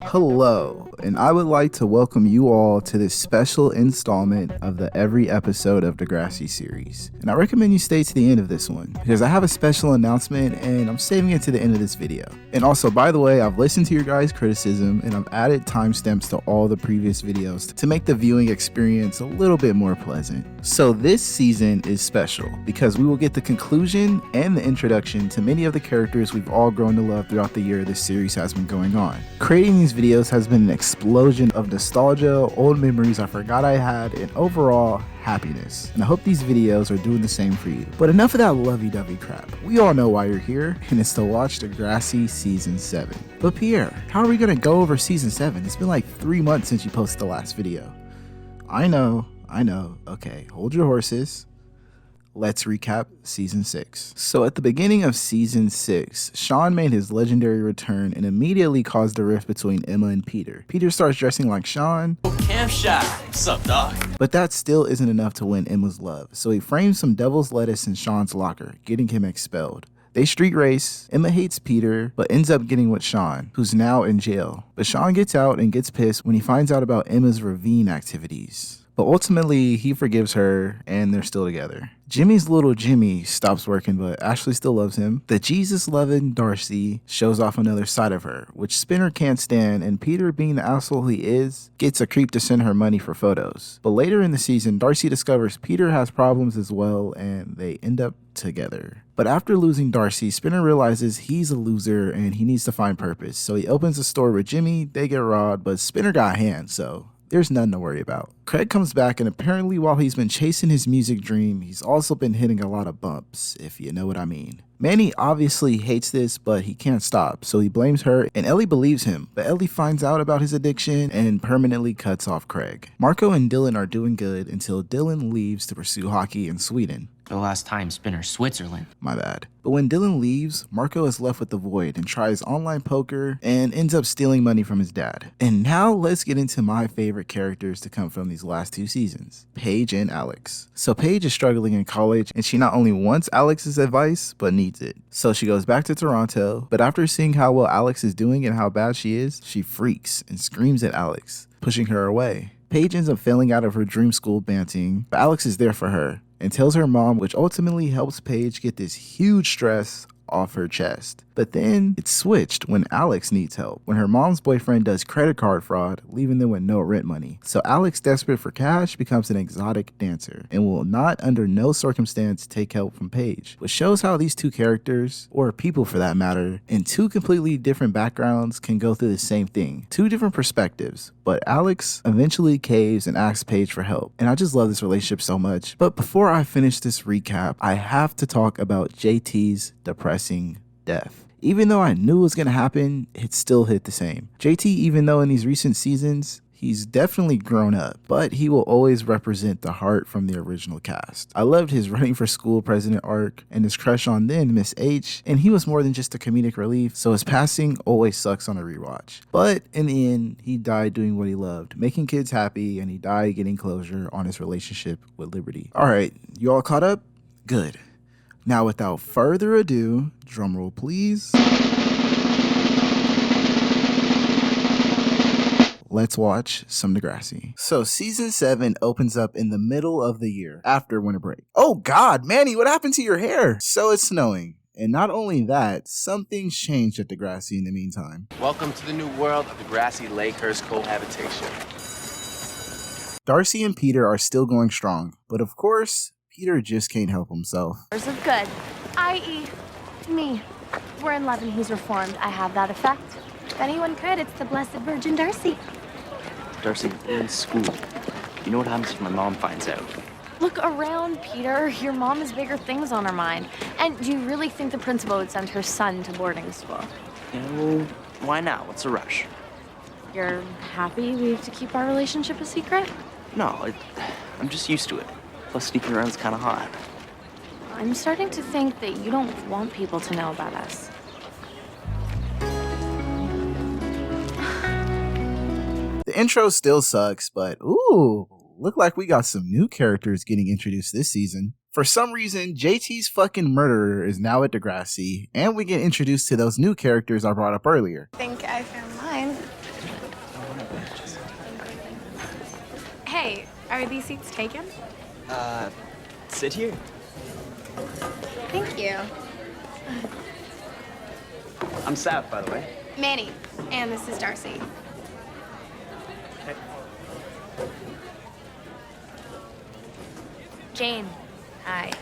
Hello, and I would like to welcome you all to this special installment of the every episode of DEGRASSI series. And I recommend you stay to the end of this one because I have a special announcement and I'm saving it to the end of this video. And also, by the way, I've listened to your guys' criticism and I've added timestamps to all the previous videos to make the viewing experience a little bit more pleasant. So this season is special because we will get the conclusion and the introduction to many of the characters we've all grown to love throughout the year this series has been going on. Creating these videos has been an explosion of nostalgia, old memories I forgot I had, and overall happiness. And I hope these videos are doing the same for you. But enough of that lovey-dovey crap. We all know why you're here, and it's to watch DEGRASSI Season 7. But Pierre, how are we gonna go over Season 7? It's been like 3 months since you posted the last video. I know. Okay, hold your horses. Let's recap Season 6. So at the beginning of Season 6, Sean made his legendary return and immediately caused a rift between Emma and Peter. Peter starts dressing like Sean. Camp shot. What's up, dog? But that still isn't enough to win Emma's love, so he frames some devil's lettuce in Sean's locker, getting him expelled. They street race. Emma hates Peter, but ends up getting with Sean, who's now in jail. But Sean gets out and gets pissed when he finds out about Emma's ravine activities. But ultimately, he forgives her, and they're still together. Jimmy's little Jimmy stops working, but Ashley still loves him. The Jesus-loving Darcy shows off another side of her, which Spinner can't stand, and Peter, being the asshole he is, gets a creep to send her money for photos. But later in the season, Darcy discovers Peter has problems as well, and they end up together. But after losing Darcy, Spinner realizes he's a loser and he needs to find purpose. So he opens a store with Jimmy, they get robbed, but Spinner got hands, so there's nothing to worry about. Craig comes back, and apparently while he's been chasing his music dream, he's also been hitting a lot of bumps, if you know what I mean. Manny obviously hates this, but he can't stop, so he blames her, and Ellie believes him, but Ellie finds out about his addiction and permanently cuts off Craig. Marco and Dylan are doing good until Dylan leaves to pursue hockey in Sweden. The last time, Spinner, Switzerland. My bad. But when Dylan leaves, Marco is left with the void and tries online poker and ends up stealing money from his dad. And now let's get into my favorite characters to come from these last 2 seasons, Paige and Alex. So Paige is struggling in college, and she not only wants Alex's advice, but needs it. So she goes back to Toronto, but after seeing how well Alex is doing and how bad she is, she freaks and screams at Alex, pushing her away. Paige ends up failing out of her dream school banting, but Alex is there for her and tells her mom, which ultimately helps Paige get this huge stress off her chest. But then it's switched when Alex needs help, when her mom's boyfriend does credit card fraud, leaving them with no rent money. So Alex, desperate for cash, becomes an exotic dancer and will not under no circumstance take help from Paige, which shows how these 2 characters, or people for that matter, in 2 completely different backgrounds can go through the same thing. 2 different perspectives, but Alex eventually caves and asks Paige for help. And I just love this relationship so much. But before I finish this recap, I have to talk about JT's depressing death. Even though I knew it was going to happen, it still hit the same. JT, even though in these recent seasons, he's definitely grown up, but he will always represent the heart from the original cast. I loved his running for school president arc and his crush on then Miss H, and he was more than just a comedic relief, so his passing always sucks on a rewatch. But in the end, he died doing what he loved, making kids happy, and he died getting closure on his relationship with Liberty. Alright, you all caught up? Good. Now, without further ado, drumroll please. Let's watch some DEGRASSI. So Season 7 opens up in the middle of the year, after winter break. Oh God, Manny, what happened to your hair? So it's snowing. And not only that, something's changed at DEGRASSI in the meantime. Welcome to the new world of DEGRASSI Lakehurst cohabitation. Darcy and Peter are still going strong, but of course, Peter just can't help himself. Of good, i.e. me. We're in love and he's reformed. I have that effect. If anyone could, it's the Blessed Virgin Darcy. Darcy, we're in school. You know what happens if my mom finds out? Look around, Peter. Your mom has bigger things on her mind. And do you really think the principal would send her son to boarding school? You know, why now? What's the rush? You're happy we have to keep our relationship a secret? No, I'm just used to it. Plus, sneaking around's kind of hot. I'm starting to think that you don't want people to know about us. The intro still sucks, but ooh, look like we got some new characters getting introduced this season. For some reason, JT's fucking murderer is now at DEGRASSI, and we get introduced to those new characters I brought up earlier. I think I found mine. Are these seats taken? Sit here. Thank you. I'm Sav, by the way. Manny, and this is Darcy. Jane. Hi.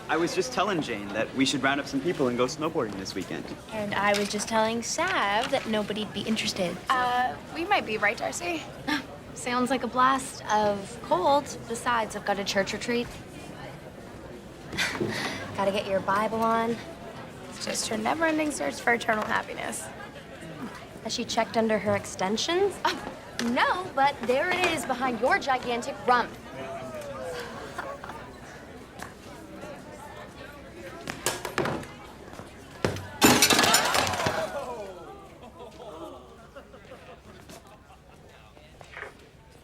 I was just telling Jane that we should round up some people and go snowboarding this weekend. And I was just telling Sav that nobody'd be interested. We might be, right, Darcy? Sounds like a blast of cold. Besides, I've got a church retreat. Gotta get your Bible on. It's just her never-ending search for eternal happiness. Has she checked under her extensions? No, but there it is behind your gigantic rump.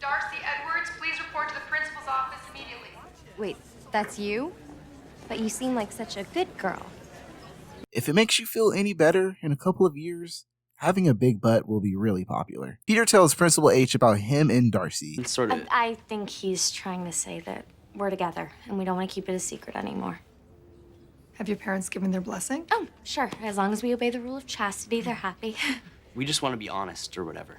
Darcy Edwards, please report to the principal's office immediately. Wait, that's you? But you seem like such a good girl. If it makes you feel any better, in a couple of years, having a big butt will be really popular. Peter tells Principal H about him and Darcy. It's sort of... I think he's trying to say that we're together and we don't want to keep it a secret anymore. Have your parents given their blessing? Oh, sure. As long as we obey the rule of chastity, they're happy. We just want to be honest or whatever.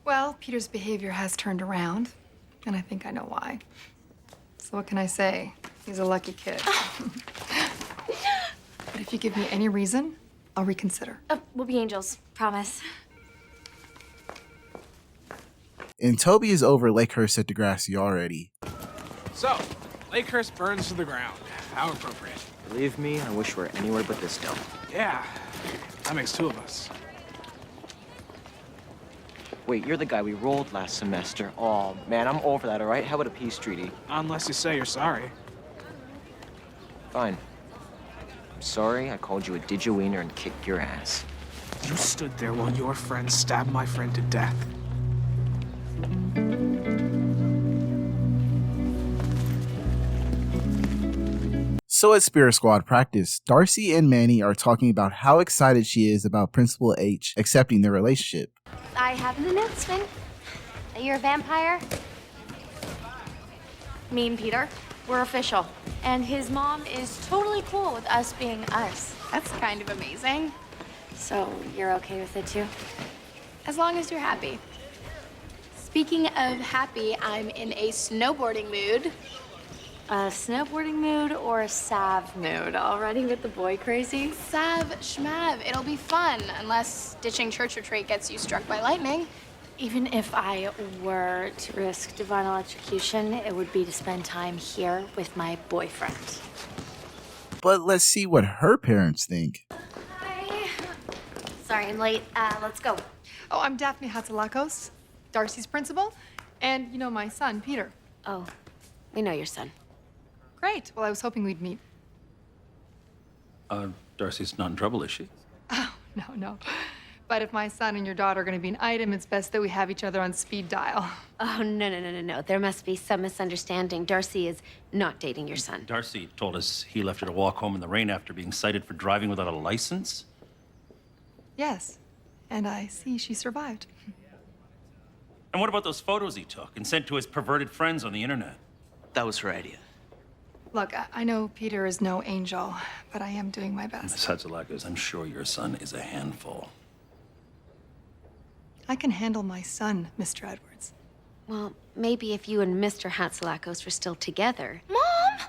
Well, Peter's behavior has turned around, and I think I know why. So what can I say? He's a lucky kid. But if you give me any reason, I'll reconsider. We'll be angels. Promise. And Toby is over Lakehurst at DeGrassi already. So, Lakehurst burns to the ground. How appropriate. Believe me, I wish we were anywhere but this dump. Yeah, that makes two of us. Wait, you're the guy we rolled last semester. Oh, man, I'm over that, all right? How about a peace treaty? Unless you say you're sorry. Fine. I'm sorry I called you a digawiener and kicked your ass. You stood there while your friend stabbed my friend to death. So at Spirit Squad practice, Darcy and Manny are talking about how excited she is about Principal H accepting their relationship. I have an announcement. You're a vampire? Me and Peter, we're official. And his mom is totally cool with us being us. That's kind of amazing. So you're okay with it too? As long as you're happy. Speaking of happy, I'm in a snowboarding mood. A snowboarding mood or a Sav mood? Already with the boy crazy? Sav schmav, it'll be fun, unless ditching church retreat gets you struck by lightning. Even if I were to risk divine electrocution, it would be to spend time here with my boyfriend. But let's see what her parents think. Hi. Sorry, I'm late. Let's go. Oh, I'm Daphne Hatzilakos, Darcy's principal, and you know my son, Peter. Oh, we know your son. Great. Well, I was hoping we'd meet. Darcy's not in trouble, is she? Oh, no. But if my son and your daughter are going to be an item, it's best that we have each other on speed dial. Oh, no. There must be some misunderstanding. Darcy is not dating your son. Darcy told us he left her to walk home in the rain after being cited for driving without a license. Yes. And I see she survived. And what about those photos he took and sent to his perverted friends on the internet? That was her idea. Look, I know Peter is no angel, but I am doing my Miss best. Hatzilakos, I'm sure your son is a handful. I can handle my son, Mr. Edwards. Well, maybe if you and Mr. Hatzilakos were still together. Mom!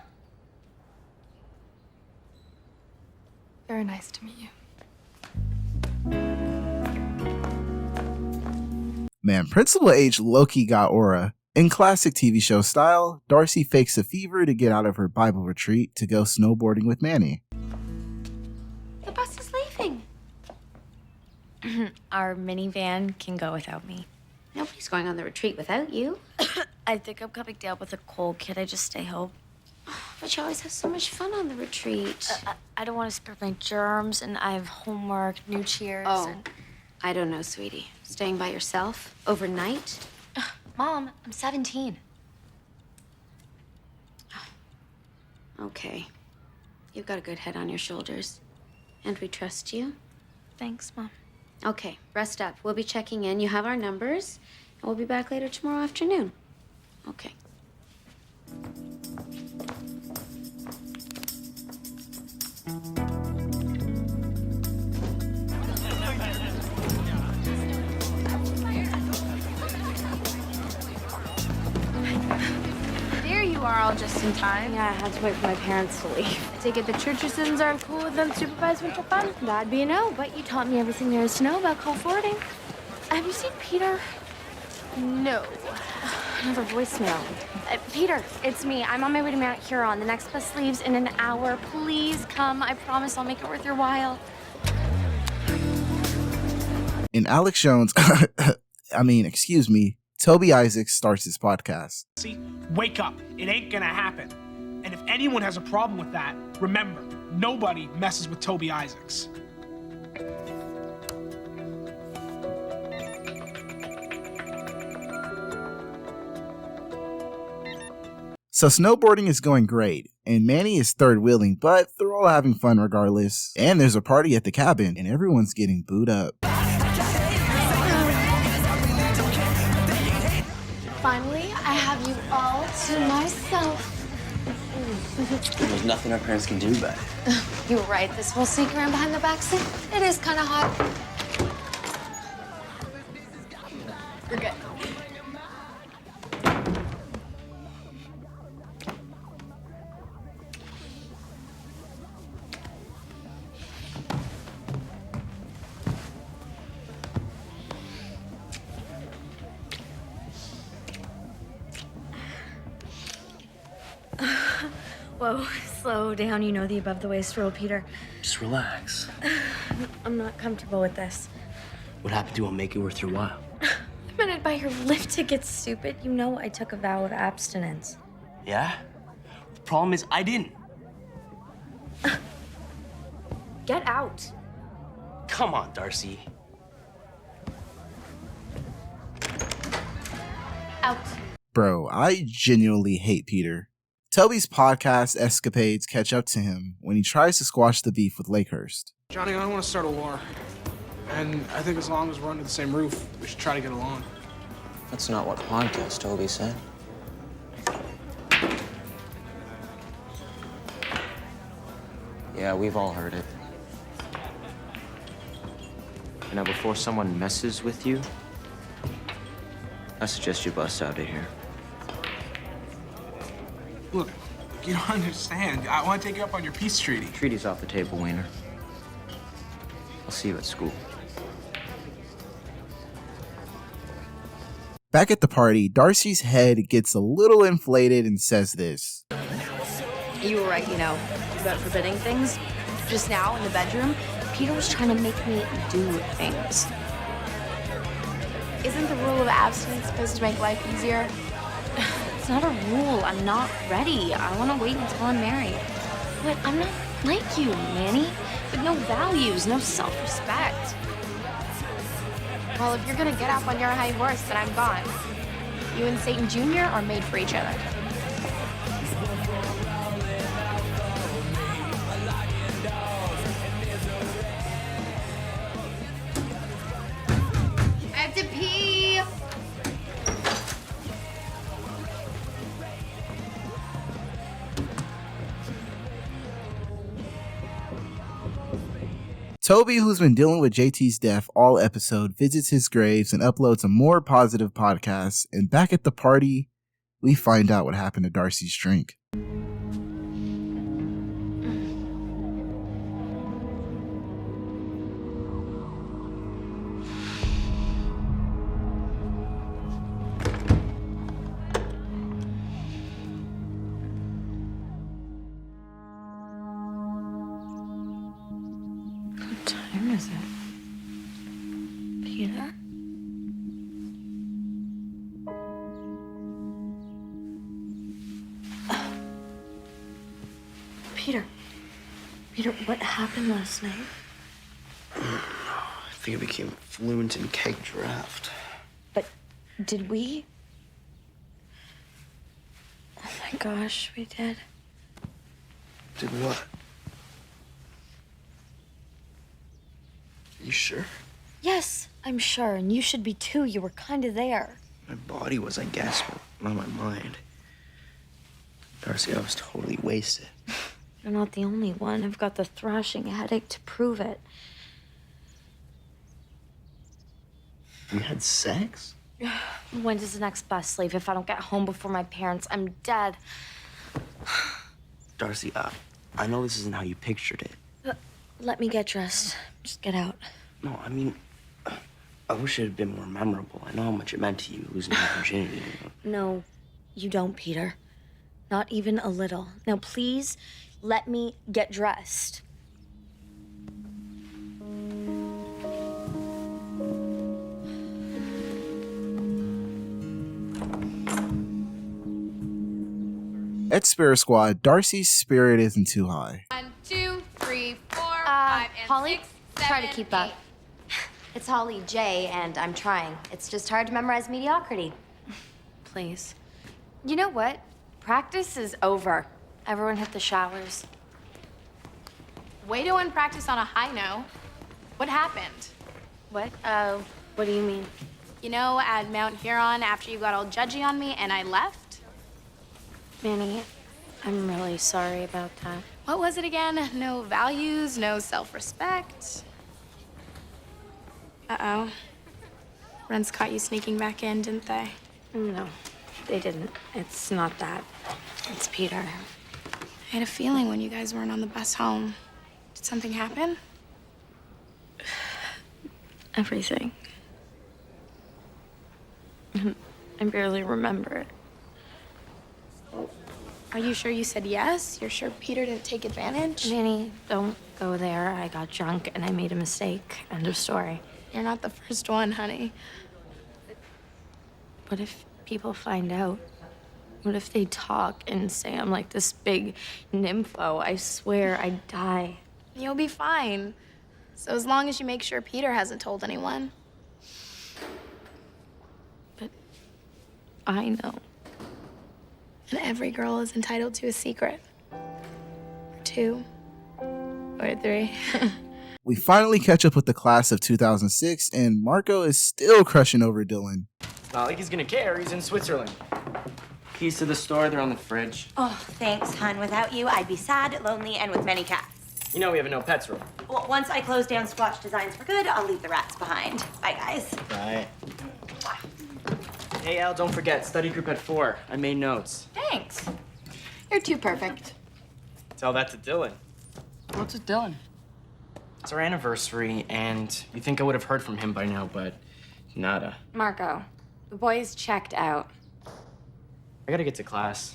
Very nice to meet you. Man, Principal H low-key got aura. In classic TV show style, Darcy fakes a fever to get out of her Bible retreat to go snowboarding with Manny. The bus is leaving. Our minivan can go without me. Nobody's going on the retreat without you. I think I'm coming down with a cold. Can I just stay home? But you always have so much fun on the retreat. I don't want to spread my germs, and I have homework, new cheers. And... I don't know, sweetie. Staying by yourself overnight? Mom, I'm 17. Okay. You've got a good head on your shoulders. And we trust you. Thanks, Mom. Okay, rest up. We'll be checking in. You have our numbers. And we'll be back later tomorrow afternoon. Okay. There you are, all just in time. Yeah, I had to wait for my parents to leave. I take it the Churchisons aren't cool with unsupervised winter fun? That'd be a no, but You taught me everything there is to know about call forwarding. Have you seen Peter? No. another voicemail. Peter, it's me. I'm on my way to Mount Huron. The next bus leaves in an hour. Please come. I promise I'll make it worth your while. In Alex Jones, excuse me, Toby Isaacs starts his podcast. See, wake up. It ain't gonna happen. And if anyone has a problem with that, remember, nobody messes with Toby Isaacs. So snowboarding is going great, and Manny is third wheeling, but they're all having fun regardless. And there's a party at the cabin, and everyone's getting booed up. Finally, I have you all to myself. There's nothing our parents can do about it. You were right. This whole sneak around behind the back seat, it is kind of hot. We're good. Whoa, slow down. You know the above-the-waist rule, Peter. Just relax. I'm not comfortable with this. What happened to will make it worth your while? I'm gonna buy your lift ticket, stupid. You know I took a vow of abstinence. Yeah? The problem is I didn't. Get out. Come on, Darcy. Out. Bro, I genuinely hate Peter. Toby's podcast escapades catch up to him when he tries to squash the beef with Lakehurst. Johnny, I don't want to start a war. And I think as long as we're under the same roof, we should try to get along. That's not what podcast Toby said. Yeah, we've all heard it. And now, before someone messes with you, I suggest you bust out of here. Look, you don't understand. I want to take you up on your peace treaty. Treaty's off the table, Wiener. I'll see you at school. Back at the party, Darcy's head gets a little inflated and says this. You were right, about forbidding things. Just now in the bedroom, Peter was trying to make me do things. Isn't the rule of abstinence supposed to make life easier? It's not a rule. I'm not ready. I want to wait until I'm married. But I'm not like you, Manny. With no values, no self-respect. Well, if you're gonna get up on your high horse, then I'm gone. You and Satan Jr. are made for each other. I have to pee. Toby, who's been dealing with JT's death all episode, visits his graves and uploads a more positive podcast. And back at the party, we find out what happened to Darcy's drink. What time is it? Peter? Peter, what happened last night? I think I became fluent in keg draft. But did we? Oh my gosh, we did. Did what? You sure? Yes, I'm sure, and you should be too. You were kind of there. My body was, I guess, but I'm on my mind. Darcy, I was totally wasted. You're not the only one. I've got the thrashing headache to prove it. You had sex? When does the next bus leave? If I don't get home before my parents, I'm dead. Darcy, I know this isn't how you pictured it. Let me get dressed. Just get out. No, I mean, I wish it had been more memorable. I know how much it meant to you, losing your virginity. No, you don't, Peter. Not even a little. Now, please, let me get dressed. At Spirit Squad, Darcy's spirit isn't too high. 1, 2, 3, 4, 5, and Holly, 6, 7, try to keep up. 8. It's Holly J, and I'm trying. It's just hard to memorize mediocrity. Please. You know what? Practice is over. Everyone hit the showers. Way to end practice on a high note. What happened? What? What do you mean? You know, at Mount Huron after you got all judgy on me and I left? Manny, I'm really sorry about that. What was it again? No values, no self-respect. Uh-oh. Friends caught you sneaking back in, didn't they? No, they didn't. It's not that. It's Peter. I had a feeling when you guys weren't on the bus home. Did something happen? Everything. I barely remember it. Are you sure you said yes? You're sure Peter didn't take advantage? Manny, don't go there. I got drunk and I made a mistake. End of story. You're not the first one, honey. What if people find out? What if they talk and say I'm like this big nympho? I swear I'd die. You'll be fine. So as long as you make sure Peter hasn't told anyone. But I know. And every girl is entitled to a secret. Or 2. Or 3. We finally catch up with the class of 2006, and Marco is still crushing over Dylan. Not like he's gonna care. He's in Switzerland. Keys to the store, they're on the fridge. Oh, thanks, hon. Without you, I'd be sad, lonely, and with many cats. You know we have a no pets rule. Well, once I close down Squatch Designs for good, I'll leave the rats behind. Bye, guys. Right. Hey, Al, don't forget, study group at 4. I made notes. Thanks. You're too perfect. Tell that to Dylan. What's with Dylan? It's our anniversary, and you think I would have heard from him by now, but nada. Marco, the boys checked out. I gotta get to class.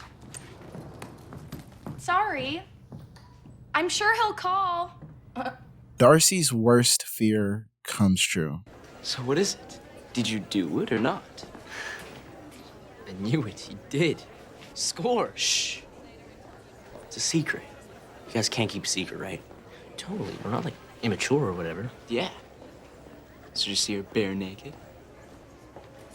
Sorry. I'm sure he'll call. Darcy's worst fear comes true. So what is it? Did you do it or not? I knew it. He did. Score. Shh. It's a secret. You guys can't keep a secret, right? Totally. We're not, like, immature or whatever. Yeah. So you see her bare naked?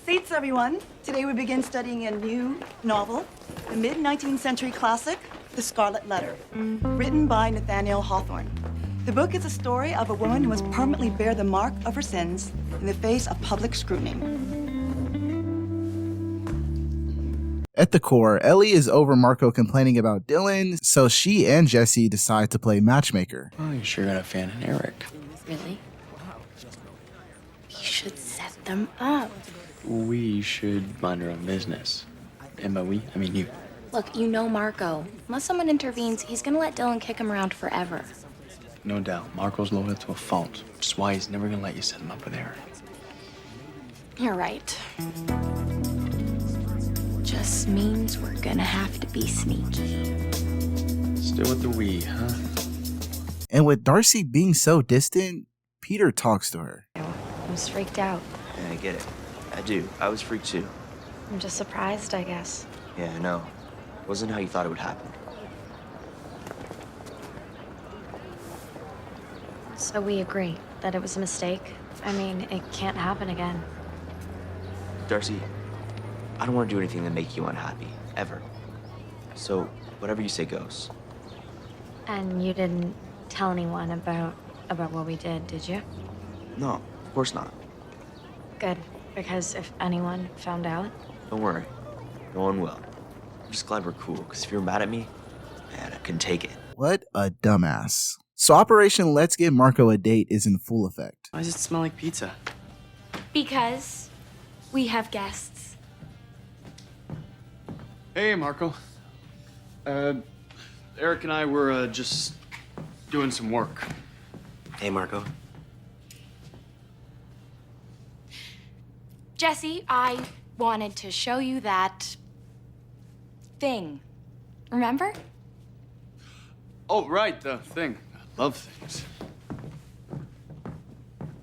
Seats, everyone. Today we begin studying a new novel, the mid-19th century classic, The Scarlet Letter, written by Nathaniel Hawthorne. The book is a story of a woman who must permanently bear the mark of her sins in the face of public scrutiny. At the core, Ellie is over Marco complaining about Dylan, so she and Jesse decide to play matchmaker. Oh, you sure got a fan in Eric. Really? We should set them up. We should mind our own business. And by we, I mean you. Look, you know Marco. Unless someone intervenes, he's gonna let Dylan kick him around forever. No doubt. Marco's loyal to a fault, which is why he's never gonna let you set him up with Eric. You're right. Just means we're gonna have to be sneaky. Still with the we, huh? And with Darcy being so distant, Peter talks to her. I was freaked out. Yeah, I get it. I do. I was freaked too. I'm just surprised, I guess. Yeah, I know. Wasn't how you thought it would happen. So we agree that it was a mistake? I mean, it can't happen again. Darcy, I don't want to do anything to make you unhappy, ever. So, whatever you say goes. And you didn't tell anyone about what we did you? No, of course not. Good, because if anyone found out... Don't worry. Going well. I'm just glad we're cool, because if you're mad at me, man, I couldn't take it. What a dumbass. So Operation Let's Get Marco a Date is in full effect. Why does it smell like pizza? Because we have guests. Hey, Marco. Eric and I were just doing some work. Hey, Marco. Jesse, I wanted to show you that thing. Remember? Oh, right, the thing. I love things.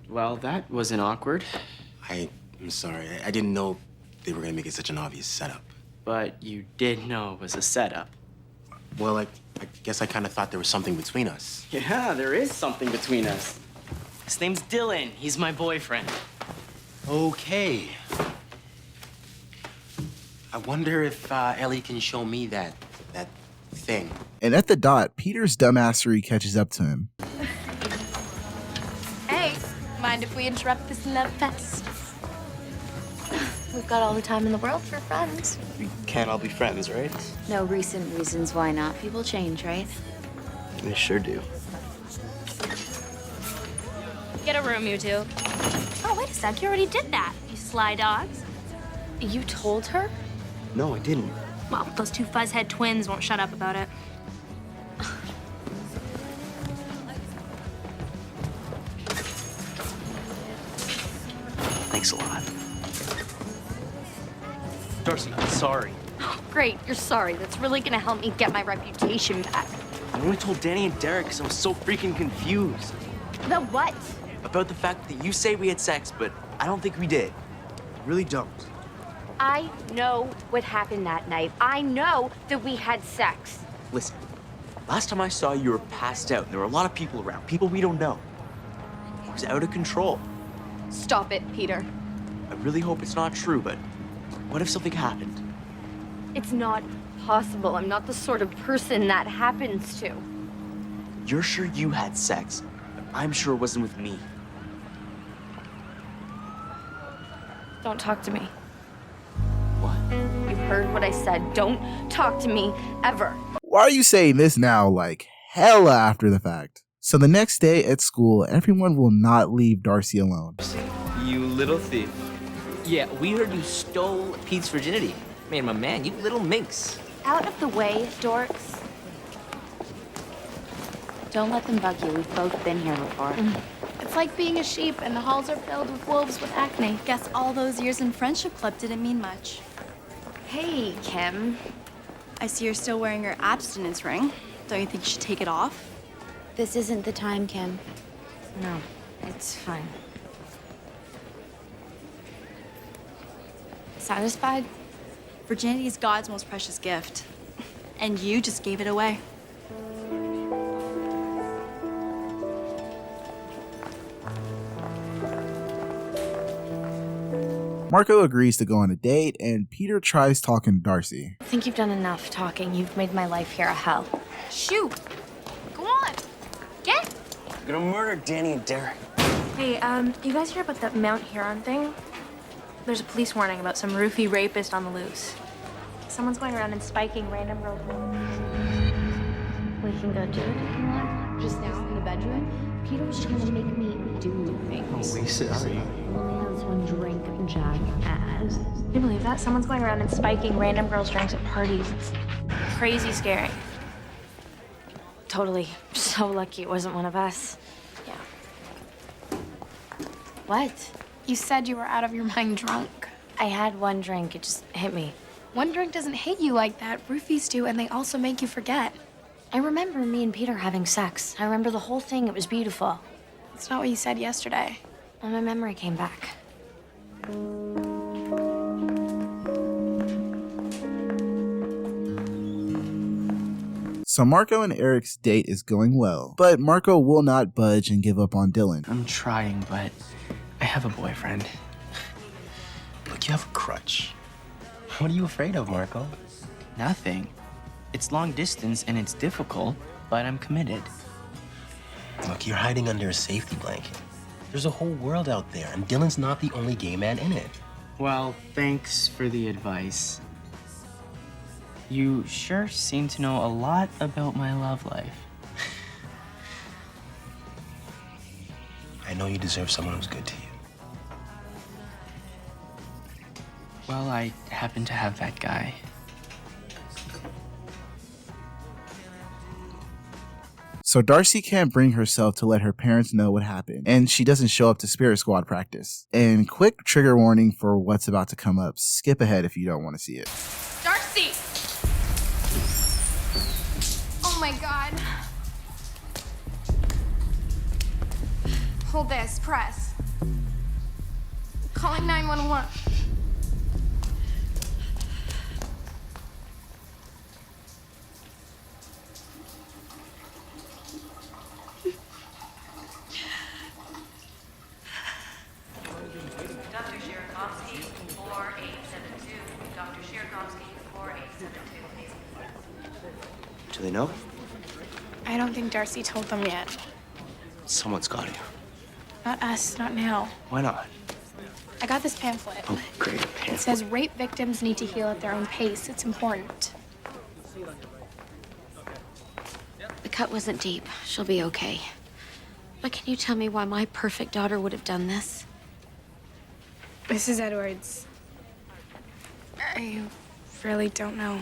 Well, that wasn't awkward. I'm sorry. I didn't know they were gonna make it such an obvious setup. But you did know it was a setup. Well, I guess I kind of thought there was something between us. Yeah, there is something between us. His name's Dylan. He's my boyfriend. Okay. I wonder if Ellie can show me that thing. And at the dot, Peter's dumbassery catches up to him. Hey, mind if we interrupt this love fest? We've got all the time in the world for friends. We can't all be friends, right? No recent reasons why not. People change, right? They sure do. Get a room, you two. Oh, wait a sec. You already did that, you sly dogs. You told her? No, I didn't. Well, those two fuzzhead twins won't shut up about it. Thanks a lot. Darcy, I'm sorry. Great, you're sorry. That's really gonna help me get my reputation back. I only told Danny and Derek because I was so freaking confused. The what? About the fact that you say we had sex, but I don't think we did. Really don't. I know what happened that night. I know that we had sex. Listen, last time I saw you were passed out. There were a lot of people around, people we don't know. It was out of control. Stop it, Peter. I really hope it's not true, but what if something happened? It's not possible. I'm not the sort of person that happens to. You're sure you had sex, but I'm sure it wasn't with me. Don't talk to me. What? You heard what I said. Don't talk to me ever. Why are you saying this now, like hella after the fact? So the next day at school, everyone will not leave Darcy alone. You little thief. Yeah, we heard you stole Pete's virginity. Man, my man, you little minx. Out of the way, dorks. Don't let them bug you. We've both been here before. It's like being a sheep and the halls are filled with wolves with acne. Guess all those years in friendship club didn't mean much. Hey, Kim. I see you're still wearing your abstinence ring. Don't you think you should take it off? This isn't the time, Kim. No, it's fine. Satisfied? Virginity is God's most precious gift. And you just gave it away. Marco agrees to go on a date, and Peter tries talking to Darcy. I think you've done enough talking. You've made my life here a hell. Shoot! Go on! Get! I'm gonna murder Danny and Derek. Hey, you guys hear about that Mount Huron thing? There's a police warning about some roofie rapist on the loose. Someone's going around and spiking random girls. We can go do it if you want. Just now in the bedroom, Peter was trying to make me do things. Wasted, are you? Only has one drink, jackass. Can you believe that? Someone's going around and spiking random girls' drinks at parties. It's crazy scary. Totally. So lucky it wasn't one of us. Yeah. What? You said you were out of your mind drunk. I had one drink. It just hit me. One drink doesn't hit you like that. Roofies do, and they also make you forget. I remember me and Peter having sex. I remember the whole thing. It was beautiful. It's not what you said yesterday. And my memory came back. So Marco and Eric's date is going well, but Marco will not budge and give up on Dylan. I'm trying, but I have a boyfriend. Look, you have a crutch. What are you afraid of, Marco? Nothing. It's long distance and it's difficult, but I'm committed. Look, you're hiding under a safety blanket. There's a whole world out there, and Dylan's not the only gay man in it. Well, thanks for the advice. You sure seem to know a lot about my love life. I know you deserve someone who's good to you. Well, I happen to have that guy. So Darcy can't bring herself to let her parents know what happened, and she doesn't show up to Spirit Squad practice. And quick trigger warning for what's about to come up. Skip ahead if you don't want to see it. Darcy! Oh my god. Hold this, press. Calling 911. Do they know? I don't think Darcy told them yet. Someone's got you. Not us, not now. Why not? I got this pamphlet. Oh, great. It says rape victims need to heal at their own pace. It's important. The cut wasn't deep. She'll be okay. But can you tell me why my perfect daughter would have done this? Mrs. Edwards, I really don't know.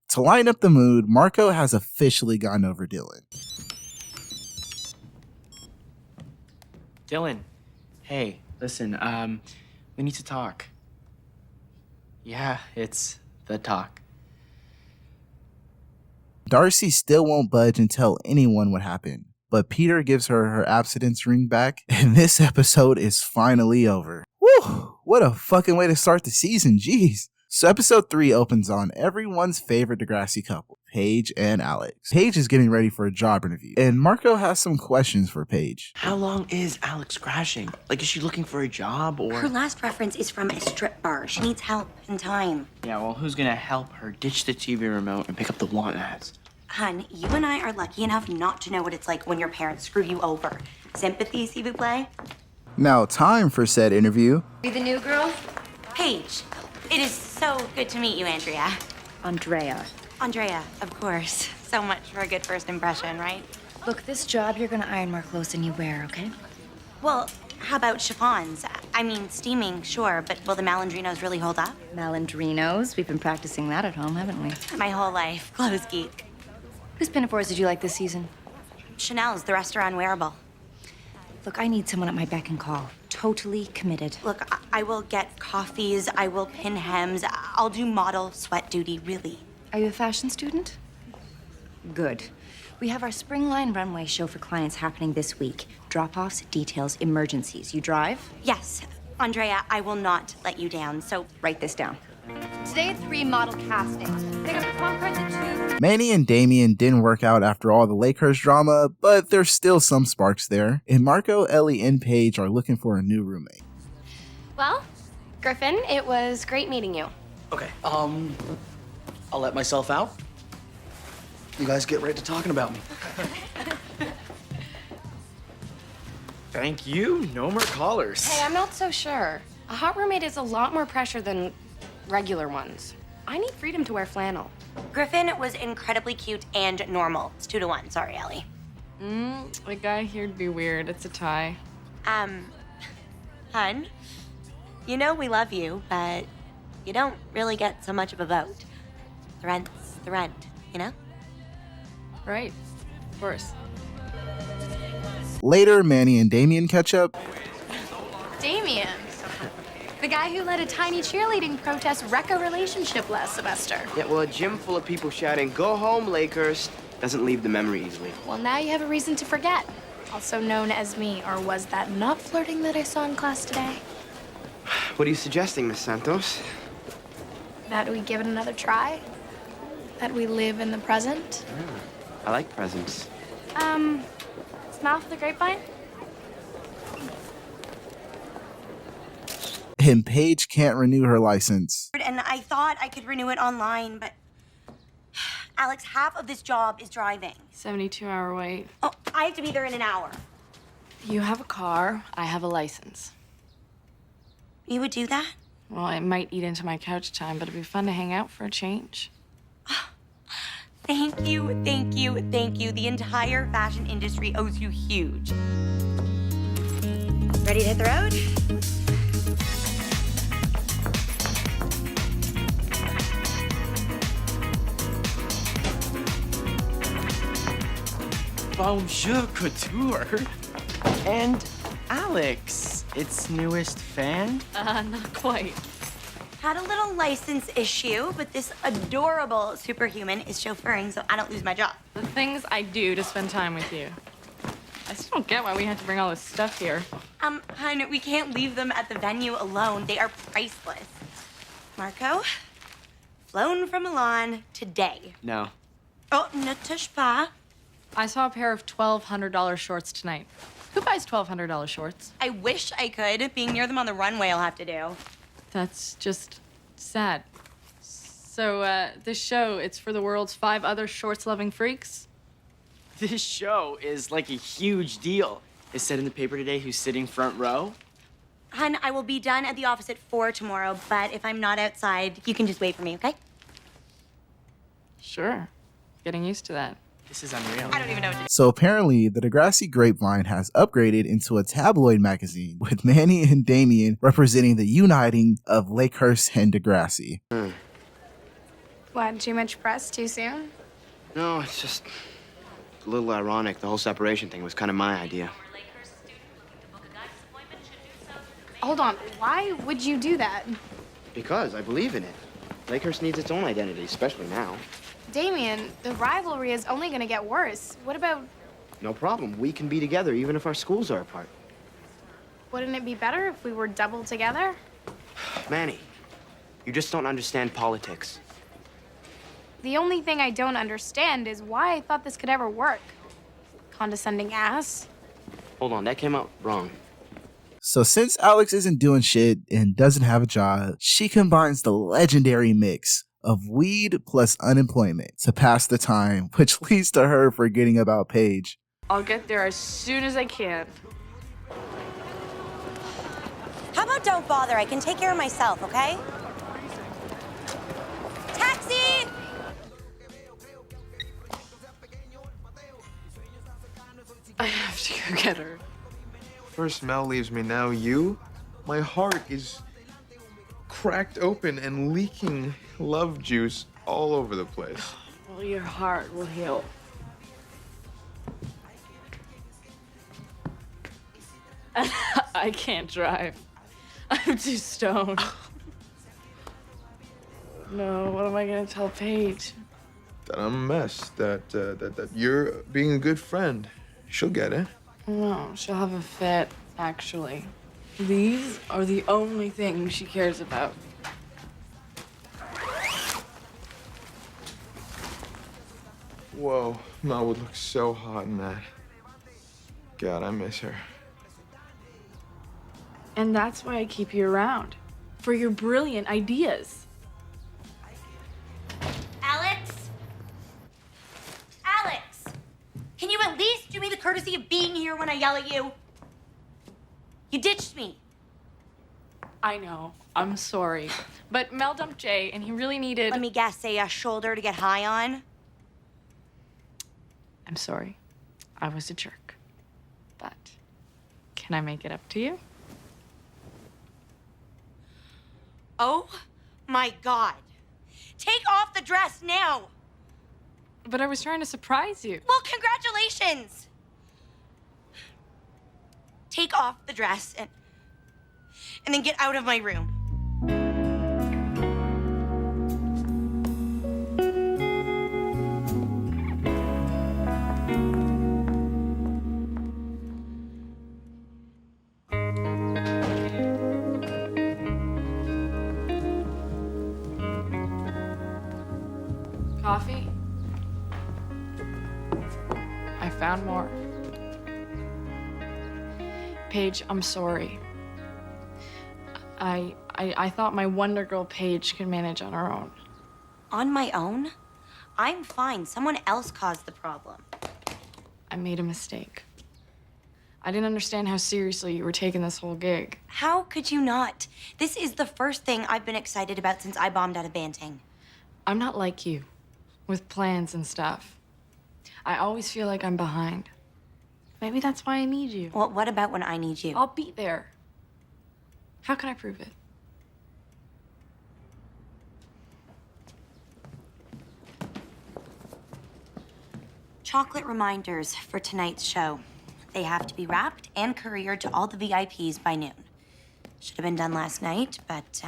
To line up the mood, Marco has officially gotten over Dylan. Dylan, hey, listen, we need to talk. Yeah, it's the talk. Darcy still won't budge and tell anyone what happened, but Peter gives her her abstinence ring back, and this episode is finally over. Woo! What a fucking way to start the season, jeez. So episode 3 opens on everyone's favorite DEGRASSI couple, Paige and Alex. Paige is getting ready for a job interview, and Marco has some questions for Paige. How long is Alex crashing? Like, is she looking for a job or? Her last reference is from a strip bar. She needs help and time. Yeah, well, who's gonna help her ditch the TV remote and pick up the want ads? Hun, you and I are lucky enough not to know what it's like when your parents screw you over. Sympathy, s'il vous plaît? Now, time for said interview. You the new girl? Paige. It is so good to meet you, Andrea. Andrea. Andrea, of course. So much for a good first impression, right? Look, this job, you're gonna iron more clothes than you wear, okay? Well, how about chiffons? I mean, steaming, sure, but will the Malandrinos really hold up? Malandrinos? We've been practicing that at home, haven't we? My whole life. Clothes geek. Whose pinafores did you like this season? Chanel's, the restaurant wearable. Look, I need someone at my beck and call. Totally committed. Look, I will get coffees, I will pin hems, I'll do model sweat duty, really. Are you a fashion student? Good. We have our spring line runway show for clients happening this week. Drop-offs, details, emergencies. You drive? Yes. Andrea, I will not let you down, so write this down. Today at 3, model casting. Pick up the phone cards at 2. Manny and Damien didn't work out after all the Lakers drama, but there's still some sparks there. And Marco, Ellie, and Paige are looking for a new roommate. Well, Griffin, it was great meeting you. Okay, I'll let myself out. You guys get right to talking about me. Thank you. No more callers. Hey, I'm not so sure. A hot roommate is a lot more pressure than regular ones. I need freedom to wear flannel. Griffin was incredibly cute and normal. It's 2 to 1. Sorry, Ellie. A guy here'd be weird. It's a tie. Hun, you know we love you, but you don't really get so much of a vote. The rent's the rent, you know? Right. Of course. Later, Manny and Damien catch up. Damien. The guy who led a tiny cheerleading protest wreck a relationship last semester. Yeah, well, a gym full of people shouting, "Go home, Lakers," doesn't leave the memory easily. Well, now you have a reason to forget. Also known as me, or was that not flirting that I saw in class today? What are you suggesting, Miss Santos? That we give it another try? That we live in the present? I like presents. Smile for the grapevine? and Paige can't renew her license. And I thought I could renew it online, but Alex, half of this job is driving. 72-hour wait. Oh, I have to be there in an hour. You have a car, I have a license. You would do that? Well, it might eat into my couch time, but it'd be fun to hang out for a change. Thank you, thank you, thank you. The entire fashion industry owes you huge. Ready to hit the road? Bonjour couture. And Alex, its newest fan? Not quite. Had a little license issue, but this adorable superhuman is chauffeuring, so I don't lose my job. The things I do to spend time with you. I still don't get why we had to bring all this stuff here. Hun, we can't leave them at the venue alone. They are priceless. Marco, flown from Milan today. No. Oh, ne touche pas. I saw a pair of $1,200 shorts tonight. Who buys $1,200 shorts? I wish I could. Being near them on the runway, I'll have to do. That's just sad. So, this show, it's for the world's 5 other shorts-loving freaks? This show is like a huge deal. It said in the paper today who's sitting front row. Hun, I will be done at the office at 4 tomorrow, but if I'm not outside, you can just wait for me, okay? Sure. Getting used to that. This is unreal. I don't even know what to do. So apparently, the DEGRASSI Grapevine has upgraded into a tabloid magazine with Manny and Damien representing the uniting of Lakehurst and DEGRASSI. What, too much press too soon? No, it's just a little ironic. The whole separation thing was kind of my idea. Hold on, why would you do that? Because I believe in it. Lakehurst needs its own identity, especially now. Damien, the rivalry is only gonna get worse. What about, No problem. We can be together even if our schools are apart. wouldn't it be better if we were doubled together? Manny, you just don't understand politics. The only thing I don't understand is why I thought this could ever work. Condescending ass. Hold on, that came out wrong. So since Alex isn't doing shit and doesn't have a job, she combines the legendary mix of weed plus unemployment to pass the time, which leads to her forgetting about Paige. I'll get there as soon as I can. How about don't bother? I can take care of myself, okay? Taxi! I have to go get her. First Mel leaves me, now you? My heart is cracked open and leaking love juice all over the place. Well, your heart will heal. I can't drive. I'm too stoned. No, what am I gonna tell Paige? That I'm a mess, that you're being a good friend. She'll get it. No, she'll have a fit, actually. These are the only things she cares about. Whoa, Mel would look so hot in that. God, I miss her. And that's why I keep you around. For your brilliant ideas. Alex? Alex! Can you at least do me the courtesy of being here when I yell at you? You ditched me. I know. I'm sorry. But Mel dumped Jay, and he really needed... Let me guess, a shoulder to get high on? I'm sorry. I was a jerk. But can I make it up to you? Oh my God. Take off the dress now. But I was trying to surprise you. Well, congratulations. Take off the dress and then get out of my room. Coffee? I found more. Paige, I'm sorry. I thought my Wonder Girl Paige could manage on her own. On my own? I'm fine. Someone else caused the problem. I made a mistake. I didn't understand how seriously you were taking this whole gig. How could you not? This is the first thing I've been excited about since I bombed out of Banting. I'm not like you, with plans and stuff. I always feel like I'm behind. Maybe that's why I need you. Well, what about when I need you? I'll be there. How can I prove it? Chocolate reminders for tonight's show. They have to be wrapped and couriered to all the VIPs by noon. Should have been done last night, but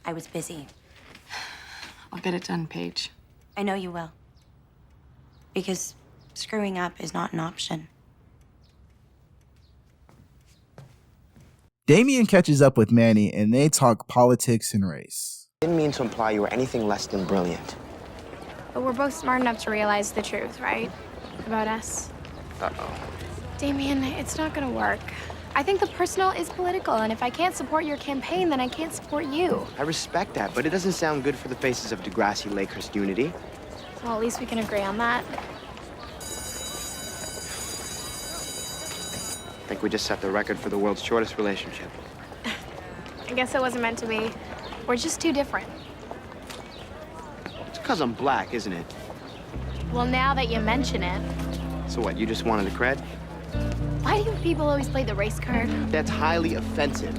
I was busy. I'll get it done, Paige. I know you will. Because screwing up is not an option. Damien catches up with Manny and they talk politics and race. Didn't mean to imply you were anything less than brilliant. But we're both smart enough to realize the truth, right? About us. Uh-oh. Damien, it's not gonna work. I think the personal is political, and if I can't support your campaign, then I can't support you. I respect that, but it doesn't sound good for the faces of DEGRASSI Lakers unity. Well, at least we can agree on that. I think we just set the record for the world's shortest relationship. I guess it wasn't meant to be. We're just too different. It's because I'm black, isn't it? Well, now that you mention it, So what, you just wanted a cred? why do people always play the race card? That's highly offensive.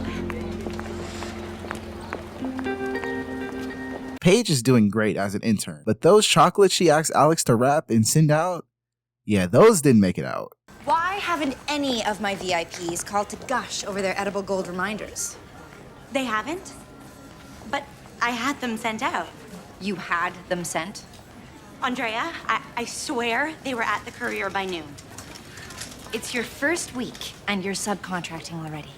Paige is doing great as an intern, but those chocolates she asked Alex to wrap and send out, yeah, those didn't make it out. Why haven't any of my VIPs called to gush over their edible gold reminders? They haven't? But I had them sent out. You had them sent? Andrea, I swear they were at the courier by noon. It's your first week, and you're subcontracting already.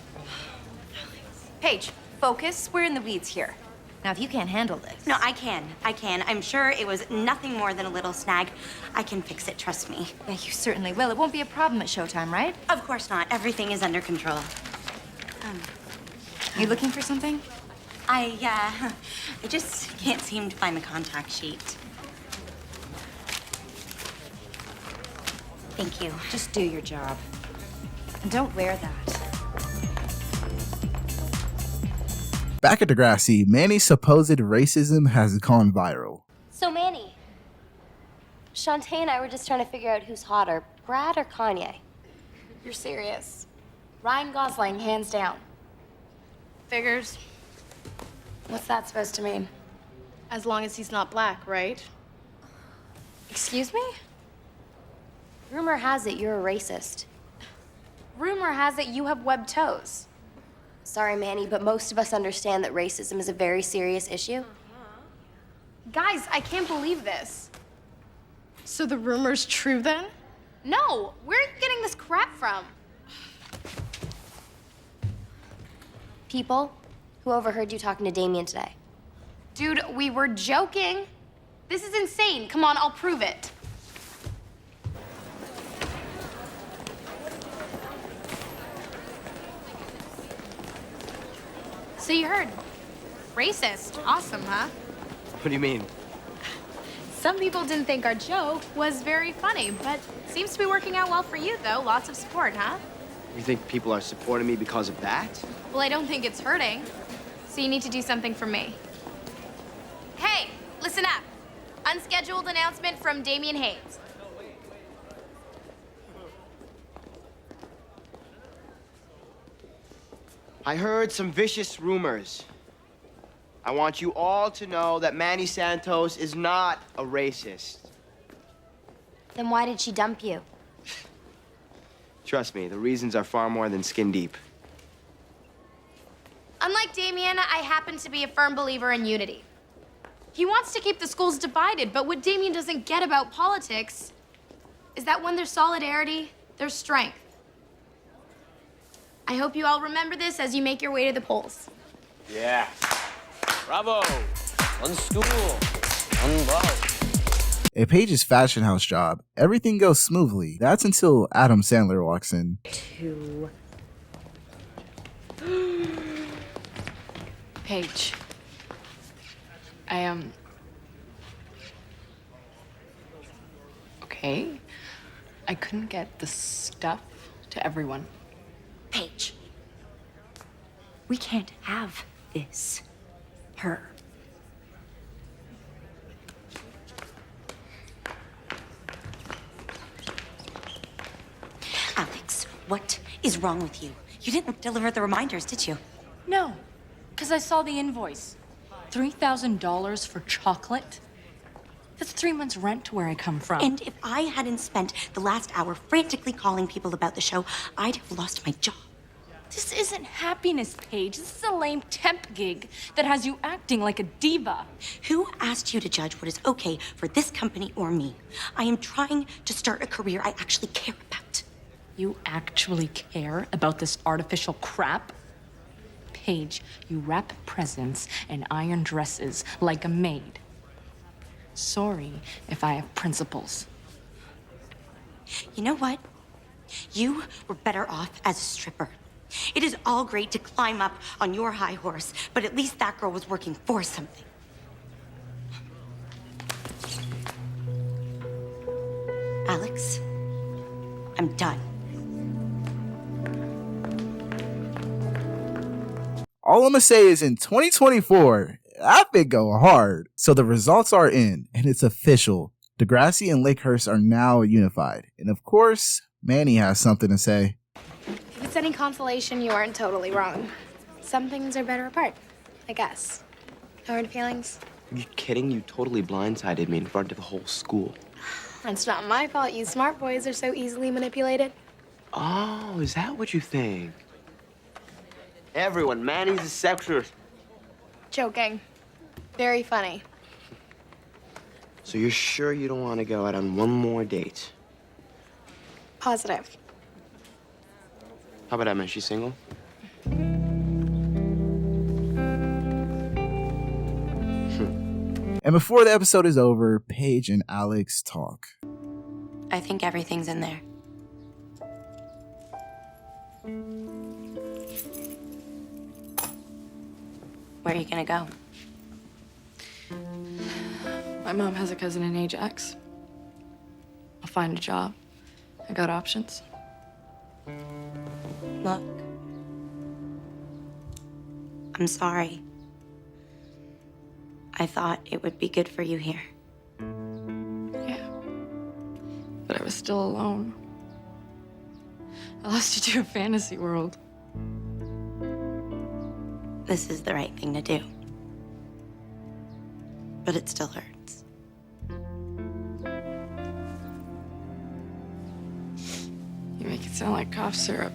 Paige, Focus. We're in the weeds here. Now, if you can't handle this... No, I can. I'm sure it was nothing more than a little snag. I can fix it, trust me. Yeah, you certainly will. It won't be a problem at showtime, right? Of course not. Everything is under control. You looking for something? I just can't seem to find the contact sheet. Thank you. Just do your job. And don't wear that. Back at DEGRASSI, Manny's supposed racism has gone viral. So, Manny, Shantae and I were just trying to figure out who's hotter, Brad or Kanye. You're serious. Ryan Gosling, hands down. Figures. What's that supposed to mean? As long as he's not black, right? Excuse me? Rumor has it you're a racist. Rumor has it you have webbed toes. Sorry, Manny, but most of us understand that racism is a very serious issue. Guys, I can't believe this. So the rumor's true then? No, where are you getting this crap from? People who overheard you talking to Damien today. Dude, we were joking. This is insane. Come on, I'll prove it. So you heard. Racist. Awesome, huh? What do you mean? Some people didn't think our joke was very funny, but seems to be working out well for you, though. Lots of support, huh? You think people are supporting me because of that? Well, I don't think it's hurting. So you need to do something for me. Hey, listen up. Unscheduled announcement from Damien Hayes. I heard some vicious rumors. I want you all to know that Manny Santos is not a racist. Then why did she dump you? Trust me, the reasons are far more than skin deep. Unlike Damien, I happen to be a firm believer in unity. He wants to keep the schools divided, but what Damien doesn't get about politics is that when there's solidarity, there's strength. I hope you all remember this as you make your way to the polls. Yeah. Bravo. One school. One love. At Paige's fashion house job, everything goes smoothly. That's until Adam Sandler walks in. Paige. I Okay. I couldn't get the stuff to everyone. Paige, we can't have this. Her. Alex, what is wrong with you? You didn't deliver the reminders, did you? No, because I saw the invoice. $3,000 for chocolate? That's 3 months' rent to where I come from. And if I hadn't spent the last hour frantically calling people about the show, I'd have lost my job. This isn't happiness, Paige. This is a lame temp gig that has you acting like a diva. Who asked you to judge what is okay for this company or me? I am trying to start a career I actually care about. You actually care about this artificial crap? Paige, you wrap presents and iron dresses like a maid. Sorry if I have principles. You know what? You were better off as a stripper. It is all great to climb up on your high horse, but at least that girl was working for something. Alex, I'm done. All I'm gonna say is in 2024, that bit go hard. So the results are in, and it's official. DeGrassi and Lakehurst are now unified. And of course, Manny has something to say. If it's any consolation, you aren't totally wrong. Some things are better apart, I guess. No hard feelings? Are you kidding? You totally blindsided me in front of the whole school. It's not my fault you smart boys are so easily manipulated. Oh, is that what you think? Everyone, Manny's a sexualist. Joking. Very funny. So you're sure you don't want to go out on one more date? Positive. How about Emma? Is she single? And before the episode is over, Paige and Alex talk. I think everything's in there. Where are you gonna go? My mom has a cousin in Ajax. I'll find a job. I got options. Look. I'm sorry. I thought it would be good for you here. Yeah. But I was still alone. I lost you to a fantasy world. This is the right thing to do. But it still hurts. You make it sound like cough syrup.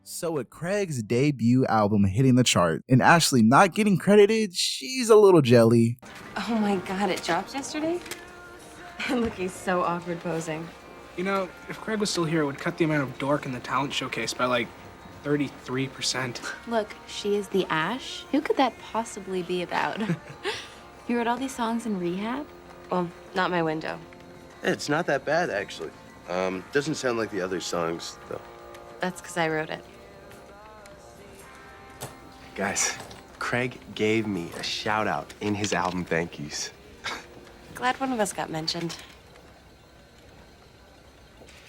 So with Craig's debut album hitting the chart and Ashley not getting credited, she's a little jelly. Oh my god, it dropped yesterday? Look, he's so awkward posing. You know, if Craig was still here, it would cut the amount of dork in the talent showcase by like 33%. Look, she is the Ash? Who could that possibly be about? You wrote all these songs in rehab? Well, not my window. It's not that bad, actually. Doesn't sound like the other songs, though. That's because I wrote it. Guys, Craig gave me a shout out in his album thank yous. Glad one of us got mentioned.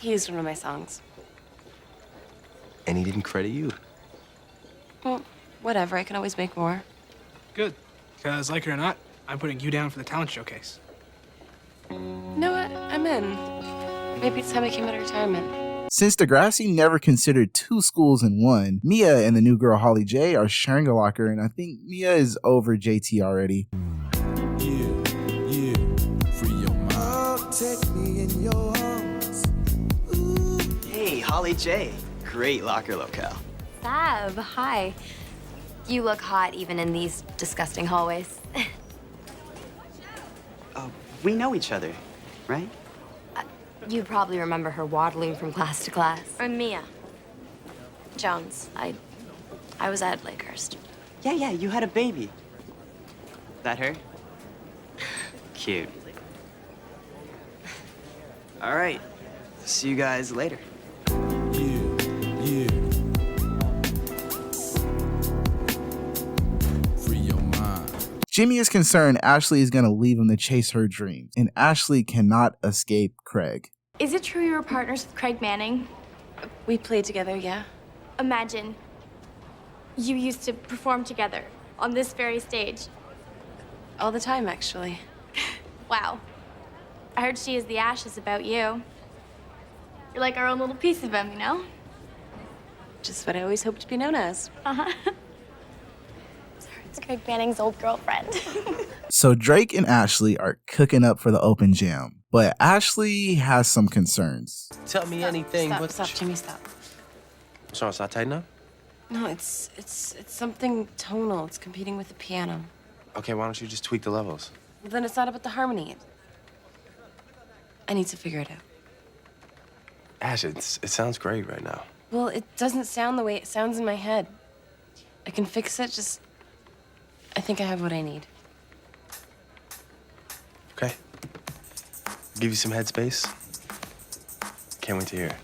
He used one of my songs. And he didn't credit you. Well, whatever, I can always make more. Good, because like it or not, I'm putting you down for the talent showcase. You know what? I'm in. Maybe it's time I came out of retirement. Since DeGrassi never considered two schools in one, Mia and the new girl Holly J are sharing a locker, and I think Mia is over JT already. Hey, Holly J. Great locker locale. Fab, hi. You look hot even in these disgusting hallways. We know each other, right? You probably remember her waddling from class to class. I'm Mia Jones. I was at Lakehurst. Yeah, you had a baby. That her? Cute. All right. See you guys later. Jimmy is concerned Ashley is gonna leave him to chase her dreams, and Ashley cannot escape Craig. Is it true you were partners with Craig Manning? We played together, yeah. Imagine you used to perform together on this very stage. All the time, actually. Wow. I heard She Is the Ash is about you. You're like our own little piece of him, you know? Just what I always hoped to be known as. Uh-huh. It's Craig Manning's old girlfriend. So Drake and Ashley are cooking up for the open jam, but Ashley has some concerns. Tell me anything. Stop, Jimmy, stop. What's wrong? It's not tight enough? No, it's something tonal. It's competing with the piano. Okay, why don't you just tweak the levels? Well, then it's not about the harmony. I need to figure it out. Ash, it sounds great right now. Well, it doesn't sound the way it sounds in my head. I can fix it, just... I think I have what I need. Okay. Give you some headspace. Can't wait to hear it.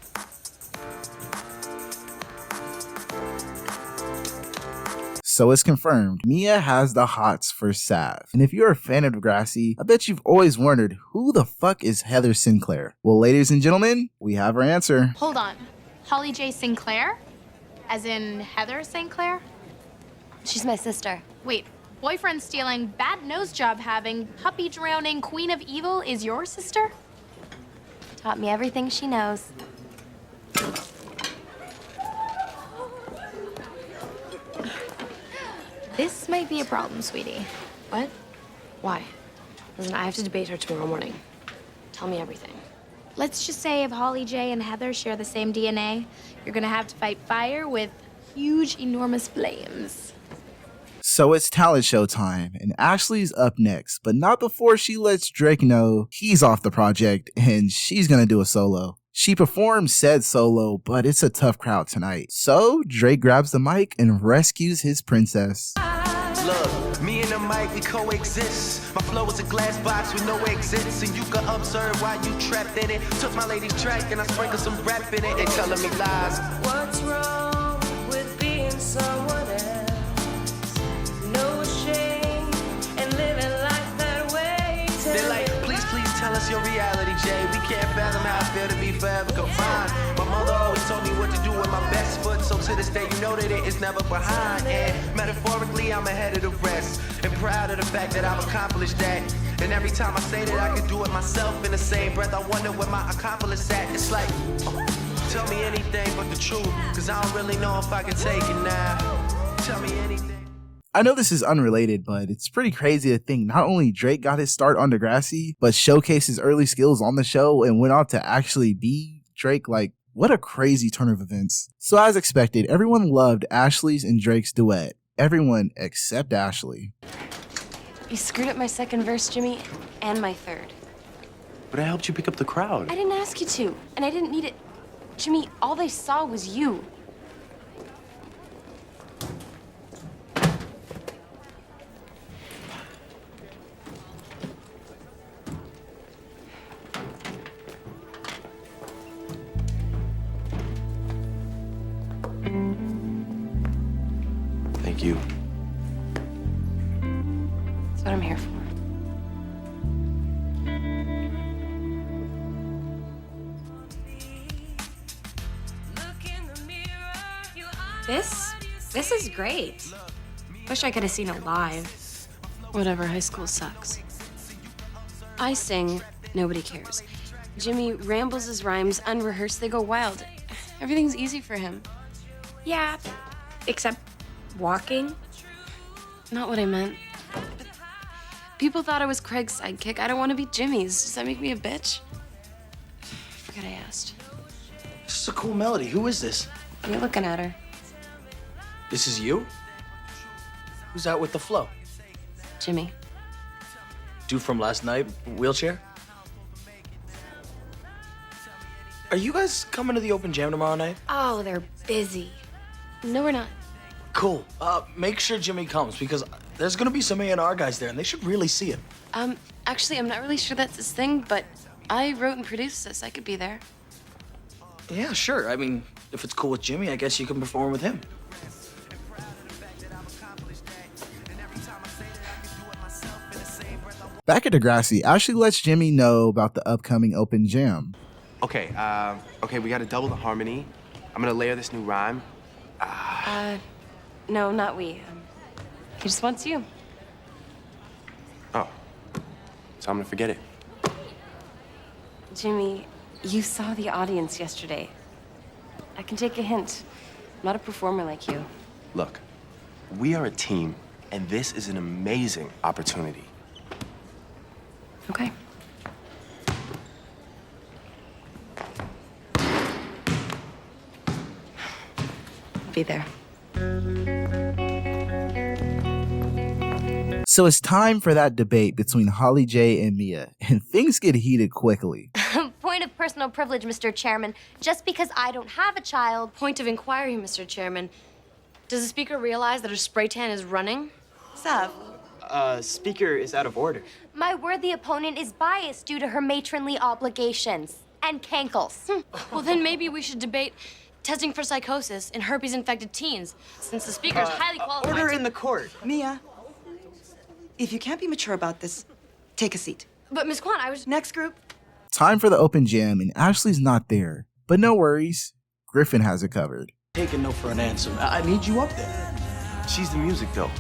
So it's confirmed, Mia has the hots for Sav. And if you're a fan of DEGRASSI, I bet you've always wondered, who the fuck is Heather Sinclair? Well, ladies and gentlemen, we have our answer. Hold on. Holly J. Sinclair? As in Heather Sinclair? She's my sister. Wait, boyfriend stealing, bad nose job having, puppy drowning, queen of evil is your sister? Taught me everything she knows. This might be a problem, sweetie. What? Why? Listen, I have to debate her tomorrow morning. Tell me everything. Let's just say if Holly J and Heather share the same DNA, you're gonna have to fight fire with huge, enormous flames. So it's talent show time, and Ashley's up next, but not before she lets Drake know he's off the project and she's gonna do a solo. She performs said solo, but it's a tough crowd tonight. So Drake grabs the mic and rescues his princess. Look, me and the mic, we coexist. My flow is a glass box with no exits, and you can observe why you trapped in it. Took my lady's track and I sprinkled some rap in it. They telling me lies. What's wrong with being someone else? No shame and living life that way. They're like, please tell us your reality, Jay. We can't fathom how I feel to be forever confined. My mother always told me what to do with my best foot, so to this day you know that it is never behind. And metaphorically, I'm ahead of the rest, and proud of the fact that I've accomplished that. And every time I say that I can do it myself, in the same breath I wonder where my accomplice at. It's like, tell me anything but the truth, cause I don't really know if I can take it now. Tell me anything. I know this is unrelated, but it's pretty crazy to think not only Drake got his start on DEGRASSI, but showcased his early skills on the show and went on to actually be Drake. Like, what a crazy turn of events. So as expected, everyone loved Ashley's and Drake's duet. Everyone except Ashley. You screwed up my second verse, Jimmy, and my third. But I helped you pick up the crowd. I didn't ask you to, and I didn't need it. Jimmy, all they saw was you. Thank you. That's what I'm here for. This is great. Wish I could have seen it live. Whatever, high school sucks. I sing, nobody cares. Jimmy rambles his rhymes, unrehearsed, they go wild. Everything's easy for him. Yeah, except walking. Not what I meant. People thought I was Craig's sidekick. I don't want to be Jimmy's. Does that make me a bitch? Forget I asked. This is a cool melody. Who is this? You're looking at her. This is you? Who's out with the flow? Jimmy. Dude from last night, wheelchair? Are you guys coming to the open jam tomorrow night? Oh, they're busy. No, we're not. Cool. Make sure Jimmy comes because there's gonna be some A&R guys there and they should really see him. Actually, I'm not really sure that's his thing, but I wrote and produced this. I could be there. Yeah, sure. I mean, if it's cool with Jimmy, I guess you can perform with him. Back at DEGRASSI, Ashley lets Jimmy know about the upcoming open jam. Okay, okay, we gotta double the harmony. I'm gonna layer this new rhyme. No, not we. He just wants you. Oh, so I'm gonna forget it. Jimmy, you saw the audience yesterday. I can take a hint. I'm not a performer like you. Look, we are a team, and this is an amazing opportunity. Okay. Be there. So it's time for that debate between Holly J and Mia, and things get heated quickly. Point of personal privilege, Mr. Chairman. Just because I don't have a child. Point of inquiry, Mr. Chairman. Does the speaker realize that her spray tan is running? Sav. Speaker is out of order. My worthy opponent is biased due to her matronly obligations and cankles. Well, then maybe we should debate testing for psychosis in herpes-infected teens, since the speaker is highly qualified. Order in the court. Mia, if you can't be mature about this, take a seat. But Miss Kwan, I was... Next group. Time for the open jam, and Ashley's not there. But no worries, Griffin has it covered. Taking no for an answer. I need you up there. She's the music, though.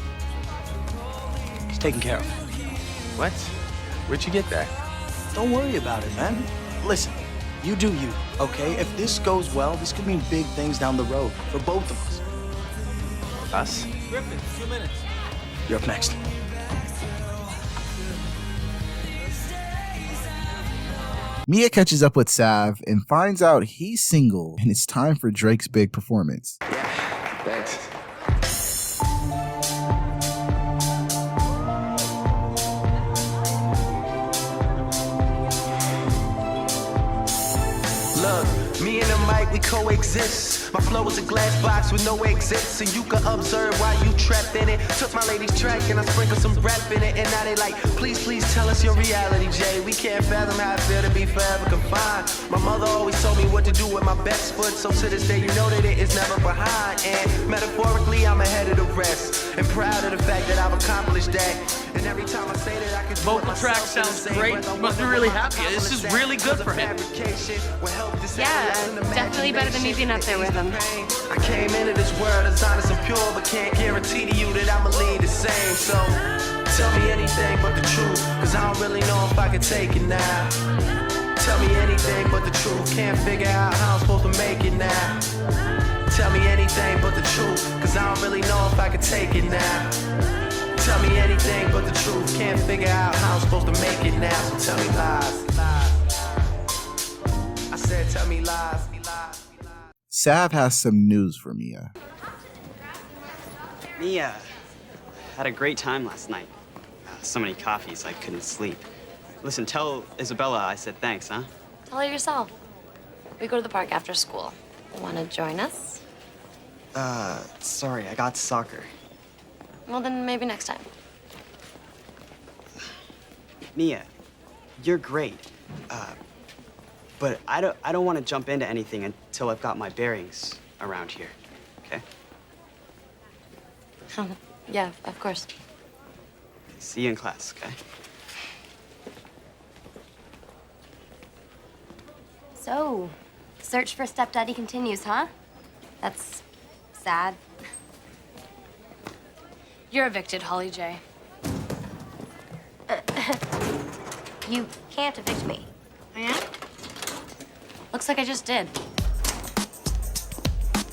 It's taken care of. What? Where'd you get that? Don't worry about it, man. Listen, you do you, okay? If this goes well, this could mean big things down the road for both of us. Us? Griffin, 2 minutes. You're up next. Mia catches up with Sav and finds out he's single, and it's time for Drake's big performance. Thanks. Look, me and the mic, we coexist. My flow is a glass box with no exits, and you can observe why you trapped in it. Took my lady's track and I sprinkled some rap in it, and now they like, please, please tell us your reality, Jay. We can't fathom how I feel to be forever confined. My mother always told me what to do with my best foot, so to this day you know that it is never behind. And metaphorically, I'm ahead of the rest, and proud of the fact that I've accomplished that. And every time I say that I can do Vocal track sounds great. You must be really happy. This is really good for him. Yeah, definitely better than me being up there with him. I came into this world as honest and pure, but can't guarantee to you that I'ma lead the same. So tell me anything but the truth, cause I don't really know if I can take it now. Tell me anything but the truth, can't figure out how I'm supposed to make it now. Tell me anything but the truth, cause I don't really know if I can take it now. Tell me anything but the truth, can't figure out how I'm supposed to make it now. So tell me lies. I said tell me lies. Sav has some news for Mia. Mia, had a great time last night. So many coffees, I couldn't sleep. Listen, tell Isabella I said thanks, huh? Tell her yourself. We go to the park after school. Want to join us? Sorry, I got soccer. Well, then maybe next time. Mia, you're great. But I don't want to jump into anything until I've got my bearings around here, okay? Yeah, of course. See you in class, okay? So, search for stepdaddy continues, huh? That's sad. You're evicted, Holly J. You can't evict me. I am? Looks like I just did.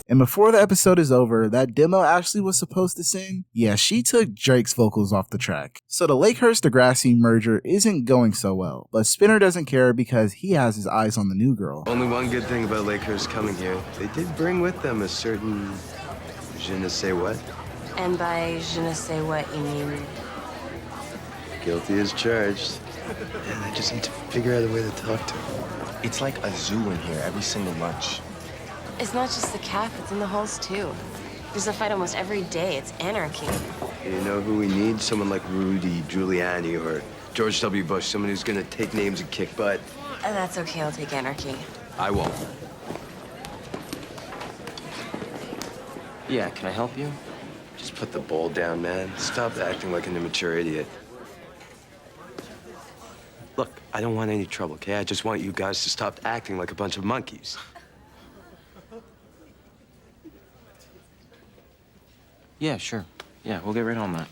And before the episode is over, that demo Ashley was supposed to sing, yeah, she took Drake's vocals off the track. So the Lakehurst-DeGrassi merger isn't going so well, but Spinner doesn't care because he has his eyes on the new girl. Only one good thing about Lakehurst coming here. They did bring with them a certain je ne sais what. And by je ne sais what, you mean? Guilty as charged. And I just need to figure out a way to talk to her. It's like a zoo in here every single lunch. It's not just the calf, it's in the halls too. There's a fight almost every day. It's anarchy. You know who we need? Someone like Rudy Giuliani or George W. Bush, someone who's gonna take names and kick butt. That's okay, I'll take anarchy. I won't. Yeah, can I help you? Just put the bowl down, man. Stop acting like an immature idiot. Look, I don't want any trouble, okay? I just want you guys to stop acting like a bunch of monkeys. Yeah, sure. Yeah, we'll get right on that.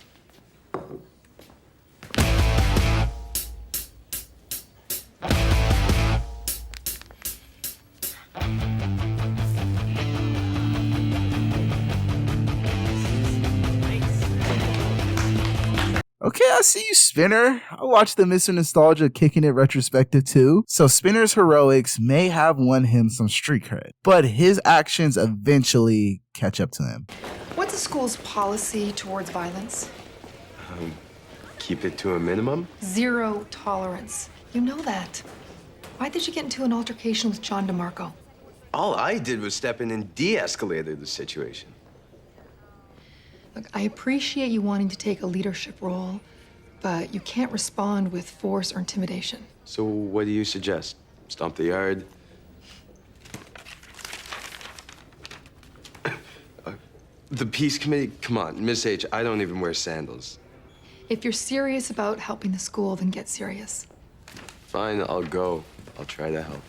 Okay, I see you, Spinner. I watched the Mr. Nostalgia Kicking It retrospective too, so Spinner's heroics may have won him some street cred, but his actions eventually catch up to him. What's the school's policy towards violence? Keep it to a minimum? 0 tolerance. You know that. Why did you get into an altercation with John DeMarco? All I did was step in and de-escalated the situation. Look, I appreciate you wanting to take a leadership role, but you can't respond with force or intimidation. So what do you suggest? Stomp the yard? The peace committee? Come on, Miss H, I don't even wear sandals. If you're serious about helping the school, then get serious. Fine, I'll go. I'll try to help.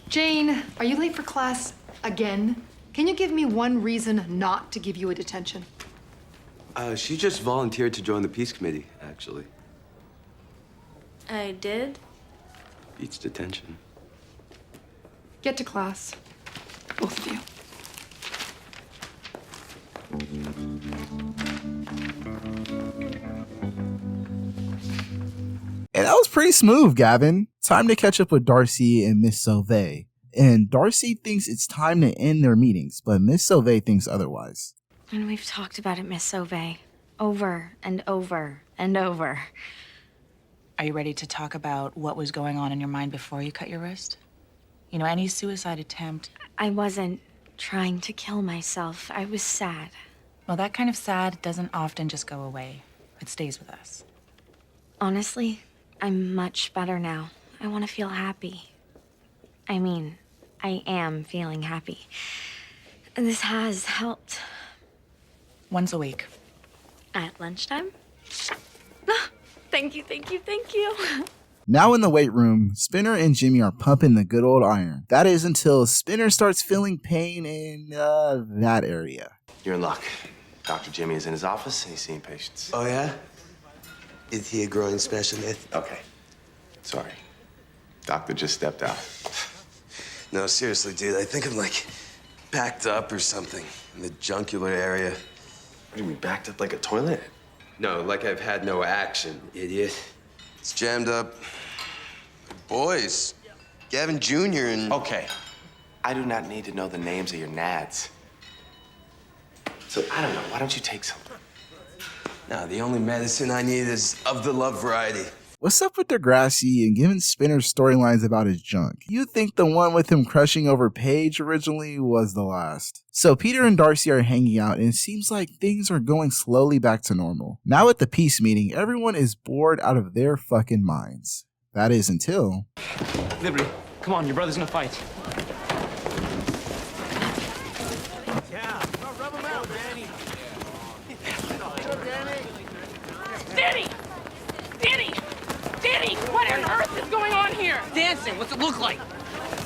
Jane, are you late for class again? Can you give me one reason not to give you a detention? She just volunteered to join the peace committee, actually. I did? Beats detention. Get to class, both of you. And that was pretty smooth, Gavin. Time to catch up with Darcy and Miss Sauvé. And Darcy thinks it's time to end their meetings, but Miss Sauvé thinks otherwise. And we've talked about it, Miss Sauvé. Over and over and over. Are you ready to talk about what was going on in your mind before you cut your wrist? You know, any suicide attempt. I wasn't trying to kill myself. I was sad. Well, that kind of sad doesn't often just go away. It stays with us. Honestly, I'm much better now. I want to feel happy. I mean, I am feeling happy. And this has helped. Once a week. At lunchtime? Ah, thank you, thank you, thank you. Now in the weight room, Spinner and Jimmy are pumping the good old iron. That is until Spinner starts feeling pain in that area. You're in luck. Dr. Jimmy is in his office and he's seeing patients. Oh, yeah? Is he a groin specialist? Okay. Sorry. Doctor just stepped out. No, seriously, dude. I think I'm, like, backed up or something in the jungular area. What do you mean, backed up like a toilet? No, like I've had no action, idiot. It's jammed up. Boys. Gavin Jr. and... Okay. I do not need to know the names of your nads. So, I don't know. Why don't you take some? No, the only medicine I need is of the love variety. What's up with DEGRASSI and giving Spinner storylines about his junk? You'd think the one with him crushing over Paige originally was the last. So Peter and Darcy are hanging out and it seems like things are going slowly back to normal. Now at the peace meeting, everyone is bored out of their fucking minds. That is until... Liberty, come on, your brother's in a fight. Danny! Danny! Danny! What on earth is going on here? Dancing, what's it look like?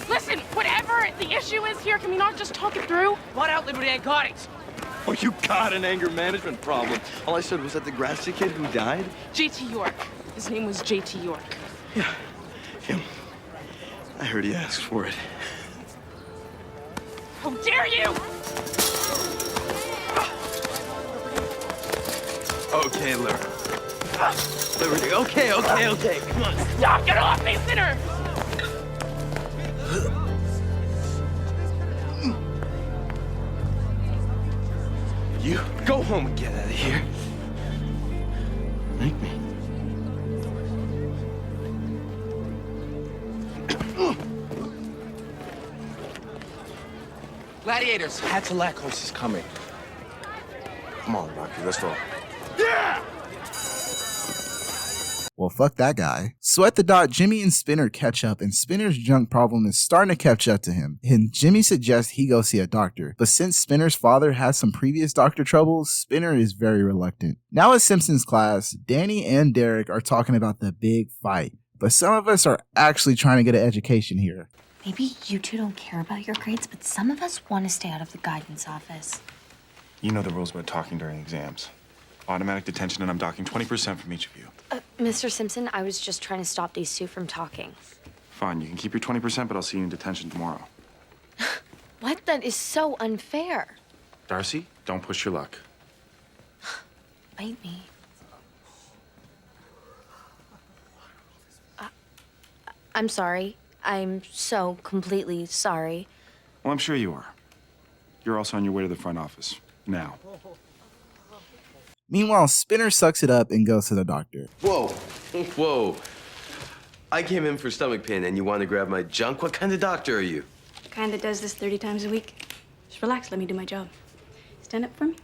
Listen, whatever the issue is here, can we not just talk it through? What out, Liberty? I got it. Oh, you got an anger management problem. All I said was that the DEGRASSI kid who died? JT York. His name was JT York. Yeah, him. I heard he asked for it. How dare you! Okay, Liberty. Liberty, okay. Come on. Stop! Get off me, sinner! You go home and get out of here. Thank me. Gladiators. Hatzalakos is coming. Come on, Rocky, let's go. Yeah! Well, fuck that guy. So at the dot, Jimmy and Spinner catch up, and Spinner's junk problem is starting to catch up to him. And Jimmy suggests he go see a doctor. But since Spinner's father has some previous doctor troubles, Spinner is very reluctant. Now at Simpsons class, Danny and Derek are talking about the big fight. But some of us are actually trying to get an education here. Maybe you two don't care about your grades, but some of us want to stay out of the guidance office. You know the rules about talking during exams. Automatic detention, and I'm docking 20% from each of you. Mr. Simpson, I was just trying to stop these two from talking. Fine, you can keep your 20%, but I'll see you in detention tomorrow. What? That is so unfair. Darcy, don't push your luck. Bite me. I'm sorry. I'm so completely sorry. Well, I'm sure you are. You're also on your way to the front office. Now. Meanwhile, Spinner sucks it up and goes to the doctor. Whoa, whoa. I came in for stomach pain and you want to grab my junk? What kind of doctor are you? The kind that does this 30 times a week. Just relax, let me do my job. Stand up for me.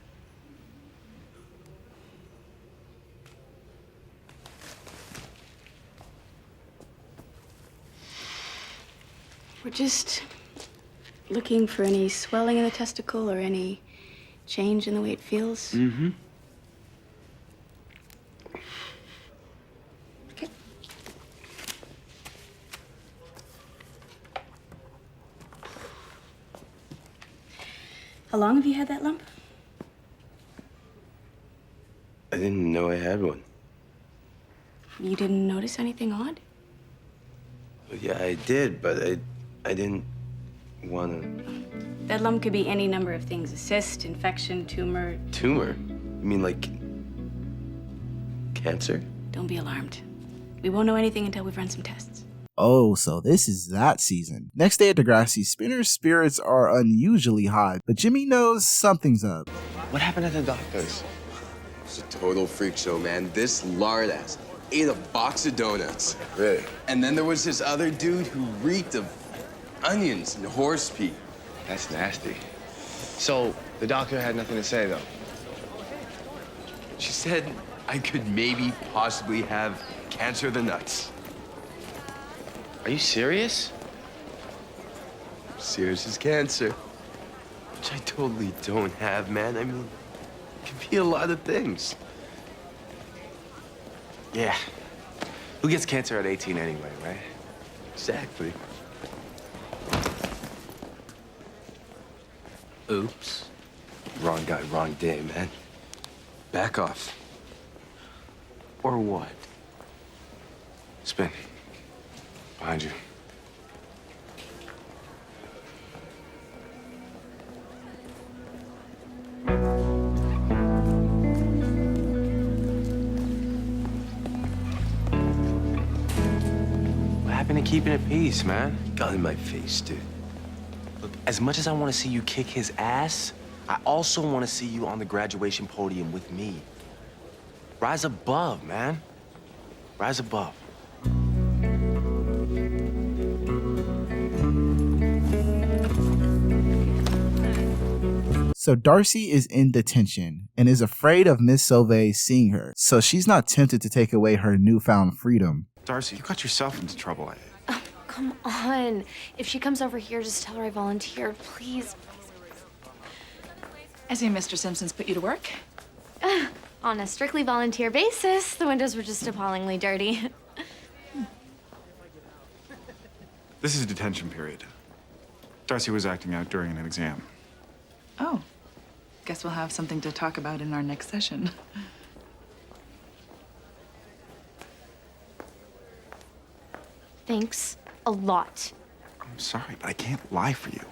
We're just looking for any swelling in the testicle or any change in the way it feels. Mm-hmm. Okay. How long have you had that lump? I didn't know I had one. You didn't notice anything odd? Yeah, I did, but I didn't want to. That lump could be any number of things. A cyst, infection, tumor. Tumor? You mean like cancer? Don't be alarmed. We won't know anything until we've run some tests. Oh, so this is that season. Next day at DEGRASSI, Spinner's spirits are unusually high, but Jimmy knows something's up. What happened at the doctor's? It's a total freak show, man. This lard ass ate a box of donuts. Really? And then there was this other dude who reeked of onions and horse pee. That's nasty. So, the doctor had nothing to say, though? She said I could maybe possibly have cancer of the nuts. Are you serious? Serious as cancer. Which I totally don't have, man. I mean, it could be a lot of things. Yeah. Who gets cancer at 18 anyway, right? Exactly. Oops. Wrong guy, wrong day, man. Back off. Or what? Spin. Behind you. What happened to keeping it peace, man? Got in my face, dude. Look, as much as I want to see you kick his ass, I also want to see you on the graduation podium with me. Rise above, man. Rise above. So Darcy is in detention and is afraid of Miss Sauvé seeing her, so she's not tempted to take away her newfound freedom. Darcy, you got yourself into trouble. Oh, come on. If she comes over here, just tell her I volunteered, please. I see Mr. Simpson's put you to work. On a strictly volunteer basis, the windows were just appallingly dirty. This is detention period. Darcy was acting out during an exam. Oh. Guess we'll have something to talk about in our next session. Thanks a lot. I'm sorry, but I can't lie for you.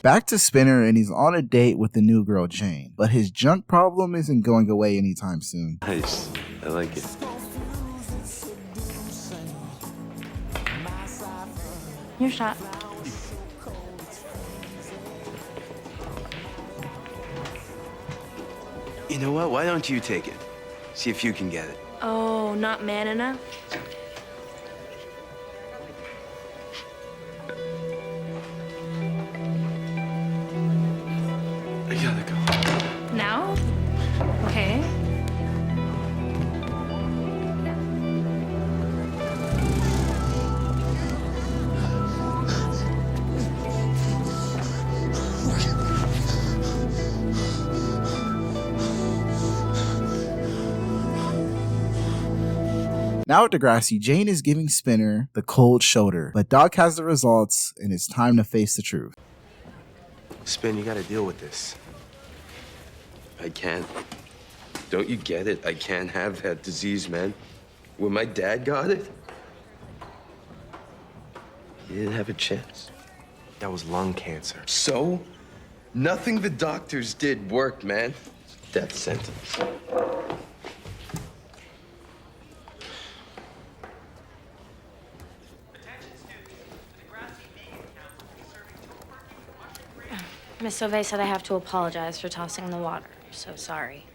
Back to Spinner, and he's on a date with the new girl, Jane. But his junk problem isn't going away anytime soon. Nice. I like it. Your shot. You know what? Why don't you take it? See if you can get it. Oh, not man enough? gotta go. Now? Okay. Now at DEGRASSI, Jane is giving Spinner the cold shoulder, but Doc has the results and it's time to face the truth. Spin, you gotta deal with this. I can't. Don't you get it? I can't have that disease, man. When my dad got it, he didn't have a chance. That was lung cancer. So? Nothing the doctors did worked, man. Death sentence. Miss Sauvé said I have to apologize for tossing in the water. I'm so sorry.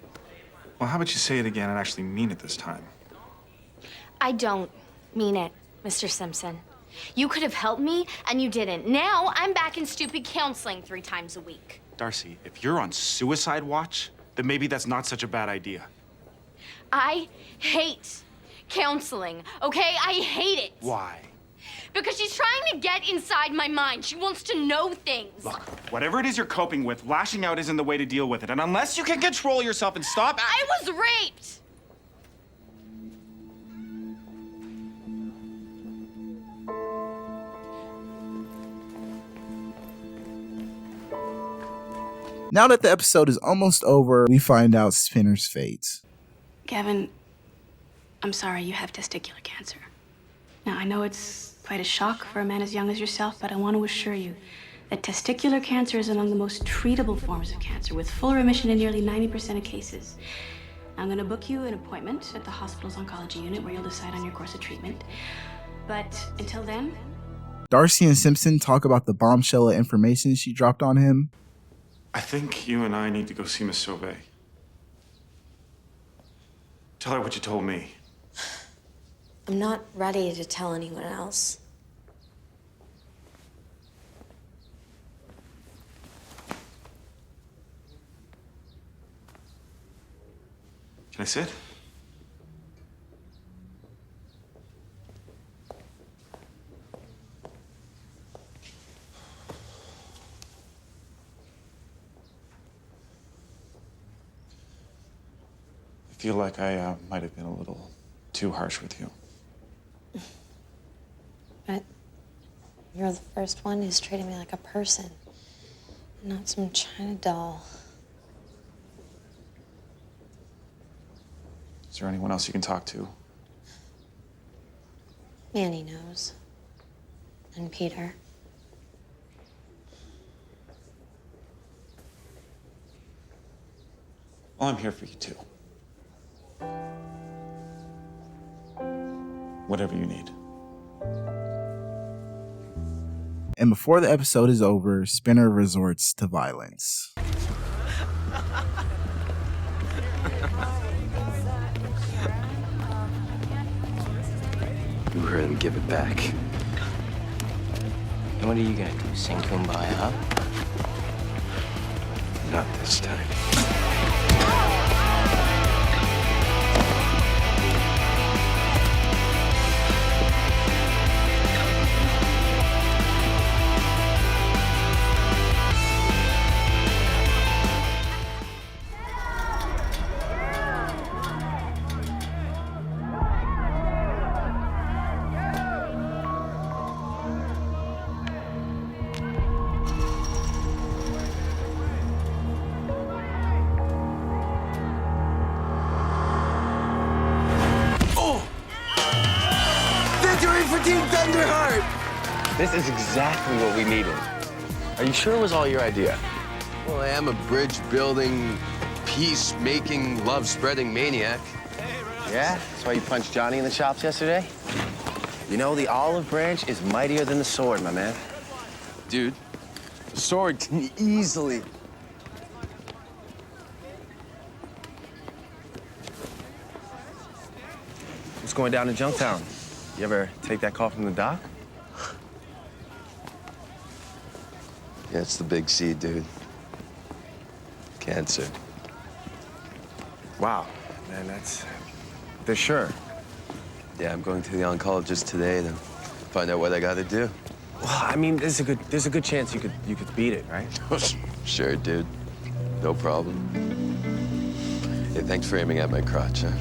Well, how about you say it again and actually mean it this time? I don't mean it, Mr. Simpson. You could have helped me, and you didn't. Now I'm back in stupid counseling 3 times a week. Darcy, if you're on suicide watch, then maybe that's not such a bad idea. I hate counseling, okay? I hate it. Why? Because she's trying to get inside my mind. She wants to know things. Look, whatever it is you're coping with, lashing out isn't the way to deal with it. And unless you can control yourself and stop... I was raped! Now that the episode is almost over, we find out Spinner's fate. Gavin, I'm sorry you have testicular cancer. Now, I know it's quite a shock for a man as young as yourself, but I want to assure you that testicular cancer is among the most treatable forms of cancer, with full remission in nearly 90% of cases. I'm going to book you an appointment at the hospital's oncology unit where you'll decide on your course of treatment. But until then... Darcy and Simpson talk about the bombshell of information she dropped on him. I think you and I need to go see Miss Sauvé. Tell her what you told me. I'm not ready to tell anyone else. Can I sit? I feel like I might have been a little too harsh with you. But you're the first one who's treated me like a person, not some China doll. Is there anyone else you can talk to? Manny knows. And Peter. Well, I'm here for you too. Whatever you need. And before the episode is over, Spinner resorts to violence. You heard him give it back. And what are you gonna do? Sing Kumbaya, huh? Not this time. This is exactly what we needed. Are you sure it was all your idea? Well, I am a bridge-building, peace-making, love-spreading maniac. Yeah? That's why you punched Johnny in the chops yesterday? You know, the olive branch is mightier than the sword, my man. Dude, the sword can easily... What's going down in Junktown? You ever take that call from the doc? Yeah, it's the big C, dude. Cancer. Wow, man, they're sure. Yeah, I'm going to the oncologist today to find out what I gotta do. Well, I mean, there's a good chance you could beat it, right? Sure, dude. No problem. Hey, thanks for aiming at my crotch, huh?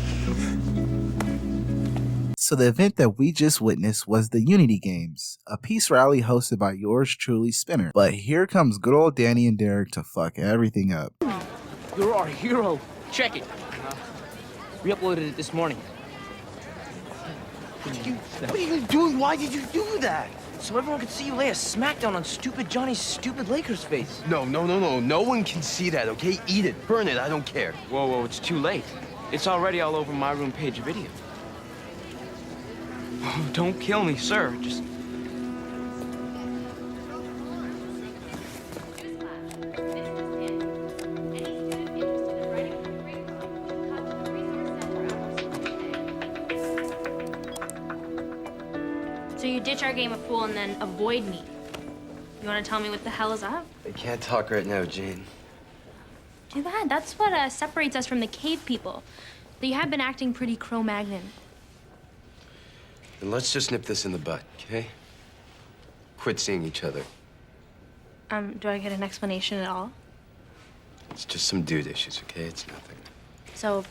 So the event that we just witnessed was the Unity Games, a peace rally hosted by yours truly, Spinner. But here comes good old Danny and Derek to fuck everything up. You're our hero. Check it. We uploaded it this morning. What are you doing? Why did you do that? So everyone could see you lay a smackdown on stupid Johnny's stupid Lakers face. No. No one can see that, okay? Eat it. Burn it. I don't care. Whoa, it's too late. It's already all over my room page video. Oh, don't kill me, sir. Just... So you ditch our game of pool and then avoid me. You want to tell me what the hell is up? I can't talk right now, Jane. Too bad. That's what separates us from the cave people. Though you have been acting pretty Cro-Magnon. Then let's just nip this in the bud, okay? Quit seeing each other. Do I get an explanation at all? It's just some dude issues, okay? It's nothing. So,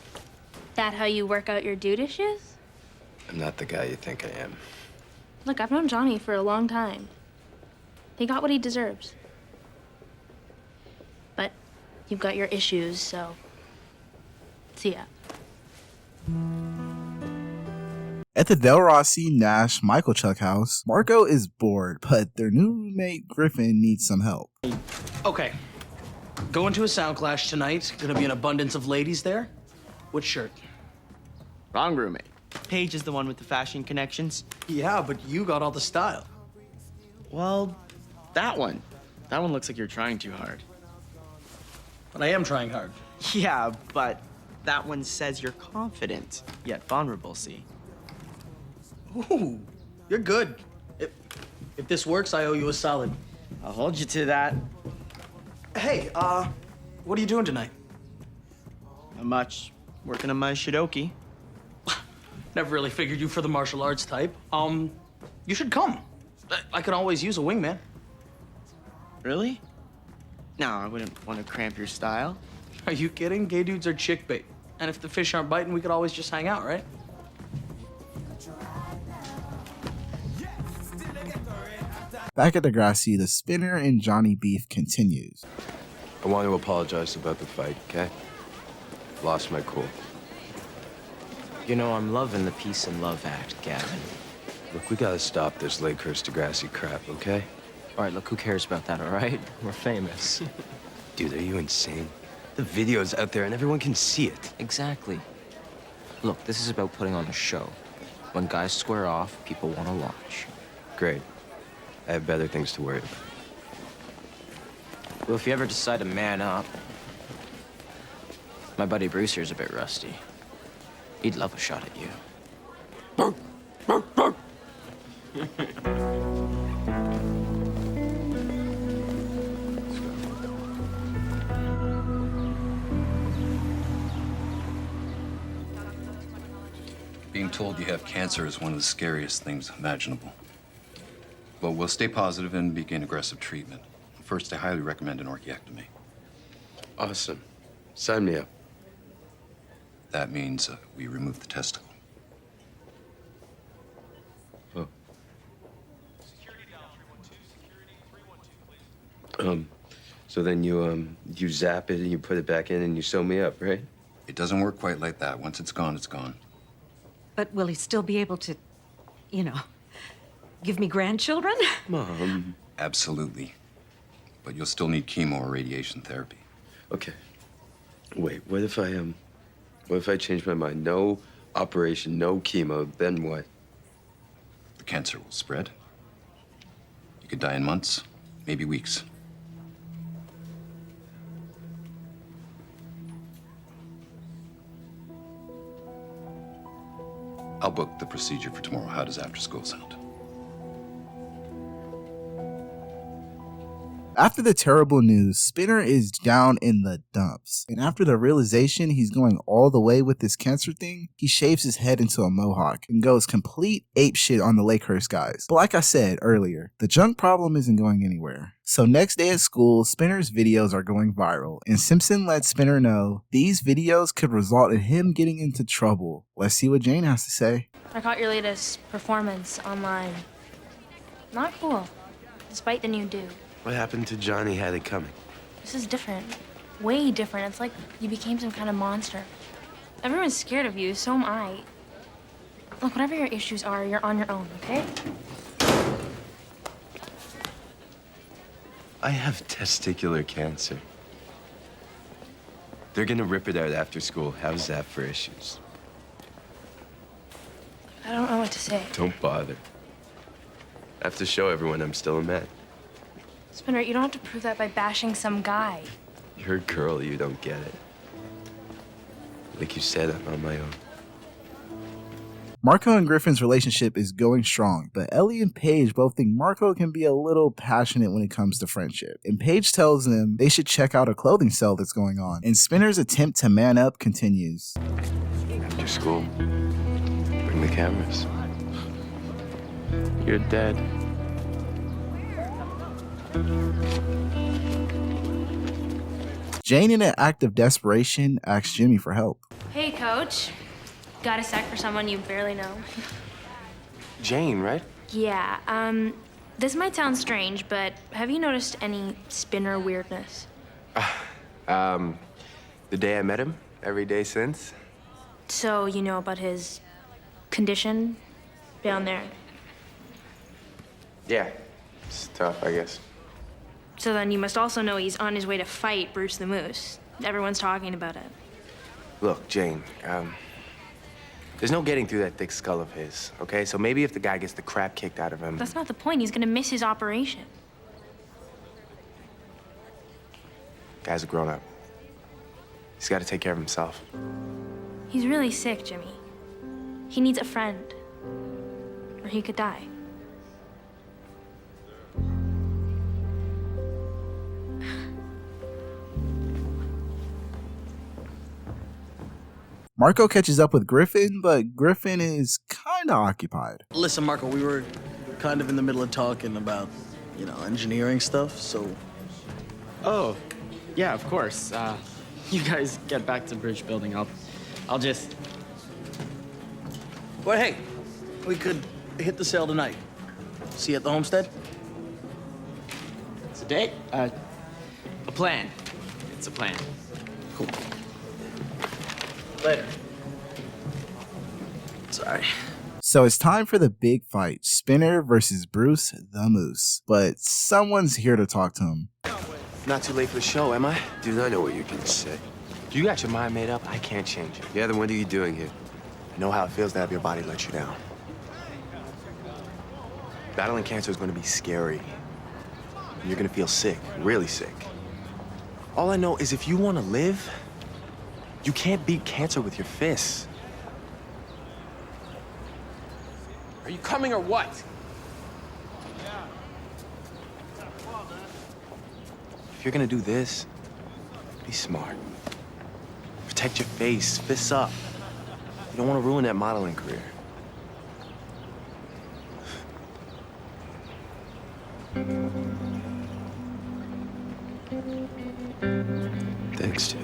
that how you work out your dude issues? I'm not the guy you think I am. Look, I've known Johnny for a long time. He got what he deserves. But you've got your issues, so see ya. At the Del Rossi, Nash, Michael Chuck house, Marco is bored, but their new roommate Griffin needs some help. Okay. Going to a sound clash tonight. Gonna be an abundance of ladies there. Which shirt? Wrong roommate. Paige is the one with the fashion connections. Yeah, but you got all the style. Well, that one. That one looks like you're trying too hard. But I am trying hard. Yeah, but that one says you're confident, yet vulnerable, see? Ooh, you're good. If this works, I owe you a solid. I'll hold you to that. Hey, what are you doing tonight? Not much. Working on my Shidoki. Never really figured you for the martial arts type. You should come. I could always use a wingman. Really? No, I wouldn't want to cramp your style. Are you kidding? Gay dudes are chick bait. And if the fish aren't biting, we could always just hang out, right? Back at DEGRASSI, the Spinner and Johnny beef continues. I want to apologize about the fight, okay? Lost my cool. You know, I'm loving the peace and love act, Gavin. Look, we gotta stop this Lakehurst DEGRASSI crap, okay? All right, look, who cares about that, all right? We're famous. Dude, are you insane? The video's out there and everyone can see it. Exactly. Look, this is about putting on a show. When guys square off, people want to watch. Great. I have better things to worry about. Well, if you ever decide to man up, my buddy Bruce here's a bit rusty. He'd love a shot at you. Being told you have cancer is one of the scariest things imaginable. But we'll stay positive and begin aggressive treatment. First, I highly recommend an orchiectomy. Awesome. Sign me up. That means we remove the testicle. Oh. So then you zap it and you put it back in and you sew me up, right? It doesn't work quite like that. Once it's gone, it's gone. But will he still be able to, you know, give me grandchildren? Mom. Absolutely. But you'll still need chemo or radiation therapy. Okay. Wait, what if I change my mind? No operation, no chemo, then what? The cancer will spread. You could die in months, maybe weeks. I'll book the procedure for tomorrow. How does after school sound? After the terrible news, Spinner is down in the dumps. And after the realization he's going all the way with this cancer thing, he shaves his head into a mohawk and goes complete apeshit on the Lakehurst guys. But like I said earlier, the junk problem isn't going anywhere. So next day at school, Spinner's videos are going viral, and Simpson lets Spinner know these videos could result in him getting into trouble. Let's see what Jane has to say. I caught your latest performance online. Not cool, despite the new do. What happened to Johnny had it coming? This is different. Way different. It's like you became some kind of monster. Everyone's scared of you, so am I. Look, whatever your issues are, you're on your own, okay? I have testicular cancer. They're gonna rip it out after school. How's that for issues? I don't know what to say. Don't bother. I have to show everyone I'm still a man. Spinner, you don't have to prove that by bashing some guy. You're a girl, you don't get it. Like you said, I'm on my own. Marco and Griffin's relationship is going strong, but Ellie and Paige both think Marco can be a little passionate when it comes to friendship. And Paige tells them they should check out a clothing sale that's going on, and Spinner's attempt to man up continues. After school, bring the cameras. You're dead. Jane, in an act of desperation, asks Jimmy for help. Hey, Coach. Got a sec for someone you barely know? Jane, right? Yeah, this might sound strange, but have you noticed any Spinner weirdness? The day I met him, every day since. So you know about his condition down there? Yeah, it's tough, I guess. So then you must also know he's on his way to fight Bruce the Moose. Everyone's talking about it. Look, Jane, there's no getting through that thick skull of his, okay? So maybe if the guy gets the crap kicked out of him... That's not the point. He's gonna miss his operation. Guy's a grown-up. He's got to take care of himself. He's really sick, Jimmy. He needs a friend. Or he could die. Marco catches up with Griffin, but Griffin is kinda occupied. Listen, Marco, we were kind of in the middle of talking about, engineering stuff, so... Oh, yeah, of course. You guys get back to bridge building. I'll just... Well, hey, we could hit the sale tonight. See you at the homestead? It's a date? A plan. It's a plan. Cool. Later. Sorry. So it's time for the big fight, Spinner versus Bruce the Moose. But someone's here to talk to him. Not too late for the show, am I? Dude, I know what you're gonna say. If you got your mind made up, I can't change it. Yeah, then what are you doing here? I know how it feels to have your body let you down. Battling cancer is going to be scary. And you're going to feel sick, really sick. All I know is if you want to live, you can't beat cancer with your fists. Are you coming or what? If you're going to do this, be smart. Protect your face, fists up. You don't want to ruin that modeling career. Thanks, dude.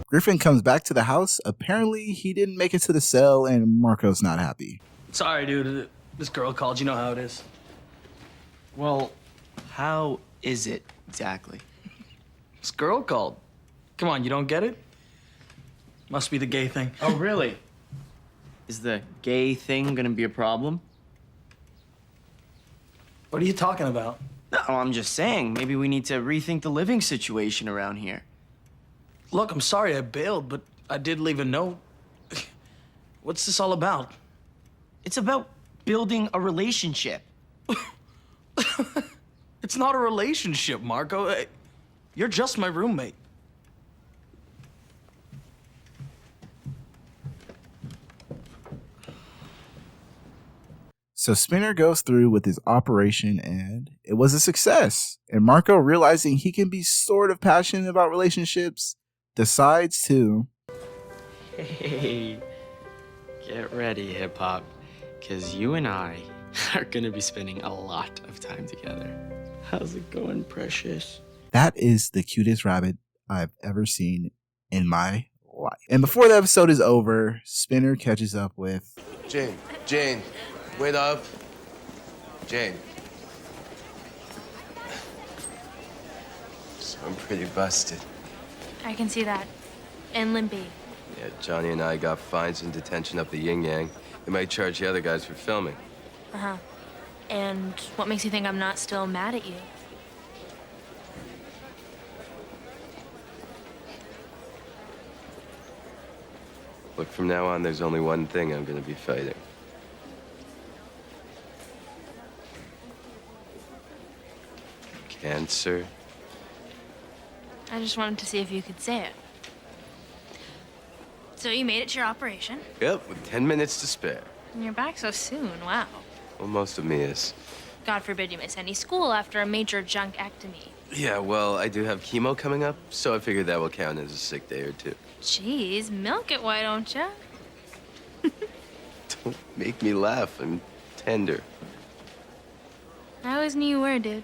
Griffin comes back to the house. Apparently, he didn't make it to the cell, and Marco's not happy. Sorry, dude. This girl called. You know how it is. Well, how is it exactly? This girl called. Come on, you don't get it? Must be the gay thing. Oh, really? Is the gay thing gonna be a problem? What are you talking about? No, I'm just saying, maybe we need to rethink the living situation around here. Look, I'm sorry I bailed, but I did leave a note. What's this all about? It's about building a relationship. It's not a relationship, Marco. You're just my roommate. So Spinner goes through with his operation and it was a success. And Marco, realizing he can be sort of passionate about relationships, decides to... Hey, get ready, hip hop, because you and I are gonna be spending a lot of time together. How's it going, precious? That is the cutest rabbit I've ever seen in my life. And before the episode is over, Spinner catches up with... Jane, wait up. Jane. So I'm pretty busted. I can see that. And limpy. Yeah, Johnny and I got fines in detention up the yin-yang. They might charge the other guys for filming. Uh-huh. And what makes you think I'm not still mad at you? Look, from now on, there's only one thing I'm gonna be fighting. Cancer. I just wanted to see if you could say it. So you made it to your operation? Yep, with 10 minutes to spare. And you're back so soon, wow. Well, most of me is. God forbid you miss any school after a major junkectomy. Yeah, well, I do have chemo coming up, so I figured that will count as a sick day or two. Jeez, milk it, why don't you? Don't make me laugh. I'm tender. I always knew you were, dude.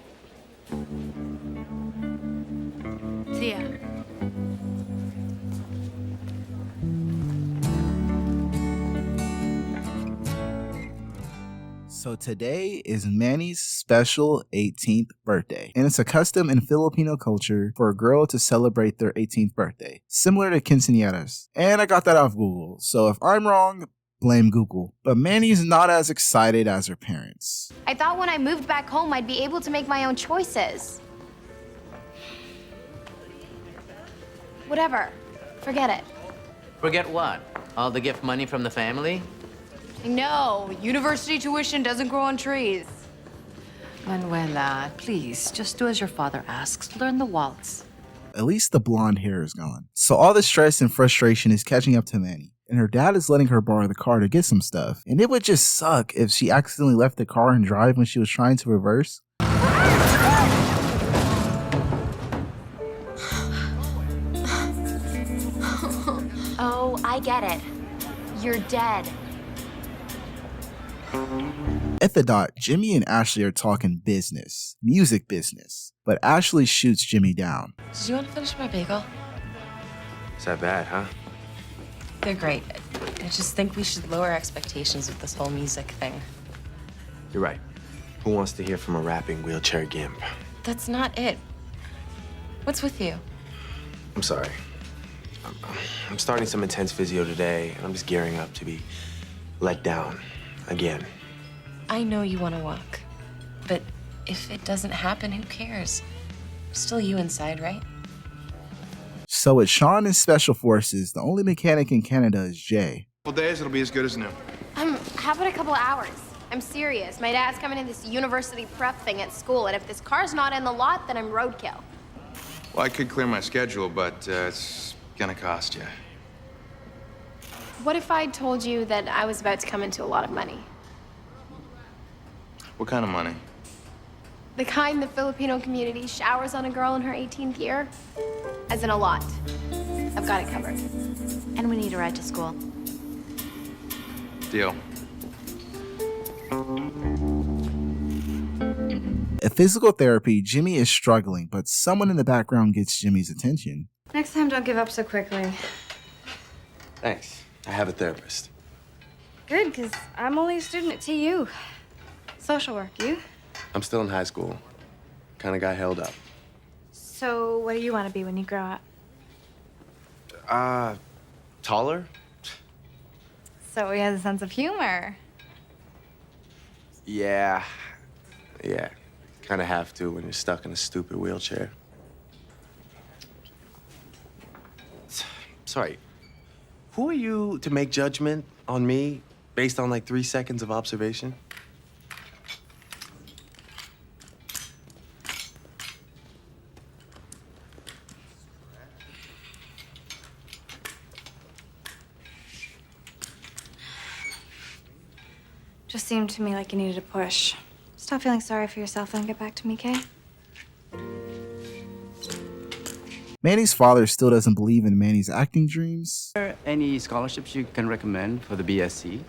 See ya. So today is Manny's special 18th birthday, and it's a custom in Filipino culture for a girl to celebrate their 18th birthday, similar to quinceañeras. And I got that off Google, so if I'm wrong, blame Google. But Manny's not as excited as her parents. I thought when I moved back home, I'd be able to make my own choices. Whatever. Forget it. Forget what? All the gift money from the family? No, university tuition doesn't grow on trees. Manuela, please, just do as your father asks. Learn the waltz. At least the blonde hair is gone. So all the stress and frustration is catching up to Manny, and her dad is letting her borrow the car to get some stuff. And it would just suck if she accidentally left the car and drive when she was trying to reverse. Oh, I get it. You're dead. At the dot, Jimmy and Ashley are talking business, music business, but Ashley shoots Jimmy down. Did you want to finish my bagel? Is that bad, huh? They're great. I just think we should lower expectations with this whole music thing. You're right. Who wants to hear from a rapping wheelchair gimp? That's not it. What's with you? I'm sorry. I'm starting some intense physio today, and I'm just gearing up to be let down again. I know you want to walk, but if it doesn't happen, who cares? Still you inside, right? So with Sean in Special Forces, the only mechanic in Canada is Jay. Couple days, it'll be as good as new. How about a couple hours? I'm serious. My dad's coming to this university prep thing at school, and if this car's not in the lot, then I'm roadkill. Well, I could clear my schedule, but it's gonna cost you. What if I told you that I was about to come into a lot of money? What kind of money? The kind the Filipino community showers on a girl in her 18th year? As in a lot. I've got it covered. And we need a ride to school. Deal. At physical therapy, Jimmy is struggling, but someone in the background gets Jimmy's attention. Next time, don't give up so quickly. Thanks. I have a therapist. Good, because I'm only a student at TU. Social work, you? I'm still in high school. Kind of got held up. So what do you want to be when you grow up? Taller? So he has a sense of humor. Yeah. Kind of have to when you're stuck in a stupid wheelchair. Sorry. Who are you to make judgment on me based on like 3 seconds of observation? Just seemed to me like you needed a push. Stop feeling sorry for yourself and get back to me, Kay? Manny's father still doesn't believe in Manny's acting dreams. Are there any scholarships you can recommend for the BSc?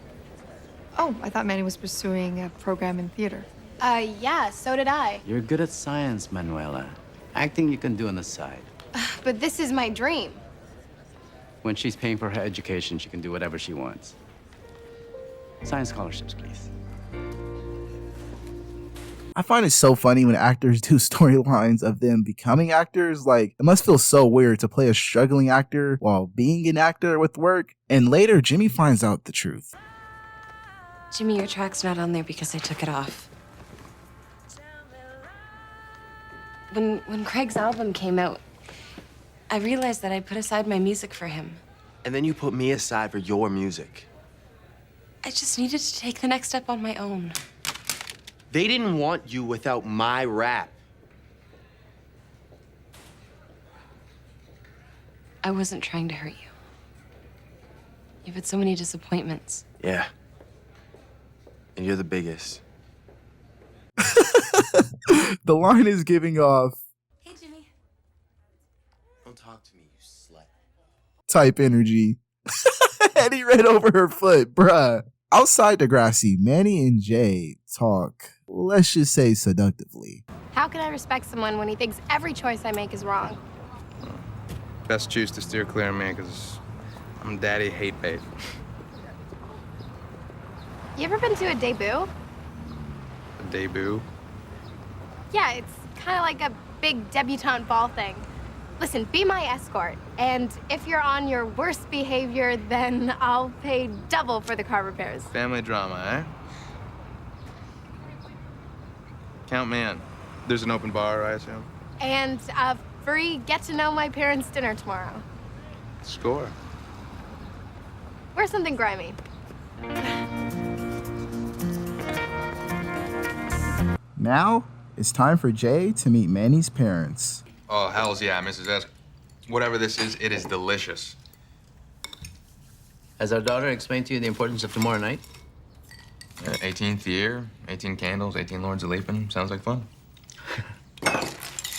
Oh, I thought Manny was pursuing a program in theater. Yeah, so did I. You're good at science, Manuela. Acting you can do on the side. But this is my dream. When she's paying for her education, she can do whatever she wants. Science scholarships, please. I find it so funny when actors do storylines of them becoming actors. Like, it must feel so weird to play a struggling actor while being an actor with work. And later, Jimmy finds out the truth. Jimmy, your track's not on there because I took it off. When Craig's album came out, I realized that I put aside my music for him. And then you put me aside for your music. I just needed to take the next step on my own. They didn't want you without my rap. I wasn't trying to hurt you. You've had so many disappointments. Yeah. And you're the biggest. The line is giving off Hey, Jimmy. Don't talk to me, you slut. type energy. And he ran over her foot, bruh. Outside DEGRASSI, Manny and Jay talk, let's just say seductively. How can I respect someone when he thinks every choice I make is wrong? Best choose to steer clear of me, because I'm daddy hate bait. You ever been to a debut? A debut? Yeah, it's kind of like a big debutante ball thing. Listen, be my escort, and if you're on your worst behavior, then I'll pay double for the car repairs. Family drama, eh? Count me in. There's an open bar, I assume? And a free get-to-know-my-parents dinner tomorrow. Score. Wear something grimy. Now, it's time for Jay to meet Manny's parents. Oh, hells yeah, Mrs. S. Whatever this is, it is delicious. Has our daughter explained to you the importance of tomorrow night? 18th year, 18 candles, 18 Lords of Leaping. Sounds like fun.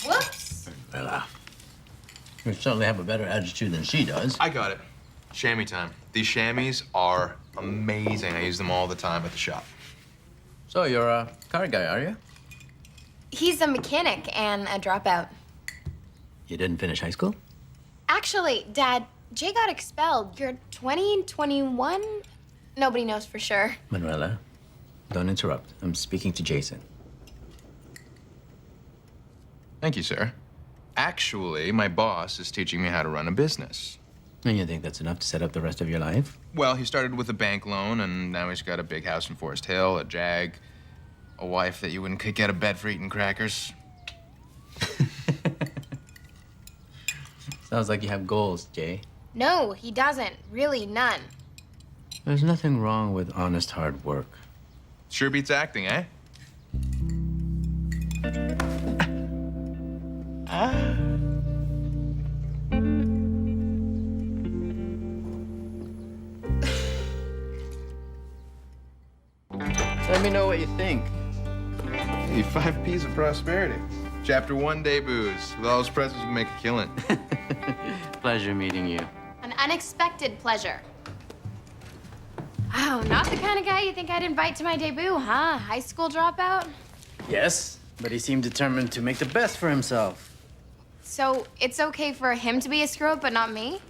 Whoops! Well, you certainly have a better attitude than she does. I got it. Chamois time. These chamois are amazing. I use them all the time at the shop. So you're a car guy, are you? He's a mechanic and a dropout. You didn't finish high school? Actually, Dad, Jay got expelled. You're 20, 21? Nobody knows for sure. Manuela, don't interrupt. I'm speaking to Jason. Thank you, sir. Actually, my boss is teaching me how to run a business. And you think that's enough to set up the rest of your life? Well, he started with a bank loan, and now he's got a big house in Forest Hill, a Jag, a wife that you wouldn't kick out of bed for eating crackers. Sounds like you have goals, Jay. No, he doesn't. Really, none. There's nothing wrong with honest hard work. Sure beats acting, eh? Let me know what you think. Hey, 5 P's of prosperity. Chapter 1 debuts. With all those presents, you can make a killing. Pleasure meeting you. An unexpected pleasure. Wow, not the kind of guy you think I'd invite to my debut, huh? High school dropout? Yes, but he seemed determined to make the best for himself. So it's okay for him to be a screw-up, but not me?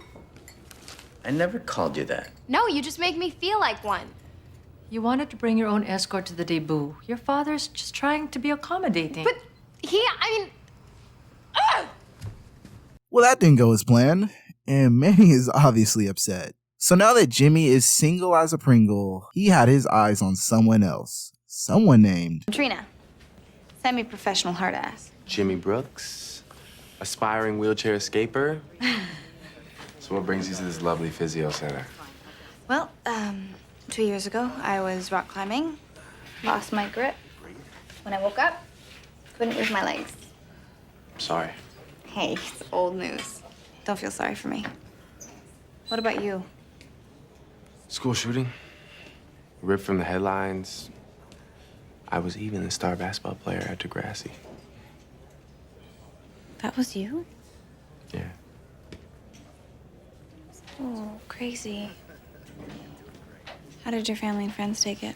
I never called you that. No, you just make me feel like one. You wanted to bring your own escort to the debut. Your father's just trying to be accommodating. But I mean... Well, that didn't go as planned, and Manny is obviously upset. So now that Jimmy is single as a Pringle, he had his eyes on someone else. Someone named Trina, semi-professional hard ass. Jimmy Brooks, aspiring wheelchair escaper. So what brings you to this lovely physio center? Well, 2 years ago, I was rock climbing, lost my grip. When I woke up, couldn't move my legs. Sorry. Hey, it's old news. Don't feel sorry for me. What about you? School shooting. Ripped from the headlines. I was even the star basketball player at DEGRASSI. That was you? Yeah. Oh, crazy. How did your family and friends take it?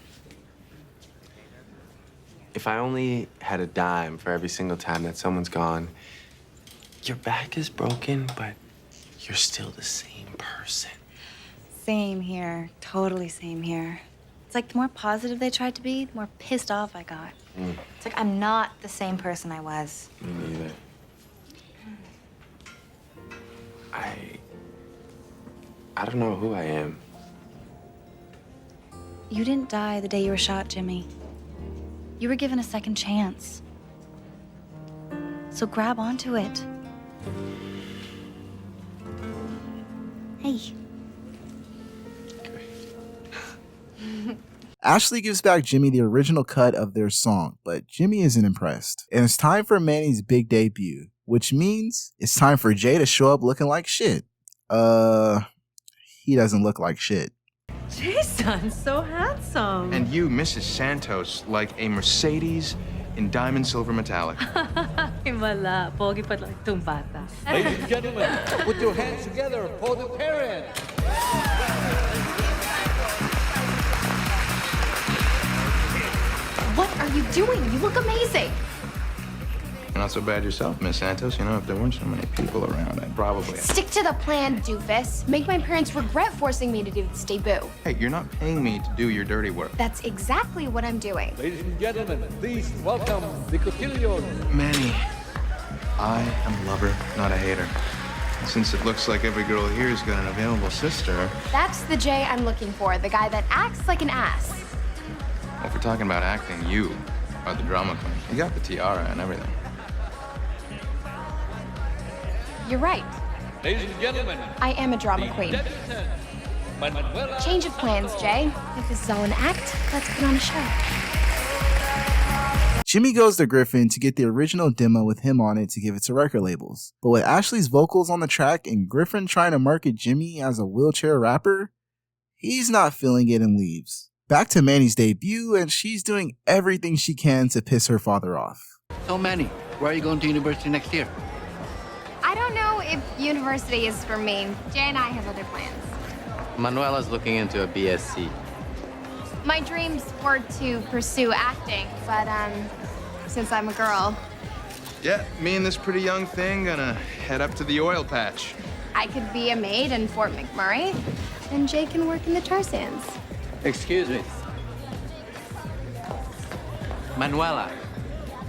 If I only had a dime for every single time that someone's gone, your back is broken, but you're still the same person. Same here. Totally same here. It's like the more positive they tried to be, the more pissed off I got. It's like I'm not the same person I was. Me neither. I don't know who I am. You didn't die the day you were shot, Jimmy. You were given a second chance. So grab onto it. Hey. Ashley gives back Jimmy the original cut of their song, but Jimmy isn't impressed. And it's time for Manny's big debut, which means it's time for Jay to show up looking like shit. He doesn't look like shit. Jason, so handsome. And you, Mrs. Santos, like a Mercedes in diamond silver metallic. Wala, pogi pa lang itong bata. Ladies and gentlemen, put your hands together for the parent. What are you doing? You look amazing. Not so bad yourself, Miss Santos. You know, if there weren't so many people around, I'd probably... Stick to the plan, doofus. Make my parents regret forcing me to do this debut. Hey, you're not paying me to do your dirty work. That's exactly what I'm doing. Ladies and gentlemen, please welcome the cotillion. Manny, I am a lover, not a hater. Since it looks like every girl here's got an available sister... That's the Jay I'm looking for, the guy that acts like an ass. Well, if we're talking about acting, you are the drama queen. You got the tiara and everything. You're right. Ladies and gentlemen, I am a drama queen. Change of plans, Jay. If this is all an act, let's put on a show. Jimmy goes to Griffin to get the original demo with him on it to give it to record labels. But with Ashley's vocals on the track and Griffin trying to market Jimmy as a wheelchair rapper, he's not feeling it and leaves. Back to Manny's debut, and she's doing everything she can to piss her father off. So Manny, where are you going to university next year? I don't know if university is for me. Jay and I have other plans. Manuela's looking into a BSc. My dreams were to pursue acting, but since I'm a girl, Yeah, me and this pretty young thing gonna head up to the oil patch. I could be a maid in Fort McMurray, and Jay can work in the tar sands. Excuse me. Manuela,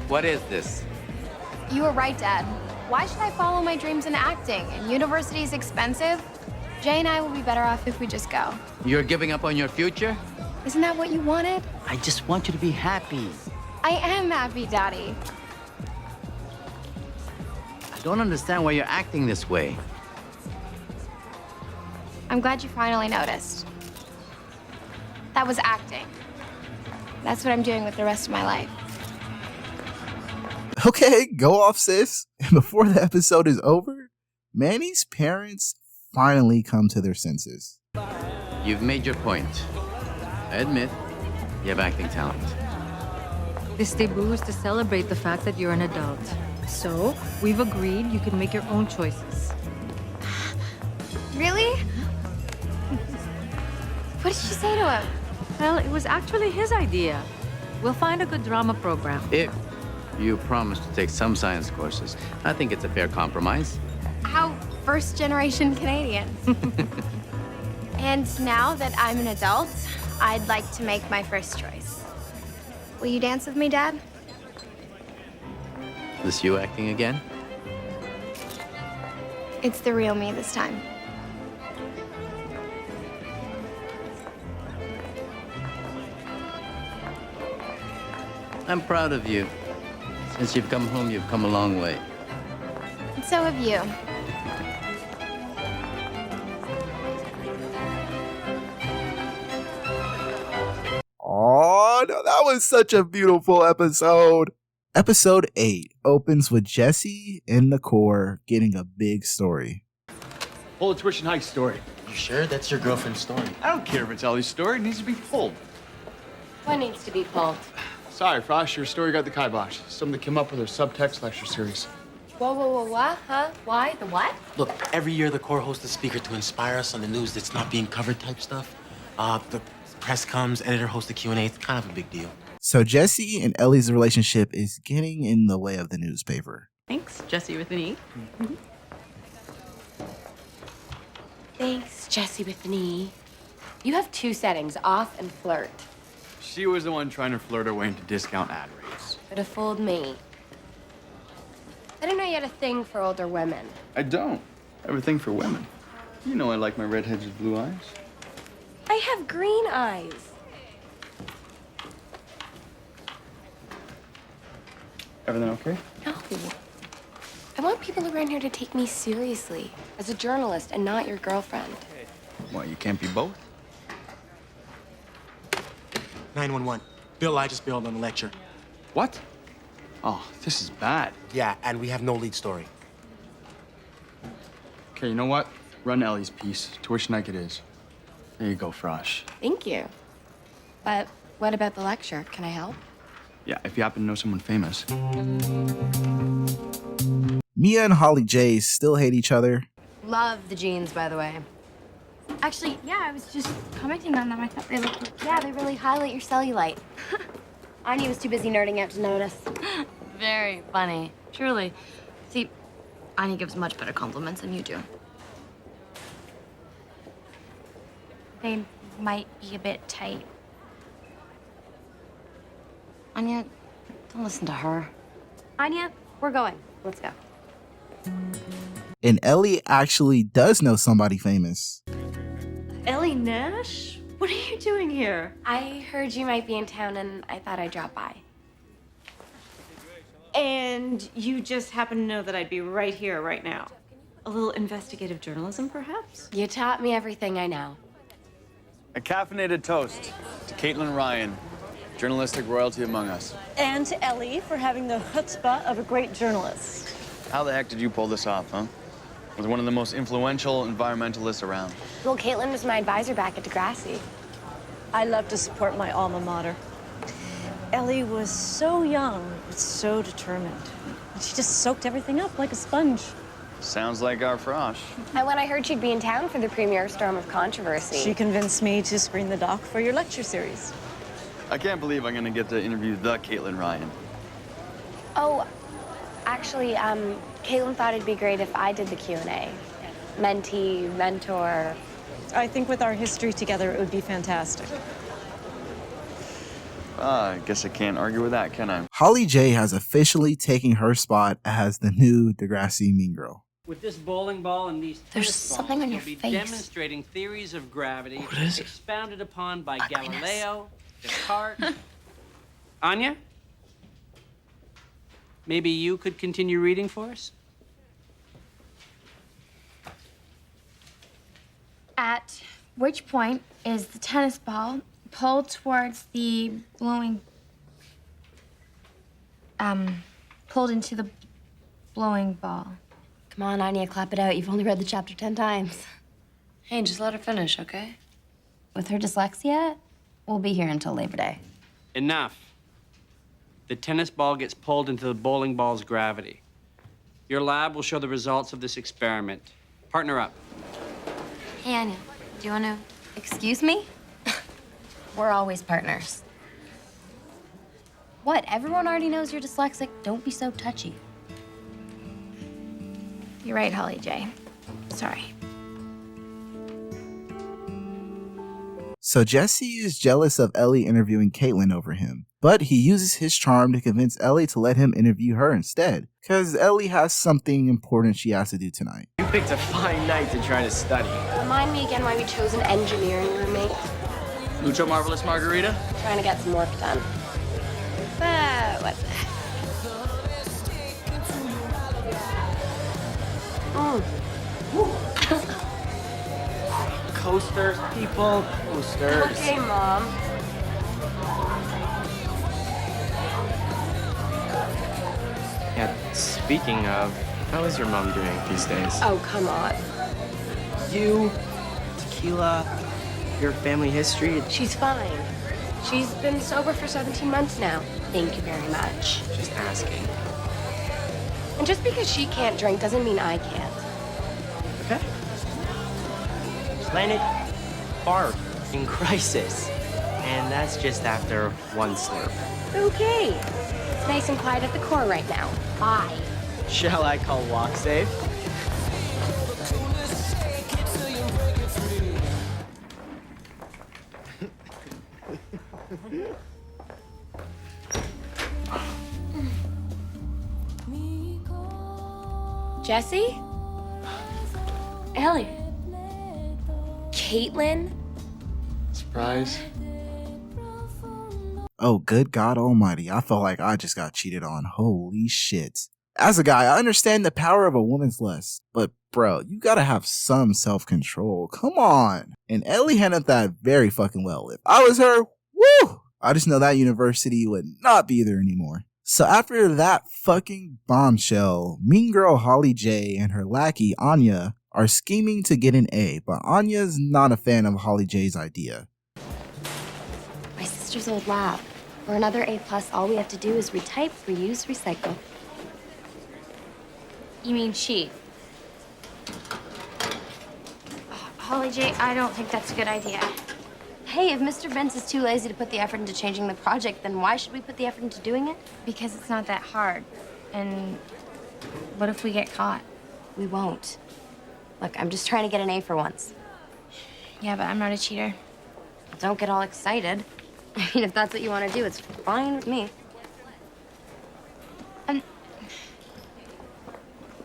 what is this? You were right, Dad. Why should I follow my dreams in acting? And university is expensive. Jay and I will be better off if we just go. You're giving up on your future? Isn't that what you wanted? I just want you to be happy. I am happy, Daddy. I don't understand why you're acting this way. I'm glad you finally noticed. That was acting. That's what I'm doing with the rest of my life. Okay, go off, sis. And before the episode is over, Manny's parents finally come to their senses. You've made your point. I admit, you have acting talent. This debut is to celebrate the fact that you're an adult. So, we've agreed you can make your own choices. Really? What did she say to him? Well, it was actually his idea. We'll find a good drama program. If you promise to take some science courses, I think it's a fair compromise. How first-generation Canadian. And now that I'm an adult, I'd like to make my first choice. Will you dance with me, Dad? This you acting again? It's the real me this time. I'm proud of you. Since you've come home, you've come a long way. And so have you. Oh, no, that was such a beautiful episode. Episode 8 opens with Jesse in the core getting a big story. Whole tuition hike story. You sure that's your girlfriend's story? I don't care if it's Ellie's story. It needs to be told. What needs to be pulled? Sorry, Frost, your story got the kibosh. Something came up with our subtext lecture series. Whoa, what? Huh? Why? The what? Look, every year the Corps hosts a speaker to inspire us on the news that's not being covered type stuff. The press comes, editor hosts a Q&A. It's kind of a big deal. So Jesse and Ellie's relationship is getting in the way of the newspaper. Thanks, Jesse with an E. Thanks, Jesse with an E. You have 2 settings, off and flirt. She was the one trying to flirt her way into discount ad rates. Could have fooled me. I didn't know you had a thing for older women. I don't. I have a thing for women. You know I like my redheads with blue eyes. I have green eyes. Everything okay? No. I want people around here to take me seriously as a journalist and not your girlfriend. What, you can't be both? 911. Bill, I just bailed on the lecture. What? Oh, this is bad. Yeah, and we have no lead story. Okay, you know what? Run Ellie's piece. Tuition like it is. There you go, Frosh. Thank you. But what about the lecture? Can I help? Yeah, if you happen to know someone famous. Mia and Holly J still hate each other. Love the jeans, by the way. Actually, yeah, I was just commenting on them. I thought they looked Yeah, they really highlight your cellulite. Anya was too busy nerding out to notice. Very funny, truly. See, Anya gives much better compliments than you do. They might be a bit tight. Anya, don't listen to her. Anya, we're going. Let's go. And Ellie actually does know somebody famous. Ellie Nash? What are you doing here? I heard you might be in town and I thought I'd drop by. And you just happen to know that I'd be right here, right now. A little investigative journalism, perhaps? You taught me everything I know. A caffeinated toast to Caitlin Ryan, journalistic royalty among us. And to Ellie for having the chutzpah of a great journalist. How the heck did you pull this off, huh? Was one of the most influential environmentalists around. Well, Caitlin was my advisor back at DEGRASSI. I love to support my alma mater. Ellie was so young, but so determined. She just soaked everything up like a sponge. Sounds like our Frosh. And when I heard she'd be in town for the premiere Storm of Controversy. She convinced me to screen the doc for your lecture series. I can't believe I'm gonna get to interview the Caitlin Ryan. Oh, actually, Caitlin thought it'd be great if I did the Q&A. Mentee, mentor. I think with our history together, it would be fantastic. I guess I can't argue with that, can I? Holly J has officially taken her spot as the new DEGRASSI mean girl. With this bowling ball and these There's tennis something balls, on you'll your be face. demonstrating theories of gravity What is it? expounded upon by Galileo, Descartes. Anya? Maybe you could continue reading for us? At which point is the tennis ball pulled towards the pulled into the blowing ball? Come on, Anya, clap it out. You've only read the chapter 10 times. Hey, just let her finish, okay? With her dyslexia, we'll be here until Labor Day. Enough. The tennis ball gets pulled into the bowling ball's gravity. Your lab will show the results of this experiment. Partner up. Hey, Anya, do you want to excuse me? We're always partners. What? Everyone already knows you're dyslexic. Don't be so touchy. You're right, Holly J. Sorry. So Jesse is jealous of Ellie interviewing Caitlin over him, but he uses his charm to convince Ellie to let him interview her instead, because Ellie has something important she has to do tonight. You picked a fine night to try to study. Remind me again why we chose an engineering roommate. Mucho Marvelous Margarita? Trying to get some work done. But what the heck? Coasters, people, coasters. Okay, Mom. Yeah, speaking of, how is your mom doing these days? Oh, come on. You, tequila, your family history. She's fine. She's been sober for 17 months now. Thank you very much. Just asking. And just because she can't drink doesn't mean I can't. Okay. Planet Barf in crisis. And that's just after one slurp. Okay. It's nice and quiet at the core right now. Bye. Shall I call walk safe? Jesse? Ellie? Caitlin? Surprise. Oh, good God almighty. I felt like I just got cheated on. Holy shit. As a guy, I understand the power of a woman's lust, but bro, you gotta have some self-control. Come on. And Ellie handled that very fucking well. If I was her, woo! I just know that university would not be there anymore. So after that fucking bombshell, mean girl Holly J and her lackey Anya are scheming to get an A, but Anya's not a fan of Holly J's idea. My sister's old lab. For another A+, all we have to do is retype, reuse, recycle. You mean cheat? Holly J, I don't think that's a good idea. Hey, if Mr. Vance is too lazy to put the effort into changing the project, then why should we put the effort into doing it? Because it's not that hard. And what if we get caught? We won't. Look, I'm just trying to get an A for once. Yeah, but I'm not a cheater. Don't get all excited. I mean, if that's what you want to do, it's fine with me.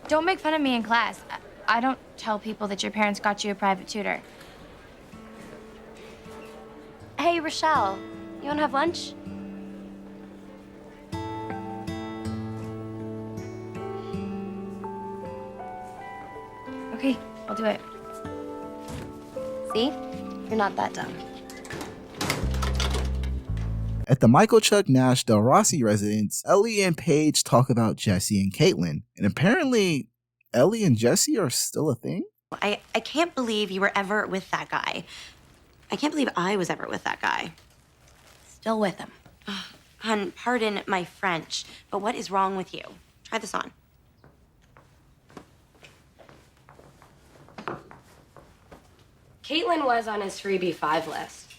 Don't make fun of me in class. I don't tell people that your parents got you a private tutor. Hey, Rochelle, you want to have lunch? Okay, I'll do it. See? You're not that dumb. At the Michael Chuck Nash DeGrassi residence, Ellie and Paige talk about Jesse and Caitlin, and apparently Ellie and Jesse are still a thing? I can't believe you were ever with that guy. I can't believe I was ever with that guy. Still with him. Hun, pardon my French, but what is wrong with you? Try this on. Caitlin was on his freebie 5 list.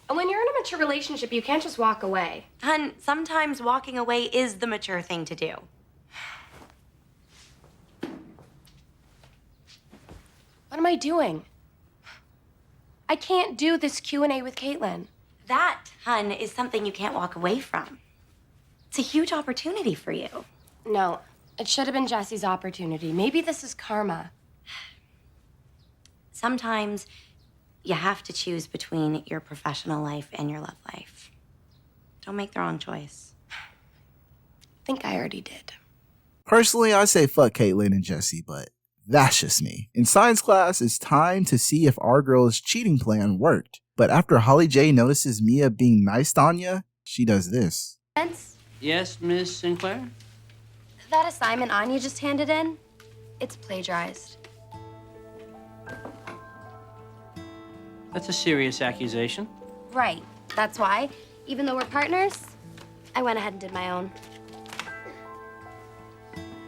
And when you're in a mature relationship, you can't just walk away. Hun, sometimes walking away is the mature thing to do. What am I doing? I can't do this Q&A with Caitlin. That, hun, is something you can't walk away from. It's a huge opportunity for you. No, it should have been Jesse's opportunity. Maybe this is karma. Sometimes you have to choose between your professional life and your love life. Don't make the wrong choice. I think I already did. Personally, I say fuck Caitlin and Jesse, but that's just me. In science class, it's time to see if our girl's cheating plan worked. But after Holly J notices Mia being nice to Anya, she does this. Vance, Yes, Miss Sinclair? that assignment Anya just handed in, it's plagiarized. That's a serious accusation. Right. That's why, even though we're partners, I went ahead and did my own.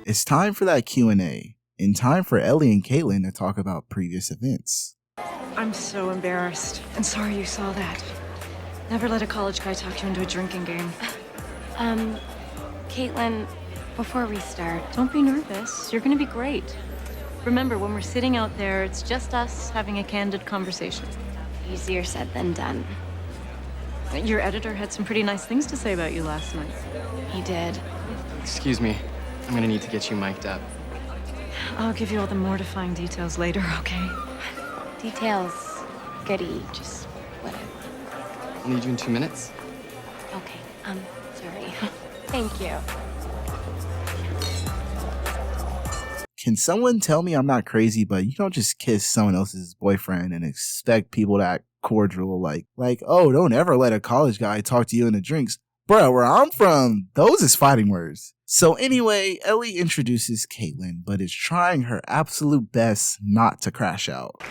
It's time for that Q&A, in time for Ellie and Caitlin to talk about previous events. I'm so embarrassed and sorry you saw that. Never let a college guy talk you into a drinking game. Caitlin, before we start, Don't be nervous. You're gonna be great. Remember, when we're sitting out there, it's just us having a candid conversation. Easier said than done. Your editor had some pretty nice things to say about you last night. he did. Excuse me. I'm gonna need to get you mic'd up. I'll give you all the mortifying details later, okay? Details, goody, just whatever. I'll need you in 2 minutes. Okay, sorry. Thank you. Can someone tell me I'm not crazy, but you don't just kiss someone else's boyfriend and expect people to act cordial like, oh, don't ever let a college guy talk to you in the drinks. Bro, where I'm from, those is fighting words. So anyway, Ellie introduces Caitlin, but is trying her absolute best not to crash out.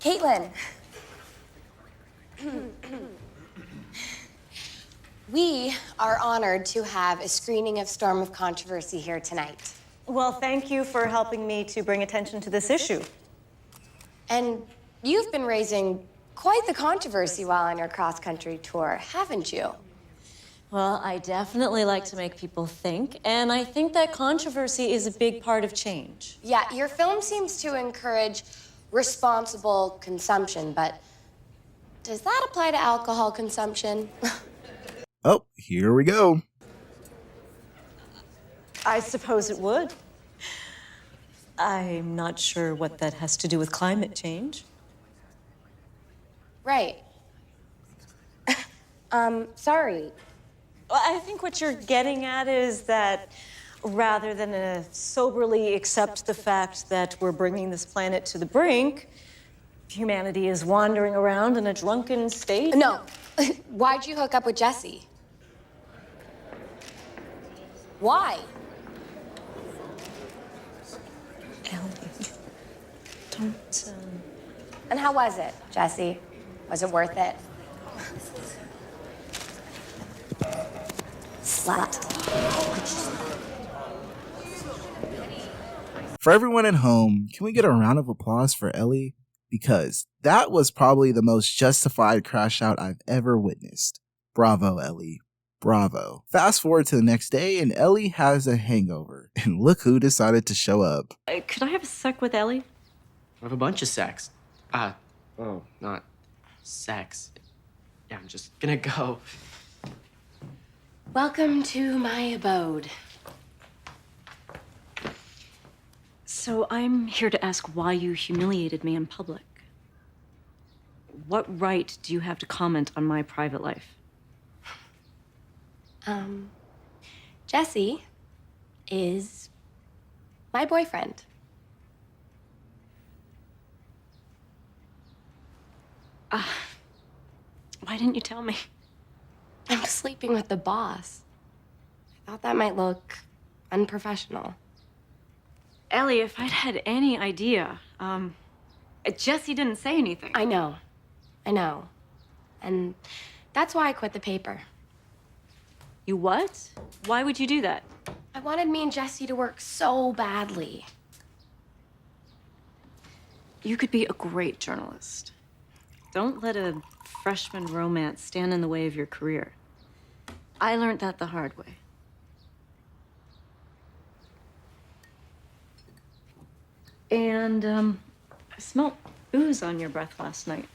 Caitlin. We are honored to have a screening of Storm of Controversy here tonight. Well, thank you for helping me to bring attention to this issue. And you've been raising quite the controversy while on your cross-country tour, haven't you? Well, I definitely like to make people think, and I think that controversy is a big part of change. Yeah, your film seems to encourage responsible consumption, but does that apply to alcohol consumption? Oh, here we go. I suppose it would. I'm not sure what that has to do with climate change. Right. Sorry. Well, I think what you're getting at is that rather than soberly accept the fact that we're bringing this planet to the brink, humanity is wandering around in a drunken state. No. Why'd you hook up with Jesse? Why? Ellie, don't, And how was it, Jesse? Was it worth it? Slut. For everyone at home, can we get a round of applause for Ellie? Because that was probably the most justified crash out I've ever witnessed. Bravo, Ellie. Bravo. Fast forward to the next day and Ellie has a hangover. And look who decided to show up. Could I have a sec with Ellie? I have a bunch of sex. Oh, not sex. Yeah, I'm just gonna go. Welcome to my abode. So I'm here to ask why you humiliated me in public. What right do you have to comment on my private life? Jesse is my boyfriend. Why didn't you tell me? I'm sleeping with the boss. I thought that might look unprofessional. Ellie, if I'd had any idea, Jesse didn't say anything. I know. And that's why I quit the paper. You what? Why would you do that? I wanted me and Jesse to work so badly. You could be a great journalist. Don't let a freshman romance stand in the way of your career. I learned that the hard way. And, I smelled booze on your breath last night.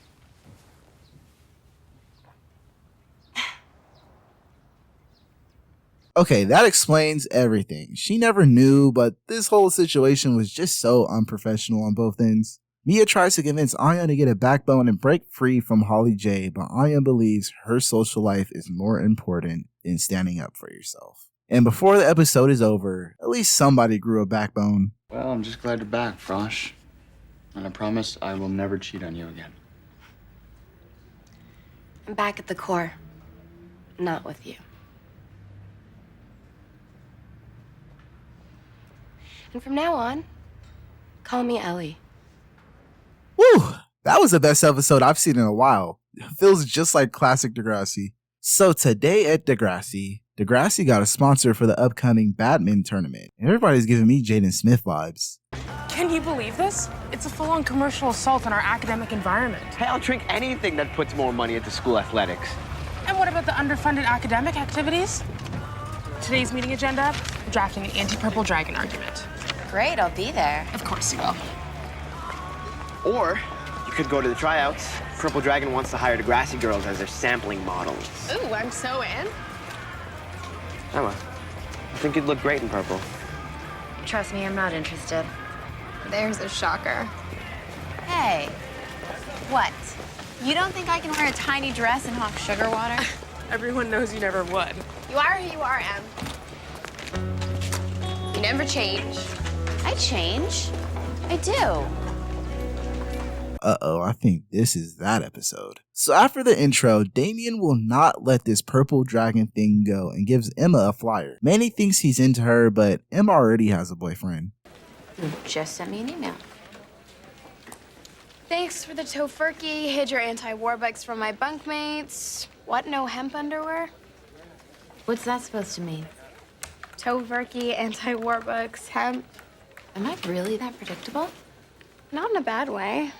Okay, that explains everything. She never knew, but this whole situation was just so unprofessional on both ends. Mia tries to convince Aya to get a backbone and break free from Holly J, but Aya believes her social life is more important than standing up for yourself. And before the episode is over, at least somebody grew a backbone. Well, I'm just glad you're back, Frosh. And I promise I will never cheat on you again. I'm back at the core. Not with you. And from now on, call me Ellie. Woo! That was the best episode I've seen in a while. It feels just like classic DEGRASSI. So today at DEGRASSI got a sponsor for the upcoming badminton tournament. Everybody's giving me Jaden Smith vibes. Can you believe this? It's a full-on commercial assault on our academic environment. Hey, I'll drink anything that puts more money into school athletics. And what about the underfunded academic activities? Today's meeting agenda, drafting the anti-purple dragon argument. Great, I'll be there. Of course you will. Or you could go to the tryouts. Purple Dragon wants to hire DEGRASSI girls as their sampling models. Ooh, I'm so in. Emma, I think you'd look great in purple. Trust me, I'm not interested. There's a shocker. Hey, what? You don't think I can wear a tiny dress and hawk sugar water? Everyone knows you never would. You are who you are, Em. You never change. I change. I do. Uh-oh, I think this is that episode. So after the intro, Damien will not let this purple dragon thing go and gives Emma a flyer. Manny thinks he's into her, but Emma already has a boyfriend. You just sent me an email. Thanks for the tofurkey. Hid your anti-war bikes from my bunkmates. What, no hemp underwear? What's that supposed to mean? Tofurkey, anti-war bikes, hemp. Am I really that predictable? Not in a bad way.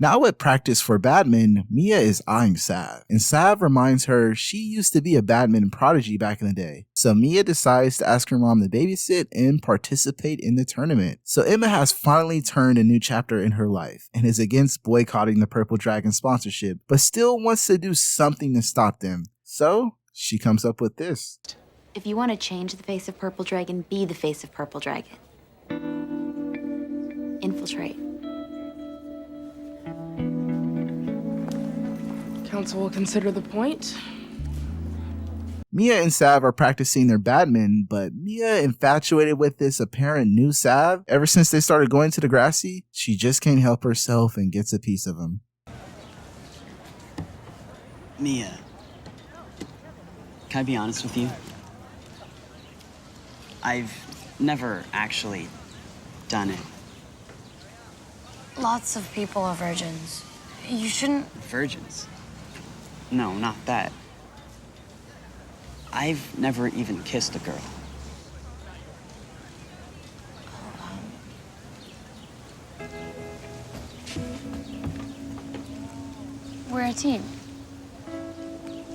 Now at practice for badminton, Mia is eyeing Sav, and Sav reminds her she used to be a badminton prodigy back in the day. So Mia decides to ask her mom to babysit and participate in the tournament. So Emma has finally turned a new chapter in her life and is against boycotting the Purple Dragon sponsorship, but still wants to do something to stop them. So she comes up with this. If you want to change the face of Purple Dragon, be the face of Purple Dragon. Infiltrate. Council will consider the point. Mia and Sav are practicing their badminton, but Mia, infatuated with this apparent new Sav, ever since they started going to DEGRASSI, she just can't help herself and gets a piece of him. Mia, can I be honest with you? I've never actually done it. Lots of people are virgins. You shouldn't... Virgins? No, not that. I've never even kissed a girl. We're a team.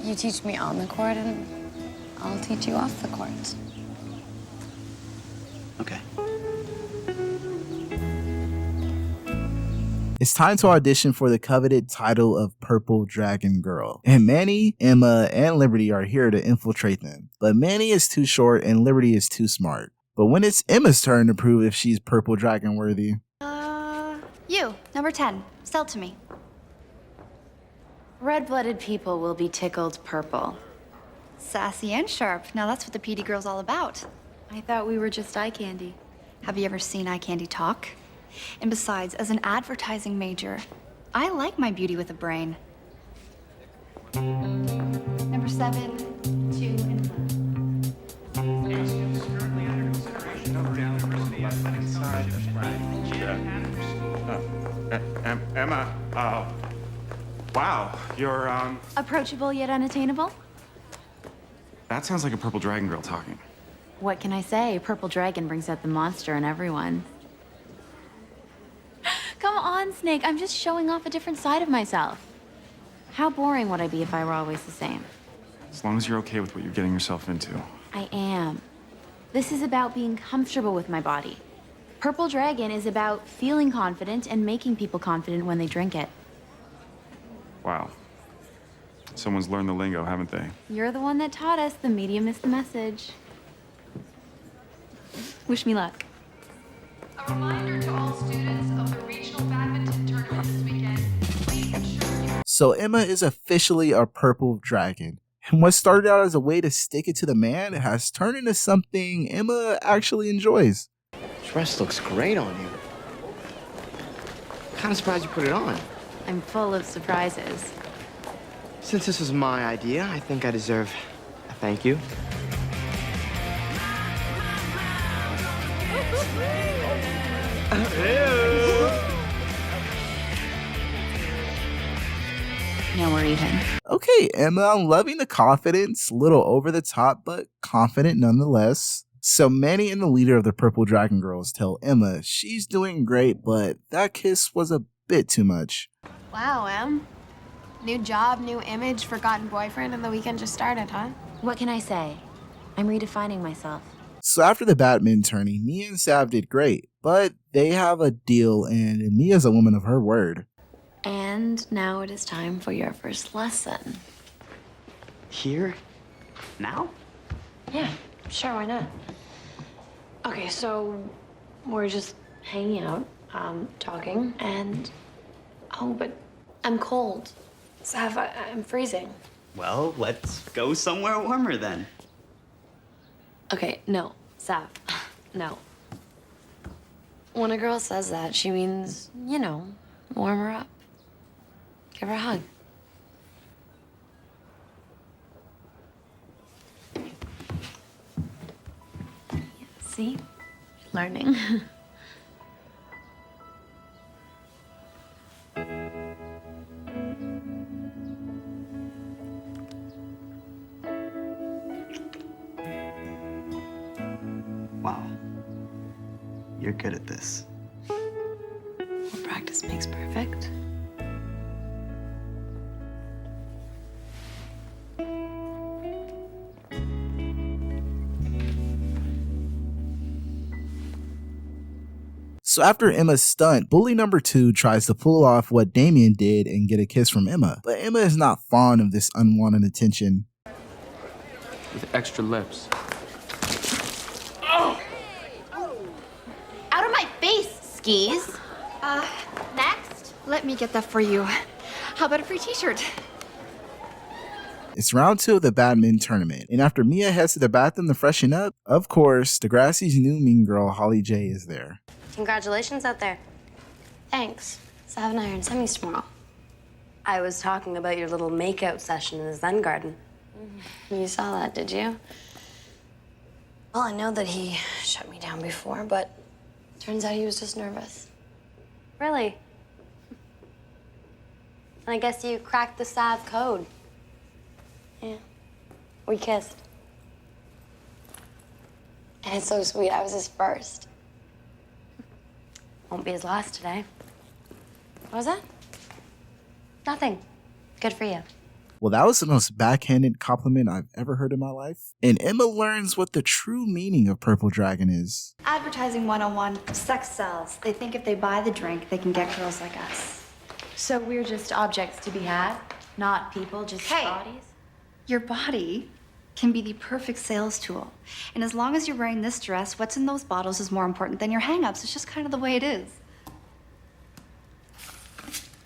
You teach me on the court, and I'll teach you off the court. Okay. It's time to audition for the coveted title of Purple Dragon Girl. And Manny, Emma, and Liberty are here to infiltrate them. But Manny is too short and Liberty is too smart. But when it's Emma's turn to prove if she's Purple Dragon worthy. You, number 10. Sell to me. Red-blooded people will be tickled purple. Sassy and sharp. Now that's what the PD girl's all about. I thought we were just eye candy. Have you ever seen eye candy talk? And besides, as an advertising major, I like my beauty with a brain. Number 7, 2, and 1. Emma, wow, you're, Approachable yet unattainable? that sounds like a Purple Dragon girl talking. What can I say? Purple Dragon brings out the monster in everyone. Come on, Snake. I'm just showing off a different side of myself. How boring would I be if I were always the same? As long as you're okay with what you're getting yourself into. I am. This is about being comfortable with my body. Purple Dragon is about feeling confident and making people confident when they drink it. Wow. Someone's learned the lingo, haven't they? You're the one that taught us the medium is the message. Wish me luck. A reminder to all students of the regional badminton tournament this weekend. Please ensure you... So Emma is officially a Purple Dragon. And what started out as a way to stick it to the man has turned into something Emma actually enjoys. This dress looks great on you. Kind of surprised you put it on. I'm full of surprises. Since this was my idea, I think I deserve a thank you. Now we're even. Okay, Emma, I'm loving the confidence. Little over the top, but confident nonetheless. So Manny and the leader of the Purple Dragon Girls tell Emma she's doing great, but that kiss was a bit too much. Wow, Em. New job, new image, forgotten boyfriend, and the weekend just started, huh? What can I say? I'm redefining myself. So after the badminton tourney, Mia and Sav did great, but they have a deal and Mia's a woman of her word. And now it is time for your first lesson. Here? Now? Yeah, sure, why not? Okay, so we're just hanging out, talking, and... Oh, but I'm cold. Sav, I'm freezing. Well, let's go somewhere warmer then. Okay, no, Sav, no. When a girl says that, she means, you know, warm her up. Give her a hug. See? Learning. Wow. You're good at this. Well, practice makes perfect. So after Emma's stunt, bully number 2 tries to pull off what Damien did and get a kiss from Emma, but Emma is not fond of this unwanted attention. With extra lips. Out of my face, skis. Next. Let me get that for you. How about a free t-shirt? It's round 2 of the badminton tournament, and after Mia heads to the bathroom to freshen up, of course, DEGRASSI's new mean girl, Holly J, is there. Congratulations out there. Thanks. Sav and I are in semis tomorrow. I was talking about your little makeout session in the Zen garden. You saw that, did you? Well, I know that he shut me down before, but turns out he was just nervous. Really? And I guess you cracked the Sav code. Yeah. We kissed. And it's so sweet. I was his first. Won't be his last today. What was that? Nothing. Good for you. Well, that was the most backhanded compliment I've ever heard in my life. And Emma learns what the true meaning of Purple Dragon is. Advertising 101. Sex sells. They think if they buy the drink, they can get girls like us. So we're just objects to be had, not people, just bodies? Your body can be the perfect sales tool. And as long as you're wearing this dress, what's in those bottles is more important than your hang-ups. It's just kind of the way it is.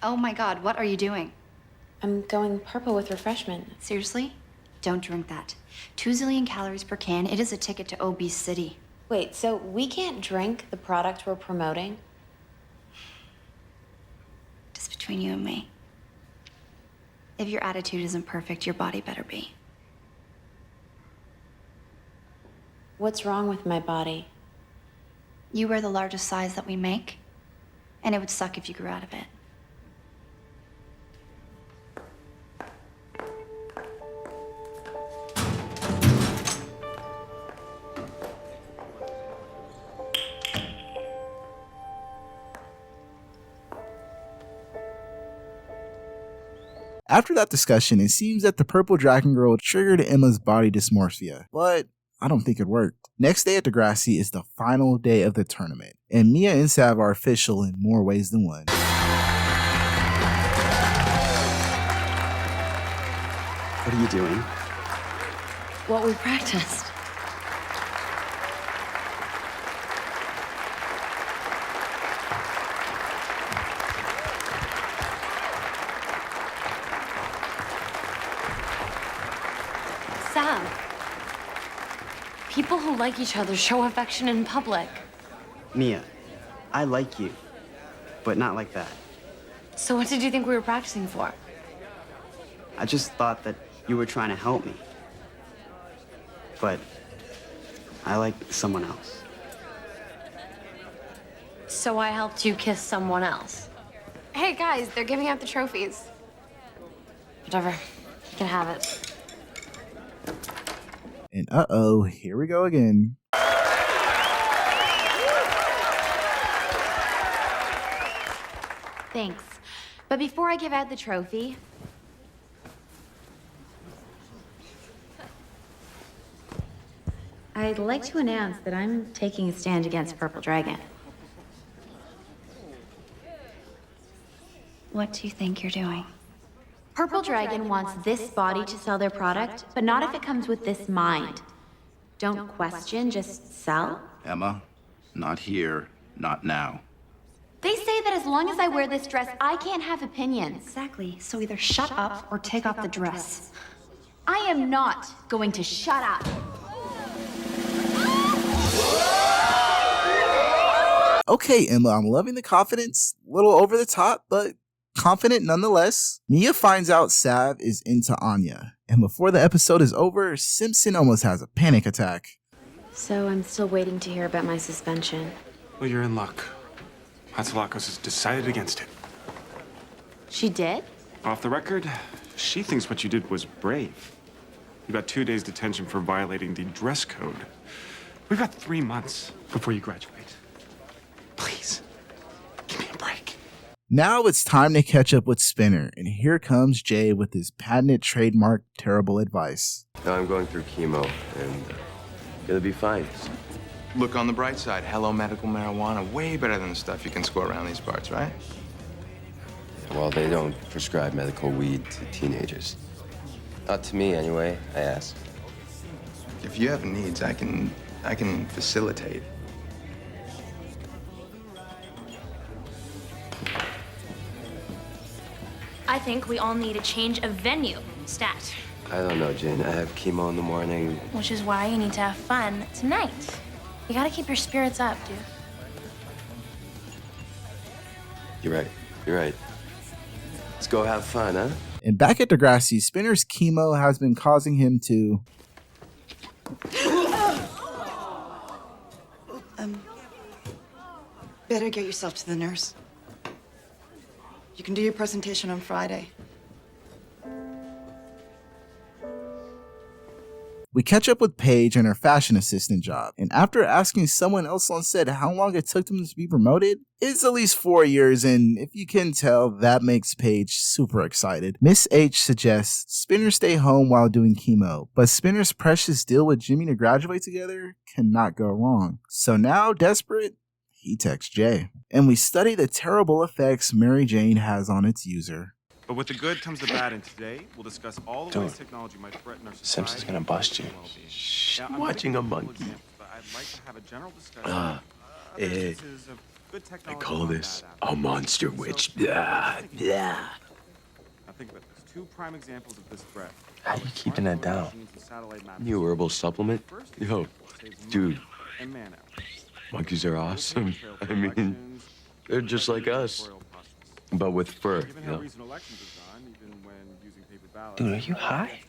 Oh my God, what are you doing? I'm going purple with refreshment. Seriously? Don't drink that. 2 zillion calories per can. It is a ticket to obese city. Wait, so we can't drink the product we're promoting? Just between you and me. If your attitude isn't perfect, your body better be. What's wrong with my body? You wear the largest size that we make, and it would suck if you grew out of it. After that discussion, it seems that the Purple Dragon Girl triggered Emma's body dysmorphia, but I don't think it worked. Next day at DEGRASSI is the final day of the tournament, and Mia and Sav are official in more ways than one. What are you doing? What we practiced. Sam, people who like each other show affection in public. Mia, I like you, but not like that. So what did you think we were practicing for? I just thought that you were trying to help me. But I like someone else. So I helped you kiss someone else. Hey, guys, they're giving out the trophies. Whatever. You can have it. And uh-oh, here we go again. Thanks. But before I give out the trophy, I'd like to announce that I'm taking a stand against Purple Dragon. What do you think you're doing? Purple Dragon wants this body to sell their product, but not if it comes with this mind. Don't question, just sell. Emma, not here, not now. They say that as long as I wear this dress, I can't have opinions. Exactly. So either shut up or take off the dress. I am not going to shut up. Okay, Emma, I'm loving the confidence. A little over the top, but confident nonetheless. Mia finds out Sav is into Anya, and before the episode is over, Simpson almost has a panic attack. So I'm still waiting to hear about my suspension. Well, you're in luck. Matsulakos has decided against it. She did? Off the record, she thinks what you did was brave. You got 2 days detention for violating the dress code. We've got 3 months before you graduate. Please, give me a break. Now it's time to catch up with Spinner, and here comes Jay with his patented trademark terrible advice. Now I'm going through chemo, and it'll be fine. Look on the bright side. Hello, medical marijuana. Way better than the stuff you can score around these parts, right? Well, they don't prescribe medical weed to teenagers. Not to me, anyway, I ask. If you have needs, I can facilitate. I think we all need a change of venue. Stat. I don't know, Jane. I have chemo in the morning. Which is why you need to have fun tonight. You gotta keep your spirits up, dude. You're right. You're right. Let's go have fun, huh? And back at DEGRASSI, Spinner's chemo has been causing him to... Better get yourself to the nurse. You can do your presentation on Friday. We catch up with Paige and her fashion assistant job, and after asking someone else on set how long it took them to be promoted, it's at least 4 years, and if you can tell, that makes Paige super excited. Miss H suggests Spinner stay home while doing chemo, but Spinner's precious deal with Jimmy to graduate together cannot go wrong. So now, desperate, he texts Jay. And we study the terrible effects Mary Jane has on its user. But with the good comes the bad, and today we'll discuss all the ways technology might threaten our society. Simpson's gonna bust you. Shh, I'm watching a monkey. I'd like to have a general discussion. I call this a monster witch. Yeah, yeah. Now think about this. 2 prime examples of this threat. How you keeping that down? New herbal supplement? Yo, dude. Monkeys are awesome. I mean, they're just like us. But with fur, you know. Dude, are you high?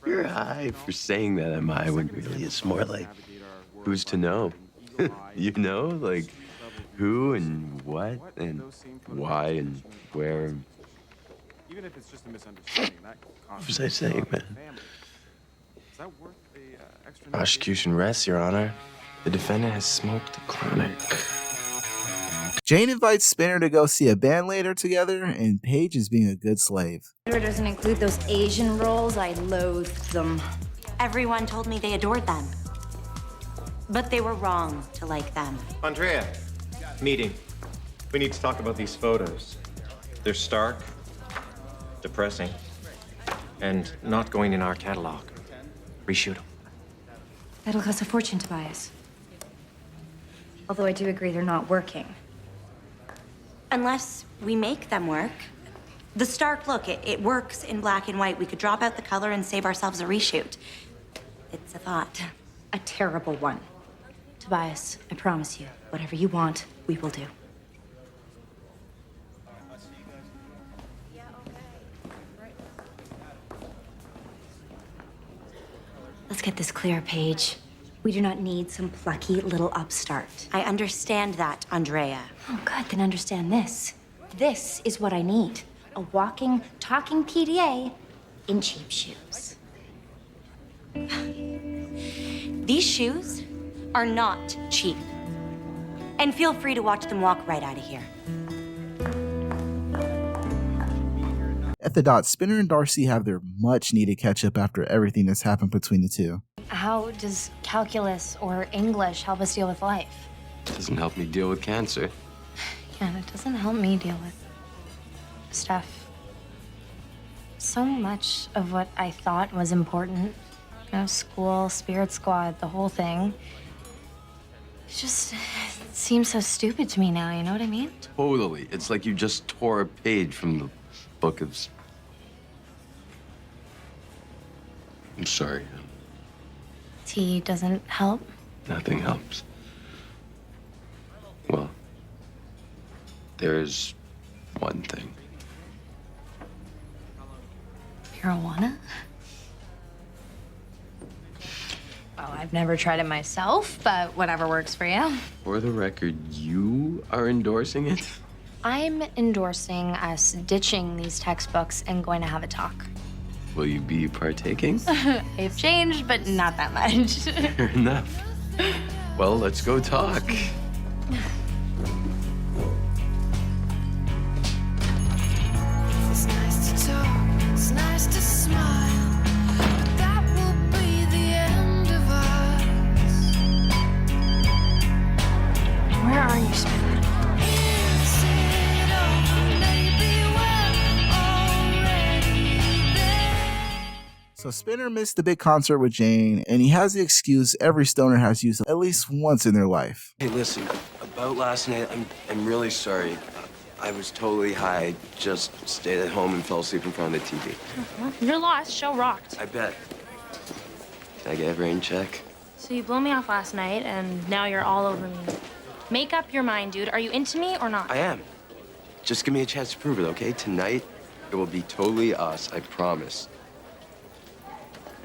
You're high for saying that, am I? When really it's more like, who's to know? You know, like who and what and why and where. Even if it's just a misunderstanding, that What was I saying, man? Prosecution rests, Your Honor. The defendant has smoked a chronic. Jane invites Spinner to go see a band later together, and Paige is being a good slave. It doesn't include those Asian rolls. I loathed them. Everyone told me they adored them. But they were wrong to like them. Andrea, meeting. We need to talk about these photos. They're stark, depressing, and not going in our catalog. Reshoot them. That'll cost a fortune, Tobias. Although I do agree they're not working. Unless we make them work. The stark look, it works in black and white. We could drop out the color and save ourselves a reshoot. It's a thought. A terrible one. Tobias, I promise you, whatever you want, we will do. Let's get this clear, Paige. We do not need some plucky little upstart. I understand that, Andrea. Oh, good, then understand this. This is what I need. A walking, talking PDA in cheap shoes. These shoes are not cheap. And feel free to watch them walk right out of here. At the dot, Spinner and Darcy have their much needed catch up after everything that's happened between the two. How does calculus or English help us deal with life? Doesn't help me deal with cancer. Yeah, and it doesn't help me deal with stuff. So much of what I thought was important, you know, school, spirit squad, the whole thing, it seems so stupid to me now, you know what I mean? Totally. It's like you just tore a page from the book of... I'm sorry. Tea doesn't help? Nothing helps. Well, there's one thing. Marijuana? Oh, I've never tried it myself, but whatever works for you. For the record, you are endorsing it? I'm endorsing us ditching these textbooks and going to have a talk. Will you be partaking? They've changed, but not that much. Fair enough. Well, let's go talk. It's nice to talk, it's nice to smile, but that will be the end of us. Where are you, Spinner? Is it over? Maybe we're already there. So Spinner missed the big concert with Jane, and he has the excuse every stoner has used at least once in their life. Hey, listen, about last night, I'm really sorry. I was totally high, just stayed at home and fell asleep in front of the TV. Well, your lost show rocked. I bet. Can I get a rain check? So you blew me off last night, and now you're all over me. Make up your mind, dude. Are you into me or not? I am. Just give me a chance to prove it, okay? Tonight, it will be totally us, I promise.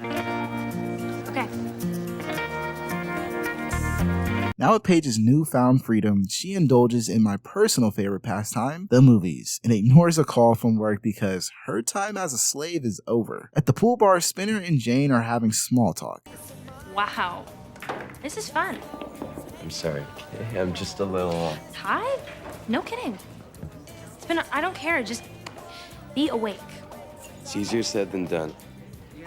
Okay. Now with Paige's newfound freedom, she indulges in my personal favorite pastime, the movies, and ignores a call from work because her time as a slave is over. At the pool bar, Spinner and Jane are having small talk. Wow. This is fun. I'm sorry, okay? I'm just a little... Tired? No kidding. Spinner, I don't care. Just be awake. It's easier said than done.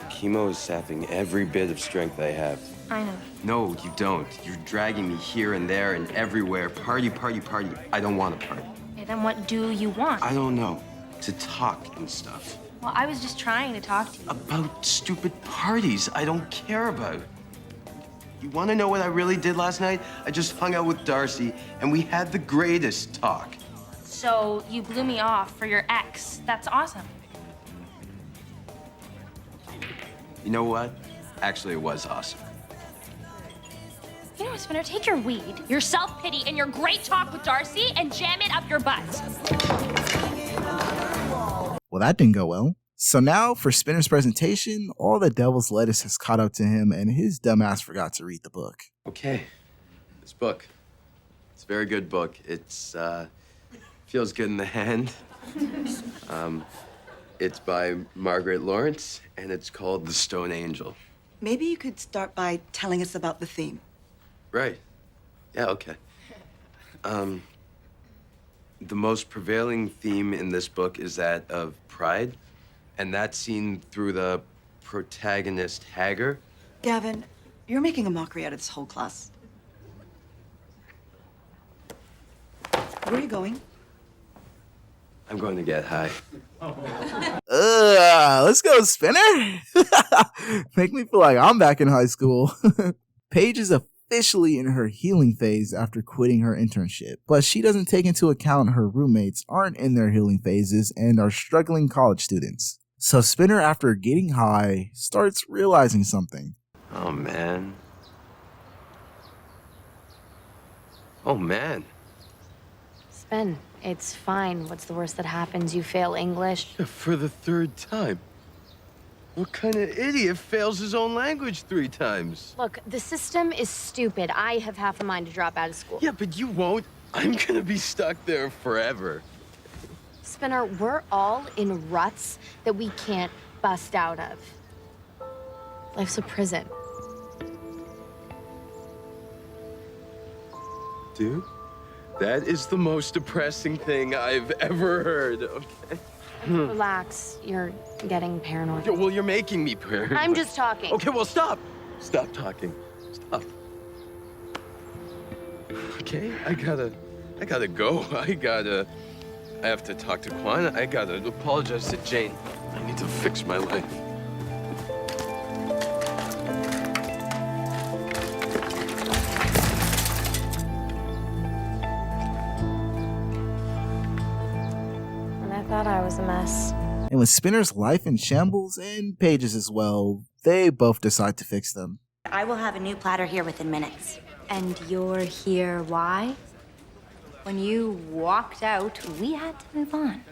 Chemo is sapping every bit of strength I have. I know. No, you don't. You're dragging me here and there and everywhere. Party, party, party. I don't want to party. Okay, then what do you want? I don't know. To talk and stuff. Well, I was just trying to talk to you. About stupid parties I don't care about. You want to know what I really did last night? I just hung out with Darcy, and we had the greatest talk. So you blew me off for your ex. That's awesome. You know what? Actually, it was awesome. You know what, Spinner? Take your weed, your self-pity, and your great talk with Darcy and jam it up your butt. Well, that didn't go well. So now, for Spinner's presentation, all the devil's lettuce has caught up to him, and his dumbass forgot to read the book. Okay, this book. It's a very good book. It's, feels good in the hand. It's by Margaret Lawrence, and it's called The Stone Angel. Maybe you could start by telling us about the theme. Right. Yeah, okay. The most prevailing theme in this book is that of pride, and that's seen through the protagonist, Hagar. Gavin, you're making a mockery out of this whole class. Where are you going? I'm going to get high. Let's go, Spinner. Make me feel like I'm back in high school. Paige is officially in her healing phase after quitting her internship, but she doesn't take into account her roommates aren't in their healing phases and are struggling college students. So Spinner, after getting high, starts realizing something. Oh, man. Oh, man. Spin, it's fine. What's the worst that happens? You fail English. For the third time. What kind of idiot fails his own language 3 times? Look, the system is stupid. I have half a mind to drop out of school. Yeah, but you won't. I'm gonna be stuck there forever. Spinner, we're all in ruts that we can't bust out of. Life's a prison. Dude, that is the most depressing thing I've ever heard, okay? Relax. You're getting paranoid. Well, you're making me paranoid. I'm just talking. Okay, well, stop. Stop talking. Stop. Okay, I gotta go. I have to talk to Quan. I gotta apologize to Jane. I need to fix my life. And I thought I was a mess. And with Spinner's life in shambles and Paige's as well, they both decide to fix them. I will have a new platter here within minutes. And you're here why? When you walked out, we had to move on.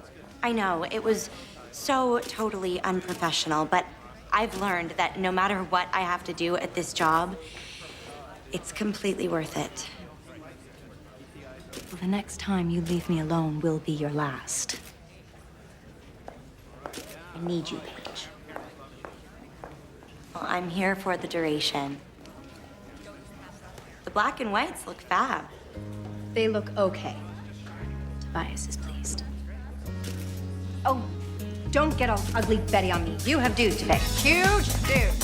I know, it was so totally unprofessional, but I've learned that no matter what I have to do at this job, it's completely worth it. Well, the next time you leave me alone will be your last. I need you, Paige. Well, I'm here for the duration. The black and whites look fab. They look okay. Tobias is pleased. Oh, don't get all ugly Betty on me. You have dues today. Huge dues.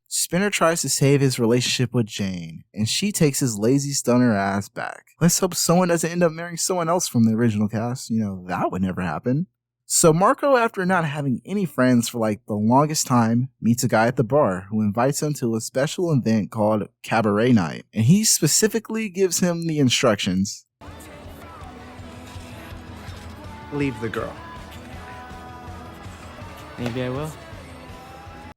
Spinner tries to save his relationship with Jane, and she takes his lazy stunner ass back. Let's hope someone doesn't end up marrying someone else from the original cast. You know, that would never happen. So Marco, after not having any friends for like the longest time, meets a guy at the bar who invites him to a special event called Cabaret Night. And he specifically gives him the instructions. Leave the girl. Maybe I will.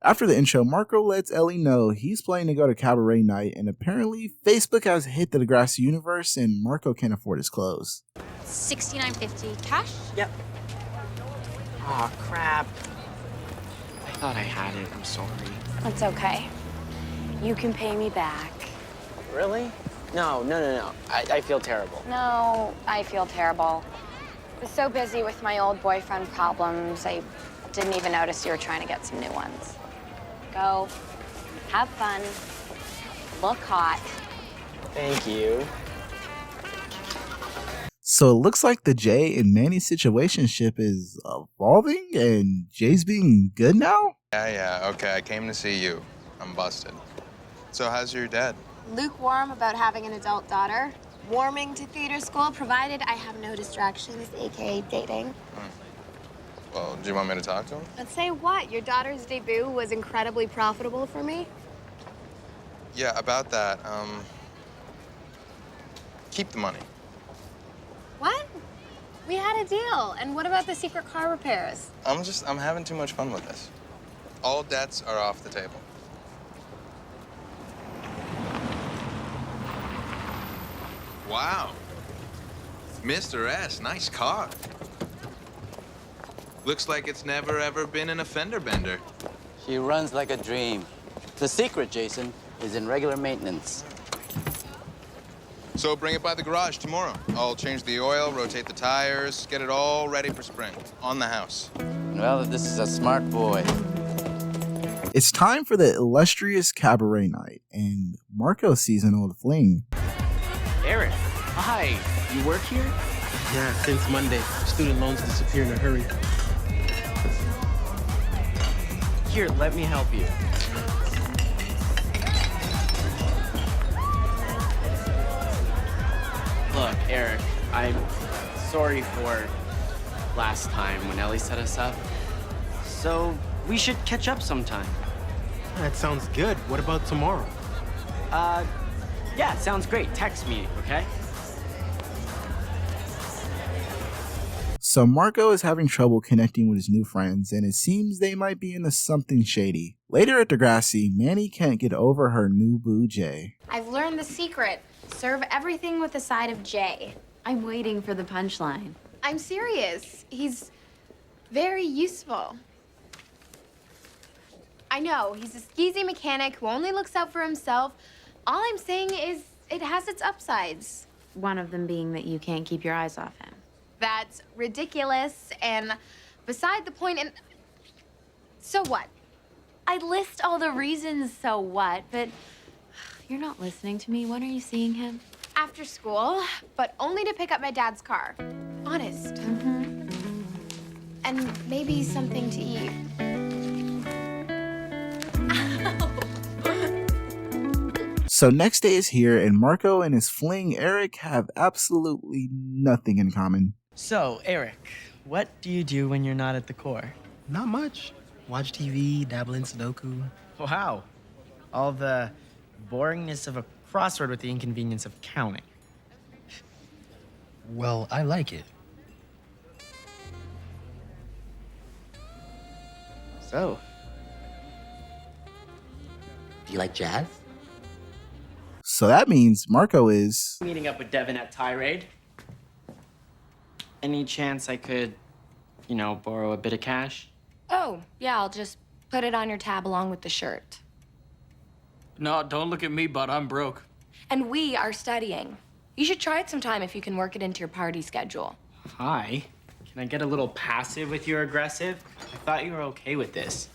After the intro, Marco lets Ellie know he's planning to go to Cabaret Night, and apparently Facebook has hit the DEGRASSI universe and Marco can't afford his clothes. $69.50 cash? Yep. Aw, crap. I thought I had it. I'm sorry. It's okay. You can pay me back. Really? No. I feel terrible. No, I feel terrible. I was so busy with my old boyfriend problems, I didn't even notice you were trying to get some new ones. Go, have fun, look hot. Thank you. So it looks like the Jay and Manny situationship is evolving and Jay's being good now? Yeah, okay, I came to see you. I'm busted. So how's your dad? Lukewarm about having an adult daughter. Warming to theater school, provided I have no distractions, aka dating. Well, do you want me to talk to him? Let's say what? Your daughter's debut was incredibly profitable for me? Yeah, about that, keep the money. What? We had a deal. And what about the secret car repairs? I'm having too much fun with this. All debts are off the table. Wow. Mr. S, nice car. Looks like it's never ever been in a fender bender. She runs like a dream. The secret, Jason, is in regular maintenance. So bring it by the garage tomorrow. I'll change the oil, rotate the tires, get it all ready for spring. On the house. Well, this is a smart boy. It's time for the illustrious Cabaret Night, and Marco sees an old fling. Eric, hi. You work here? Yeah, since Monday. Student loans disappear in a hurry. Here, let me help you. Look, Eric, I'm sorry for last time when Ellie set us up. So we should catch up sometime. That sounds good. What about tomorrow? Yeah, sounds great. Text me, okay? So Marco is having trouble connecting with his new friends, and it seems they might be into something shady. Later at DEGRASSI, Manny can't get over her new boo Jay. I've learned the secret. Serve everything with a side of J. I'm waiting for the punchline. I'm serious. He's very useful. I know, he's a skeezy mechanic who only looks out for himself. All I'm saying is it has its upsides. One of them being that you can't keep your eyes off him. That's ridiculous and beside the point, and so what? I list all the reasons, so what, but you're not listening to me. When are you seeing him? After school, but only to pick up my dad's car. Honest. And maybe something to eat. So next day is here, and Marco and his fling Eric have absolutely nothing in common. So, Eric, what do you do when you're not at the core? Not much. Watch TV, dabble in Sudoku. Wow. All the boringness of a crossword with the inconvenience of counting. Well, I like it. So, Do you like jazz? So that means Marco is... meeting up with Devin at Tirade. Any chance I could, borrow a bit of cash? Oh, yeah, I'll just put it on your tab along with the shirt. No, don't look at me, bud. I'm broke. And we are studying. You should try it sometime if you can work it into your party schedule. Hi. Can I get a little passive with your aggressive? I thought you were okay with this.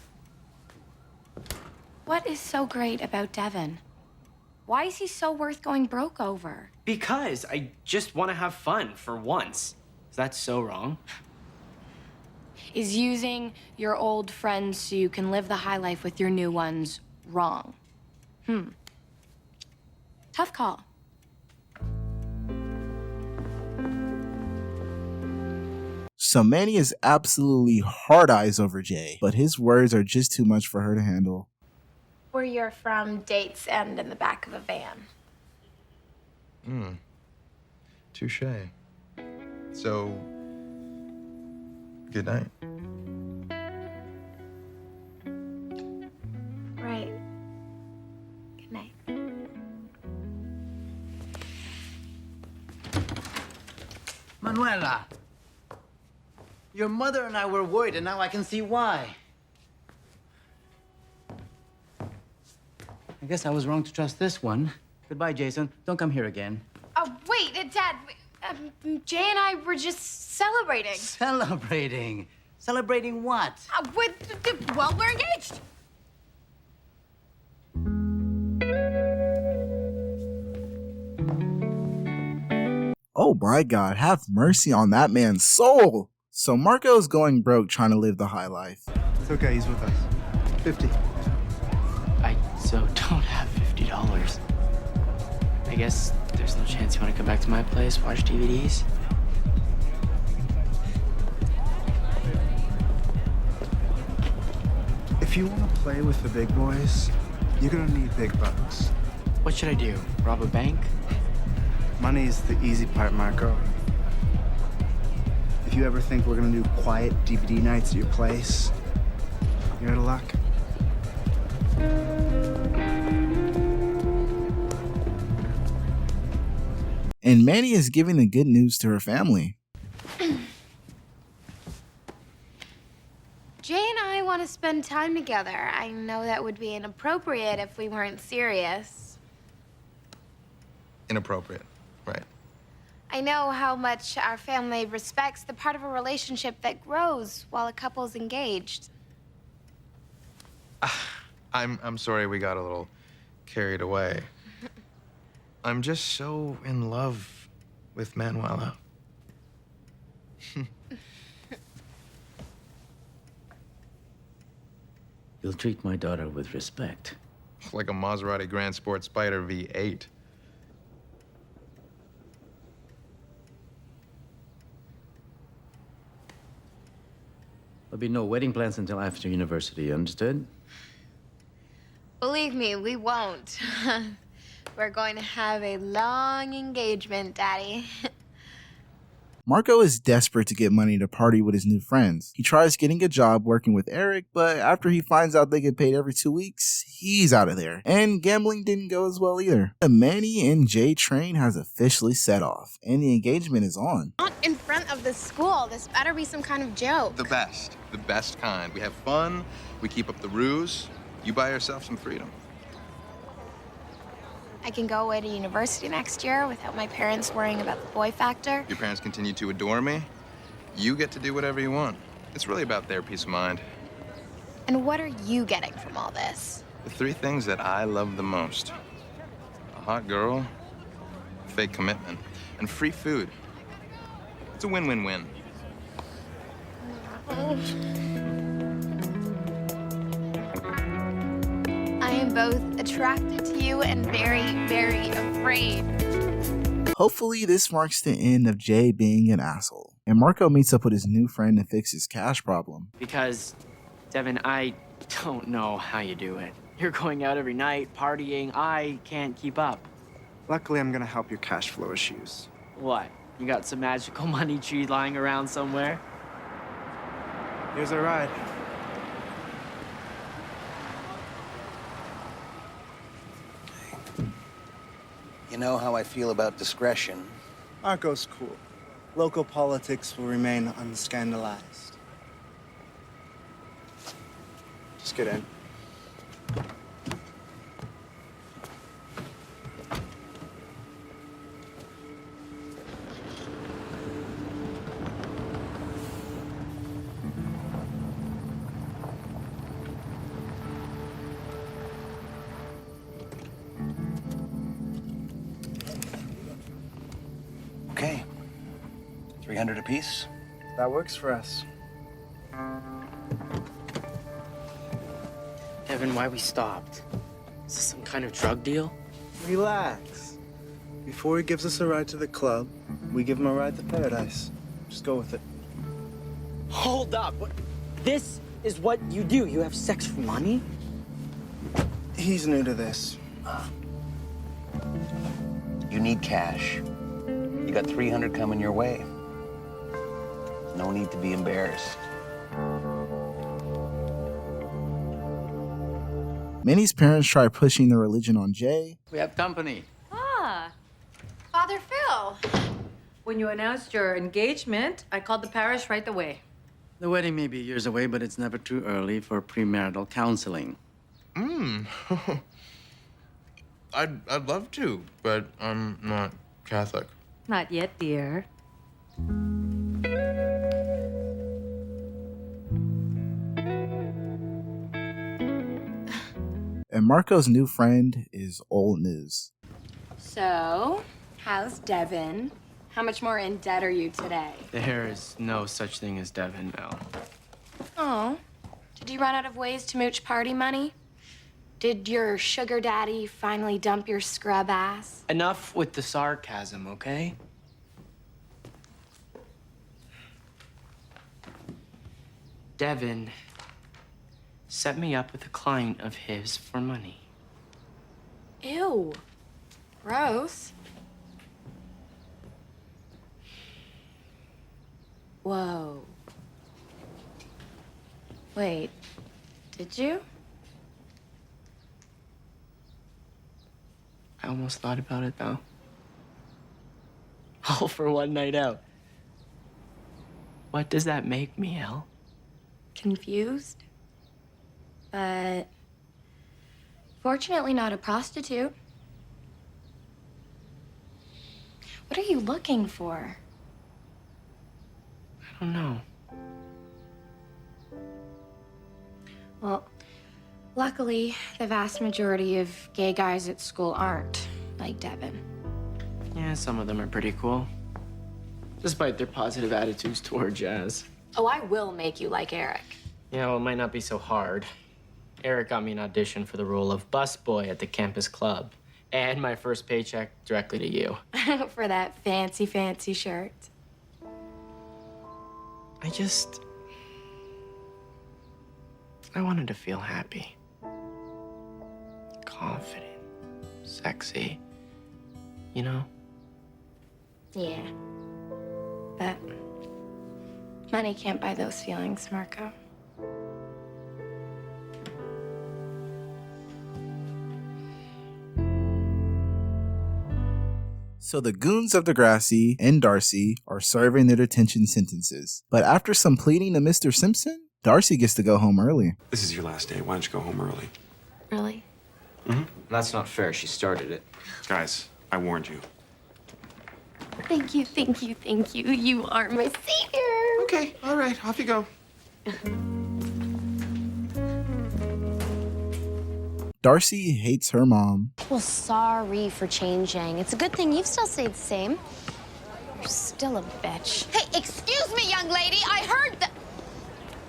What is so great about Devin? Why is he so worth going broke over? Because I just want to have fun for once. Is that so wrong? Is using your old friends so you can live the high life with your new ones wrong? Tough call. So Manny is absolutely hard eyes over Jay, but his words are just too much for her to handle. Where you're from dates end in the back of a van. Touche. So, good night. Right. Good night. Manuela, your mother and I were worried, and now I can see why. I guess I was wrong to trust this one. Goodbye, Jason. Don't come here again. Oh, wait, Dad. Jay and I were just celebrating. Celebrating? Celebrating what? Well, we're engaged. Oh my god, have mercy on that man's soul! So Marco's going broke trying to live the high life. It's okay, he's with us. 50. I so don't have $50. I guess there's no chance you want to come back to my place, watch DVDs? If you want to play with the big boys, you're gonna need big bucks. What should I do? Rob a bank? Money's the easy part, Marco. If you ever think we're gonna do quiet DVD nights at your place, you're out of luck. And Manny is giving the good news to her family. Jay and I want to spend time together. I know that would be inappropriate if we weren't serious. Inappropriate, right? I know how much our family respects the part of a relationship that grows while a couple's engaged. I'm sorry we got a little carried away. I'm just so in love with Manuela. You'll treat my daughter with respect. Like a Maserati Grand Sport Spider V8. There'll be no wedding plans until after university, understood? Believe me, we won't. We're going to have a long engagement, Daddy. Marco is desperate to get money to party with his new friends. He tries getting a job working with Eric, but after he finds out they get paid every 2 weeks, he's out of there. And gambling didn't go as well either. The Manny and Jay train has officially set off, and the engagement is on. Not in front of the school. This better be some kind of joke. The best kind. We have fun, we keep up the ruse, you buy yourself some freedom. I can go away to university next year without my parents worrying about the boy factor. Your parents continue to adore me, you get to do whatever you want. It's really about their peace of mind. And what are you getting from all this? The 3 things that I love the most: a hot girl, fake commitment, and free food. It's a win-win-win. I am both attracted to you and very, very afraid. Hopefully this marks the end of Jay being an asshole, and Marco meets up with his new friend to fix his cash problem. Because, Devin, I don't know how you do it. You're going out every night, partying. I can't keep up. Luckily, I'm gonna help your cash flow issues. What? You got some magical money tree lying around somewhere? Here's our ride. You know how I feel about discretion. Marco's cool. local politics will remain unscandalized. Just get in. Okay. 300 apiece? That works for us. Evan, why we stopped? Is this some kind of drug deal? Relax. Before he gives us a ride to the club, we give him a ride to paradise. Just go with it. Hold up. This is what you do. You have sex for money? He's new to this. You need cash. You got 300 coming your way. No need to be embarrassed. Minnie's parents try pushing their religion on Jay. We have company. Ah, Father Phil. when you announced your engagement, I called the parish right away. The wedding may be years away, but it's never too early for premarital counseling. I'd love to, but I'm not Catholic. Not yet, dear. And Marco's new friend is old news. So, how's Devin? How much more in debt are you today? There is no such thing as Devin, Mel. Oh, did you run out of ways to mooch party money? Did your sugar daddy finally dump your scrub ass? Enough with the sarcasm, okay? Devin set me up with a client of his for money. Ew. Gross. Whoa. Wait, did you? I almost thought about it, though. All for one night out. What does that make me, Elle? Confused? But fortunately not a prostitute. What are you looking for? I don't know. Well, luckily, the vast majority of gay guys at school aren't like Devin. Yeah, some of them are pretty cool. Despite their positive attitudes toward jazz. Oh, I will make you like Eric. Yeah, well, it might not be so hard. Eric got me an audition for the role of busboy at the campus club. And my first paycheck directly to you. For that fancy, fancy shirt. I wanted to feel happy. Confident. Sexy. You know? Yeah. But money can't buy those feelings, Marco. So the goons of DEGRASSI and Darcy are serving their detention sentences. But after some pleading to Mr. Simpson, Darcy gets to go home early. This is your last day. Why don't you go home early? Really? That's not fair. She started it. Guys, I warned you. Thank you, thank you, thank you. You are my savior. Okay, all right, off you go. Darcy hates her mom. Well, sorry for changing. It's a good thing you've still stayed the same. You're still a bitch. Hey, excuse me, young lady. I heard that.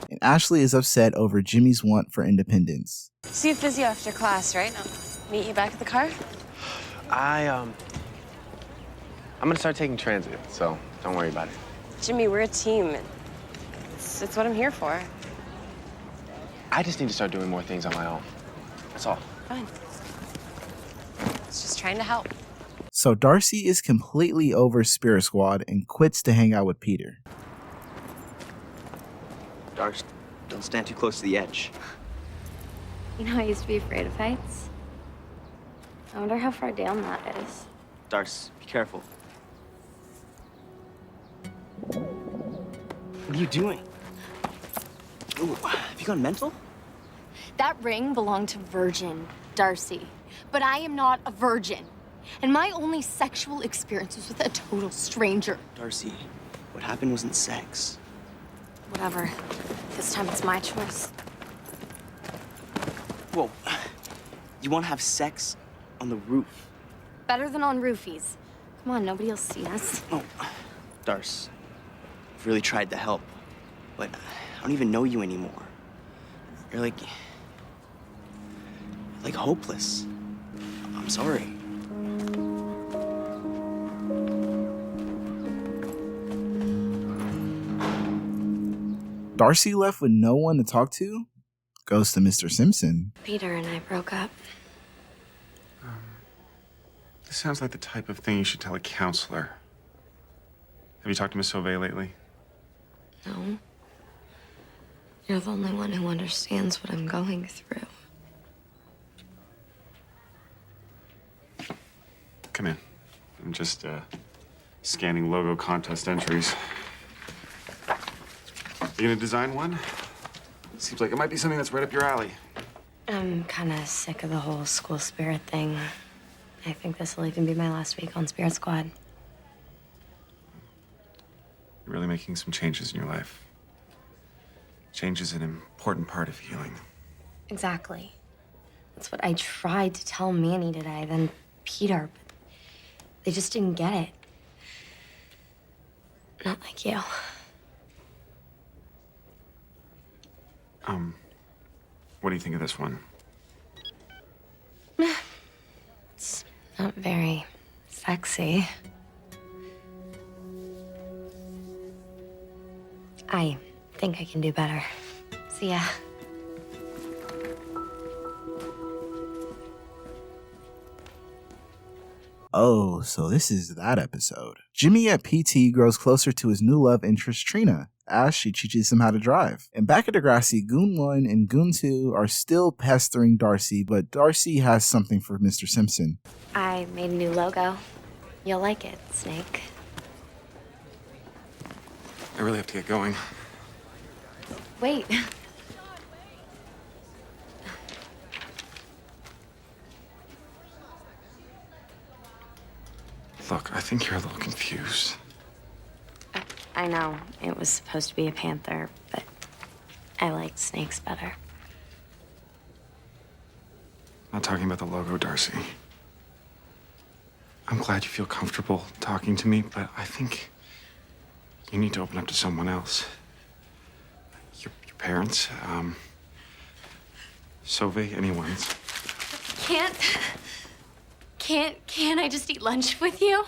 And Ashley is upset over Jimmy's want for independence. See you physio after class, right? I'll meet you back at the car. I'm gonna start taking transit, so don't worry about it. Jimmy, we're a team. It's what I'm here for. I just need to start doing more things on my own. That's all. Fine. It's just trying to help. So Darcy is completely over Spirit Squad and quits to hang out with Peter. Darks, don't stand too close to the edge. You know, I used to be afraid of heights. I wonder how far down that is. Darks, be careful. What are you doing? Ooh, have you gone mental? That ring belonged to Virgin Darcy, but I am not a virgin. And my only sexual experience was with a total stranger. Darcy, what happened wasn't sex. Whatever. This time it's my choice. Whoa, you want to have sex on the roof? Better than on roofies. Come on, nobody will see us. Oh, Darce, I've really tried to help, but I don't even know you anymore. You're like hopeless. I'm sorry. Darcy left with no one to talk to? Goes to Mr. Simpson. Peter and I broke up. This sounds like the type of thing you should tell a counselor. Have you talked to Miss Sauvé lately? No. You're the only one who understands what I'm going through. Come in. I'm just scanning logo contest entries. You gonna design one? Seems like it might be something that's right up your alley. I'm kind of sick of the whole school spirit thing. I think this will even be my last week on Spirit Squad. You're really making some changes in your life. Change is an important part of healing. Exactly. That's what I tried to tell Manny today, then Peter, but they just didn't get it. Not like you. What do you think of this one? It's not very sexy. I think I can do better. See ya. Oh, so this is that episode. Jimmy at PT grows closer to his new love interest Trina, as she teaches him how to drive. And back at DEGRASSI, Goon 1 and Goon 2 are still pestering Darcy, but Darcy has something for Mr. Simpson. I made a new logo. You'll like it, Snake. I really have to get going. Wait. Look, I think you're a little confused. I know it was supposed to be a panther, but I liked snakes better. I'm not talking about the logo, Darcy. I'm glad you feel comfortable talking to me, but I think you need to open up to someone else. Your parents, Sauvé, anyone's. Can't I just eat lunch with you?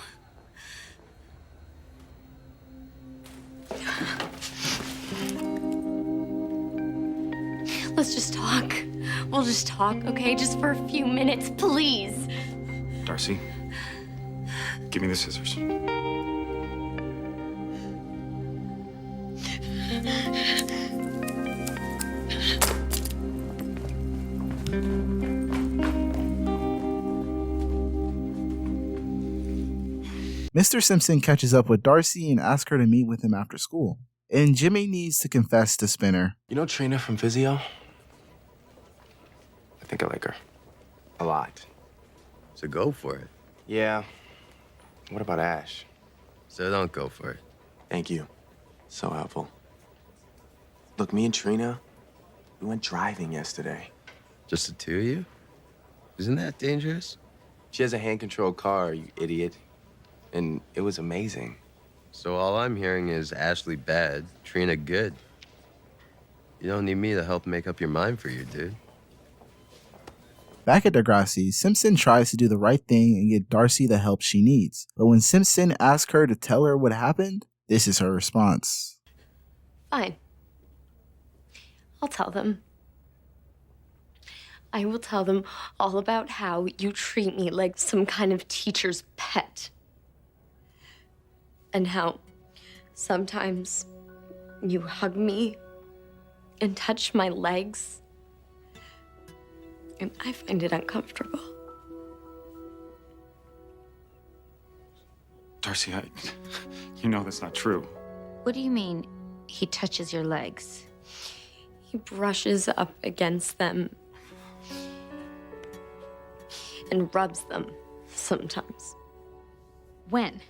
Let's just talk. We'll just talk, okay? Just for a few minutes, please. Darcy, give me the scissors. Mr. Simpson catches up with Darcy and asks her to meet with him after school. And Jimmy needs to confess to Spinner. You know Trina from Physio? I think I like her. A lot. So go for it. Yeah. What about Ash? So don't go for it. Thank you. So helpful. Look, me and Trina, we went driving yesterday. Just the two of you? Isn't that dangerous? She has a hand-controlled car, you idiot. And it was amazing. So all I'm hearing is Ashley bad, Trina good. You don't need me to help make up your mind for you, dude. Back at DEGRASSI, Simpson tries to do the right thing and get Darcy the help she needs. But when Simpson asks her to tell her what happened, this is her response. Fine. I'll tell them. I will tell them all about how you treat me like some kind of teacher's pet. And how sometimes you hug me and touch my legs. And I find it uncomfortable. Darcy, you know that's not true. What do you mean, He touches your legs. He brushes up against them and rubs them sometimes. When?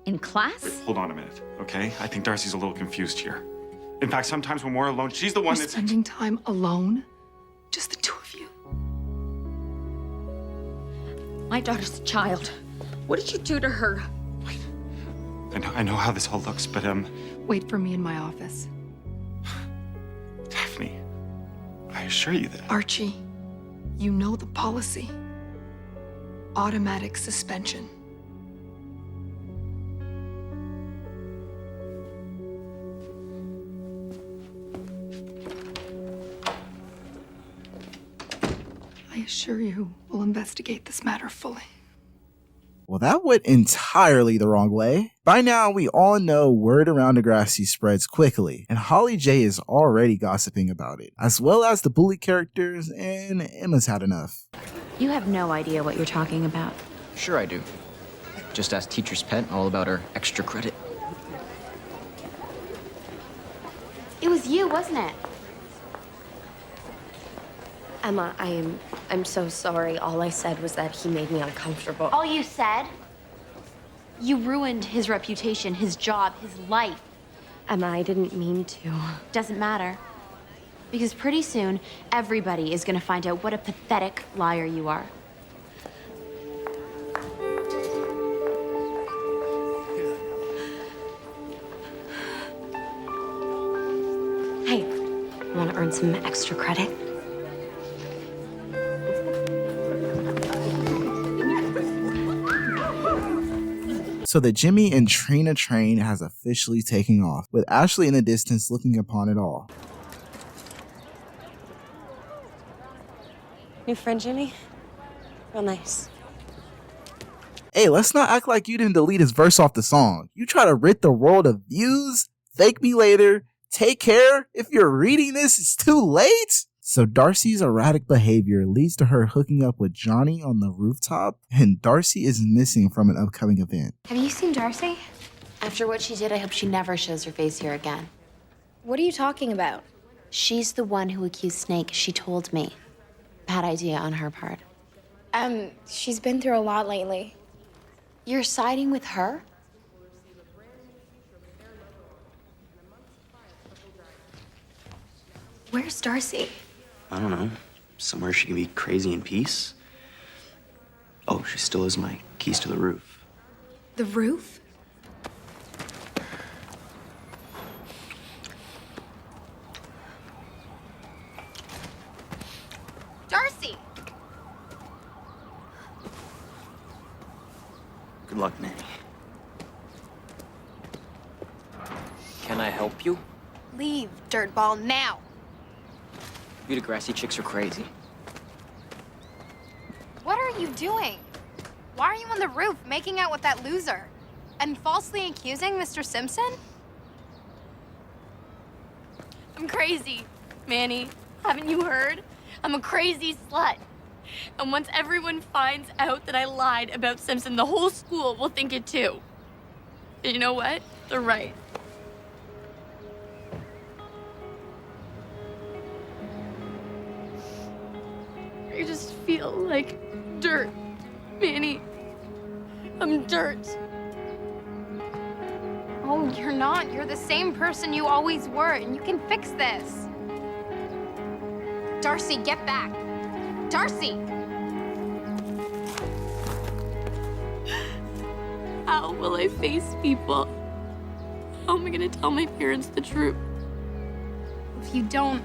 In class? Wait, hold on a minute, okay? I think Darcy's a little confused here. In fact, sometimes when we're alone, she's the one You're that's spending time alone? Just the two of you? My daughter's a child. What did you do to her? I know how this all looks, but Wait for me in my office. Daphne, I assure you that Archie, you know the policy. Automatic suspension. I assure you we'll investigate this matter fully. Well, that went entirely the wrong way. By now, we all know word around DEGRASSI spreads quickly, and Holly J is already gossiping about it, as well as the bully characters, and Emma's had enough. You have no idea what you're talking about. Sure I do. Just ask Teacher's Pet all about her extra credit. It was you, wasn't it? Emma, I'm so sorry. All I said was that he made me uncomfortable. All you said? You ruined his reputation, his job, his life. Emma, I didn't mean to. Doesn't matter. Because pretty soon, everybody is gonna find out what a pathetic liar you are. Hey, want to earn some extra credit? So the Jimmy and Trina train has officially taken off, with Ashley in the distance looking upon it all. New friend, Jimmy? Real nice. Hey, let's not act like you didn't delete his verse off the song. You try to rid the world of views? Thank me later. Take care. If you're reading this, it's too late. So Darcy's erratic behavior leads to her hooking up with Johnny on the rooftop, and Darcy is missing from an upcoming event. Have you seen Darcy? After what she did, I hope she never shows her face here again. What are you talking about? She's the one who accused Snake. She told me. Bad idea on her part. She's been through a lot lately. You're siding with her? Where's Darcy? I don't know. Somewhere she can be crazy in peace. Oh, she still has my keys to the roof. The roof? Darcy! Good luck, Manny. Can I help you? Leave, dirtball, now. You DEGRASSI chicks are crazy. What are you doing? Why are you on the roof making out with that loser? And falsely accusing Mr. Simpson? I'm crazy, Manny. Haven't you heard? I'm a crazy slut. And once everyone finds out that I lied about Simpson, the whole school will think it too. And you know what? They're right. I just feel like dirt, Manny. I'm dirt. Oh, you're not. You're the same person you always were, and you can fix this. Darcy, get back. Darcy! How will I face people? How am I gonna tell my parents the truth? If you don't,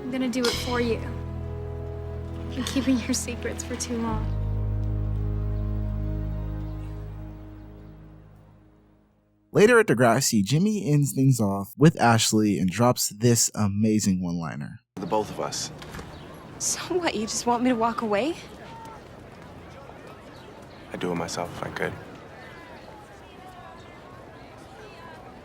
I'm gonna do it for you. You're keeping your secrets for too long. Later at DEGRASSI, Jimmy ends things off with Ashley and drops this amazing one-liner. The both of us. So what, you just want me to walk away? I'd do it myself if I could.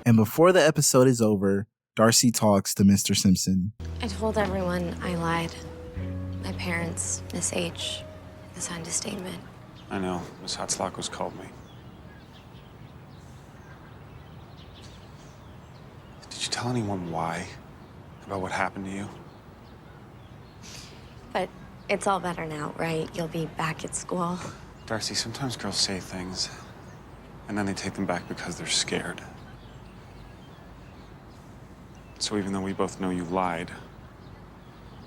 And before the episode is over, Darcy talks to Mr. Simpson. I told everyone I lied. My parents, Miss H, signed a statement. I know. Miss Hatslakos called me. Did you tell anyone why? About what happened to you? But it's all better now, right? You'll be back at school. Darcy, sometimes girls say things, and then they take them back because they're scared. So even though we both know you lied,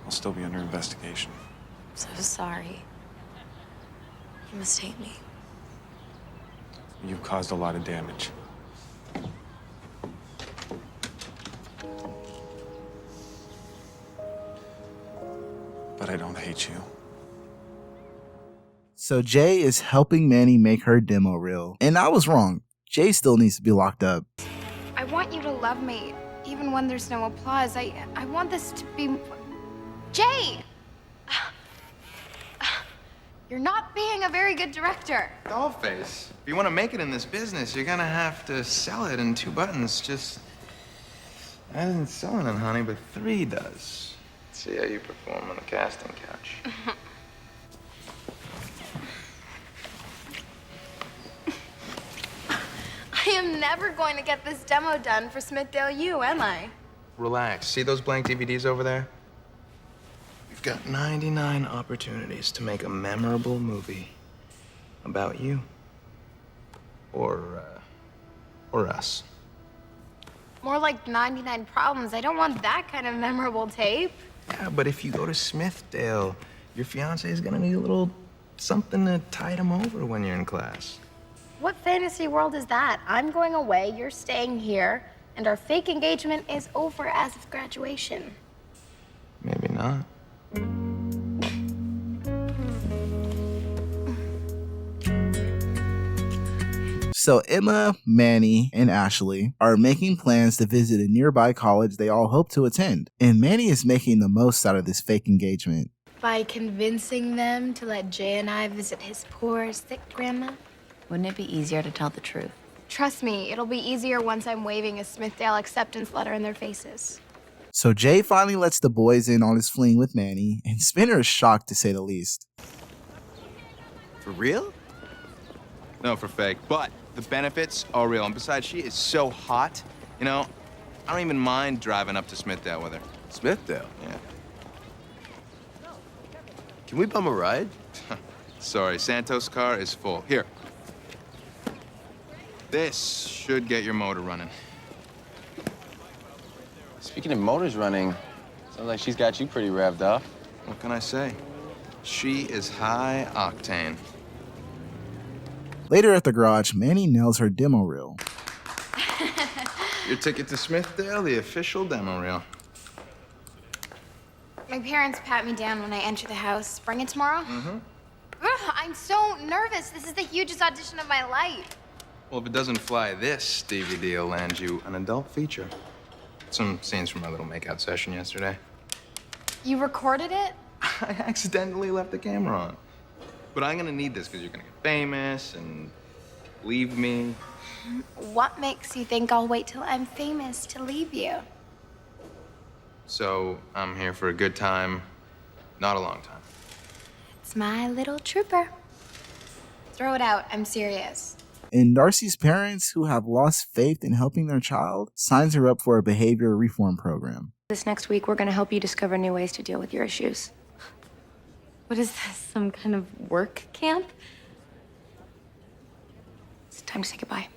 I'll still be under investigation. I'm so sorry. You must hate me. You've caused a lot of damage. But I don't hate you. So Jay is helping Manny make her demo reel. And I was wrong. Jay still needs to be locked up. I want you to love me, even when there's no applause. I want this to be... Jay! You're not being a very good director. Dollface, if you want to make it in this business, you're gonna have to sell it in 2 buttons. Just, I didn't sell it, honey, but 3 does. See how you perform on the casting couch. I am never going to get this demo done for Smithdale U, am I? Relax. See those blank DVDs over there? You've got 99 opportunities to make a memorable movie about you. Or us. More like 99 problems. I don't want that kind of memorable tape. Yeah, but if you go to Smithdale, your fiance is gonna need a little something to tide him over when you're in class. What fantasy world is that? I'm going away, you're staying here, and our fake engagement is over as of graduation. Maybe not. So Emma, Manny, and Ashley are making plans to visit a nearby college they all hope to attend. And Manny is making the most out of this fake engagement. By convincing them to let Jay and I visit his poor, sick grandma? Wouldn't it be easier to tell the truth? Trust me, it'll be easier once I'm waving a Smithdale acceptance letter in their faces. So Jay finally lets the boys in on his fling with Manny, and Spinner is shocked to say the least. For real? No, for fake. But the benefits are real. And besides, she is so hot. You know, I don't even mind driving up to Smithdale with her. Smithdale? Yeah. Can we bum a ride? Sorry, Santos' car is full. Here. This should get your motor running. Speaking of motors running, sounds like she's got you pretty revved up. What can I say? She is high octane. Later at the garage, Manny nails her demo reel. Your ticket to Smithdale, the official demo reel. My parents pat me down when I enter the house. Bring it tomorrow? Mm-hmm. Ugh, I'm so nervous. This is the hugest audition of my life. Well, if it doesn't fly, this DVD will land you an adult feature. Some scenes from our little makeout session yesterday. You recorded it? I accidentally left the camera on. But I'm gonna need this because you're gonna get famous and leave me. What makes you think I'll wait till I'm famous to leave you? So I'm here for a good time, not a long time. It's my little trooper. Throw it out. I'm serious. And Darcy's parents, who have lost faith in helping their child, signs her up for a behavior reform program. This next week, we're going to help you discover new ways to deal with your issues. What is this, some kind of work camp? It's time to say goodbye.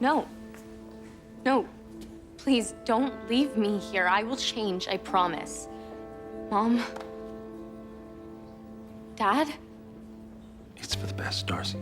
No. No. Please, don't leave me here. I will change, I promise. Mom? Dad? It's for the best, Darcy.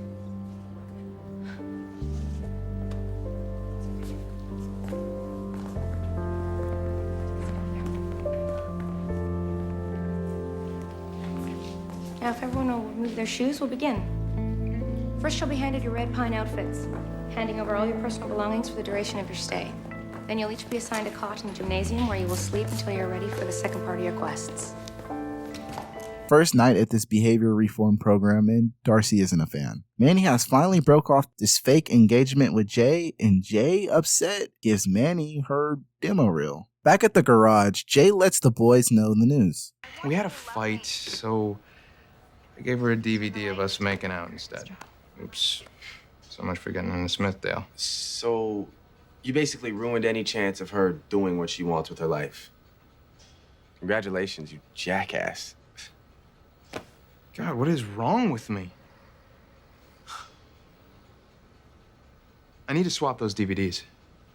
Now, if everyone will remove their shoes, we'll begin. First, you'll be handed your red pine outfits, handing over all your personal belongings for the duration of your stay. Then you'll each be assigned a cot in the gymnasium where you will sleep until you're ready for the second part of your quests. First night at this behavior reform program, and Darcy isn't a fan. Manny has finally broke off this fake engagement with Jay, and Jay, upset, gives Manny her demo reel. Back at the garage, Jay lets the boys know the news. We had a fight, so I gave her a DVD of us making out instead. Oops. So much for getting into Smithdale. So, you basically ruined any chance of her doing what she wants with her life. Congratulations, you jackass. God, what is wrong with me? I need to swap those DVDs.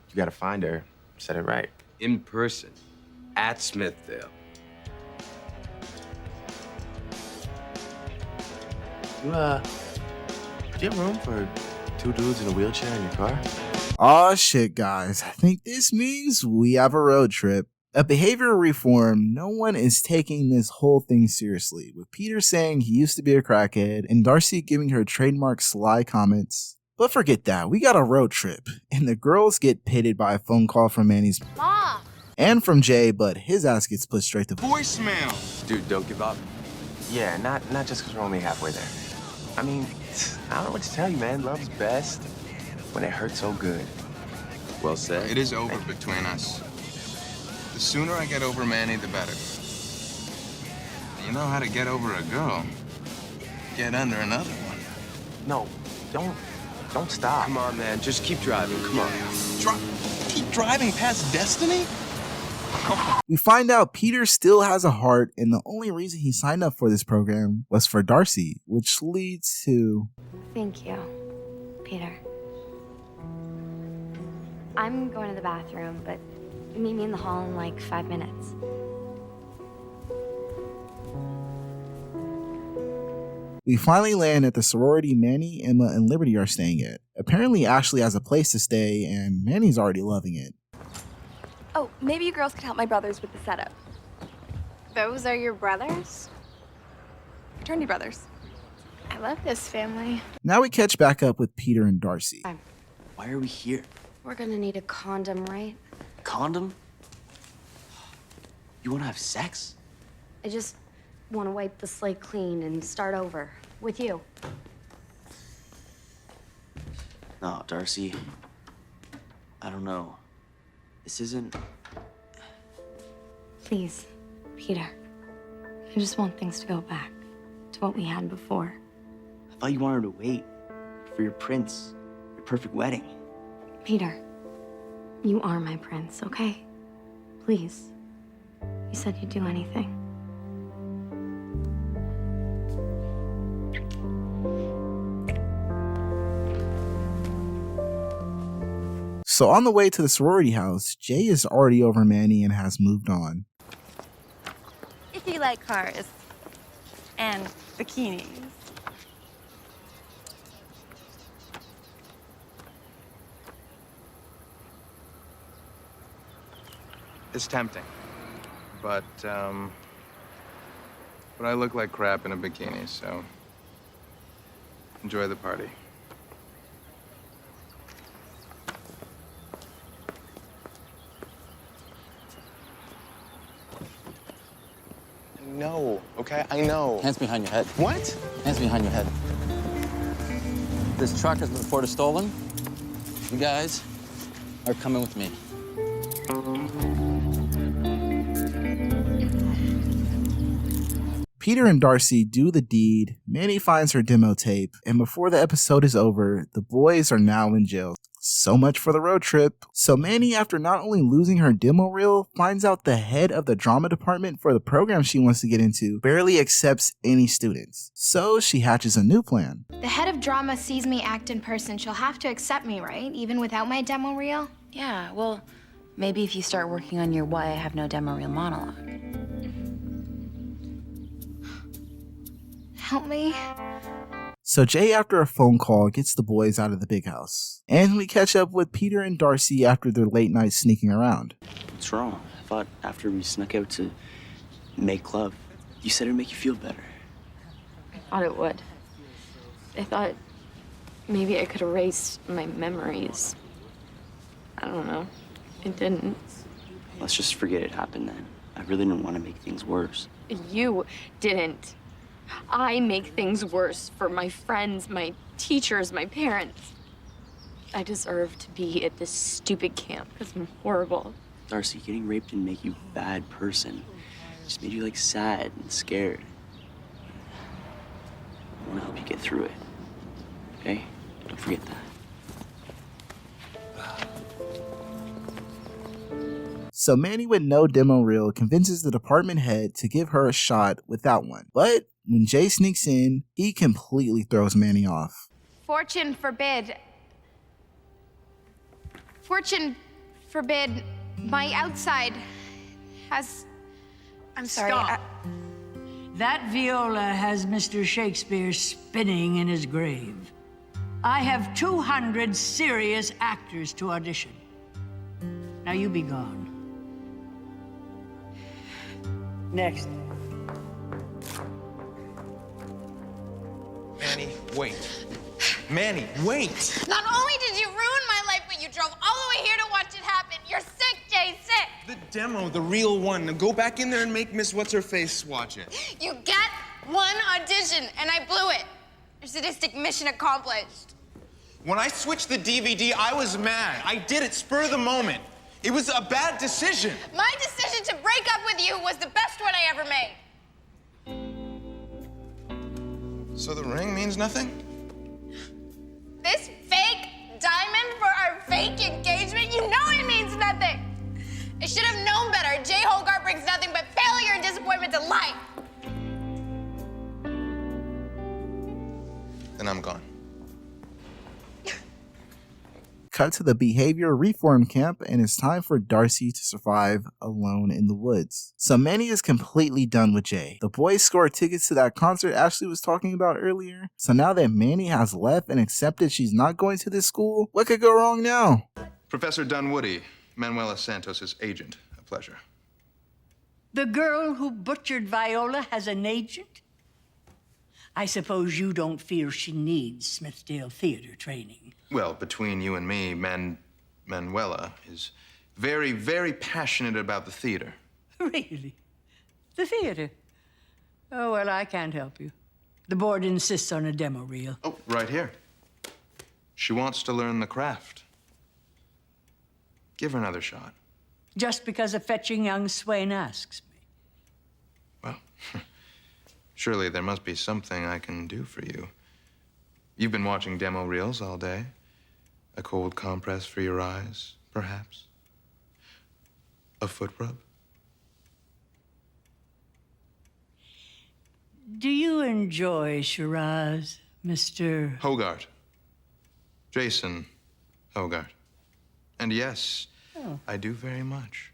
You gotta find her, set it right. In person, at Smithdale. Do you have room for 2 dudes in a wheelchair in your car? Aw shit, guys. I think this means we have a road trip. At behavioral reform, no one is taking this whole thing seriously, with Peter saying he used to be a crackhead and Darcy giving her trademark sly comments. But forget that, we got a road trip, and the girls get pitted by a phone call from Manny's Mom! and from Jay, but his ass gets put straight to voicemail. Dude, don't give up. Yeah, not just because we're only halfway there. I mean, I don't know what to tell you, man. Love's best when it hurts so good. Well said. It is over between us. The sooner I get over Manny, the better. You know how to get over a girl. Get under another one. No, don't stop. Come on, man. Just keep driving. Come on. Keep driving past Destiny? We find out Peter still has a heart, and the only reason he signed up for this program was for Darcy, which leads to... Thank you, Peter. I'm going to the bathroom, but meet me in the hall in like 5 minutes. We finally land at the sorority Manny, Emma, and Liberty are staying at. Apparently Ashley has a place to stay, and Manny's already loving it. Oh, maybe you girls could help my brothers with the setup. Those are your brothers? Fraternity brothers. I love this family. Now we catch back up with Peter and Darcy. Why are we here? We're gonna need a condom, right? Condom? You want to have sex? I just want to wipe the slate clean and start over with you. No, Darcy. I don't know. This isn't... Please, Peter. I just want things to go back to what we had before. I thought you wanted to wait for your prince, your perfect wedding. Peter, you are my prince, okay? Please. You said you'd do anything. So on the way to the sorority house, Jay is already over Manny and has moved on. If you like cars and bikinis. It's tempting. But I look like crap in a bikini, so enjoy the party. No, okay? I know. Hands behind your head. What? Hands behind your head. This truck has been reported stolen. You guys are coming with me. Peter and Darcy do the deed, Manny finds her demo tape, and before the episode is over, the boys are now in jail. So much for the road trip. So Manny, after not only losing her demo reel, finds out the head of the drama department for the program she wants to get into barely accepts any students. So she hatches a new plan. The head of drama sees me act in person. She'll have to accept me, right? Even without my demo reel? Yeah, well, maybe if you start working on your why I have no demo reel monologue. Help me. So Jay, after a phone call, gets the boys out of the big house. And we catch up with Peter and Darcy after their late night sneaking around. What's wrong? I thought after we snuck out to make love, you said it'd make you feel better. I thought it would. I thought maybe I could erase my memories. I don't know. It didn't. Let's just forget it happened then. I really didn't want to make things worse. You didn't. I make things worse for my friends, my teachers, my parents. I deserve to be at this stupid camp because I'm horrible. Darcy, getting raped didn't make you a bad person. It just made you, like, sad and scared. I want to help you get through it. Okay? Don't forget that. So Manny, with no demo reel, convinces the department head to give her a shot without one. But when Jay sneaks in, he completely throws Manny off. Fortune forbid. Fortune forbid my outside has... I'm sorry. Stop. That viola has Mr. Shakespeare spinning in his grave. I have 200 serious actors to audition. Now you be gone. Next. Manny, wait. Manny, wait! Not only did you ruin my life, but you drove all the way here to watch it happen. You're sick, Jay, sick. The demo, the real one. Now go back in there and make Miss What's-Her-Face watch it. You get one audition, and I blew it. Your sadistic mission accomplished. When I switched the DVD, I was mad. I did it spur of the moment. It was a bad decision. My decision to break up with you was the best one I ever made. So the ring means nothing? This fake diamond for our fake engagement, you know it means nothing. I should have known better. Jay Hogarth brings nothing but failure and disappointment to life. Then I'm gone. Cut to the behavior reform camp, and it's time for Darcy to survive alone in the woods. So Manny is completely done with Jay. The boys scored tickets to that concert Ashley was talking about earlier. So now that Manny has left and accepted she's not going to this school, what could go wrong now? Professor Dunwoody, Manuela Santos' agent. A pleasure. The girl who butchered Viola has an agent? I suppose you don't feel she needs Smithdale theater training. Well, between you and me, Manuela is very, very passionate about the theater. Really? The theater? Oh, well, I can't help you. The board insists on a demo reel. Oh, right here. She wants to learn the craft. Give her another shot. Just because a fetching young swain asks me. Well, surely there must be something I can do for you. You've been watching demo reels all day. A cold compress for your eyes, perhaps? A foot rub? Do you enjoy Shiraz, Mr. Hogarth. Jason Hogarth. And yes, I do very much.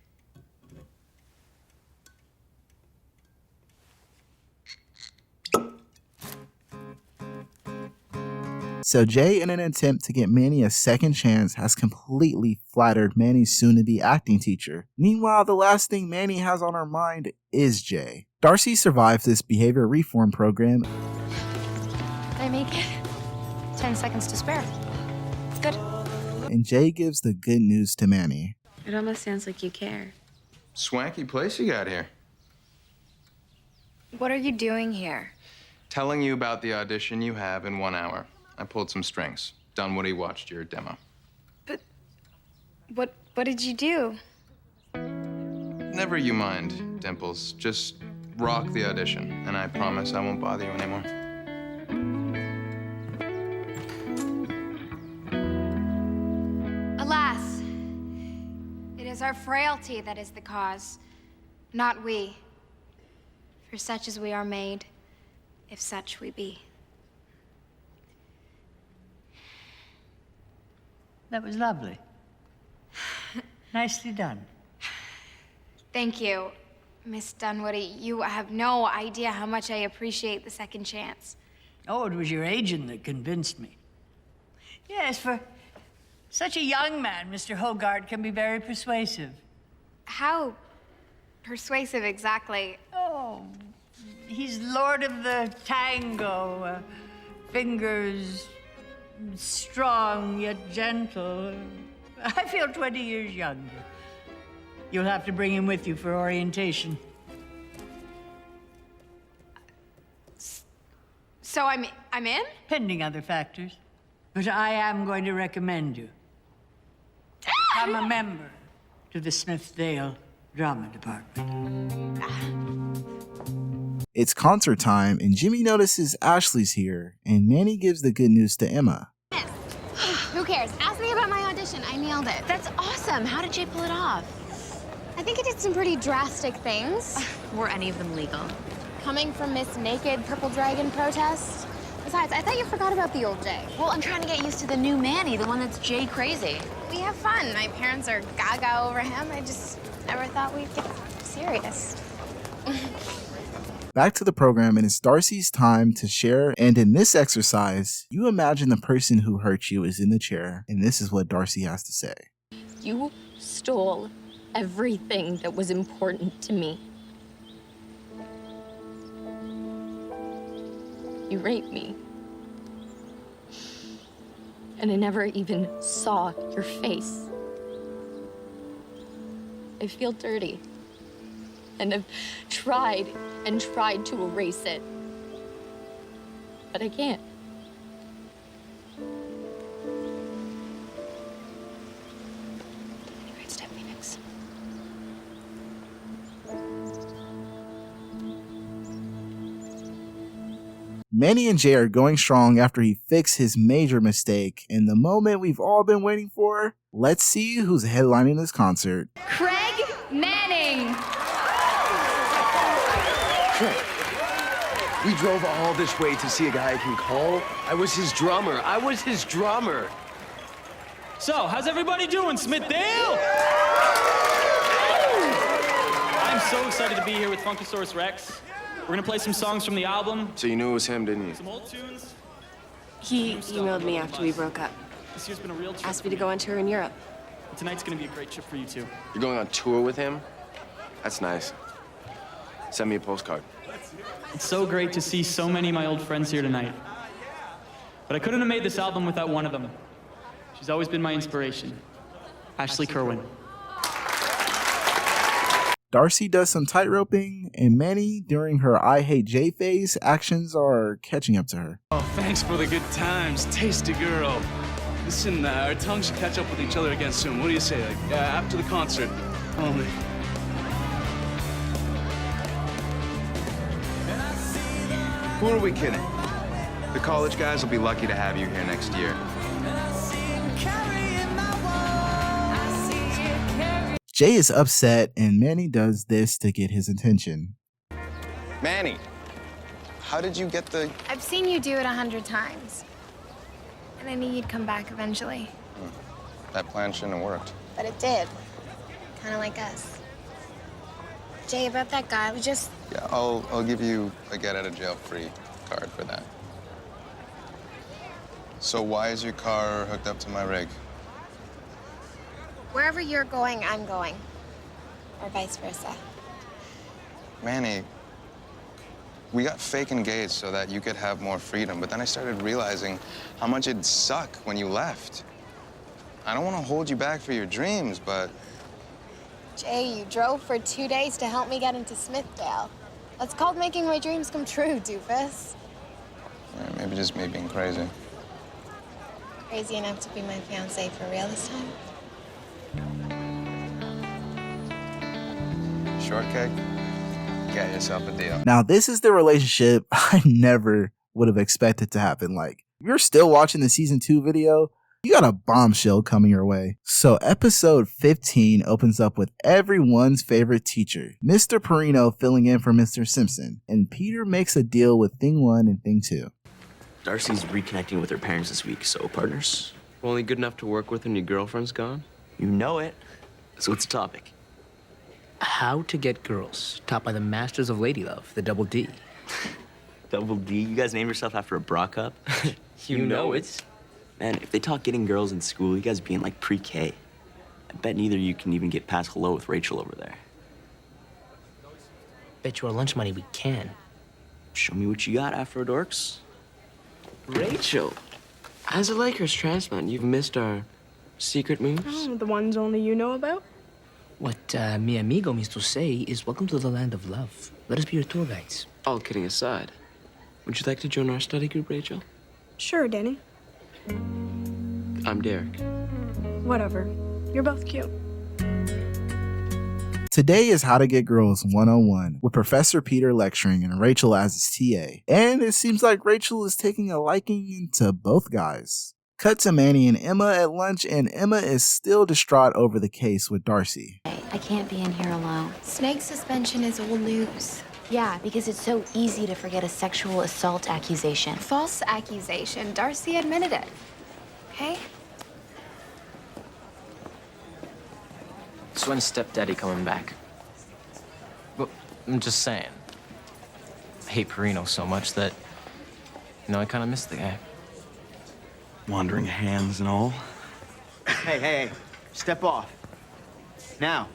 So Jay, in an attempt to get Manny a second chance, has completely flattered Manny's soon-to-be acting teacher. Meanwhile, the last thing Manny has on her mind is Jay. Darcy survives this behavior reform program. Did I make it? 10 seconds to spare. It's good. And Jay gives the good news to Manny. It almost sounds like you care. Swanky place you got here. What are you doing here? Telling you about the audition you have in 1 hour. I pulled some strings. Dunwoody watched your demo. What did you do? Never you mind, Dimples. Just rock the audition, and I promise I won't bother you anymore. Alas, it is our frailty that is the cause, not we. For such as we are made, if such we be. That was lovely. Nicely done. Thank you, Miss Dunwoody. You have no idea how much I appreciate the second chance. Oh, it was your agent that convinced me. Yes, for such a young man, Mr. Hogarth can be very persuasive. How persuasive exactly? Oh, he's lord of the tango. Fingers strong yet gentle. I feel 20 years younger. You'll have to bring him with you for orientation. So I'm in? Pending other factors. But I am going to recommend you. Become a member to the Smithdale Drama Department. It's concert time, and Jimmy notices Ashley's here, and Manny gives the good news to Emma. Who cares? Ask me about my audition. I nailed it. That's awesome. How did Jay pull it off? I think I did some pretty drastic things. Were any of them legal? Coming from Miss Naked Purple Dragon protest. Besides, I thought you forgot about the old Jay. Well, I'm trying to get used to the new Manny, the one that's Jay crazy. We have fun. My parents are gaga over him. I just never thought we'd get serious. Back to the program, and it's Darcy's time to share. And in this exercise, you imagine the person who hurt you is in the chair, and this is what Darcy has to say. You stole everything that was important to me. You raped me. And I never even saw your face. I feel dirty. And I've tried and tried to erase it. But I can't. Great step, Phoenix. Manny and Jay are going strong after he fixed his major mistake, and the moment we've all been waiting for. Let's see who's headlining this concert. Craig Manning! We drove all this way to see a guy I can call. I was his drummer. So, how's everybody doing, Smithdale? I'm so excited to be here with Funkasaurus Rex. We're gonna play some songs from the album. So you knew it was him, didn't you? Some old tunes. He emailed me after we broke up. This year's been a real trip. Asked me to go on tour in Europe. Tonight's gonna be a great trip for you too. You're going on tour with him? That's nice. Send me a postcard. It's so great to see so many of my old friends here tonight. But I couldn't have made this album without one of them. She's always been my inspiration. Ashley Kerwin. Darcy does some tightroping, and Manny, during her I hate Jay phase, actions are catching up to her. Oh, thanks for the good times, tasty girl. Listen, our tongues should catch up with each other again soon. What do you say? Like, after the concert, call me. Who are we kidding? The college guys will be lucky to have you here next year. Jay is upset, and Manny does this to get his attention. Manny, how did you get the... I've seen you do it 100 times. And I knew you'd come back eventually. That plan shouldn't have worked. But it did. Kind of like us. Jay, about that guy, we just... Yeah, I'll give you a get-out-of-jail-free card for that. So why is your car hooked up to my rig? Wherever you're going, I'm going. Or vice versa. Manny, we got fake engaged so that you could have more freedom, but then I started realizing how much it'd suck when you left. I don't want to hold you back for your dreams, but... Jay, you drove for 2 days to help me get into Smithdale. That's called making my dreams come true, doofus. Yeah, maybe just me being crazy. Crazy enough to be my fiancé for real this time? Shortcake, get yourself a deal. Now, this is the relationship I never would have expected to happen. Like, if you're still watching the season 2 video, you got a bombshell coming your way. So episode 15 opens up with everyone's favorite teacher, Mr. Perino, filling in for Mr. Simpson, and Peter makes a deal with Thing 1 and Thing 2. Darcy's reconnecting with her parents this week, so partners. Only good enough to work with when your girlfriend's gone? You know it. So what's the topic? How to get girls, taught by the masters of lady love, the Double D. Double D? You guys named yourself after a bra cup? You know it. Man, if they taught getting girls in school, you guys would be in like pre-K. I bet neither of you can even get past hello with Rachel over there. Bet you our lunch money we can. Show me what you got, Afro-dorks. Rachel, as a Lakers transplant, you've missed our secret moves? Oh, the ones only you know about? What mi amigo means to say is welcome to the land of love. Let us be your tour guides. All kidding aside, would you like to join our study group, Rachel? Sure, Danny. I'm Derek. Whatever. You're both cute. Today is How to Get Girls 101 with Professor Peter lecturing and Rachel as his TA. And it seems like Rachel is taking a liking into both guys. Cut to Manny and Emma at lunch, and Emma is still distraught over the case with Darcy. I can't be in here alone. Snake suspension is old news. Yeah, because it's so easy to forget a sexual assault accusation. False accusation. Darcy admitted it. Okay? So when's stepdaddy coming back? Well, I'm just saying. I hate Perino so much that, I kind of miss the guy. Wandering hands and all. Hey. Step off. Now.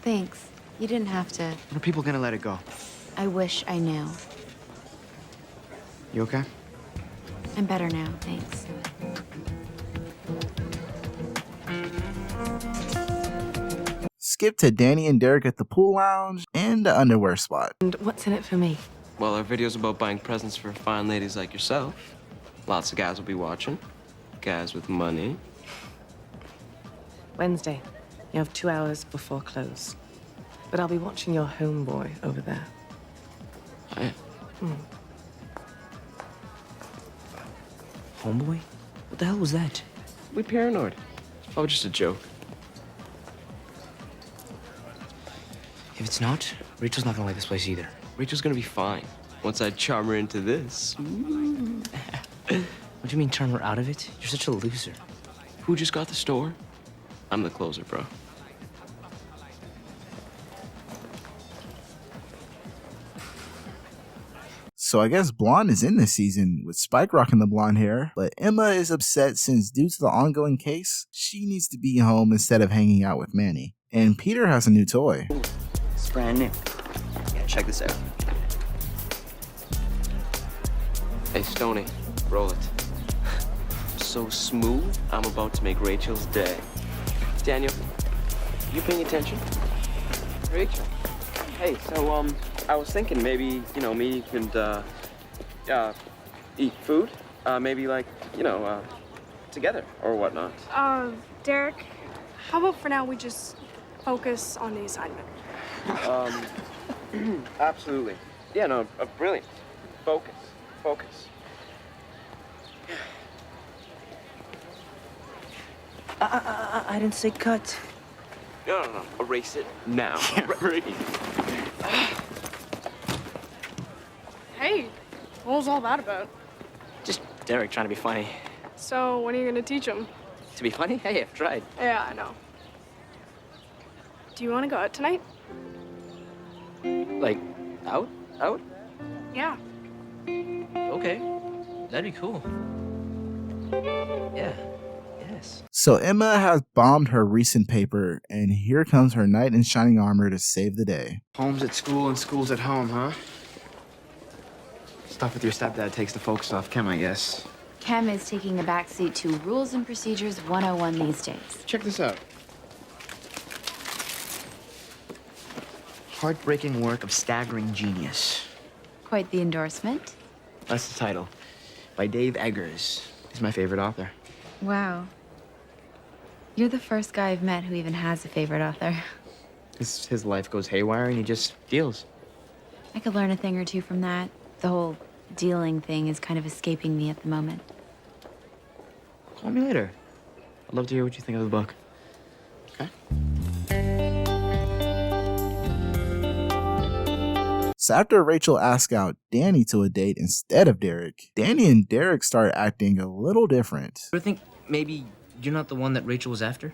Thanks. You didn't have to. When are people gonna let it go? I wish I knew. You okay? I'm better now, thanks. Skip to Danny and Derek at the pool lounge and the underwear spot. And what's in it for me? Well, our video's about buying presents for fine ladies like yourself. Lots of guys will be watching. Guys with money. Wednesday. You have 2 hours before close. But I'll be watching your homeboy over there. Oh, yeah. Homeboy? What the hell was that? We paranoid. It's probably just a joke. If it's not, Rachel's not gonna like this place either. Rachel's gonna be fine once I charm her into this. What do you mean charm her out of it? You're such a loser. Who just got the store? I'm the closer, bro. So I guess Blonde is in this season, with Spike rocking the blonde hair, but Emma is upset since due to the ongoing case, she needs to be home instead of hanging out with Manny. And Peter has a new toy. It's brand new. Yeah, check this out. Hey, Stoney, roll it. So smooth, I'm about to make Rachel's day. Daniel, you paying attention? Rachel. Hey, so, I was thinking maybe, me and, eat food. Maybe, like, together or whatnot. Derek, how about for now we just focus on the assignment? Absolutely. Yeah, no, brilliant. Focus. I didn't say cut. No. Erase it now. Hey, what was all that about? Just Derek trying to be funny. So, when are you gonna teach him? To be funny? Hey, I've tried. Yeah, I know. Do you want to go out tonight? Like, out? Yeah. Okay, that'd be cool. Yeah, yes. So Emma has bombed her recent paper, and here comes her knight in shining armor to save the day. Home's at school and school's at home, huh? Stuff with your stepdad takes the focus off Kim, I guess. Chem is taking a backseat to Rules and Procedures 101 these days. Check this out. Heartbreaking work of staggering genius. Quite the endorsement. That's the title. By Dave Eggers. He's my favorite author. Wow. You're the first guy I've met who even has a favorite author. His life goes haywire and he just deals. I could learn a thing or two from that. The whole dealing thing is kind of escaping me at the moment. Call me later. I'd love to hear what you think of the book. Okay? So after Rachel asks out Danny to a date instead of Derek, Danny and Derek start acting a little different. I think maybe you're not the one that Rachel was after?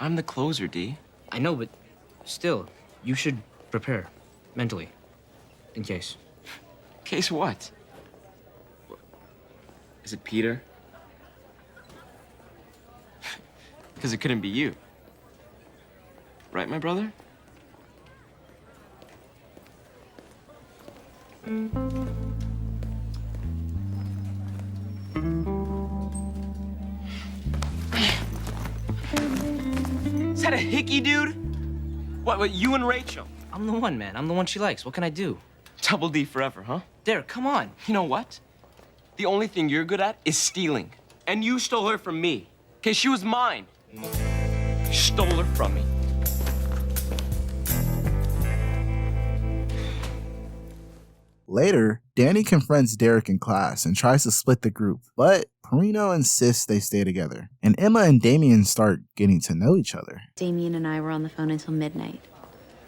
I'm the closer, D. I know, but still, you should prepare mentally, in case. Case what? Is it Peter? Because it couldn't be you. Right, my brother? Is that a hickey, dude? What, you and Rachel? I'm the one, man. I'm the one she likes. What can I do? Double D forever, huh? Derek, come on. You know what? The only thing you're good at is stealing. And you stole her from me. Okay, she was mine. You stole her from me. Later, Danny confronts Derek in class and tries to split the group, but Perino insists they stay together, and Emma and Damien start getting to know each other. Damien and I were on the phone until midnight.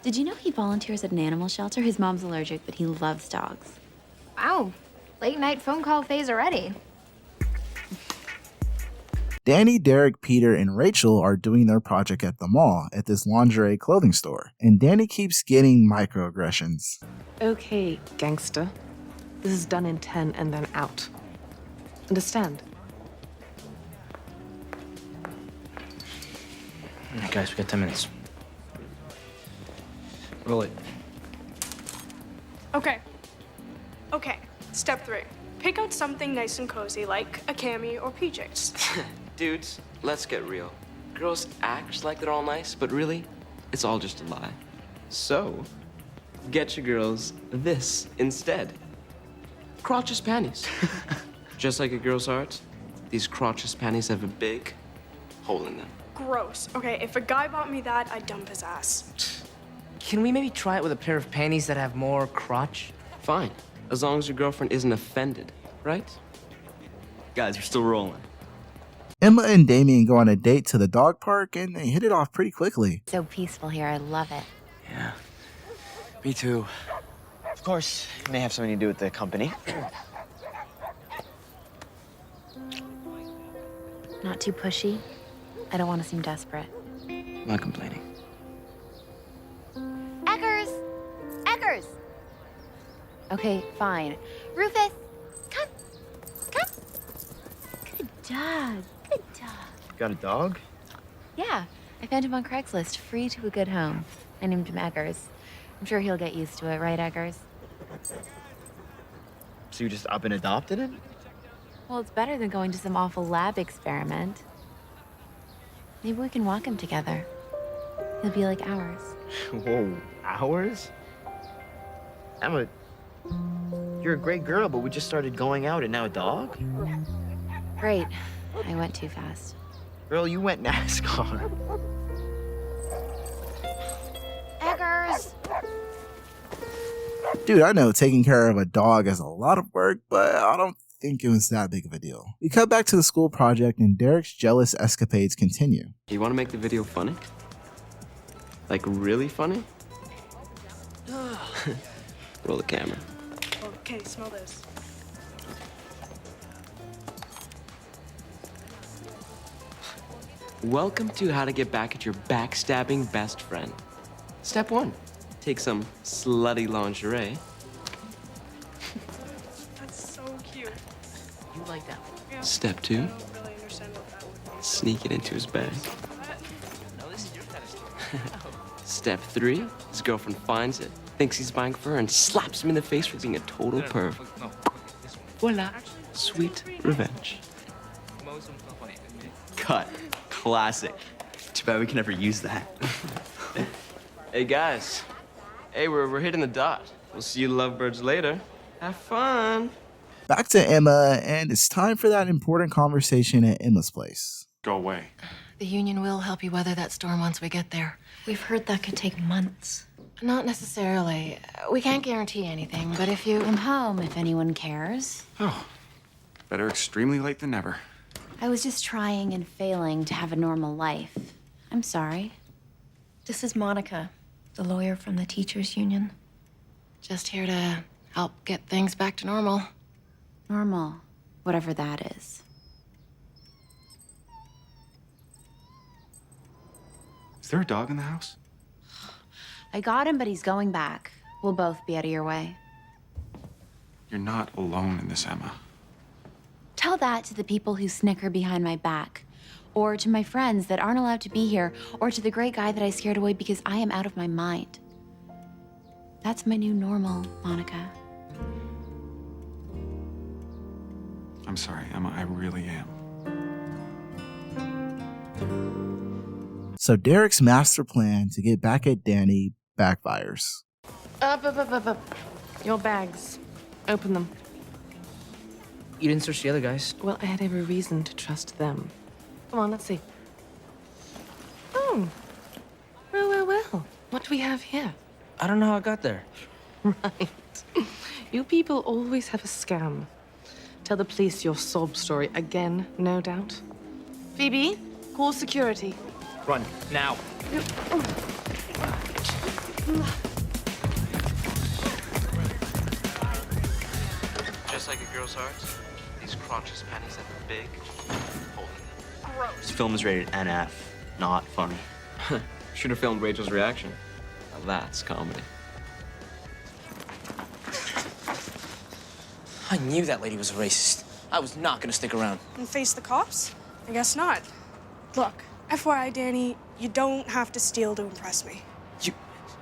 Did you know he volunteers at an animal shelter? His mom's allergic, but he loves dogs. Wow, late night phone call phase already. Danny, Derek, Peter, and Rachel are doing their project at the mall at this lingerie clothing store, and Danny keeps getting microaggressions. Okay, gangster. This is done in 10 and then out. Understand? All right, guys, we got 10 minutes. Roll it. Okay. Okay. Step 3. Pick out something nice and cozy, like a cami or PJs. Dudes, let's get real. Girls act like they're all nice, but really, it's all just a lie. So, get your girls this instead. Crotchless panties. Just like a girl's heart, these crotchless panties have a big hole in them. Gross. Okay, if a guy bought me that, I'd dump his ass. Can we maybe try it with a pair of panties that have more crotch? Fine, as long as your girlfriend isn't offended, right? Guys, we're still rolling. Emma and Damien go on a date to the dog park, and they hit it off pretty quickly. So peaceful here, I love it. Yeah, me too. Of course, it may have something to do with the company. Not too pushy. I don't want to seem desperate. Not complaining. Eggers! Eggers! Okay, fine. Rufus, come. Come. Good dog. Good dog. Got a dog? Yeah, I found him on Craigslist, free to a good home. I named him Eggers. I'm sure he'll get used to it, right, Eggers? So you just up and adopted it? Well, it's better than going to some awful lab experiment. Maybe we can walk him together. He'll be like ours. Whoa, ours? Emma, you're a great girl, but we just started going out and now a dog? Great. I went too fast. Girl, you went NASCAR. Eggers! Dude, I know taking care of a dog is a lot of work, but I don't think it was that big of a deal. We cut back to the school project, and Derek's jealous escapades continue. You want to make the video funny? Like really funny? Roll the camera. Okay, smell this. Welcome to how to get back at your backstabbing best friend. Step 1, take some slutty lingerie. That's so cute. You like that? Yeah. Step 2, I don't really understand what that would be. sneak it into his bag. No, this is your kind of story. Step 3, his girlfriend finds it, thinks he's buying for her, and slaps him in the face for being a total perv. Voila, sweet revenge. Cut. Classic. Too bad we can never use that. Hey guys, hey, we're hitting the dot. We'll see you lovebirds later. Have fun. Back to Emma, and it's time for that important conversation at Emma's place. Go away. The Union will help you weather that storm once we get there. We've heard that could take months. Not necessarily. We can't guarantee anything, but if you... I'm home, if anyone cares. Oh, better extremely late than never. I was just trying and failing to have a normal life. I'm sorry. This is Monica, the lawyer from the teachers' union. Just here to help get things back to normal. Normal, whatever that is. Is there a dog in the house? I got him, but he's going back. We'll both be out of your way. You're not alone in this, Emma. Tell that to the people who snicker behind my back, or to my friends that aren't allowed to be here, or to the great guy that I scared away because I am out of my mind. That's my new normal, Monica. I'm sorry, Emma, I really am. So Derek's master plan to get back at Danny backfires. Up. Your bags. Open them. You didn't search the other guys. Well, I had every reason to trust them. Come on, let's see. Oh. Well. What do we have here? I don't know how I got there. Right. You people always have a scam. Tell the police your sob story again, no doubt. Phoebe, call security. Run, now. Just like a girl's heart, these crotchless panties have a big hole in them. This film is rated NF, not funny. Should have filmed Rachel's reaction. Now that's comedy. I knew that lady was a racist. I was not gonna stick around. And face the cops? I guess not. Look, FYI, Danny, you don't have to steal to impress me. You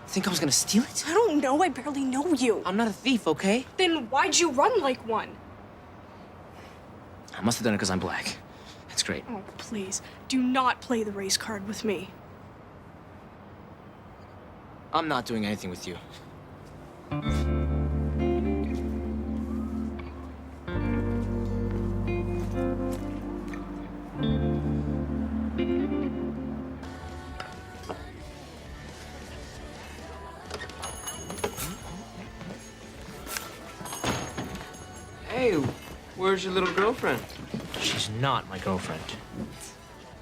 think I was gonna steal it? I don't know. I barely know you. I'm not a thief, okay? Then why'd you run like one? I must have done it because I'm black. That's great. Oh, please. Do not play the race card with me. I'm not doing anything with you. Hey, where's your little girlfriend? She's not my girlfriend.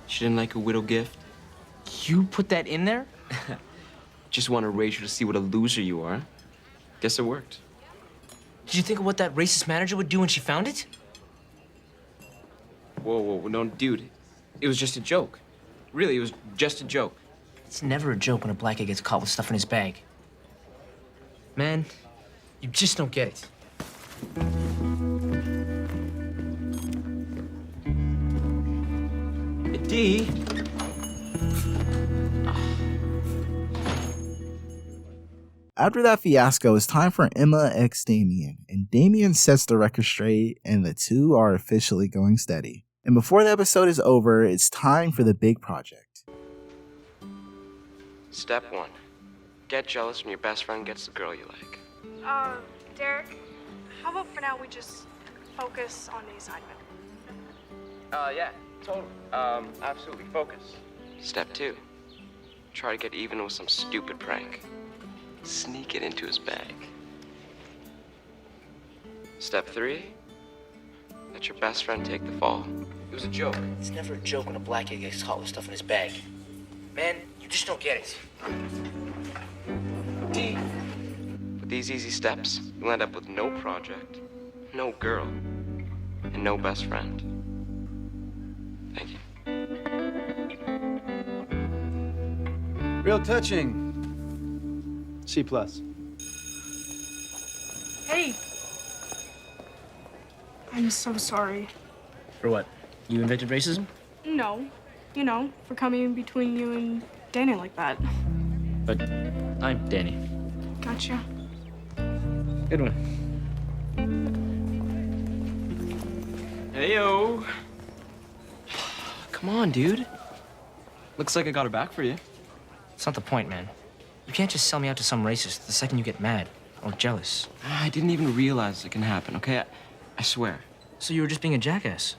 She didn't like a widow gift? You put that in there? Just wanted Rachel to see what a loser you are. Guess it worked. Did you think of what that racist manager would do when she found it? Whoa, no, dude. It was just a joke. Really, it was just a joke. It's never a joke when a black guy gets caught with stuff in his bag. Man, you just don't get it. D. After that fiasco, it's time for Emma x Damien, and Damien sets the record straight, and the two are officially going steady. And before the episode is over, it's time for the big project. Step 1. Get jealous when your best friend gets the girl you like. Derek, how about for now we just focus on the assignment? Yeah, totally. Absolutely. Focus. Step 2. Try to get even with some stupid prank. Sneak it into his bag. Step 3. Let your best friend take the fall. It was a joke. It's never a joke when a black guy gets caught with stuff in his bag. Man, you just don't get it. D. With these easy steps, you'll end up with no project, no girl, and no best friend. Thank you. Real touching. C+. Hey. I'm so sorry. For what? You invented racism? No. You know, for coming in between you and Danny like that. But I'm Danny. Gotcha. Good one. Heyo. Come on, dude. Looks like I got her back for you. It's not the point, man. You can't just sell me out to some racist the second you get mad or jealous. I didn't even realize it can happen, okay? I swear. So you were just being a jackass?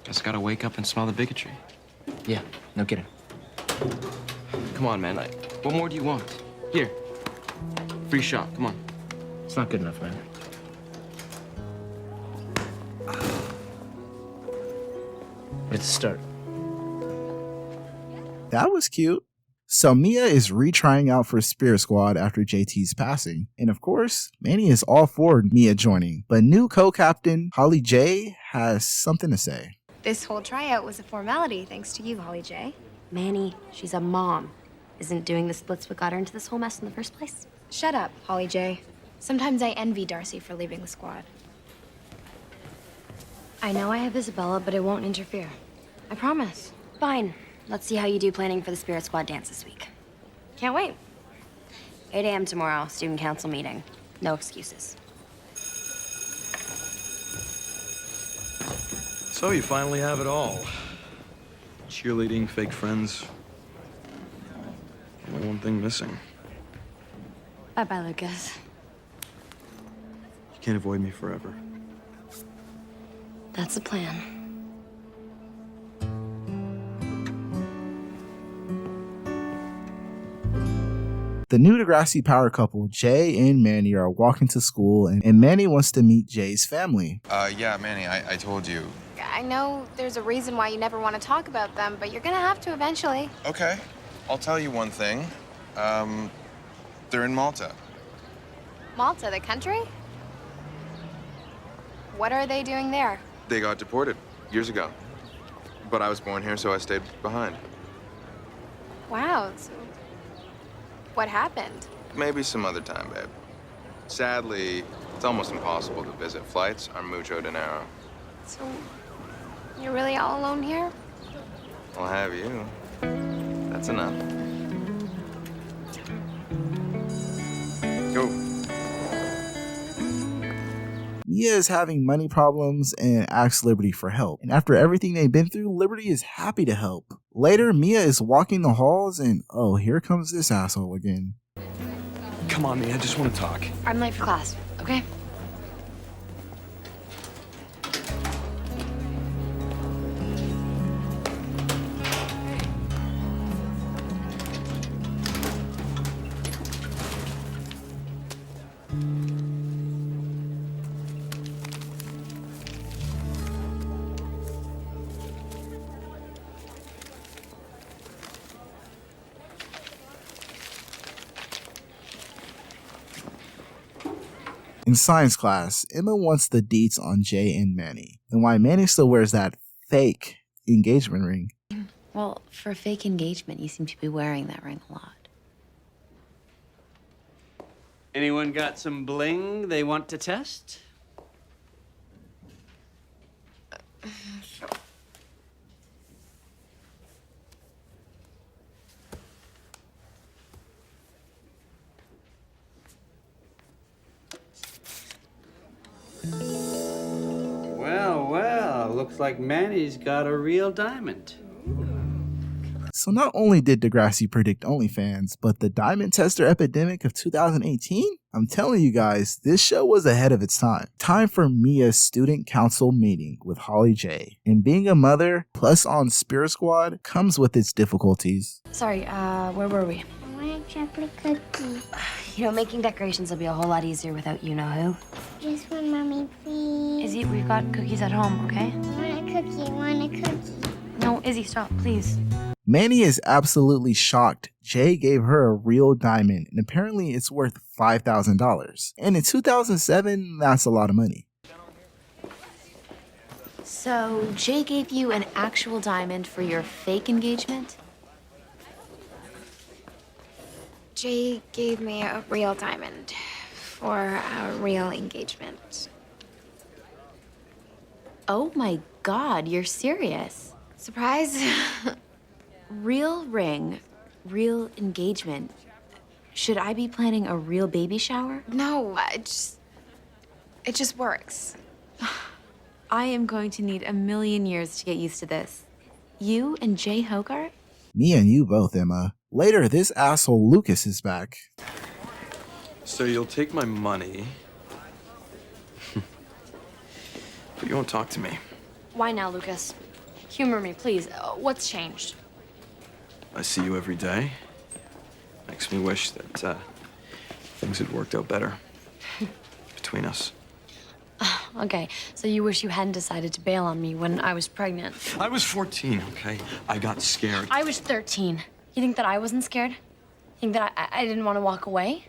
Just gotta wake up and smell the bigotry. Yeah, no kidding. Come on, man. What more do you want? Here. Free shot. Come on. It's not good enough, man. But it's a start. That was cute. So Mia is retrying out for Spirit Squad after JT's passing. And of course, Manny is all for Mia joining. But new co-captain Holly J has something to say. This whole tryout was a formality thanks to you, Holly J. Manny, she's a mom. Isn't doing the splits what got her into this whole mess in the first place? Shut up, Holly J. Sometimes I envy Darcy for leaving the squad. I know I have Isabella, but I won't interfere. I promise. Fine. Let's see how you do planning for the Spirit Squad dance this week. Can't wait. 8 a.m. tomorrow, student council meeting. No excuses. So you finally have it all. Cheerleading, fake friends. Only one thing missing. Bye-bye, Lucas. You can't avoid me forever. That's the plan. The new Degrassi power couple, Jay and Manny, are walking to school, and Manny wants to meet Jay's family. Yeah, Manny, I told you. I know there's a reason why you never want to talk about them, but you're gonna have to eventually. Okay, I'll tell you one thing. They're in Malta. Malta, the country? What are they doing there? They got deported years ago. But I was born here, so I stayed behind. Wow, so what happened? Maybe some other time, babe. Sadly, it's almost impossible to visit. Flights are mucho dinero. So, you're really all alone here? I'll have you. That's enough. Go. Mia is having money problems and asks Liberty for help. And after everything they've been through, Liberty is happy to help. Later, Mia is walking the halls and, oh, here comes this asshole again. Come on, Mia, I just want to talk. I'm late for class, okay? In science class, Emma wants the deets on Jay and Manny, and why Manny still wears that fake engagement ring. Well, for a fake engagement, you seem to be wearing that ring a lot. Anyone got some bling they want to test? Well, looks like Manny's got a real diamond. So not only did Degrassi predict OnlyFans, but the diamond tester epidemic of 2018? I'm telling you guys, this show was ahead of its time. Time for Mia's student council meeting with Holly J. And being a mother, plus on Spirit Squad, comes with its difficulties. Sorry, where were we? I want a chocolate cookie. You know, making decorations will be a whole lot easier without you-know-who. Just one, Mommy, please. Izzy, we've got cookies at home, okay? I want a cookie. I want a cookie. No, Izzy, stop, please. Manny is absolutely shocked Jay gave her a real diamond, and apparently it's worth $5,000. And in 2007, that's a lot of money. So, Jay gave you an actual diamond for your fake engagement? Jay gave me a real diamond for a real engagement. Oh my God, you're serious. Surprise? Real ring, real engagement. Should I be planning a real baby shower? No, it just works. I am going to need a million years to get used to this. You and Jay Hogarth? Me and you both, Emma. Later, this asshole Lucas is back. So you'll take my money, but you won't talk to me. Why now, Lucas? Humor me, please. What's changed? I see you every day. Makes me wish that things had worked out better between us. Okay, so you wish you hadn't decided to bail on me when I was pregnant. I was 14, okay? I got scared. I was 13. You think that I wasn't scared? You think that I didn't want to walk away?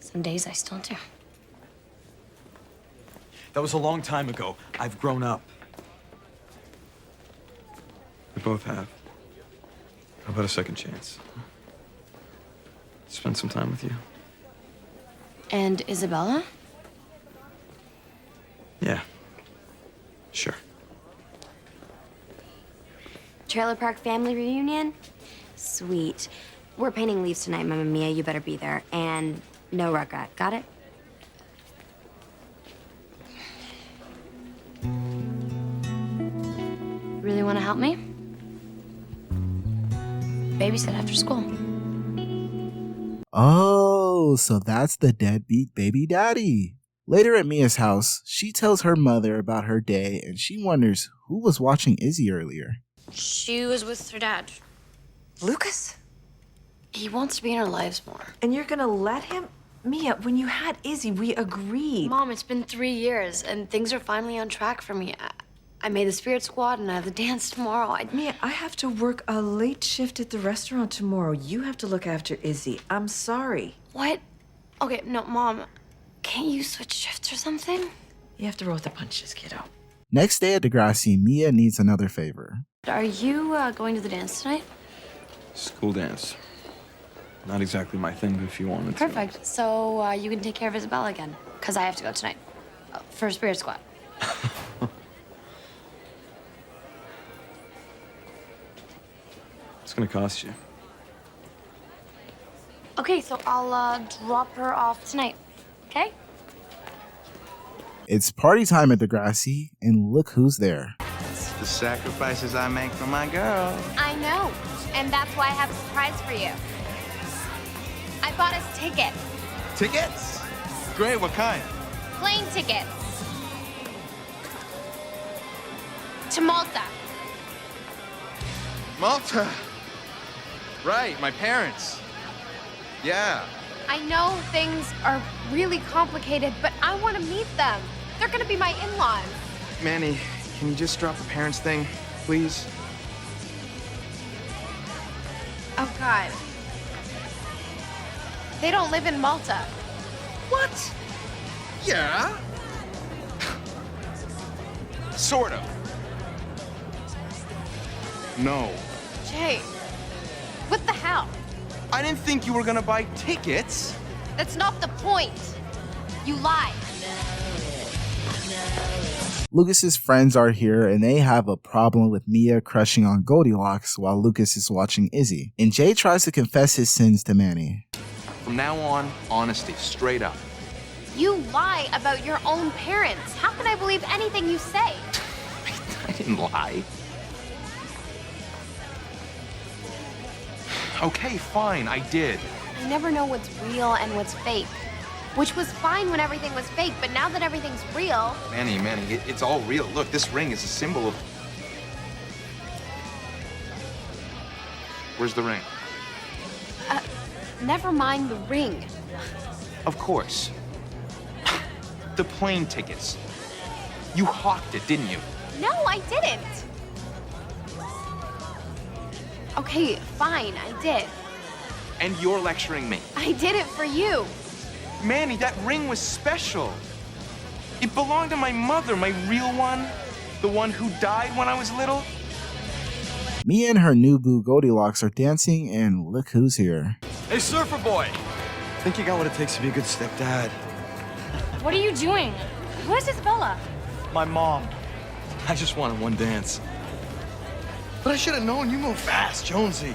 Some days I still do. That was a long time ago. I've grown up. We both have. How about a second chance? Spend some time with you. And Isabella? Yeah. Sure. Trailer park family reunion? Sweet. We're painting leaves tonight, Mamma Mia. You better be there. And no regret. Got it? Really want to help me? Babysit after school. Oh, Oh, so that's the deadbeat baby daddy. Later at Mia's house, she tells her mother about her day and she wonders who was watching Izzy earlier. She was with her dad. Lucas? He wants to be in our lives more. And you're gonna let him? Mia, when you had Izzy, we agreed. Mom, it's been 3 years and things are finally on track for me. I made the spirit squad and I have the dance tomorrow. Mia, I have to work a late shift at the restaurant tomorrow. You have to look after Izzy. I'm sorry. What? Okay, no, Mom. Can't you switch shifts or something? You have to roll with the punches, kiddo. Next day at DEGRASSI, Mia needs another favor. Are you going to the dance tonight? School dance. Not exactly my thing, but if you wanted to. Perfect. So you can take care of Isabella again. Because I have to go tonight. For spirit squad. It's gonna cost you. Okay, so I'll drop her off tonight. Okay? It's party time at DEGRASSI, and look who's there. It's the sacrifices I make for my girl. I know, and that's why I have a surprise for you. I bought us tickets. Tickets? Great, what kind? Plane tickets. To Malta. Malta. Right, my parents. Yeah. I know things are really complicated, but I want to meet them. They're gonna be my in-laws. Manny, can you just drop the parents thing, please? Oh, God. They don't live in Malta. What? Yeah. Sort of. No. Jay, what the hell? I didn't think you were gonna buy tickets. That's not the point. You lied. Lucas's friends are here and they have a problem with Mia crushing on Goldilocks while Lucas is watching Izzy. And Jay tries to confess his sins to Manny. From now on, honesty, straight up. You lie about your own parents. How can I believe anything you say? I didn't lie. Okay, fine, I did. I never know what's real and what's fake. Which was fine when everything was fake, but now that everything's real... Manny, it's all real. Look, this ring is a symbol of... Where's the ring? Never mind the ring. Of course. The plane tickets. You hawked it, didn't you? No, I didn't. Okay, fine, I did. And you're lecturing me. I did it for you. Manny, that ring was special. It belonged to my mother, my real one. The one who died when I was little. Mia and her new boo Goldilocks are dancing, and look who's here. Hey, surfer boy! Think you got what it takes to be a good stepdad? What are you doing? Where's Isabella? My mom. I just wanted one dance. But I should have known you move fast, Jonesy.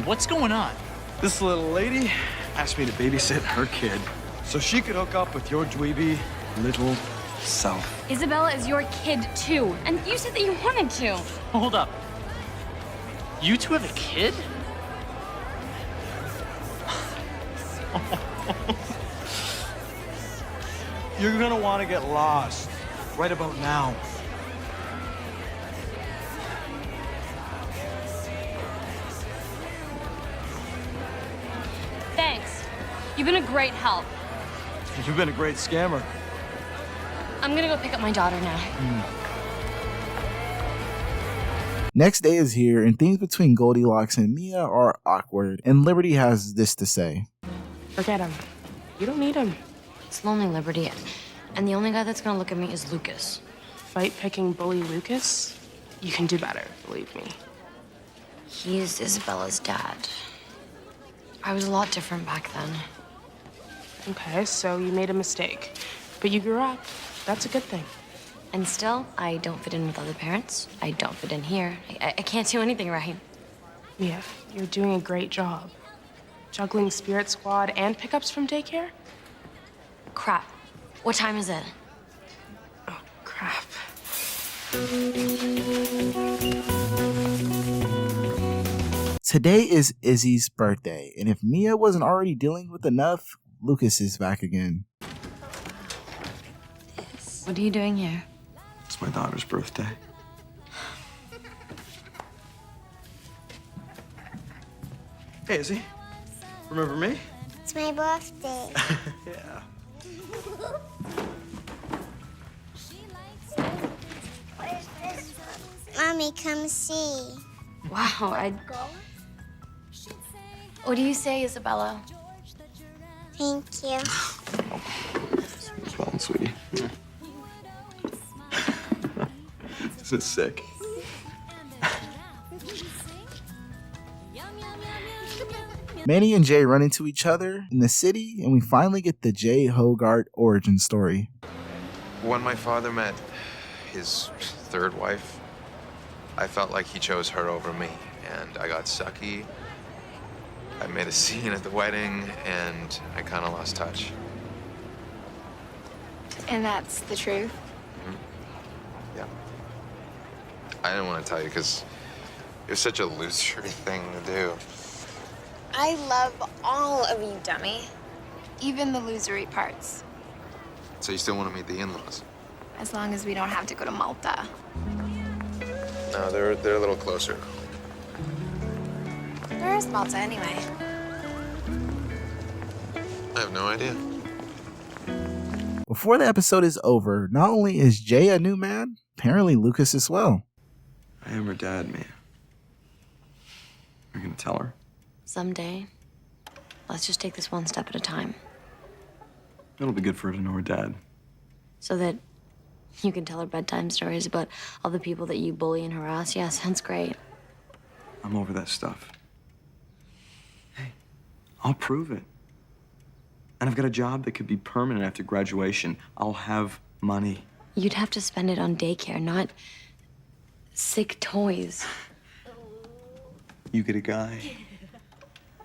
What's going on? This little lady asked me to babysit her kid so she could hook up with your dweeby little self. Isabella is your kid, too. And you said that you wanted to. Hold up. You two have a kid? You're gonna want to get lost right about now. Thanks. You've been a great help. You've been a great scammer. I'm gonna go pick up my daughter now. Next day is here, and things between Goldilocks and Mia are awkward, and Liberty has this to say. Forget him. You don't need him. It's lonely, Liberty. And the only guy that's gonna look at me is Lucas. Fight-picking bully Lucas? You can do better, believe me. He's Isabella's dad. I was a lot different back then. Okay, so you made a mistake. But you grew up. That's a good thing. And still, I don't fit in with other parents. I don't fit in here. I can't do anything right. Mia, you're doing a great job. Juggling spirit squad and pickups from daycare? Crap. What time is it? Oh, crap. Today is Izzy's birthday, and if Mia wasn't already dealing with enough, Lucas is back again. What are you doing here? It's my daughter's birthday. Hey, Izzy. Remember me? It's my birthday. Yeah. Where's this one? Mommy, come see. Wow, What do you say, Isabella? Thank you. Well, sweetie. This is sick. Manny and Jay run into each other in the city, and we finally get the Jay Hogarth origin story. When my father met his third wife, I felt like he chose her over me, and I got sucky. I made a scene at the wedding, and I kind of lost touch. And that's the truth. Yeah. I didn't want to tell you because it was such a losery thing to do. I love all of you, dummy. Even the losery parts. So you still want to meet the in-laws? As long as we don't have to go to Malta. No, they're a little closer. Where is Malta anyway? I have no idea. Before the episode is over, not only is Jay a new man, apparently Lucas as well. I am her dad, Mia. You're gonna tell her? Someday. Let's just take this one step at a time. It'll be good for her to know her dad. So that you can tell her bedtime stories about all the people that you bully and harass. Yeah, sounds great. I'm over that stuff. Hey, I'll prove it. And I've got a job that could be permanent after graduation. I'll have money. You'd have to spend it on daycare, not sick toys. You get a guy.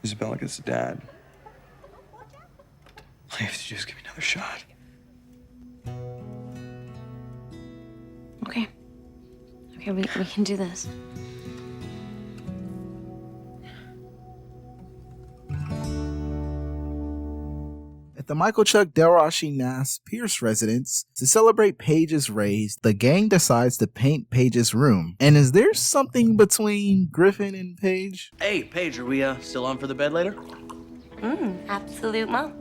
Isabella gets a dad. All you have to do is give me another shot. Okay. Okay, we can do this. At the Michael Chuck Delrashi Nass Pierce residence, to celebrate Paige's raise, the gang decides to paint Paige's room. And is there something between Griffin and Paige? Hey, Paige, are we still on for the bed later? Absolute mo.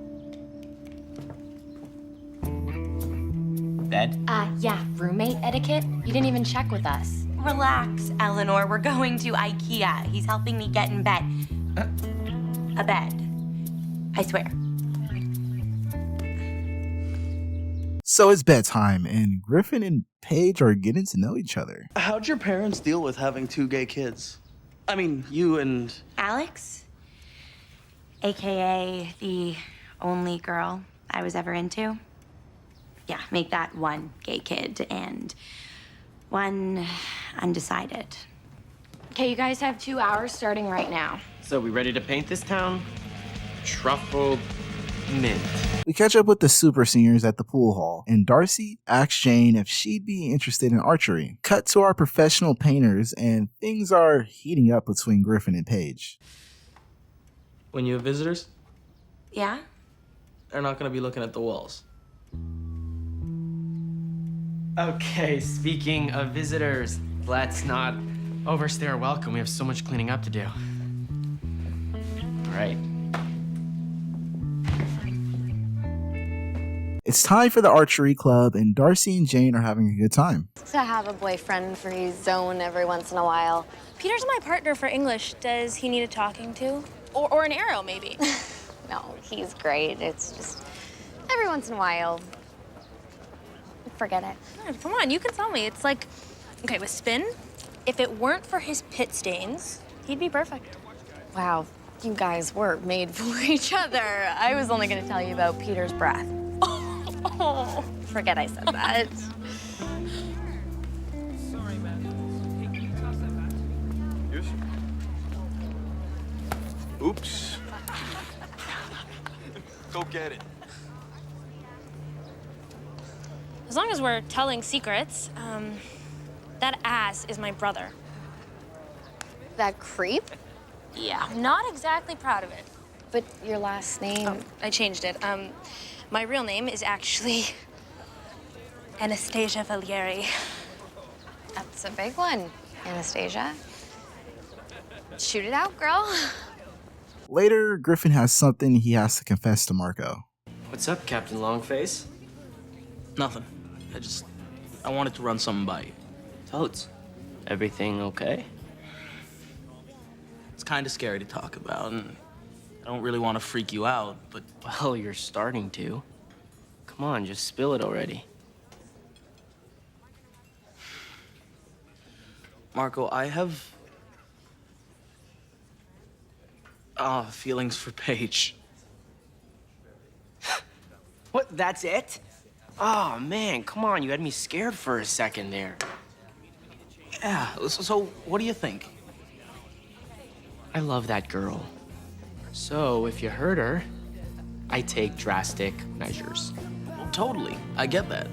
Bed? Yeah, roommate etiquette? You didn't even check with us. Relax, Eleanor. We're going to IKEA. He's helping me get in bed. A bed. I swear. So it's bedtime, and Griffin and Paige are getting to know each other. How'd your parents deal with having 2 gay kids? I mean, you and... Alex, AKA the only girl I was ever into. Yeah, make that 1 gay kid and 1 undecided. Okay, you guys have 2 hours starting right now. So we ready to paint this town? Truffle mint. We catch up with the super seniors at the pool hall, and Darcy asks Jane if she'd be interested in archery. Cut to our professional painters, and things are heating up between Griffin and Paige. When you have visitors, Yeah? they're not gonna be looking at the walls. Okay, speaking of visitors, let's not overstay our welcome. We have so much cleaning up to do. All right. It's time for the archery club, and Darcy and Jane are having a good time. To have a boyfriend-free zone every once in a while. Peter's my partner for English. Does he need a talking to? Or an arrow, maybe? No, he's great. It's just every once in a while. Forget it. God, come on, you can tell me. It's like, okay, with Spin, if it weren't for his pit stains, he'd be perfect. Wow, you guys were made for each other. I was only gonna tell you about Peter's breath. Oh, forget I said that. Oops. Go get it. As long as we're telling secrets, that ass is my brother. That creep? Yeah, I'm not exactly proud of it. But your last name... Oh, I changed it. My real name is actually Anastasia Valieri. That's a big one, Anastasia. Shoot it out, girl. Later, Griffin has something he has to confess to Marco. What's up, Captain Longface? Nothing. I wanted to run something by you. Toads, everything okay? It's kind of scary to talk about, and I don't really want to freak you out, but... Well, you're starting to. Come on, just spill it already. Marco, I have... feelings for Paige. What, that's it? Oh, man, come on, you had me scared for a second there. Yeah, so what do you think? I love that girl. So, if you hurt her, I take drastic measures. Well, totally. I get that.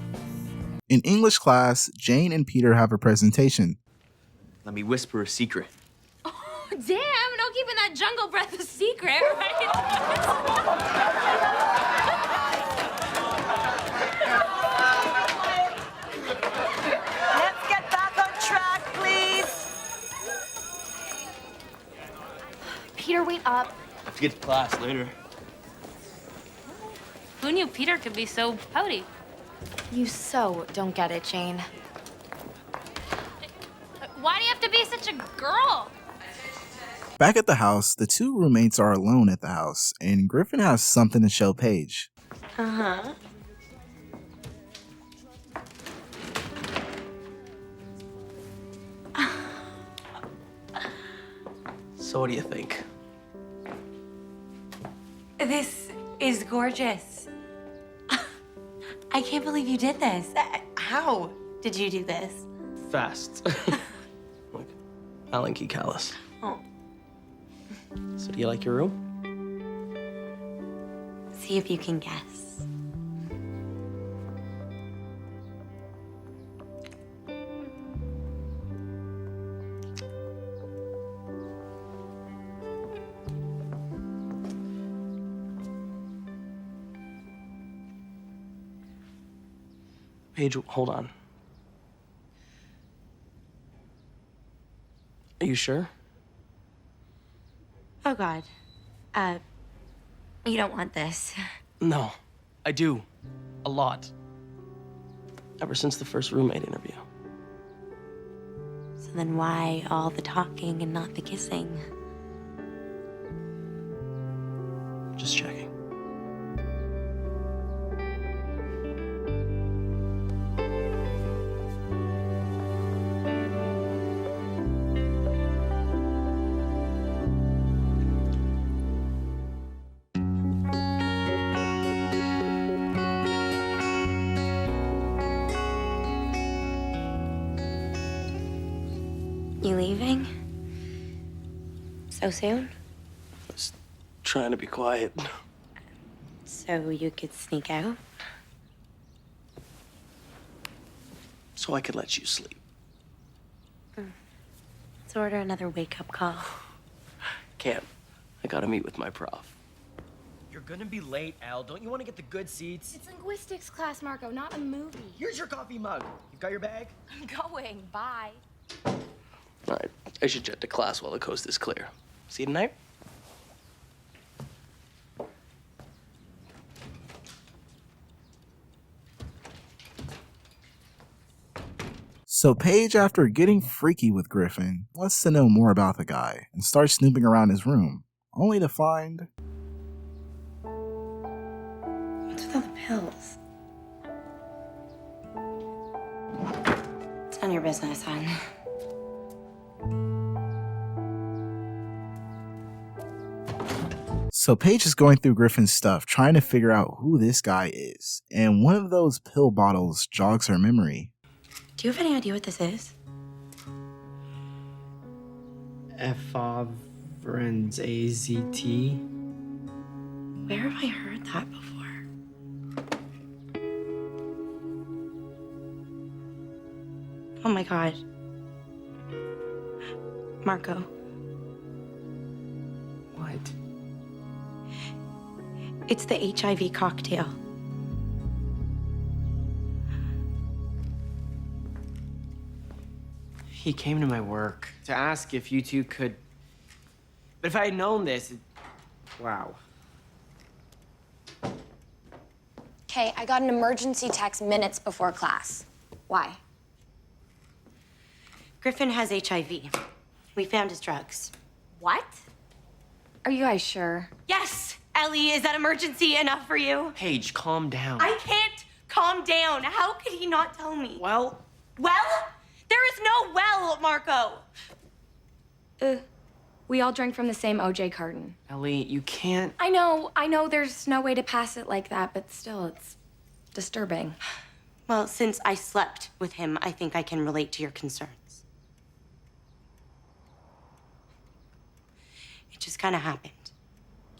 In English class, Jane and Peter have a presentation. Let me whisper a secret. Damn, no keeping that jungle breath a secret, right? Let's get back on track, please. Peter, wait up. I have to get to class later. Who knew Peter could be so pouty? You so don't get it, Jane. Why do you have to be such a girl? Back at the house, the two roommates are alone at the house, and Griffin has something to show Paige. Uh-huh. So what do you think? This is gorgeous. I can't believe you did this. How did you do this? Fast. Like Alan Key Callis. Oh. So do you like your room? See if you can guess. Paige, hold on. Are you sure? Oh, God. You don't want this. No, I do. A lot. Ever since the first roommate interview. So then why all the talking and not the kissing? Just checking. You leaving? So soon? I was trying to be quiet. So you could sneak out? So I could let you sleep. Let's order another wake-up call. Can't. I gotta meet with my prof. You're gonna be late, Al. Don't you want to get the good seats? It's linguistics class, Marco, not a movie. Here's your coffee mug. You've got your bag? I'm going. Bye. All right, I should jet to class while the coast is clear. See you tonight? So Paige, after getting freaky with Griffin, wants to know more about the guy and starts snooping around his room, only to find... What's with all the pills? It's none of your business, hon. So Paige is going through Griffin's stuff, trying to figure out who this guy is, and one of those pill bottles jogs her memory. Do you have any idea what this is? Ephedrins, AZT. Where have I heard that before? Oh my God. Marco. It's the HIV cocktail. He came to my work to ask if you two could. But if I had known this, wow. Okay, I got an emergency text minutes before class. Why? Griffin has HIV. We found his drugs. What? Are you guys sure? Yes! Ellie, is that emergency enough for you? Paige, calm down. I can't calm down. How could he not tell me? Well? Well? There is no well, Marco. We all drank from the same OJ carton. Ellie, you can't. I know there's no way to pass it like that, but still, it's disturbing. Well, since I slept with him, I think I can relate to your concerns. It just kind of happened.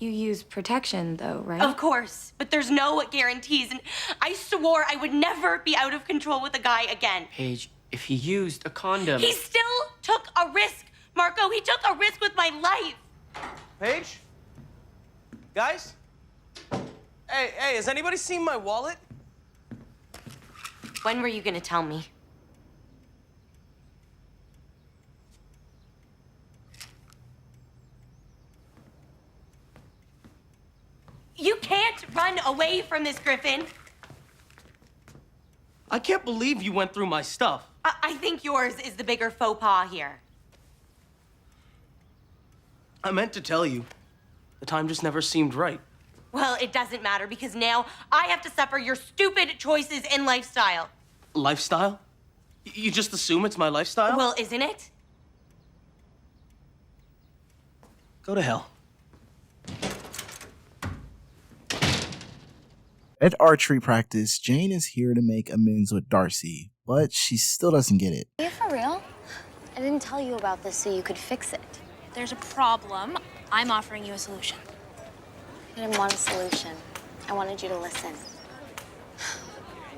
You use protection, though, right? Of course, but there's no guarantees, and I swore I would never be out of control with a guy again. Paige, if he used a condom. He still took a risk, Marco. He took a risk with my life. Paige? Guys? Hey, has anybody seen my wallet? When were you gonna tell me? You can't run away from this, Griffin. I can't believe you went through my stuff. I think yours is the bigger faux pas here. I meant to tell you. The time just never seemed right. Well, it doesn't matter because now I have to suffer your stupid choices in lifestyle. Lifestyle? You just assume it's my lifestyle? Well, isn't it? Go to hell. At archery practice, Jane is here to make amends with Darcy, but she still doesn't get it. Are you for real? I didn't tell you about this so you could fix it. There's a problem. I'm offering you a solution. I didn't want a solution. I wanted you to listen.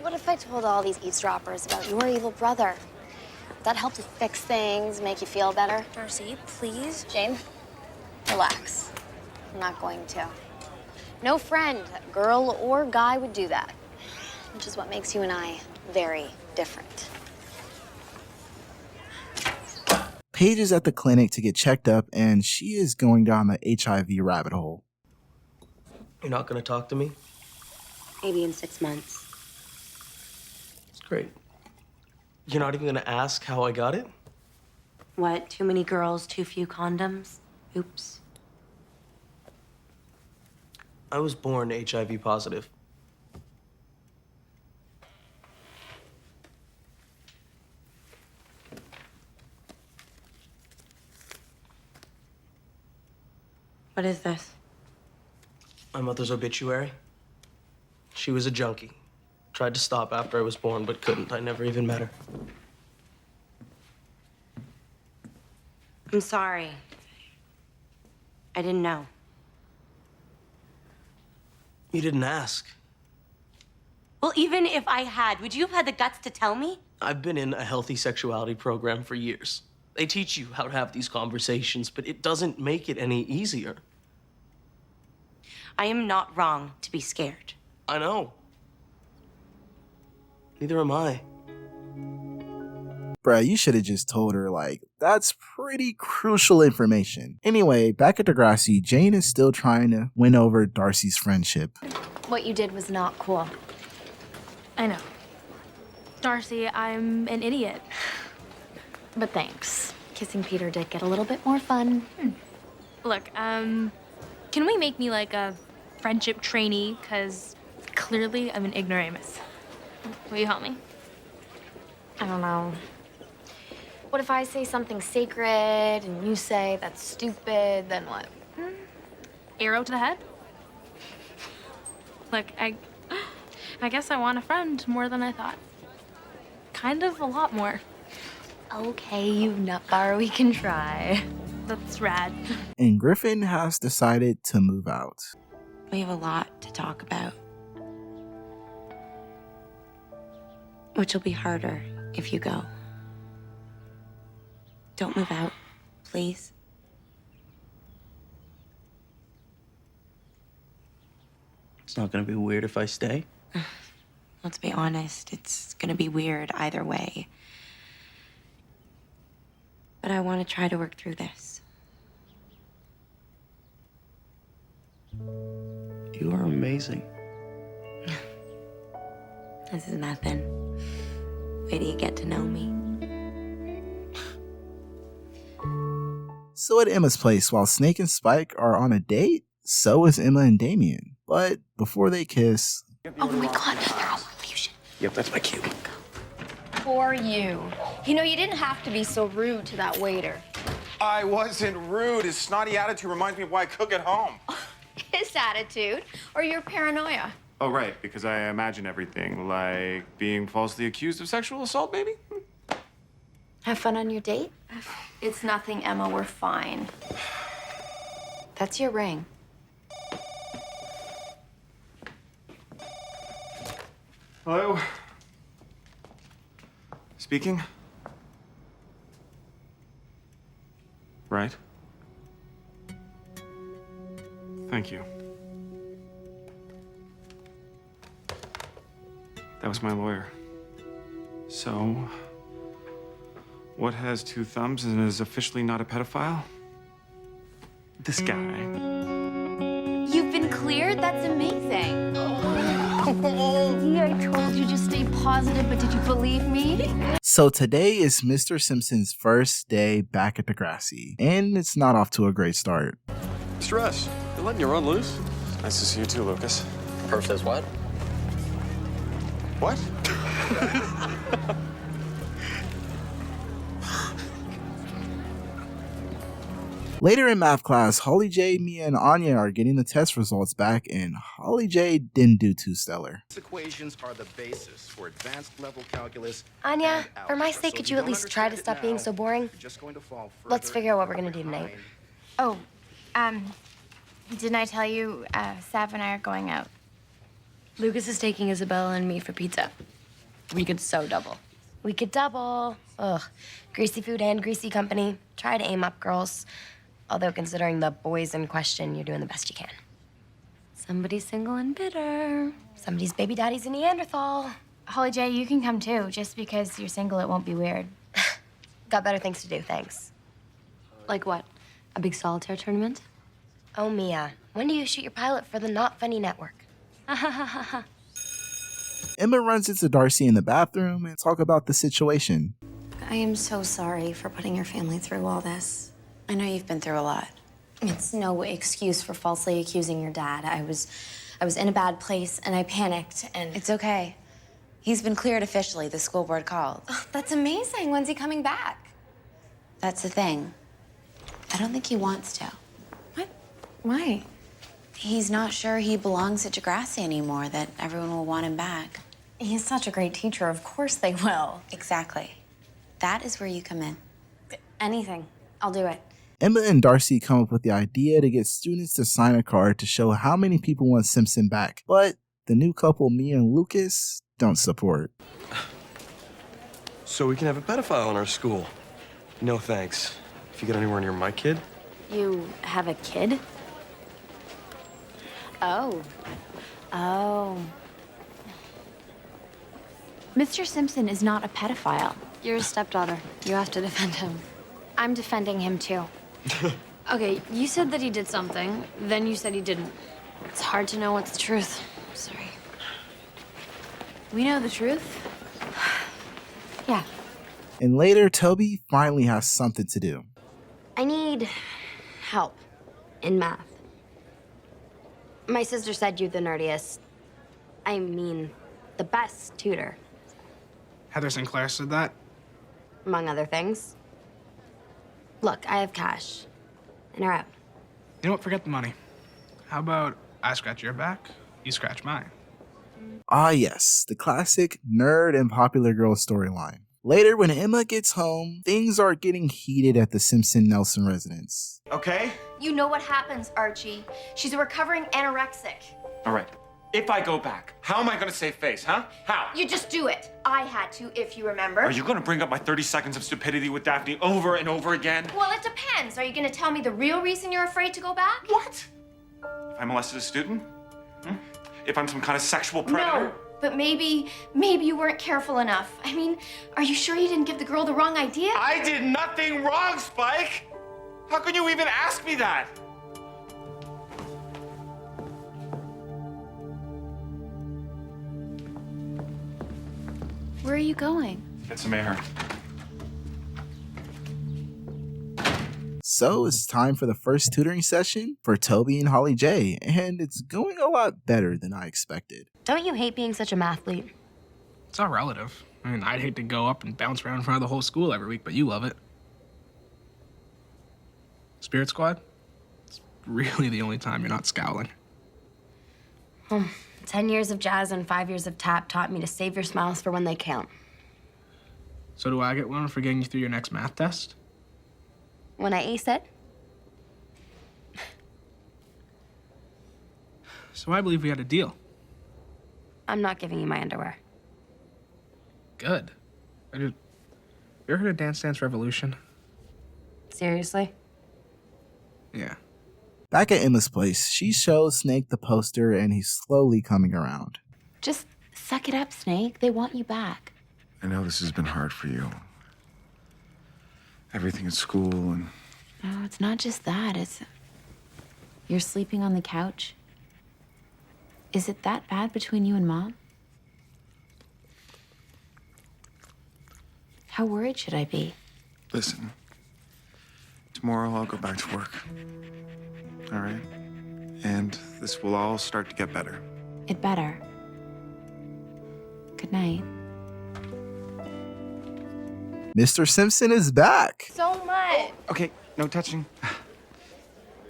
What if I told all these eavesdroppers about your evil brother? Would that help to fix things, make you feel better? Darcy, please. Jane, relax. I'm not going to. No friend, girl or guy, would do that. Which is what makes you and I very different. Paige is at the clinic to get checked up, and she is going down the HIV rabbit hole. You're not gonna talk to me? Maybe in 6 months. It's great. You're not even gonna ask how I got it? What, too many girls, too few condoms? Oops. I was born HIV positive. What is this? My mother's obituary. She was a junkie. Tried to stop after I was born, but couldn't. I never even met her. I'm sorry. I didn't know. You didn't ask. Well, even if I had, would you have had the guts to tell me? I've been in a healthy sexuality program for years. They teach you how to have these conversations, but it doesn't make it any easier. I am not wrong to be scared. I know. Neither am I. Bruh, you should have just told her, like, that's pretty crucial information. Anyway, back at DEGRASSI, Jane is still trying to win over Darcy's friendship. What you did was not cool. I know. Darcy, I'm an idiot. But thanks. Kissing Peter did get a little bit more fun. Look, can we make me like a friendship trainee? Because clearly I'm an ignoramus. Will you help me? I don't know. What if I say something sacred and you say that's stupid, then what? Arrow to the head? Look, I guess I want a friend more than I thought. Kind of a lot more. Okay, you nutbar, we can try. That's rad. And Griffin has decided to move out. We have a lot to talk about. Which will be harder if you go. Don't move out, please. It's not gonna be weird if I stay. Let's be honest, it's gonna be weird either way. But I want to try to work through this. You are amazing. This is nothing. Wait till you get to know me. So at Emma's place, while Snake and Spike are on a date, so is Emma and Damien. But before they kiss... Oh my god, they're all illusion. Yep, that's my cue. For you. You know, you didn't have to be so rude to that waiter. I wasn't rude. His snotty attitude reminds me of why I cook at home. His attitude or your paranoia? Oh, right, because I imagine everything, like being falsely accused of sexual assault, maybe? Have fun on your date? It's nothing, Emma. We're fine. That's your ring. Hello? Speaking? Right. Thank you. That was my lawyer. So, what has two thumbs and is officially not a pedophile? This guy. You've been cleared? That's amazing. I told you to stay positive, but did you believe me? So today is Mr. Simpson's first day back at DEGRASSI, and it's not off to a great start. Stress, you're letting your run loose? Nice to see you too, Lucas. Perf says what? What? Later in math class, Holly J, Mia, and Anya are getting the test results back, and Holly J didn't do too stellar. Equations are the basis for advanced level calculus. Anya, for my sake, could you at least try to stop being so boring? Let's figure out what we're gonna do tonight. Oh, didn't I tell you, Sav and I are going out? Lucas is taking Isabella and me for pizza. We could so double. We could double. Ugh. Greasy food and greasy company. Try to aim up, girls. Although, considering the boys in question, you're doing the best you can. Somebody's single and bitter. Somebody's baby daddy's a Neanderthal. Holly J, you can come too. Just because you're single, it won't be weird. Got better things to do, thanks. Like what? A big solitaire tournament? Oh, Mia, when do you shoot your pilot for the Not Funny Network? Emma runs into Darcy in the bathroom and talk about the situation. I am so sorry for putting your family through all this. I know you've been through a lot. It's no excuse for falsely accusing your dad. I was in a bad place and I panicked and... It's okay. He's been cleared officially. The school board called. Oh, that's amazing. When's he coming back? That's the thing. I don't think he wants to. What? Why? He's not sure he belongs at DEGRASSI anymore, that everyone will want him back. He's such a great teacher. Of course they will. Exactly. That is where you come in. Anything. I'll do it. Emma and Darcy come up with the idea to get students to sign a card to show how many people want Simpson back, but the new couple, Mia and Lucas, don't support. So we can have a pedophile in our school. No thanks. If you get anywhere near my kid. You have a kid? Oh. Oh. Mr. Simpson is not a pedophile. You're his stepdaughter. You have to defend him. I'm defending him too. Okay, you said that he did something, then you said he didn't. It's hard to know what's the truth. Sorry. We know the truth. Yeah. And later, Toby finally has something to do. I need help in math. My sister said you're the nerdiest. I mean, the best tutor, Heather Sinclair said that. among other things. Look, I have cash. In or out? You know what? Forget the money. How about I scratch your back, you scratch mine? Ah yes, the classic nerd and popular girl storyline. Later, when Emma gets home, things are getting heated at the Simpson-Nelson residence. Okay? You know what happens, Archie. She's a recovering anorexic. All right. If I go back, how am I gonna save face, huh? How? You just do it. I had to, if you remember. Are you gonna bring up my 30 seconds of stupidity with Daphne over and over again? Well, it depends. Are you gonna tell me the real reason you're afraid to go back? What? If I molested a student? If I'm some kind of sexual predator? No, but maybe you weren't careful enough. I mean, are you sure you didn't give the girl the wrong idea? I did nothing wrong, Spike! How can you even ask me that? Where are you going? Get some air. So it's time for the first tutoring session for Toby and Holly J, and it's going a lot better than I expected. Don't you hate being such a mathlete? It's all relative. I mean, I'd hate to go up and bounce around in front of the whole school every week, but you love it. Spirit Squad? It's really the only time you're not scowling. 10 years of jazz and 5 years of tap taught me to save your smiles for when they count. So do I get one for getting you through your next math test? When I ace it? So I believe we had a deal. I'm not giving you my underwear. Good. You ever heard of Dance Dance Revolution? Seriously? Yeah. Back at Emma's place, she shows Snake the poster and he's slowly coming around. Just suck it up, Snake. They want you back. I know this has been hard for you. Everything at school and... No, it's not just that. You're sleeping on the couch. Is it that bad between you and Mom? How worried should I be? Listen, tomorrow I'll go back to work. All right? And this will all start to get better. It better. Good night. Mr. Simpson is back! So much. Okay, no touching.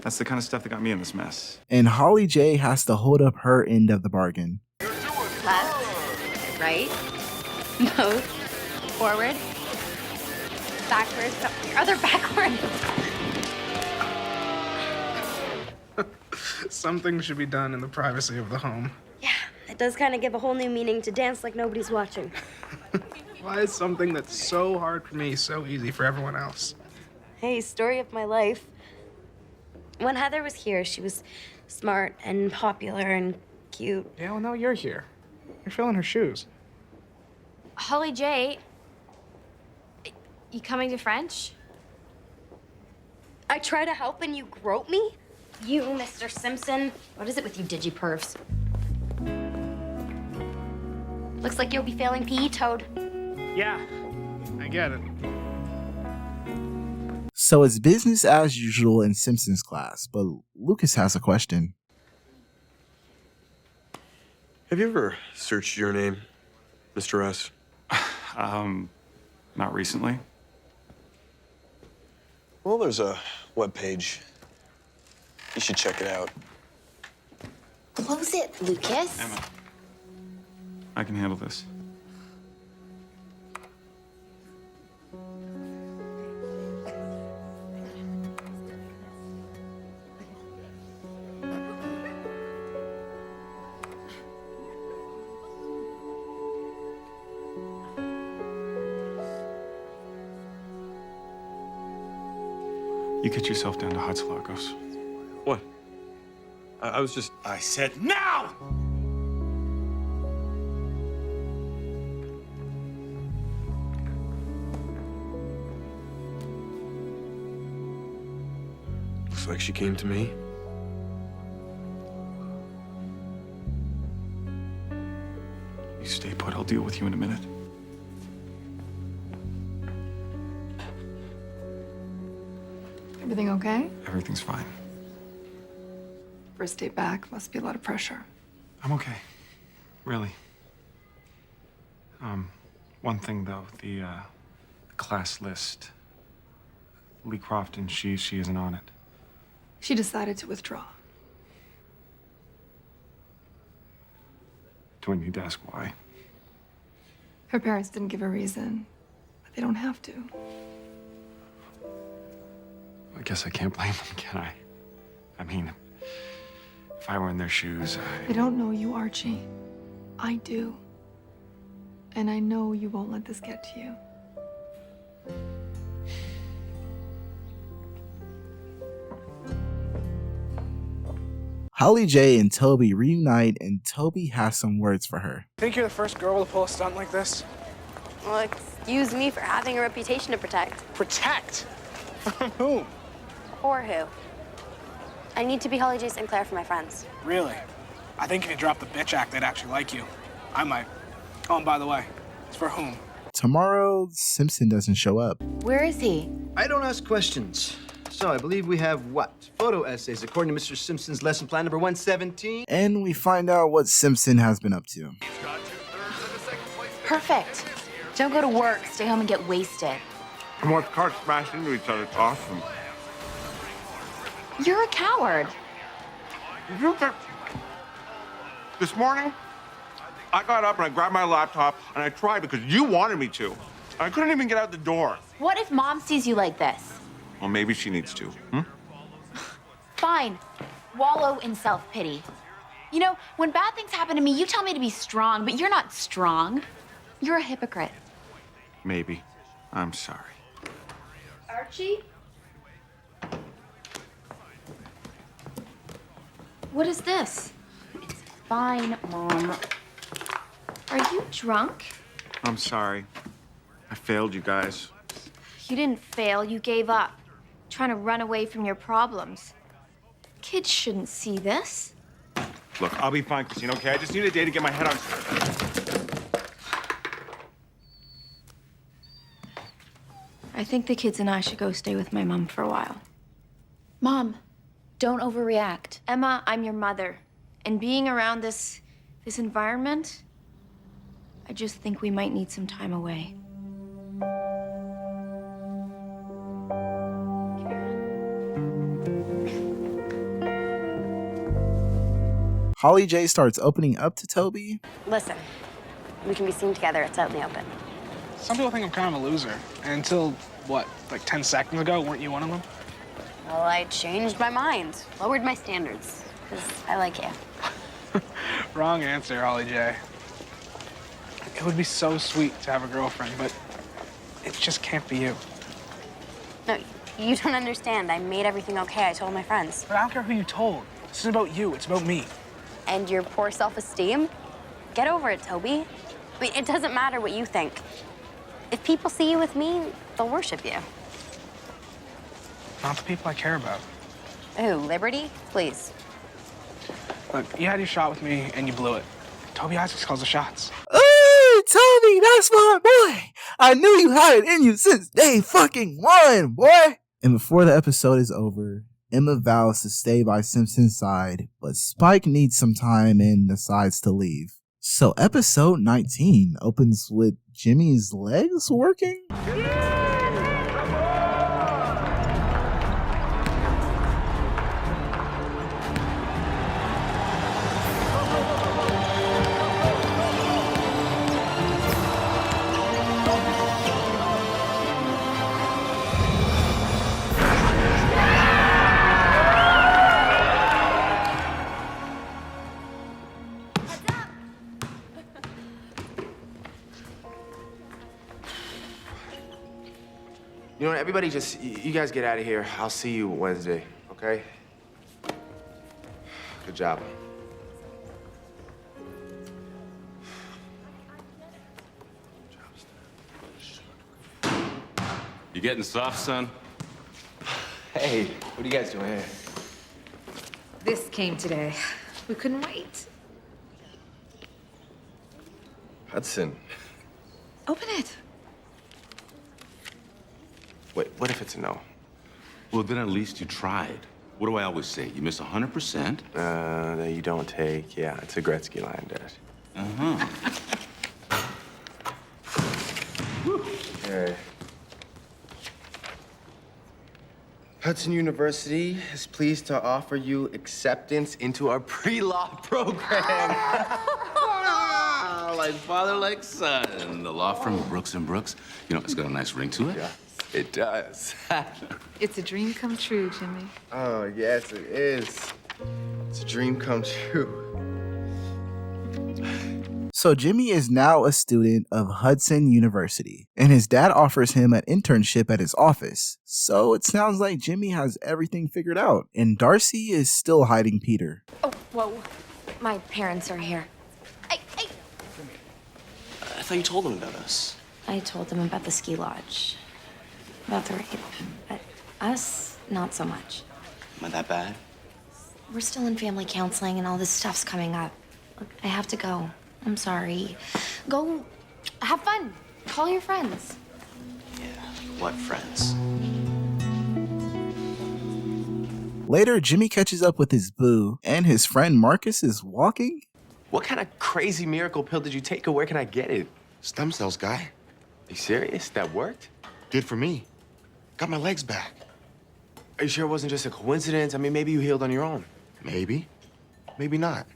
That's the kind of stuff that got me in this mess. And Holly J has to hold up her end of the bargain. Left, right, both, forward, backwards, no, your other backward. Something should be done in the privacy of the home. Yeah, it does kind of give a whole new meaning to dance like nobody's watching. Why is something that's so hard for me so easy for everyone else? Hey, story of my life. When Heather was here, she was smart and popular and cute. Yeah, well, now you're here. You're filling her shoes. Holly J, you coming to French? I try to help and you grope me? You, Mr. Simpson. What is it with you digi-perfs? Looks like you'll be failing PE, Toad. Yeah, I get it. So it's business as usual in Simpson's class, but Lucas has a question. Have you ever searched your name, Mr. S? Not recently. Well, there's a webpage. You should check it out. Close it, Lucas. Emma, I can handle this. You get yourself down to Hatzlagos. What? I was just... I said now! Looks like she came to me. You stay put, I'll deal with you in a minute. Everything okay? Everything's fine. First day back, must be a lot of pressure. I'm okay. Really. One thing though, the class list. Lee Crofton, she isn't on it. She decided to withdraw. Do I need to ask why? Her parents didn't give a reason, but they don't have to. I guess I can't blame them, can I? I mean, if I were in their shoes, They don't know you, Archie. I do. And I know you won't let this get to you. Holly J and Toby reunite, and Toby has some words for her. Think you're the first girl to pull a stunt like this? Well, excuse me for having a reputation to protect. Protect? From whom? Or who? I need to be Holly J. Sinclair for my friends. Really? I think if you drop the bitch act, they'd actually like you. I might. Oh, and by the way, it's for whom? Tomorrow, Simpson doesn't show up. Where is he? I don't ask questions. So I believe we have what? Photo essays according to Mr. Simpson's lesson plan number 117. And we find out what Simpson has been up to. Perfect. Don't go to work. Stay home and get wasted. And watch cars smash into each other. It's awesome. You're a coward. This morning, I got up and I grabbed my laptop and I tried because you wanted me to. I couldn't even get out the door. What if Mom sees you like this? Well, maybe she needs to. Fine. Wallow in self-pity. You know, when bad things happen to me, you tell me to be strong, but you're not strong. You're a hypocrite. Maybe. I'm sorry. Archie? What is this? It's fine, Mom. Are you drunk? I'm sorry. I failed you guys. You didn't fail, you gave up. Trying to run away from your problems. Kids shouldn't see this. Look, I'll be fine, Christine, okay? I just need a day to get my head on straight. I think the kids and I should go stay with my mom for a while. Mom, don't overreact. Emma, I'm your mother. And being around this environment, I just think we might need some time away. Holly J starts opening up to Toby. Listen, we can be seen together. It's out in the open. Some people think I'm kind of a loser. And until, what, like 10 seconds ago, weren't you one of them? Well, I changed my mind, lowered my standards, because I like you. Wrong answer, Holly J. It would be so sweet to have a girlfriend, but it just can't be you. No, you don't understand. I made everything okay. I told my friends. But I don't care who you told. This isn't about you. It's about me. And your poor self-esteem? Get over it, Toby. I mean, it doesn't matter what you think. If people see you with me, they'll worship you. Not the people I care about. Ooh, Liberty? Please. Look, you had your shot with me, and you blew it. Toby Isaacs calls the shots. Hey, Toby, that's my boy. I knew you had it in you since day fucking one, boy. And before the episode is over, Emma vows to stay by Simpson's side, but Spike needs some time and decides to leave. So episode 19 opens with Jimmy's legs working? You know what, everybody just, you guys get out of here. I'll see you Wednesday, okay? Good job. You getting soft, son? Hey, what are you guys doing here? This came today. We couldn't wait. Hudson. Open it. Wait, what if it's a no? Well, then at least you tried. What do I always say? You miss 100%? That you don't take. Yeah, it's a Gretzky line, Dad. Uh-huh. Okay. Hudson University is pleased to offer you acceptance into our pre-law program. Like father, like son. The law firm of Brooks and Brooks. You know, it's got a nice ring to it. Yeah, it does. It's a dream come true, Jimmy. Oh, yes, it is. It's a dream come true. So Jimmy is now a student of Hudson University, and his dad offers him an internship at his office. So it sounds like Jimmy has everything figured out, and Darcy is still hiding Peter. Oh, whoa. My parents are here. I thought you told them about us. I told them about the ski lodge, about the rape, but us, not so much. Am I that bad? We're still in family counseling and all this stuff's coming up. Look, I have to go. I'm sorry. Go have fun. Call your friends. What friends? Later, Jimmy catches up with his boo, and his friend Marcus is walking. What kind of crazy miracle pill did you take, or where can I get it? Stem cells, guy. Are you serious? That worked? Did for me. Got my legs back. Are you sure it wasn't just a coincidence? I mean, maybe you healed on your own. Maybe. Maybe not.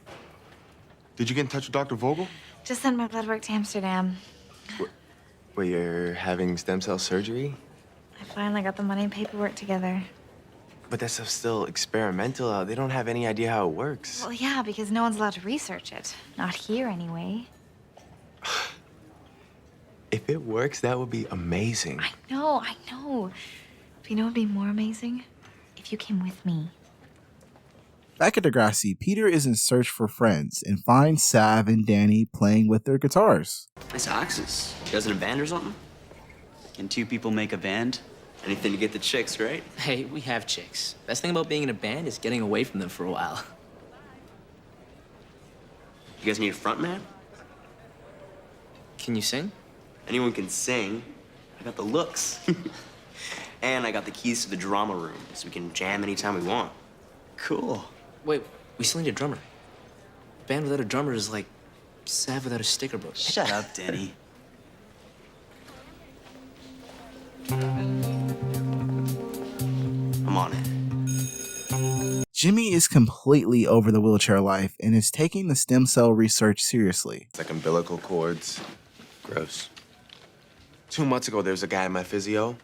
Did you get in touch with Dr. Vogel? Just sent my blood work to Amsterdam. Wait, you're having stem cell surgery? I finally got the money and paperwork together. But that stuff's still experimental. They don't have any idea how it works. Well, yeah, because no one's allowed to research it. Not here, anyway. If it works, that would be amazing. I know. But you know what would be more amazing? If you came with me. Back at DEGRASSI, Peter is in search for friends and finds Sav and Danny playing with their guitars. Nice axes. You guys in a band or something? Can two people make a band? Anything to get the chicks, right? Hey, we have chicks. Best thing about being in a band is getting away from them for a while. You guys need a front man? Can you sing? Anyone can sing. I got the looks. And I got the keys to the drama room, so we can jam anytime we want. Cool. Wait, we still need a drummer. Band without a drummer is like Sav without a sticker book. Shut up, Danny. I'm on it. Jimmy is completely over the wheelchair life and is taking the stem cell research seriously. It's like umbilical cords. Gross. 2 months ago, there was a guy in my physio.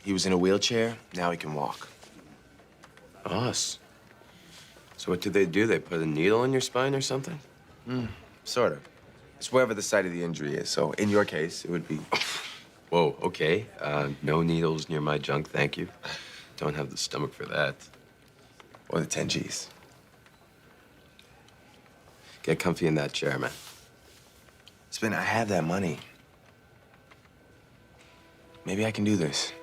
He was in a wheelchair. Now he can walk. Us. So what did they do? They put a needle in your spine or something? Sort of. It's wherever the site of the injury is. So in your case, it would be... Whoa, okay. No needles near my junk, thank you. Don't have the stomach for that. Or the 10 Gs. Get comfy in that chair, man. Spin, I have that money. Maybe I can do this.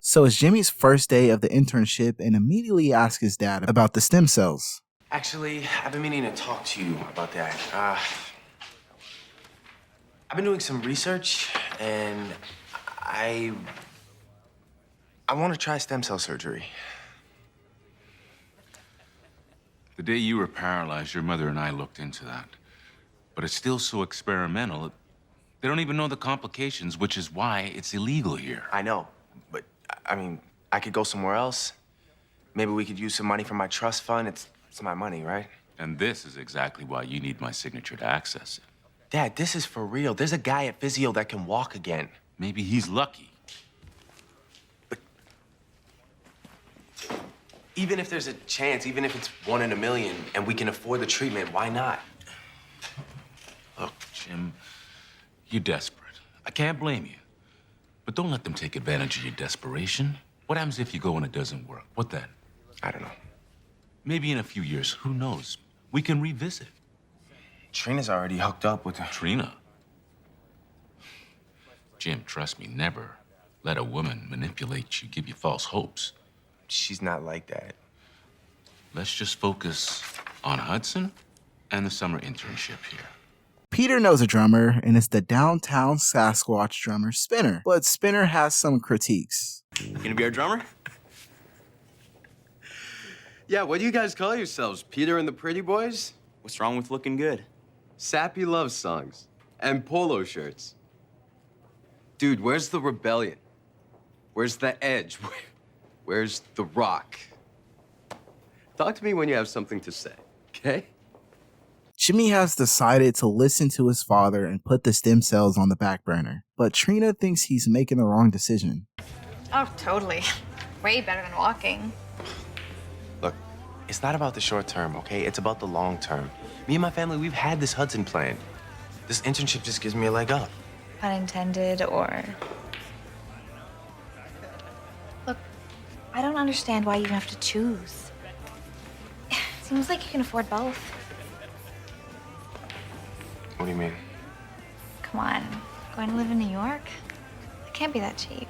So it's Jimmy's first day of the internship and immediately asks his dad about the stem cells. Actually, I've been meaning to talk to you about that. I've been doing some research, and I want to try stem cell surgery. The day you were paralyzed, your mother and I looked into that. But it's still so experimental. They don't even know the complications, which is why it's illegal here. I know, but I mean, I could go somewhere else. Maybe we could use some money from my trust fund. It's my money, right? And this is exactly why you need my signature to access it. Dad, this is for real. There's a guy at physio that can walk again. Maybe he's lucky. But even if there's a chance, even if it's 1 in a million, and we can afford the treatment, why not? Look, Jim, you're desperate. I can't blame you. But don't let them take advantage of your desperation. What happens if you go and it doesn't work? What then? I don't know. Maybe in a few years, who knows? We can revisit. Trina's already hooked up with her. Trina? Jim, trust me, never let a woman manipulate you, give you false hopes. She's not like that. Let's just focus on Hudson and the summer internship here. Peter knows a drummer, and it's the downtown Sasquatch drummer, Spinner. But Spinner has some critiques. You gonna be our drummer? Yeah, what do you guys call yourselves? Peter and the Pretty Boys? What's wrong with looking good? Sappy love songs. And polo shirts. Dude, where's the rebellion? Where's the edge? Where's the rock? Talk to me when you have something to say, okay? Jimmy has decided to listen to his father and put the stem cells on the back burner. But Trina thinks he's making the wrong decision. Oh, totally. Way better than walking. Look, It's not about the short term, okay? It's about the long term. Me and my family, we've had this Hudson plan. This internship just gives me a leg up. Pun intended, or... Look, I don't understand why you have to choose. Seems like you can afford both. What do you mean? Come on, going to live in New York? It can't be that cheap.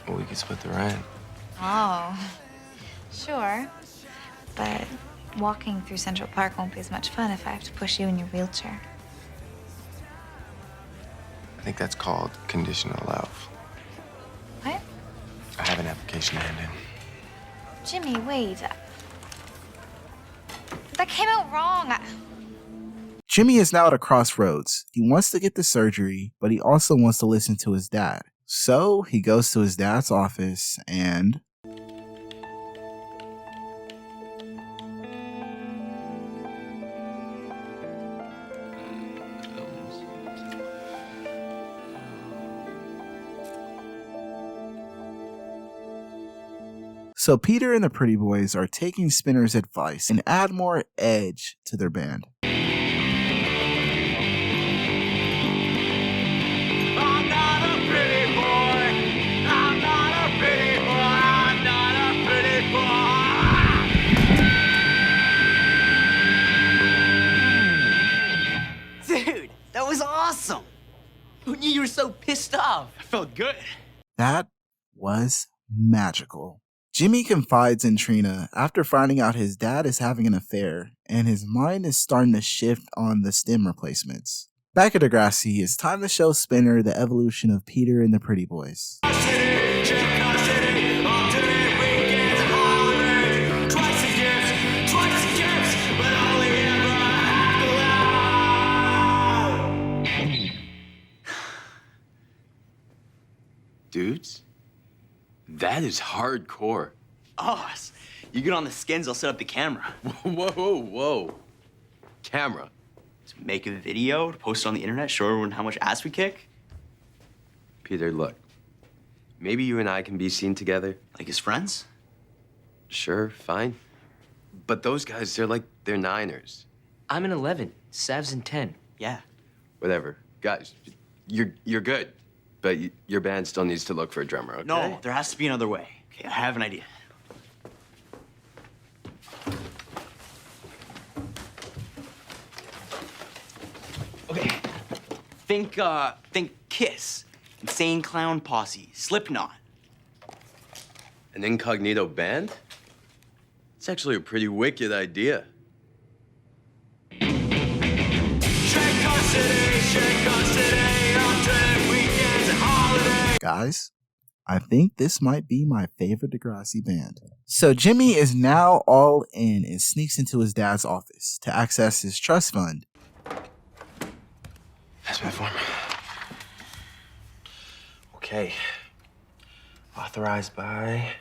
Well, we could split the rent. Oh, sure. But walking through Central Park won't be as much fun if I have to push you in your wheelchair. I think that's called conditional love. What? I have an application to hand in. Jimmy, wait. That came out wrong. Jimmy is now at a crossroads. He wants to get the surgery, but he also wants to listen to his dad. So he goes to his dad's office and... So Peter and the Pretty Boys are taking Spinner's advice and add more edge to their band. I'm not a pretty boy. I'm not a pretty boy. I'm not a pretty boy. Dude, that was awesome. Who knew you were so pissed off? I felt good. That was magical. Jimmy confides in Trina after finding out his dad is having an affair, and his mind is starting to shift on the stem replacements. Back at DEGRASSI, it's time to show Spinner the evolution of Peter and the Pretty Boys. Dudes, that is hardcore. Oh, you get on the skins, I'll set up the camera. Whoa, whoa, whoa. Camera? To make a video, to post it on the internet, show everyone how much ass we kick? Peter, look. Maybe you and I can be seen together. Like as friends? Sure, fine. But those guys, they're Niners. I'm an 11. Sav's in 10. Yeah. Whatever. Guys, you're good. But your band still needs to look for a drummer, okay? No, there has to be another way. Okay, I have an idea. Okay, think Kiss, Insane Clown Posse, Slipknot. An incognito band? It's actually a pretty wicked idea. Guys, I think this might be my favorite DEGRASSI band. So Jimmy is now all in and sneaks into his dad's office to access his trust fund. That's my form. Okay. Authorized by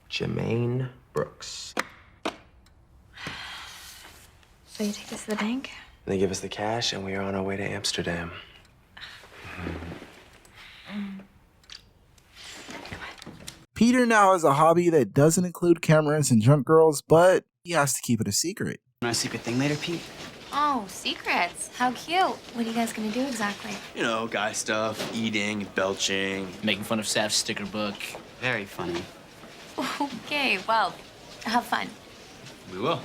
Jermaine Brooks. So you take this to the bank? They give us the cash and we are on our way to Amsterdam. Peter now has a hobby that doesn't include cameras and drunk girls, but he has to keep it a secret. Want a secret thing later, Pete? Oh, secrets. How cute. What are you guys gonna do exactly? You know, guy stuff, eating, belching. Making fun of Sav's sticker book. Very funny. Okay, well, have fun. We will.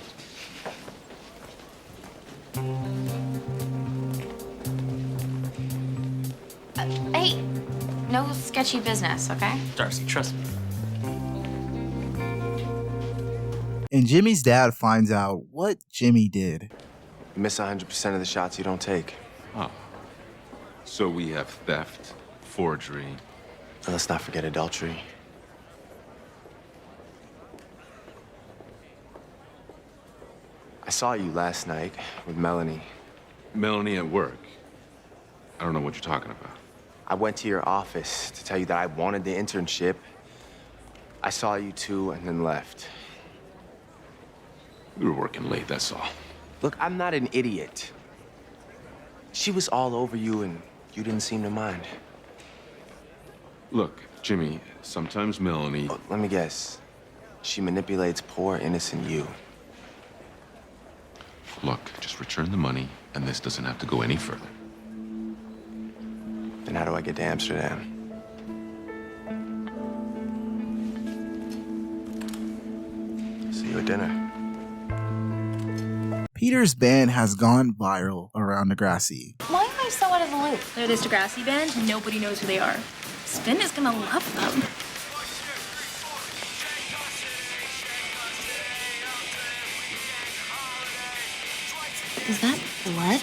Hey, no sketchy business, okay? Darcy, trust me. And Jimmy's dad finds out what Jimmy did. You miss 100% of the shots you don't take. Oh. So we have theft, forgery. And let's not forget adultery. I saw you last night with Melanie. Melanie at work? I don't know what you're talking about. I went to your office to tell you that I wanted the internship. I saw you two and then left. We were working late, that's all. Look, I'm not an idiot. She was all over you and you didn't seem to mind. Look, Jimmy, sometimes Melanie... Oh, let me guess. She manipulates poor, innocent you. Look, just return the money, and this doesn't have to go any further. Then how do I get to Amsterdam? See you at dinner. Peter's band has gone viral around DEGRASSI. Why am I so out of the loop? They're this DEGRASSI band, nobody knows who they are. Spin is gonna love them. Is that blood?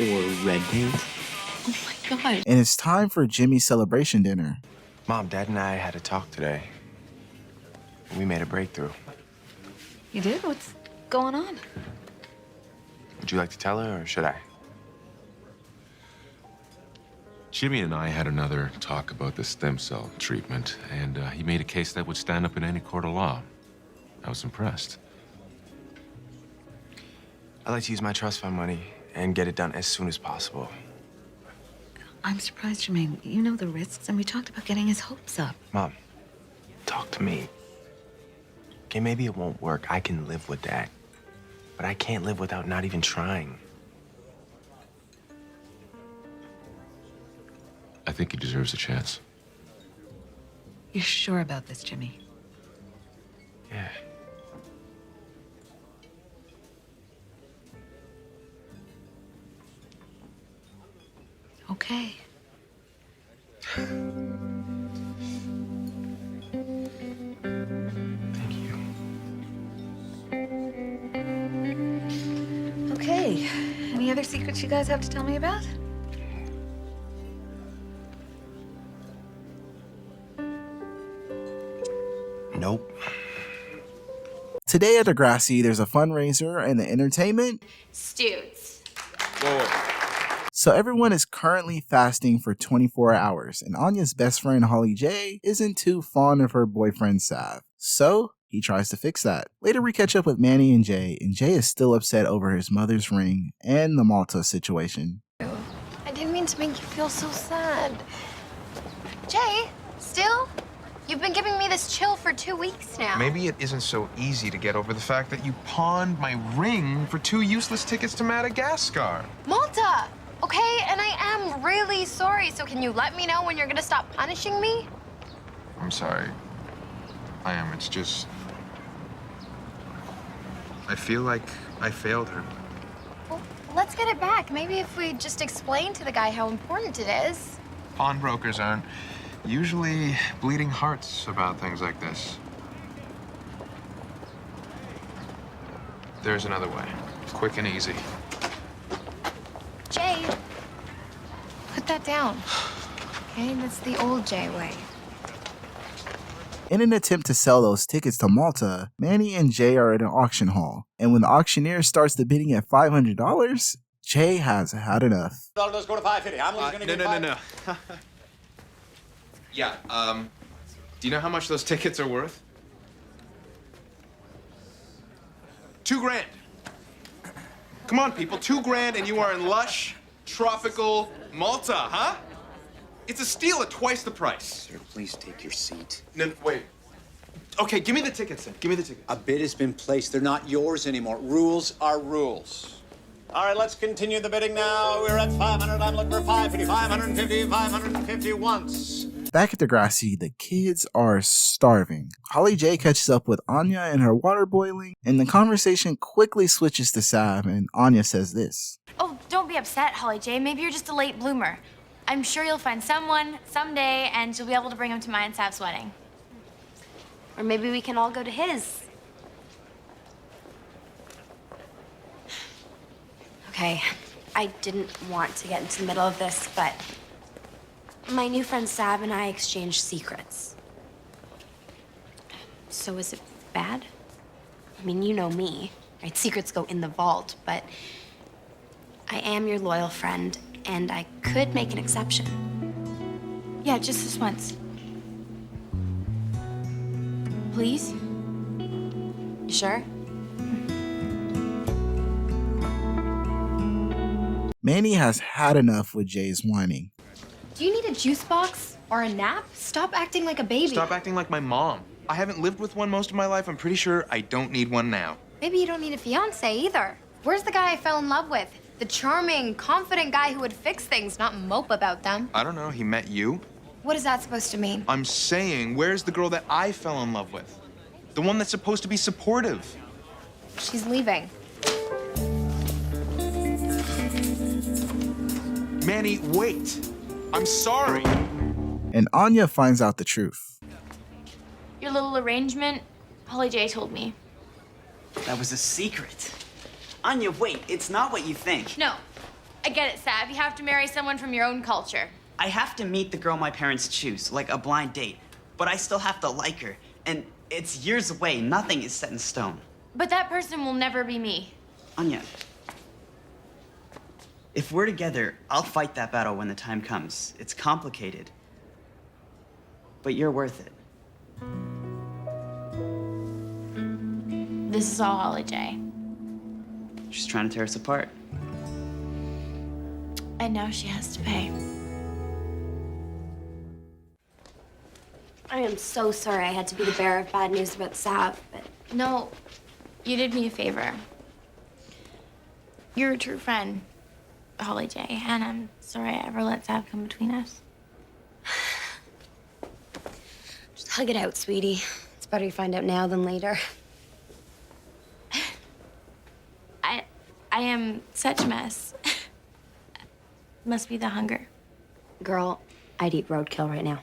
Or red paint. Oh my god. And it's time for Jimmy's celebration dinner. Mom, Dad, and I had a talk today. We made a breakthrough. You did? What's going on? Would you like to tell her, or should I? Jimmy and I had another talk about the stem cell treatment, and he made a case that would stand up in any court of law. I was impressed. I'd like to use my trust fund money and get it done as soon as possible. I'm surprised, Jermaine. You know the risks, and we talked about getting his hopes up. Mom, talk to me. Okay, maybe it won't work. I can live with that. But I can't live without not even trying. I think he deserves a chance. You're sure about this, Jimmy? Yeah. Okay. Thank you. Okay. Any other secrets you guys have to tell me about? Nope. Today at DEGRASSI, there's a fundraiser and the entertainment. Stoots. So everyone is currently fasting for 24 hours, and Anya's best friend Holly J isn't too fond of her boyfriend Sav. So he tries to fix that. Later we catch up with Manny and Jay is still upset over his mother's ring and the Malta situation. I didn't mean to make you feel so sad. Jay, still? You've been giving me this chill for 2 weeks now. Maybe it isn't so easy to get over the fact that you pawned my ring for 2 useless tickets to Madagascar. Malta! Okay, and I am really sorry, so can you let me know when you're gonna stop punishing me? I'm sorry. I am. It's just... I feel like I failed her. Well, let's get it back. Maybe if we just explain to the guy how important it is. Pawnbrokers aren't usually bleeding hearts about things like this. There's another way. Quick and easy. Jay, put that down. Okay, that's the old Jay way. In an attempt to sell those tickets to Malta, Manny and Jay are at an auction hall, and when the auctioneer starts the bidding at $500, Jay has had enough. Let's go to 550. I'm gonna give No. Yeah, do you know how much those tickets are worth? $2,000. Come on, people, $2,000 and you are in lush, tropical Malta, huh? It's a steal at twice the price. Sir, please take your seat. No, wait. Okay, give me the tickets then. Give me the tickets. A bid has been placed. They're not yours anymore. Rules are rules. All right, let's continue the bidding now. We're at 500. I'm looking for 550, 550, 550 once. Back at DEGRASSI, the kids are starving. Holly J catches up with Anya and her water boiling, and the conversation quickly switches to Sav, and Anya says this. Oh, don't be upset, Holly J. Maybe you're just a late bloomer. I'm sure you'll find someone someday, and you'll be able to bring him to my and Sav's wedding. Or maybe we can all go to his. Okay, I didn't want to get into the middle of this, but my new friend Sav and I exchanged secrets. So is it bad? I mean, you know me, right? Secrets go in the vault, but I am your loyal friend, and I could make an exception. Yeah, just this once. Please? You sure? Manny has had enough with Jay's whining. Do you need a juice box or a nap? Stop acting like a baby. Stop acting like my mom. I haven't lived with one most of my life. I'm pretty sure I don't need one now. Maybe you don't need a fiance either. Where's the guy I fell in love with? The charming, confident guy who would fix things, not mope about them. I don't know. He met you? What is that supposed to mean? I'm saying, where's the girl that I fell in love with? The one that's supposed to be supportive. She's leaving. Manny, wait. I'm sorry. And Anya finds out the truth. Your little arrangement, Holly J told me. That was a secret. Anya, wait, it's not what you think. No, I get it, Sav. You have to marry someone from your own culture. I have to meet the girl my parents choose, like a blind date. But I still have to like her. And it's years away. Nothing is set in stone. But that person will never be me. Anya, if we're together, I'll fight that battle when the time comes. It's complicated. But you're worth it. This is all Holly J. She's trying to tear us apart. And now she has to pay. I am so sorry I had to be the bearer of bad news about Sav, but... No, you did me a favor. You're a true friend, Holly J, and I'm sorry I ever let Sav come between us. Just hug it out, sweetie. It's better you find out now than later. I am such a mess. Must be the hunger. Girl, I'd eat roadkill right now.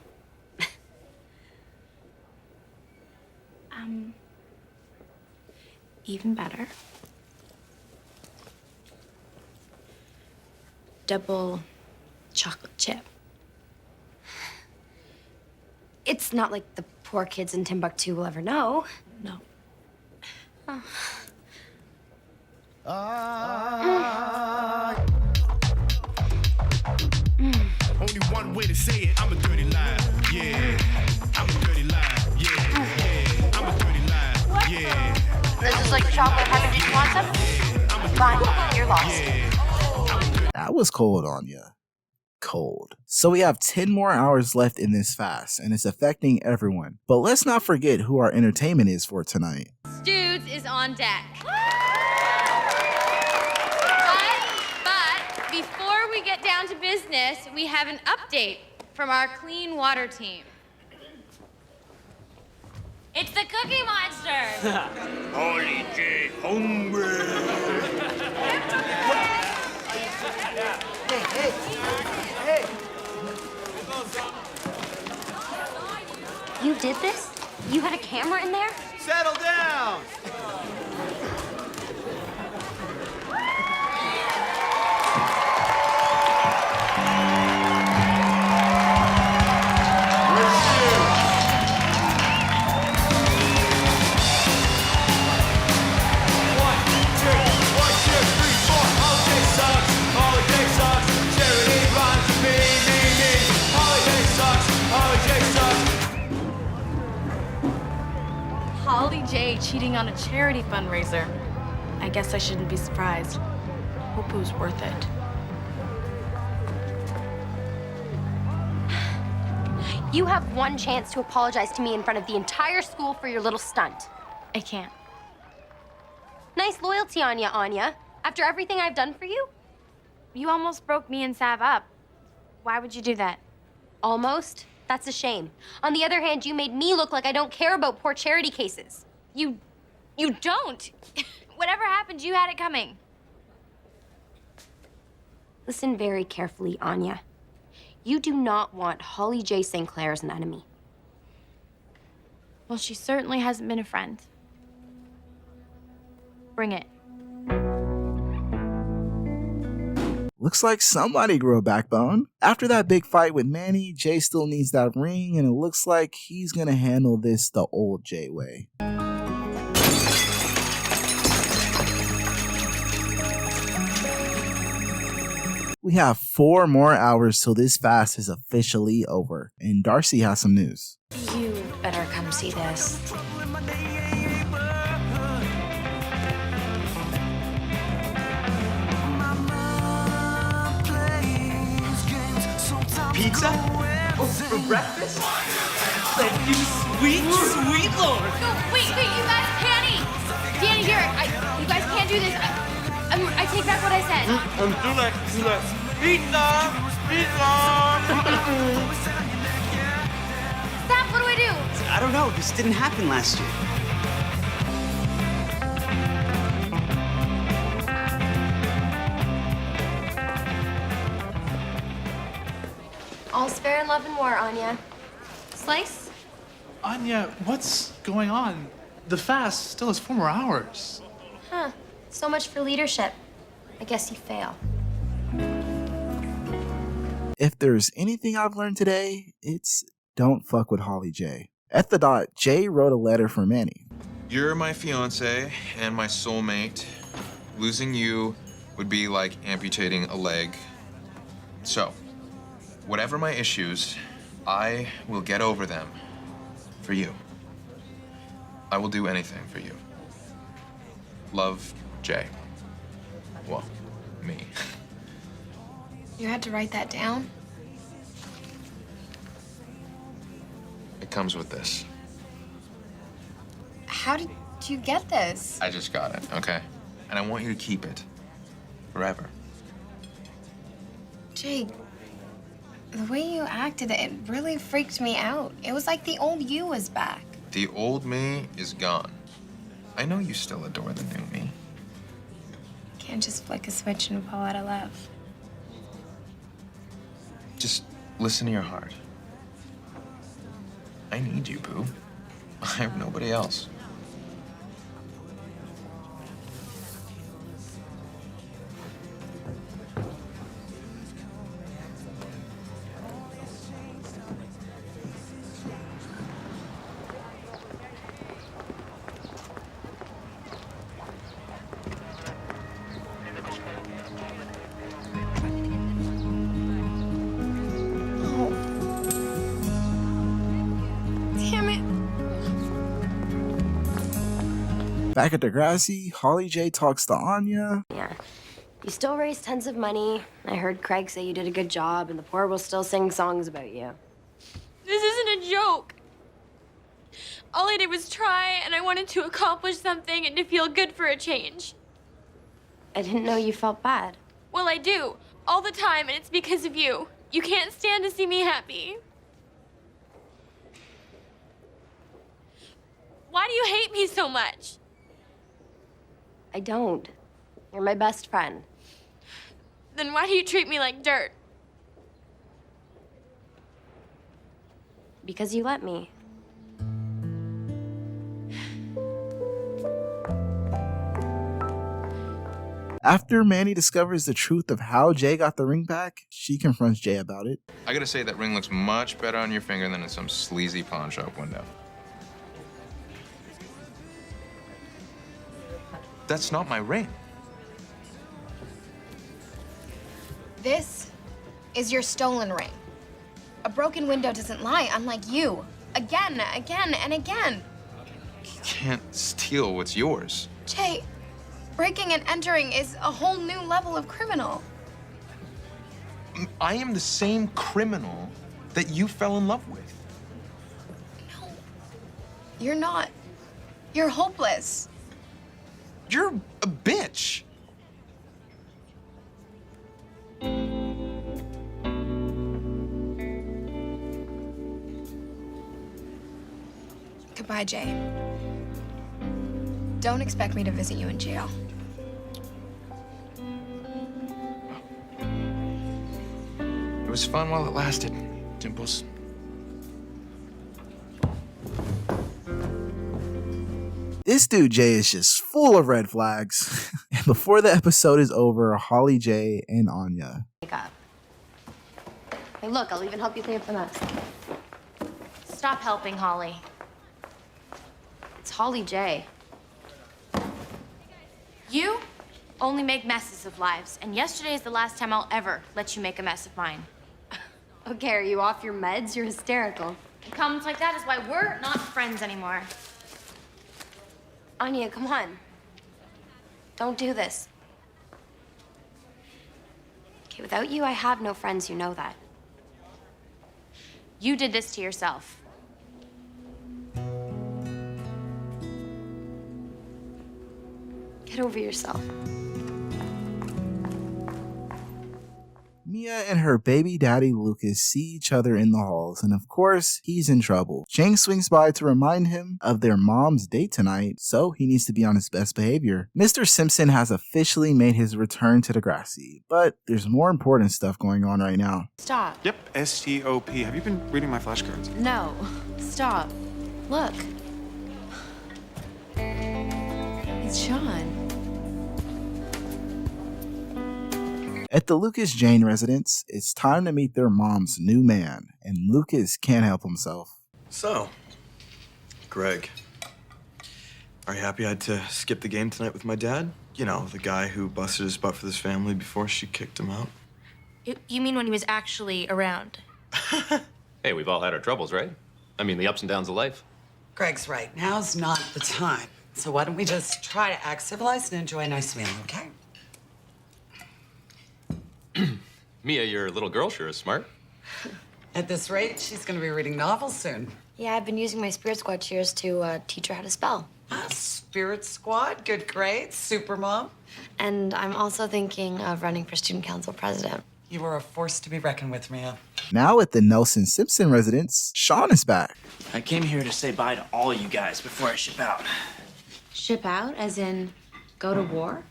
Even better. Double chocolate chip. It's not like the poor kids in Timbuktu will ever know. No. Oh. Only one way to say it, I'm a dirty liar. Yeah, I'm a dirty liar. Yeah, yeah, I'm a dirty liar. What? Yeah. This is like chocolate heaven. Did you want some? Fine, you're lost. That was cold, Anya. Cold. So we have 10 more hours left in this fast, and it's affecting everyone. But let's not forget who our entertainment is for tonight. Dudes is on deck. But before we get down to business, we have an update from our clean water team. It's the Cookie Monster! Holy J, hungry. Hey. You did this? You had a camera in there? Settle down. Holly J cheating on a charity fundraiser. I guess I shouldn't be surprised. Hope it was worth it. You have one chance to apologize to me in front of the entire school for your little stunt. I can't. Nice loyalty on ya, Anya. After everything I've done for you? You almost broke me and Sav up. Why would you do that? Almost? That's a shame. On the other hand, you made me look like I don't care about poor charity cases. You don't. Whatever happened, you had it coming. Listen very carefully, Anya. You do not want Holly J. St. Clair as an enemy. Well, she certainly hasn't been a friend. Bring it. Looks like somebody grew a backbone. After that big fight with Manny, Jay still needs that ring, and it looks like he's gonna handle this the old Jay way. We have 4 more hours till this fast is officially over, and Darcy has some news. You better come see this. Pizza? Oh, for breakfast? Thank you, sweet Lord. No, wait, you guys can't eat. Danny, here, you guys can't do this. I'm it. Stop, what do I do? I don't know. This didn't happen last year. All's fair in love and war, Anya. Slice? Anya, what's going on? The fast still has 4 more hours. Huh. So much for leadership. I guess you fail. If there's anything I've learned today, it's don't fuck with Holly J. At the dot, Jay wrote a letter for Manny. You're my fiance and my soulmate. Losing you would be like amputating a leg. So, whatever my issues, I will get over them for you. I will do anything for you. Love, Jay. Well, me. You had to write that down? It comes with this. How did you get this? I just got it, okay? And I want you to keep it. Forever. Jake, the way you acted, it really freaked me out. It was like the old you was back. The old me is gone. I know you still adore the new me. Can't just flick a switch and fall out of love. Just listen to your heart. I need you, Boo. I have nobody else. Back at DEGRASSI, Holly J talks to Anya. Yeah. You still raise tons of money. I heard Craig say you did a good job, and the poor will still sing songs about you. This isn't a joke. All I did was try, and I wanted to accomplish something and to feel good for a change. I didn't know you felt bad. Well, I do. All the time, and it's because of you. You can't stand to see me happy. Why do you hate me so much? I don't. You're my best friend. Then why do you treat me like dirt? Because you let me. After Manny discovers the truth of how Jay got the ring back, she confronts Jay about it. I gotta say, that ring looks much better on your finger than in some sleazy pawn shop window. That's not my ring. This is your stolen ring. A broken window doesn't lie, unlike you. Again, again, and again. You can't steal what's yours. Jay, breaking and entering is a whole new level of criminal. I am the same criminal that you fell in love with. No, you're not. You're hopeless. You're a bitch. Goodbye, Jay. Don't expect me to visit you in jail. It was fun while it lasted, Dimples. This dude Jay is just full of red flags. And before the episode is over, Holly J and Anya. Wake up. Hey, look, I'll even help you clean up the mess. Stop helping, Holly. It's Holly J. You only make messes of lives, and yesterday is the last time I'll ever let you make a mess of mine. Okay, are you off your meds? You're hysterical. Comments like that is why we're not friends anymore. Anya, come on. Don't do this. Okay, without you, I have no friends, you know that. You did this to yourself. Get over yourself. Mia and her baby daddy Lucas see each other in the halls, and of course, he's in trouble. Jane swings by to remind him of their mom's date tonight, so he needs to be on his best behavior. Mr. Simpson has officially made his return to DEGRASSI, but there's more important stuff going on right now. Stop. Yep, S-T-O-P. Have you been reading my flashcards? No. Stop. Look. It's Sean. At the Lucas-Jane residence, it's time to meet their mom's new man, and Lucas can't help himself. So, Greg, are you happy I had to skip the game tonight with my dad? You know, the guy who busted his butt for this family before she kicked him out. You mean when he was actually around? Hey, we've all had our troubles, right? I mean, the ups and downs of life. Greg's right. Now's not the time. So why don't we just try to act civilized and enjoy a nice meal, okay? Mia, your little girl sure is smart. At this rate, she's gonna be reading novels soon. Yeah, I've been using my Spirit Squad cheers to teach her how to spell. Spirit Squad, good grades, super mom. And I'm also thinking of running for student council president. You are a force to be reckoned with, Mia. Now at the Nelson Simpson residence, Sean is back. I came here to say bye to all you guys before I ship out. Ship out, as in go to war?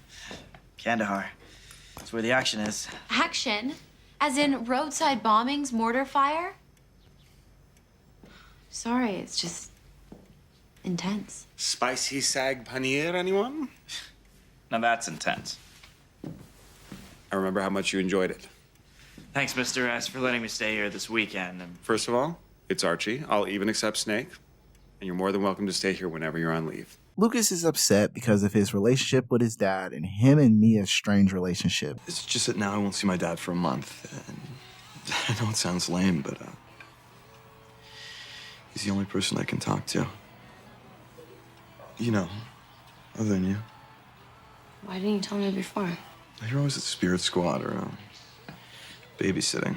Kandahar. That's where the action is. Action? As in roadside bombings, mortar fire? Sorry, it's just intense. Spicy sag paneer, anyone? Now that's intense. I remember how much you enjoyed it. Thanks, Mr. S, for letting me stay here this weekend. First of all, it's Archie. I'll even accept Snake. And you're more than welcome to stay here whenever you're on leave. Lucas is upset because of his relationship with his dad and him and Mia's strange relationship. It's just that now I won't see my dad for a month. And I know it sounds lame, but he's the only person I can talk to. You know, other than you. Why didn't you tell me before? You're always at Spirit Squad or babysitting.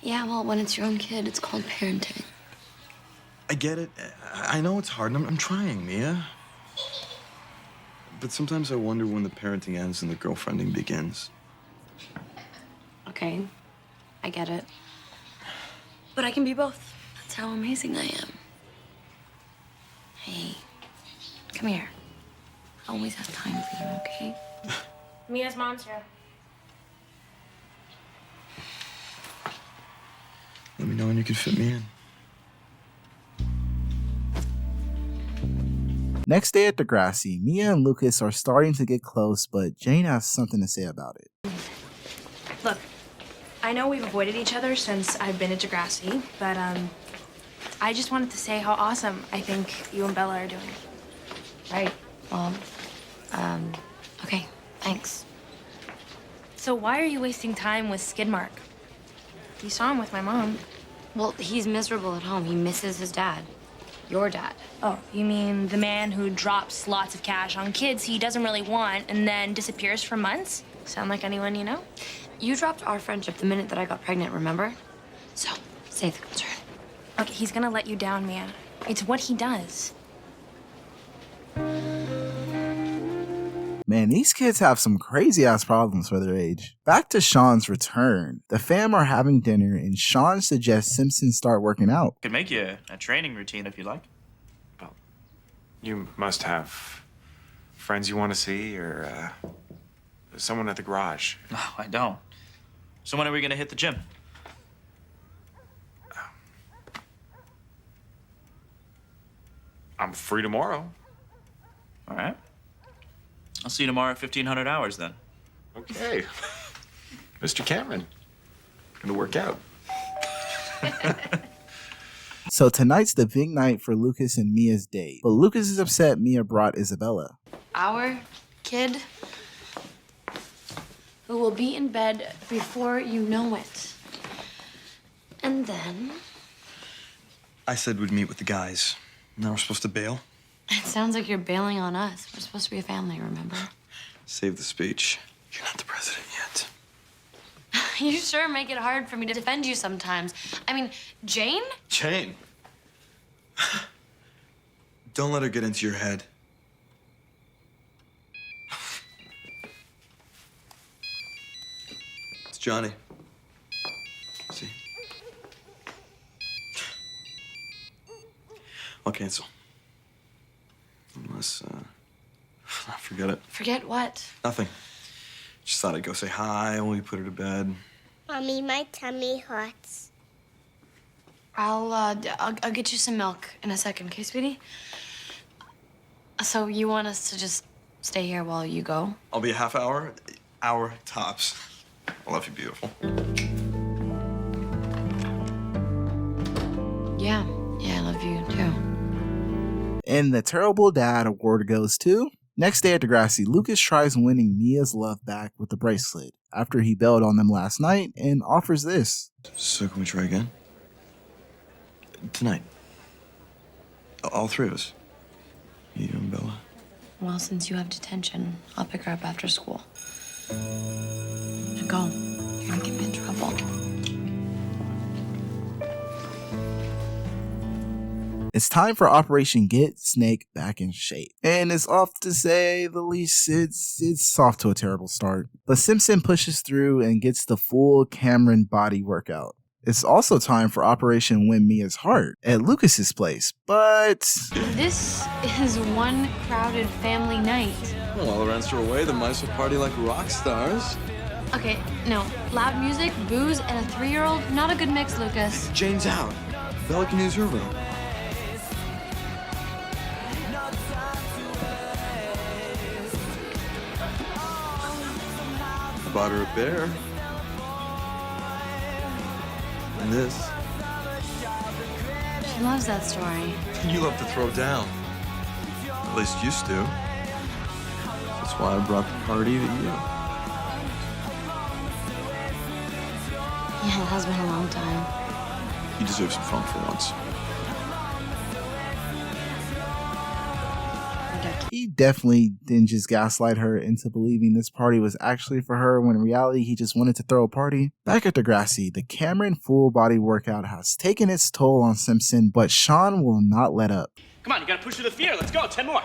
Yeah, well, when it's your own kid, it's called parenting. I get it. I know it's hard, and I'm trying, Mia. But sometimes I wonder when the parenting ends and the girlfriending begins. Okay, I get it. But I can be both. That's how amazing I am. Hey, come here. I always have time for you, okay? Mia's mom's here. Let me know when you can fit me in. Next day at DEGRASSI, Mia and Lucas are starting to get close, but Jane has something to say about it. Look, I know we've avoided each other since I've been at DEGRASSI, but I just wanted to say how awesome I think you and Bella are doing. Right. Well, okay, thanks. So why are you wasting time with Skidmark? You saw him with my mom. Well, he's miserable at home. He misses his dad. Your dad. Oh, you mean the man who drops lots of cash on kids he doesn't really want and then disappears for months? Sound like anyone you know? You dropped our friendship the minute that I got pregnant, remember? So, save the concern. Look, he's gonna let you down, Mia. It's what he does. Man, these kids have some crazy ass problems for their age. Back to Sean's return. The fam are having dinner and Sean suggests Simpson start working out. Could make you a training routine if you like. You must have friends you want to see or someone at the garage. No, I don't. So when are we gonna hit the gym? I'm free tomorrow. All right. I'll see you tomorrow at 1500 hours then. Okay. Mr. Cameron, gonna work out. So tonight's the big night for Lucas and Mia's date. But Lucas is upset Mia brought Isabella. Our kid who will be in bed before you know it. And then... I said we'd meet with the guys. Now we're supposed to bail. It sounds like you're bailing on us. We're supposed to be a family, remember? Save the speech. You're not the president yet. You sure make it hard for me to defend you sometimes. I mean, Jane? Jane. Don't let her get into your head. It's Johnny. I'll cancel. Unless, forget it. Forget what? Nothing. Just thought I'd go say hi while we put her to bed. Mommy, my tummy hurts. I'll get you some milk in a second, okay, sweetie? So you want us to just stay here while you go? I'll be a half hour tops. I love you, beautiful. Yeah, I love you too. And the Terrible Dad award goes to... Next day at DeGrassi, Lucas tries winning Mia's love back with the bracelet after he bailed on them last night and offers this. So can we try again? Tonight. All three of us. You and Bella. Well, since you have detention, I'll pick her up after school. Now go. You're gonna get me in trouble. It's time for Operation Get Snake back in shape. And it's off to say the least, it's off to a terrible start. But Simpson pushes through and gets the full Cameron body workout. It's also time for Operation Win Mia's Heart at Lucas's place, but... This is one crowded family night. Well, while the rents are away, the mice will party like rock stars. Okay, no. Loud music, booze, and a 3-year-old? Not a good mix, Lucas. Jane's out. Bella can use her room. I bought her a bear. And this. She loves that story. You love to throw down. At least used to. That's why I brought the party to you. Yeah, it has been a long time. You deserve some fun for once. He definitely didn't just gaslight her into believing this party was actually for her when in reality he just wanted to throw a party. Back at DeGrassi, the Cameron full body workout has taken its toll on Simpson, but Sean will not let up. Come on, you gotta push through the fear. Let's go. 10 more.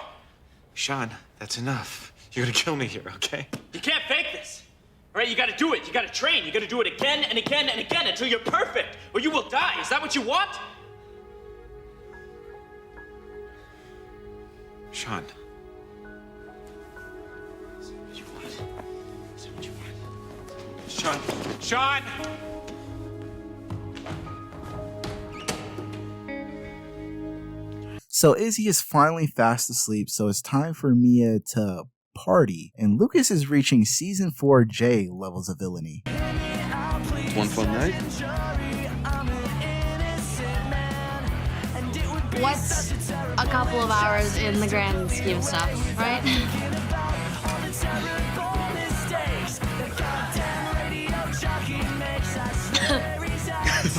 Sean, that's enough. You're gonna kill me here, okay? You can't fake this. All right, you gotta do it. You gotta train. You gotta do it again and again and again until you're perfect, or you will die. Is that what you want? Sean. Sean! Sean! So Izzy is finally fast asleep, so it's time for Mia to party, and Lucas is reaching season 4 J levels of villainy. It's one fun night. What's a couple of hours in the grand scheme of stuff, right?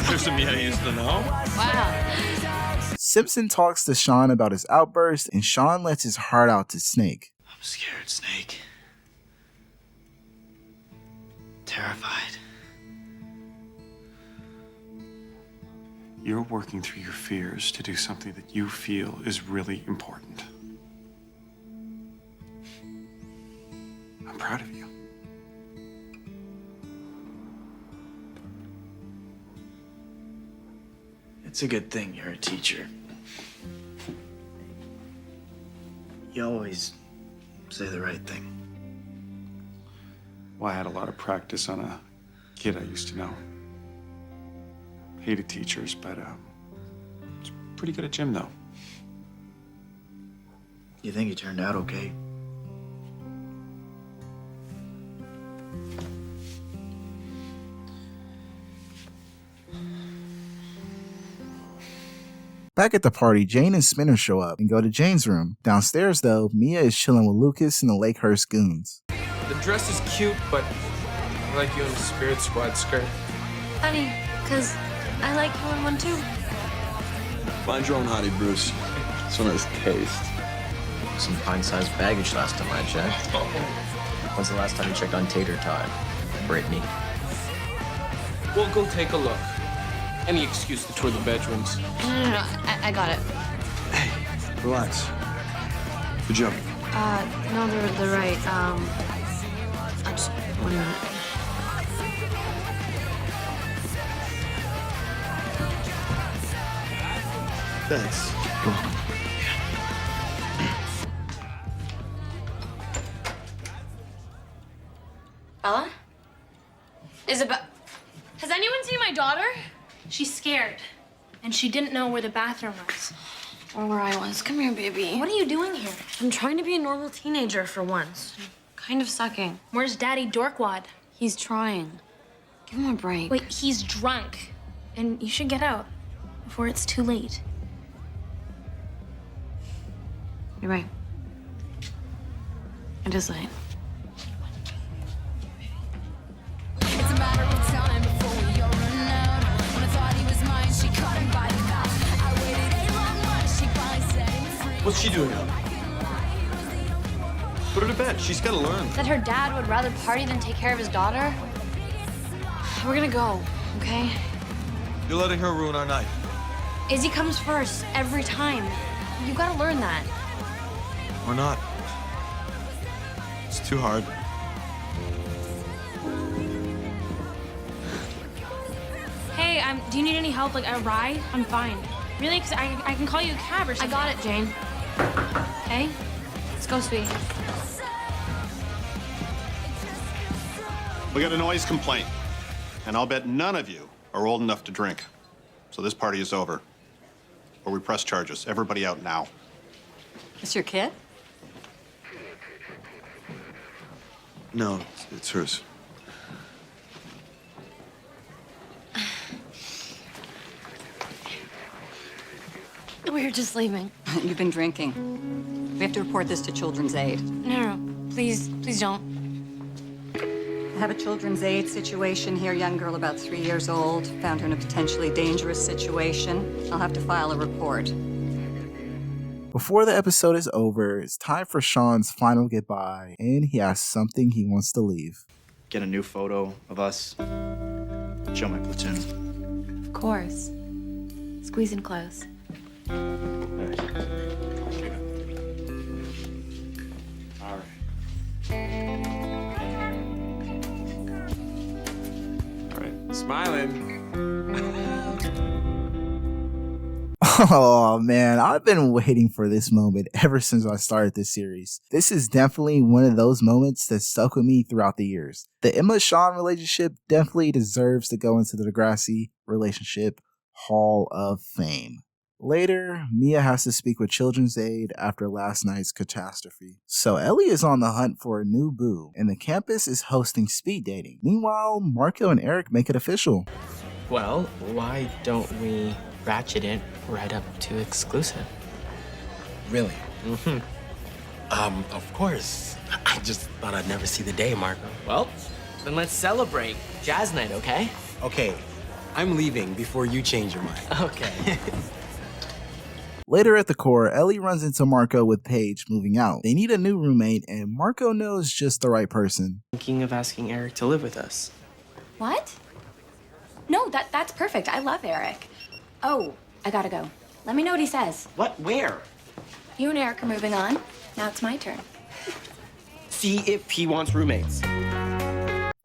There's some Mia used to know. Wow. Simpson talks to Sean about his outburst, and Sean lets his heart out to Snake. I'm scared, Snake. Terrified. You're working through your fears to do something that you feel is really important. I'm proud of you. It's a good thing you're a teacher. You always say the right thing. Well, I had a lot of practice on a kid I used to know. Hated teachers, but was pretty good at gym, though. You think you turned out okay? Back at the party, Jane and Spinner show up and go to Jane's room. Downstairs, though, Mia is chilling with Lucas and the Lakehurst goons. The dress is cute, but I like you in the Spirit Squad skirt. Honey, because I like you in one too. Find your own hottie, Bruce. This one has taste. Some pint-sized baggage last time I checked. When's the last time you checked on Tater Tot, Brittany? We'll go take a look. Any excuse to tour the bedrooms. No, I got it. Relax. Good job. No, they're right. I just, 1 minute. Thanks. Bella? Isabel, has anyone seen my daughter? She's scared, and she didn't know where the bathroom was. Or where I was. Come here, baby. What are you doing here? I'm trying to be a normal teenager for once. I'm kind of sucking. Where's Daddy Dorkwad? He's trying. Give him a break. Wait, he's drunk, and you should get out before it's too late. You're right. It is late. It's a matter of time before we all run out. When I thought he was mine, she caught him by the mouth. I waited a long month, she finally set him free. What's she doing up? Put her to bed. She's got to learn. That her dad would rather party than take care of his daughter? We're gonna go, okay? You're letting her ruin our night. Izzy comes first, every time. You gotta learn that. Or not. It's too hard. Hey, do you need any help, like a ride? I'm fine. Really? Because I can call you a cab or something. I got it, Jane. Okay? Let's go, sweetie. We got a noise complaint, and I'll bet none of you are old enough to drink. So this party is over. Or we press charges. Everybody out now. It's your kid? No, it's hers. We were just leaving. You've been drinking. We have to report this to Children's Aid. No, please don't. I have a Children's Aid situation here. Young girl about 3 years old. Found her in a potentially dangerous situation. I'll have to file a report. Before the episode is over, it's time for Sean's final goodbye, and he has something he wants to leave. Get a new photo of us. Show my platoon. Of course. Squeeze in close. All right. All right, smiling. Oh man, I've been waiting for this moment ever since I started this series. This is definitely one of those moments that stuck with me throughout the years. The Emma-Sean relationship definitely deserves to go into the DEGRASSI relationship Hall of Fame. Later, Mia has to speak with Children's Aid after last night's catastrophe. So Ellie is on the hunt for a new boo, and the campus is hosting speed dating. Meanwhile, Marco and Eric make it official. Well, why don't we ratchet it right up to exclusive? Really? Of course. I just thought I'd never see the day, Marco. Well, then let's celebrate. Jazz night, okay? Okay, I'm leaving before you change your mind. Okay. Later at the core, Ellie runs into Marco with Paige moving out. They need a new roommate, and Marco knows just the right person. Thinking of asking Eric to live with us. What? No, that's perfect. I love Eric. Oh, I gotta go. Let me know what he says. What? Where? You and Eric are moving on. Now it's my turn. See if he wants roommates.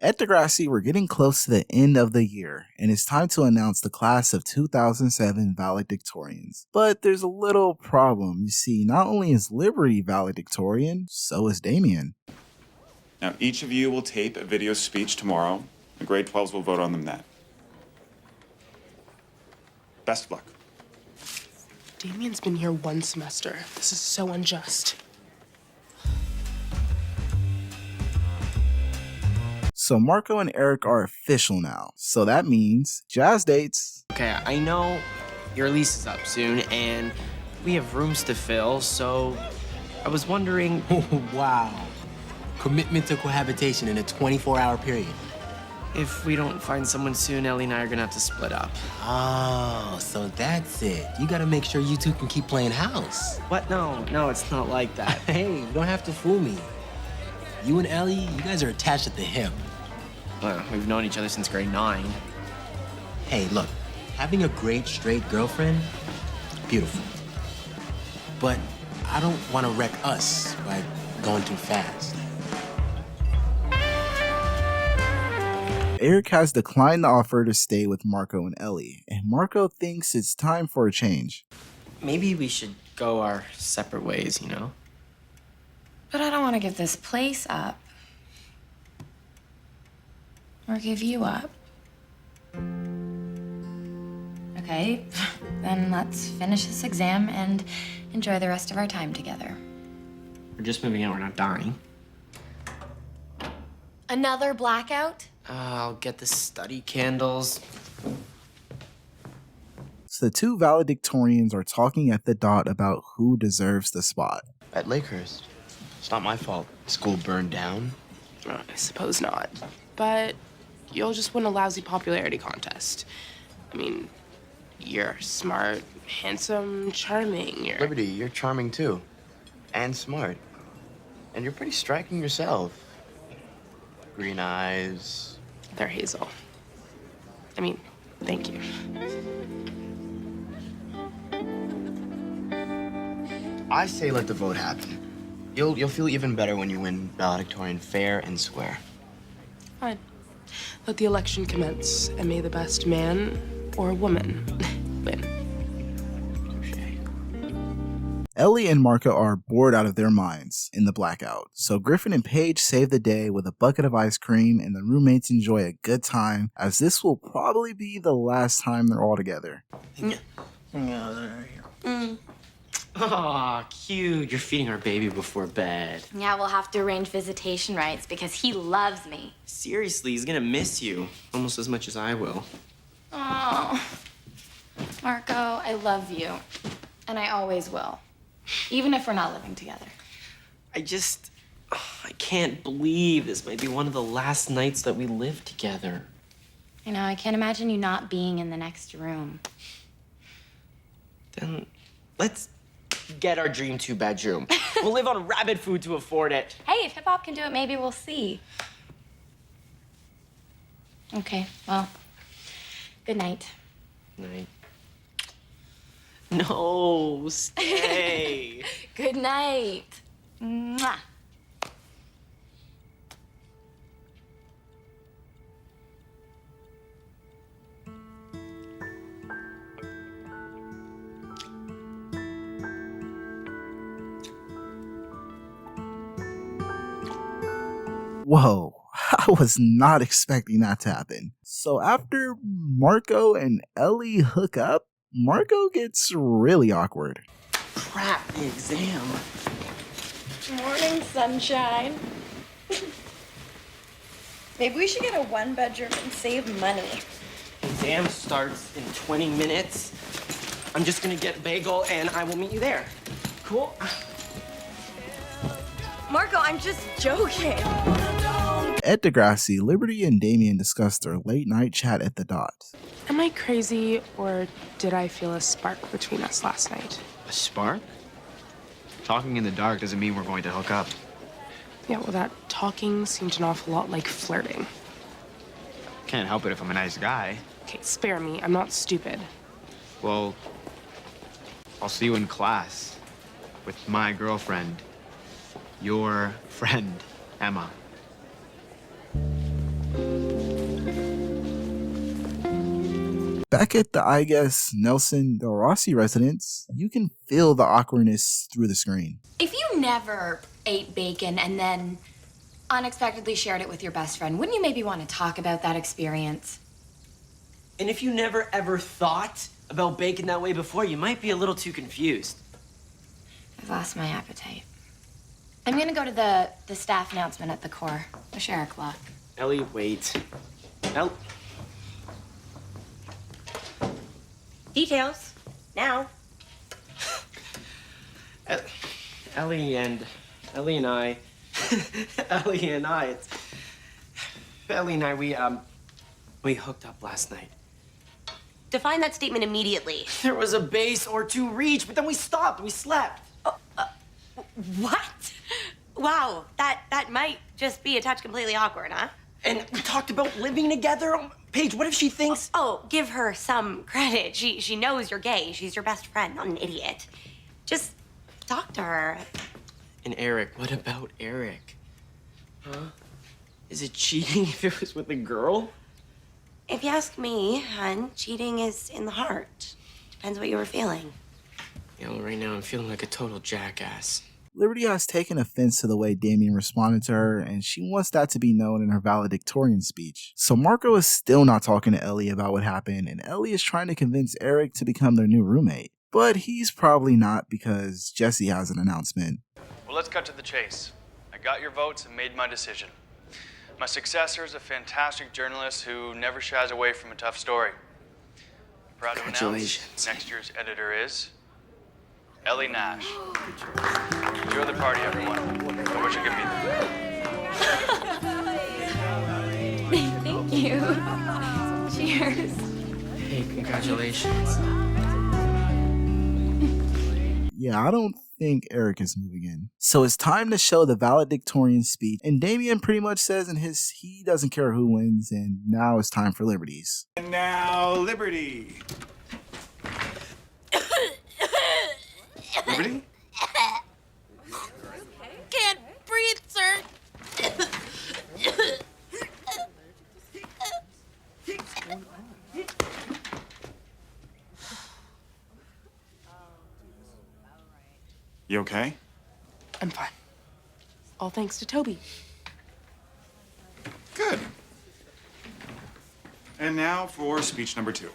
At DEGRASSI, we're getting close to the end of the year, and it's time to announce the class of 2007 valedictorians. But there's a little problem. You see, not only is Liberty valedictorian, so is Damien. Now, each of you will tape a video speech tomorrow. The grade 12s will vote on them then. Best of luck. Damien's been here one semester. This is so unjust. So Marco and Eric are official now. So that means jazz dates. Okay, I know your lease is up soon, and we have rooms to fill, so I was wondering... Wow. Commitment to cohabitation in a 24-hour period. If we don't find someone soon, Ellie and I are gonna have to split up. Oh, so that's it. You gotta make sure you two can keep playing house. What? No, it's not like that. Hey, you don't have to fool me. You and Ellie, you guys are attached at the hip. Well, we've known each other since grade 9. Hey, look, having a great straight girlfriend, beautiful. But I don't want to wreck us by going too fast. Eric has declined the offer to stay with Marco and Ellie, and Marco thinks it's time for a change. maybe we should go our separate ways, you know? But I don't want to give this place up. Or give you up. Okay, then let's finish this exam and enjoy the rest of our time together. We're just moving out, we're not dying. Another blackout? I'll get the study candles. So the two valedictorians are talking at the dot about who deserves the spot. At Lakehurst. It's not my fault. School burned down. I suppose not. But you'll just win a lousy popularity contest. I mean, you're smart, handsome, charming. Liberty, you're charming too. And smart. And you're pretty striking yourself. Green eyes. They're hazel. I mean, thank you. I say let the vote happen. You'll feel even better when you win valedictorian fair and square. Fine. Let the election commence, and may the best man or woman win. Ellie and Marco are bored out of their minds in the blackout, so Griffin and Paige save the day with a bucket of ice cream, and the roommates enjoy a good time, as this will probably be the last time they're all together. Aw, cute. You're feeding our baby before bed. Yeah, we'll have to arrange visitation rights because he loves me. Seriously, he's gonna miss you almost as much as I will. Oh, Marco, I love you. And I always will. Even if we're not living together. I can't believe this might be one of the last nights that we live together. You know, I can't imagine you not being in the next room. Then let's get our dream two-bedroom. We'll live on rabbit food to afford it. Hey, if hip-hop can do it, maybe we'll see. Okay, well, good night. Night. No, stay. Good night. Mwah. Whoa, I was not expecting that to happen. So after Marco and Ellie hook up, Marco gets really awkward. Crap, the exam. Morning, sunshine. Maybe we should get a one-bedroom and save money. Exam starts in 20 minutes. I'm just gonna get a bagel and I will meet you there. Cool? Marco, I'm just joking. At DEGRASSI, Liberty and Damien discuss their late-night chat at the dot. Am I crazy, or did I feel a spark between us last night? A spark? Talking in the dark doesn't mean we're going to hook up. Yeah, well, that talking seemed an awful lot like flirting. Can't help it if I'm a nice guy. Okay, spare me. I'm not stupid. Well, I'll see you in class with my girlfriend, your friend, Emma. Back at the, I guess, Nelson Del Rossi residence, you can feel the awkwardness through the screen. If you never ate bacon and then unexpectedly shared it with your best friend, wouldn't you maybe want to talk about that experience? And if you never ever thought about bacon that way before, you might be a little too confused. I've lost my appetite. I'm gonna go to the staff announcement at the core. Wish Eric luck. Ellie, wait. Details. Now. Ellie and I, we hooked up last night. Define that statement immediately. There was a base or two reach, but then we stopped. We slept. What? Wow, that might just be a touch completely awkward, huh? And we talked about living together. Paige, what if she thinks... Oh, give her some credit. She knows you're gay. She's your best friend, not an idiot. Just talk to her. And Eric, what about Eric? Huh? Is it cheating if it was with a girl? If you ask me, hun, cheating is in the heart. Depends what you were feeling. Right now I'm feeling like a total jackass. Liberty has taken offense to the way Damien responded to her, and she wants that to be known in her valedictorian speech. So Marco is still not talking to Ellie about what happened, and Ellie is trying to convince Eric to become their new roommate. But he's probably not because Jesse has an announcement. Well, let's cut to the chase. I got your votes and made my decision. My successor is a fantastic journalist who never shies away from a tough story. Proud to announce next year's editor is Ellie Nash. Enjoy the party, everyone. I wish I could be there. Thank you. Cheers. Hey, congratulations. Yeah, I don't think Eric is moving in. So it's time to show the valedictorian speech, and Damien pretty much says in his he doesn't care who wins, and now it's time for Liberties. And now, Liberty. Liberty? Can't breathe, sir. You okay? I'm fine. All thanks to Toby. Good. And now for speech number 2.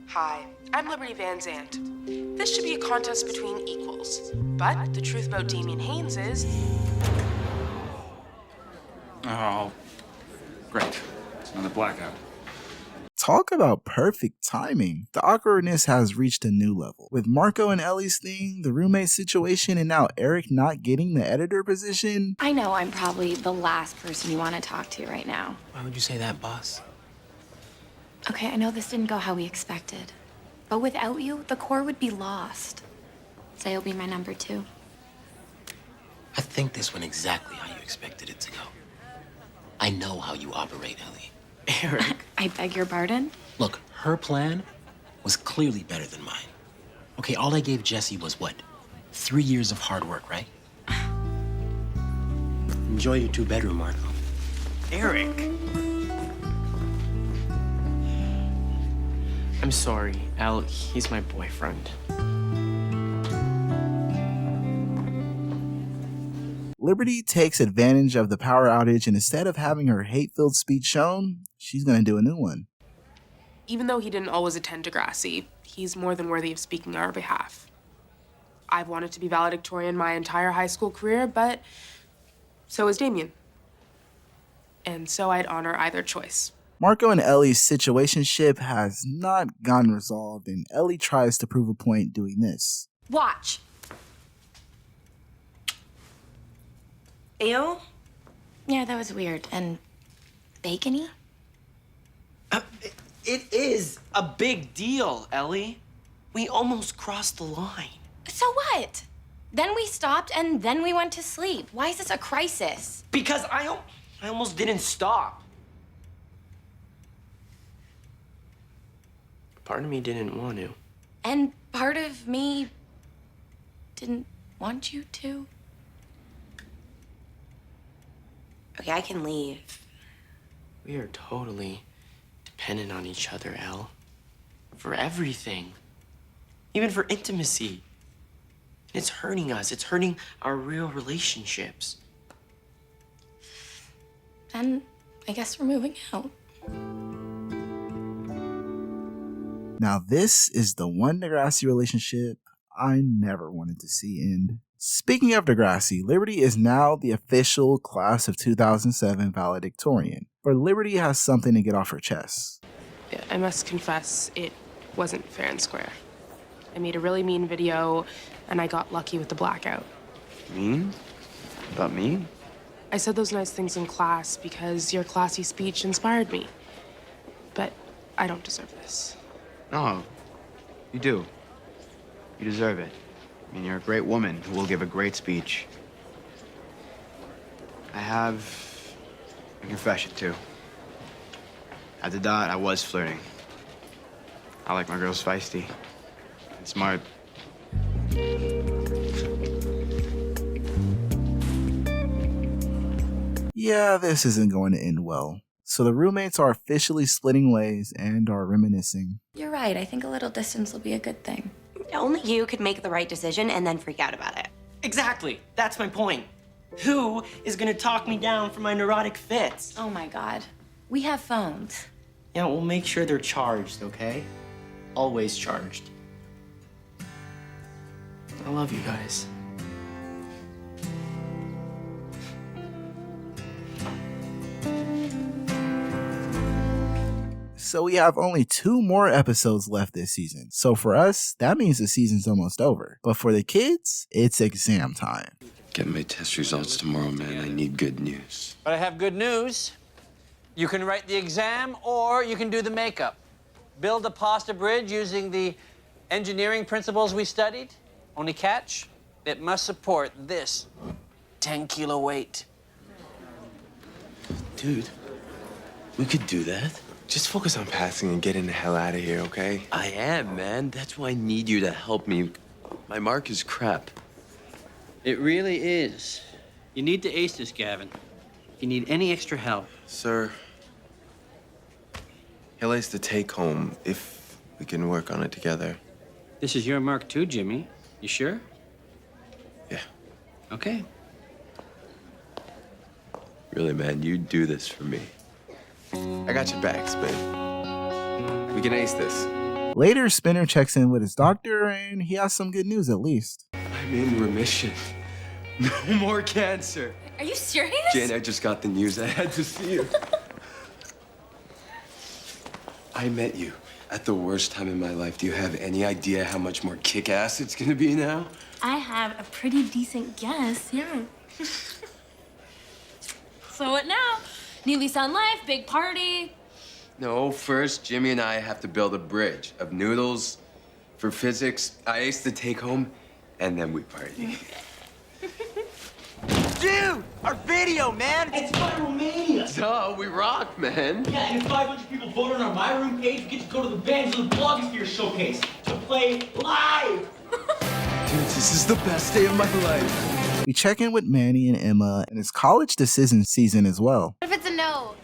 Hi, I'm Liberty Van Zandt. This should be a contest between equals. But the truth about Damien Haynes is... Oh, great. It's another blackout. Talk about perfect timing. The awkwardness has reached a new level. With Marco and Ellie's thing, the roommate situation, and now Eric not getting the editor position. I know I'm probably the last person you want to talk to right now. Why would you say that, boss? Okay, I know this didn't go how we expected. But without you, the core would be lost. Say you'll be my number 2. I think this went exactly how you expected it to go. I know how you operate, Ellie. Eric. I beg your pardon? Look, her plan was clearly better than mine. Okay, all I gave Jesse was what? 3 years of hard work, right? Enjoy your 2-bedroom, Marco. Eric. I'm sorry, Al. He's my boyfriend. Liberty takes advantage of the power outage, and instead of having her hate-filled speech shown, she's gonna do a new one. Even though he didn't always attend DEGRASSI, he's more than worthy of speaking on our behalf. I've wanted to be valedictorian my entire high school career, but so is Damien. And so I'd honor either choice. Marco and Ellie's situationship has not gotten resolved, and Ellie tries to prove a point doing this. Watch. Ew? Yeah, that was weird. And bacony? It is a big deal, Ellie. We almost crossed the line. So what? Then we stopped and then we went to sleep. Why is this a crisis? Because I almost didn't stop. Part of me didn't want to. And part of me didn't want you to. Okay, I can leave. We are totally dependent on each other, Elle. For everything. Even for intimacy. It's hurting us. It's hurting our real relationships. Then I guess we're moving out. Now this is the one DEGRASSI relationship I never wanted to see end. Speaking of DEGRASSI, Liberty is now the official class of 2007 valedictorian, but Liberty has something to get off her chest. I must confess, it wasn't fair and square. I made a really mean video, and I got lucky with the blackout. Mean? About me? I said those nice things in class because your classy speech inspired me. But I don't deserve this. No, you do. You deserve it. I mean, you're a great woman who will give a great speech. I have a confession, too. At the dot, I was flirting. I like my girls feisty and smart. Yeah, this isn't going to end well. So the roommates are officially splitting ways and are reminiscing. You're right. I think a little distance will be a good thing. Only you could make the right decision and then freak out about it. Exactly. That's my point. Who is gonna talk me down from my neurotic fits? Oh my God. We have phones. Yeah, we'll make sure they're charged, okay? Always charged. I love you guys. So we have only 2 more episodes left this season. So for us, that means the season's almost over. But for the kids, it's exam time. Get my test results tomorrow, man. I need good news. But I have good news. You can write the exam or you can do the makeup. Build a pasta bridge using the engineering principles we studied. Only catch, it must support this 10-kilo weight. Dude, we could do that. Just focus on passing and getting the hell out of here, okay? I am, man. That's why I need you to help me. My mark is crap. It really is. You need to ace this, Gavin. If you need any extra help. Sir, he'll ace the take-home if we can work on it together. This is your mark too, Jimmy. You sure? Yeah. Okay. Really, man, you do this for me. I got your back, Spin. We can ace this. Later, Spinner checks in with his doctor and he has some good news at least. I'm in remission. No more cancer. Are you serious? Jane, I just got the news. I had to see you. I met you at the worst time in my life. Do you have any idea how much more kick-ass it's gonna be now? I have a pretty decent guess, yeah. So what now? New lease on life, big party. No, first, Jimmy and I have to build a bridge of noodles for physics. I ace the take-home, and then we party. Dude, our video, man! It's viral mania! Duh, we rock, man. Yeah, and if 500 people vote on our My Room page, we get to go to the Vance Blogosphere showcase to play live! Dude, this is the best day of my life. We check in with Manny and Emma and it's college decision season as well. What if it's a no?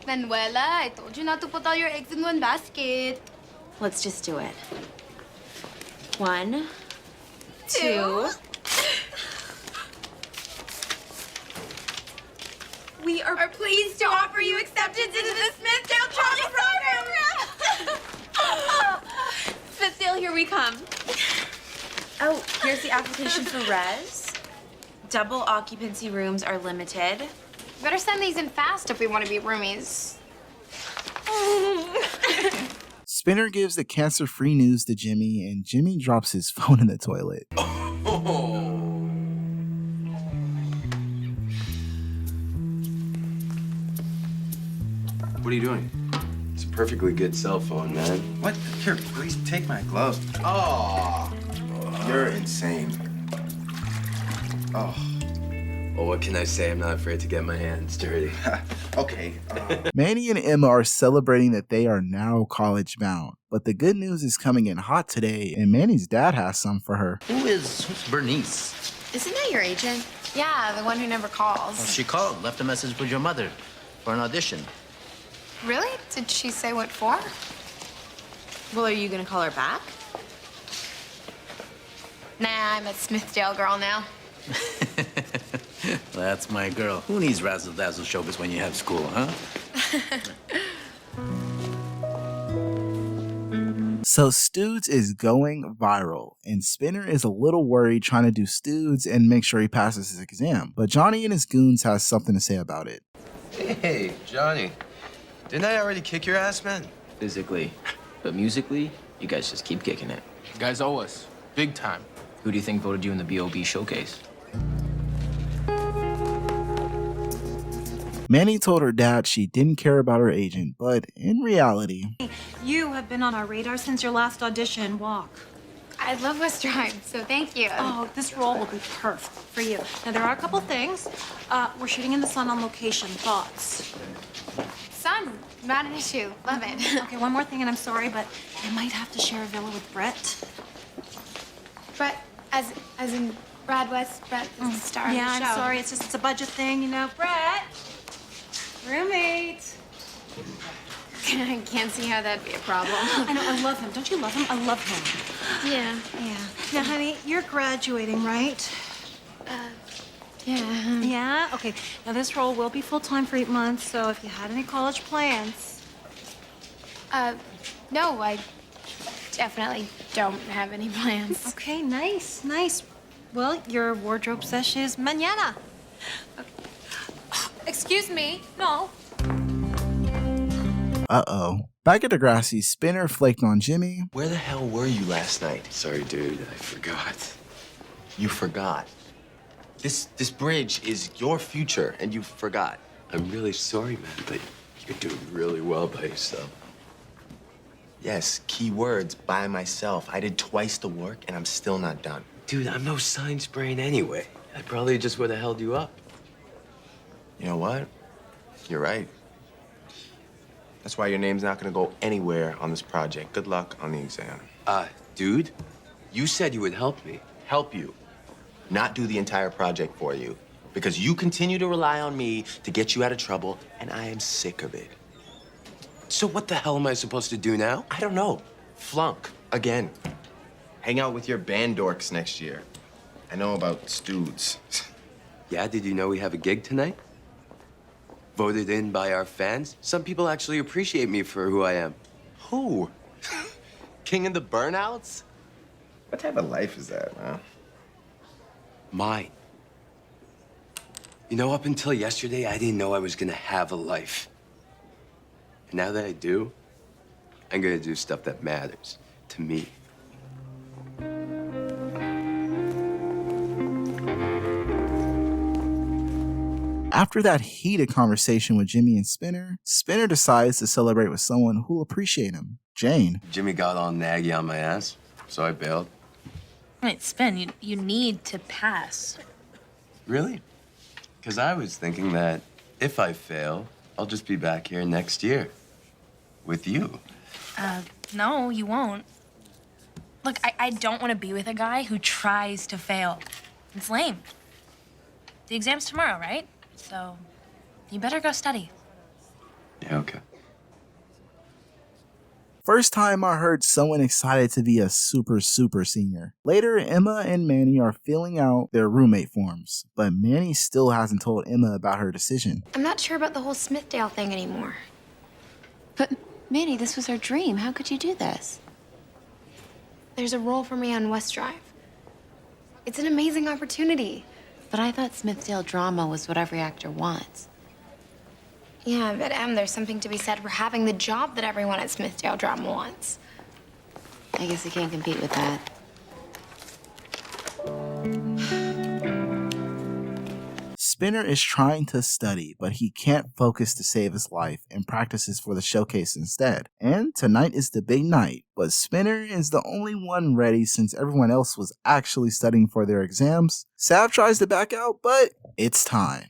Manuela, I told you not to put all your eggs in one basket. Let's just do it. 1, 2. We are pleased to offer you acceptance into the Smithdale Charlie program. Smithdale, here we come. Oh, here's the application for res. Double occupancy rooms are limited. Better send these in fast if we want to be roomies. Spinner gives the cancer-free news to Jimmy and Jimmy drops his phone in the toilet. What are you doing? It's a perfectly good cell phone, man. What? Here, please take my gloves. Oh, you're insane. Oh. Well, what can I say? I'm not afraid to get my hands dirty. Okay. Manny and Emma are celebrating that they are now college bound. But the good news is coming in hot today, and Manny's dad has some for her. Who's Bernice? Isn't that your agent? Yeah, the one who never calls. Oh, she called, left a message with your mother for an audition. Really? Did she say what for? Well, are you gonna call her back? Nah, I'm a Smithdale girl now. That's my girl. Who needs razzle-dazzle showbiz when you have school, huh? So Stoods is going viral, and Spinner is a little worried trying to do Stoods and make sure he passes his exam. But Johnny and his goons has something to say about it. Hey, Johnny. Didn't I already kick your ass, man? Physically. But musically, you guys just keep kicking it. You guys owe us. Big time. Who do you think voted you in the B.O.B. showcase? Manny told her dad she didn't care about her agent, but in reality... You have been on our radar since your last audition, Walk. I love West Drive, so thank you. Oh, this role will be perfect for you. Now, there are a couple things. We're shooting in the sun on location. Thoughts? Sun, not an issue. Love it. Okay, one more thing, and I'm sorry, but I might have to share a villa with Brett. But as in Brad West, Brett is the star of the show. Yeah, I'm sorry. It's a budget thing, you know. Brett, roommate. I can't see how that'd be a problem. I know, I love him. Don't you love him? I love him. Yeah. Yeah. Now, honey, you're graduating, right? Yeah. Yeah? Okay. Now, this role will be full-time for 8 months, so if you had any college plans. No, I definitely don't have any plans. Okay, nice, nice. Well, your wardrobe session is mañana. Excuse me. No. Uh-oh. Back at DeGrassi, Spinner flaked on Jimmy. Where the hell were you last night? Sorry, dude, I forgot. You forgot. This bridge is your future, and you forgot. I'm really sorry, man, but you're doing really well by yourself. Yes, key words, by myself. I did twice the work, and I'm still not done. Dude, I'm no science brain anyway. I probably just would have held you up. You know what? You're right. That's why your name's not gonna go anywhere on this project. Good luck on the exam. Dude, you said you would help me. Help you. Not do the entire project for you. Because you continue to rely on me to get you out of trouble, and I am sick of it. So what the hell am I supposed to do now? I don't know. Flunk. Again. Hang out with your band dorks next year. I know about Stoods. Yeah, did you know we have a gig tonight? Voted in by our fans. Some people actually appreciate me for who I am. Who? King of the Burnouts? What type of life is that, man? Mine. You know, up until yesterday, I didn't know I was gonna have a life. And now that I do, I'm gonna do stuff that matters to me. After that heated conversation with Jimmy and Spinner, Spinner decides to celebrate with someone who'll appreciate him, Jane. Jimmy got all naggy on my ass, so I bailed. Wait, Spin, you need to pass. Really? Because I was thinking that if I fail, I'll just be back here next year. With you. No, you won't. Look, I don't want to be with a guy who tries to fail. It's lame. The exam's tomorrow, right? So you better go study. Yeah, okay. First time I heard someone excited to be a super senior. Later, Emma and Manny are filling out their roommate forms, but Manny still hasn't told Emma about her decision. I'm not sure about the whole Smithdale thing anymore. But, Manny, this was our dream. How could you do this? There's a role for me on West Drive. It's an amazing opportunity. But I thought Smithdale drama was what every actor wants. Yeah, but there's something to be said for having the job that everyone at Smithdale drama wants. I guess I can't compete with that. Spinner is trying to study, but he can't focus to save his life and practices for the showcase instead. And tonight is the big night, but Spinner is the only one ready since everyone else was actually studying for their exams. Sav tries to back out, but it's time.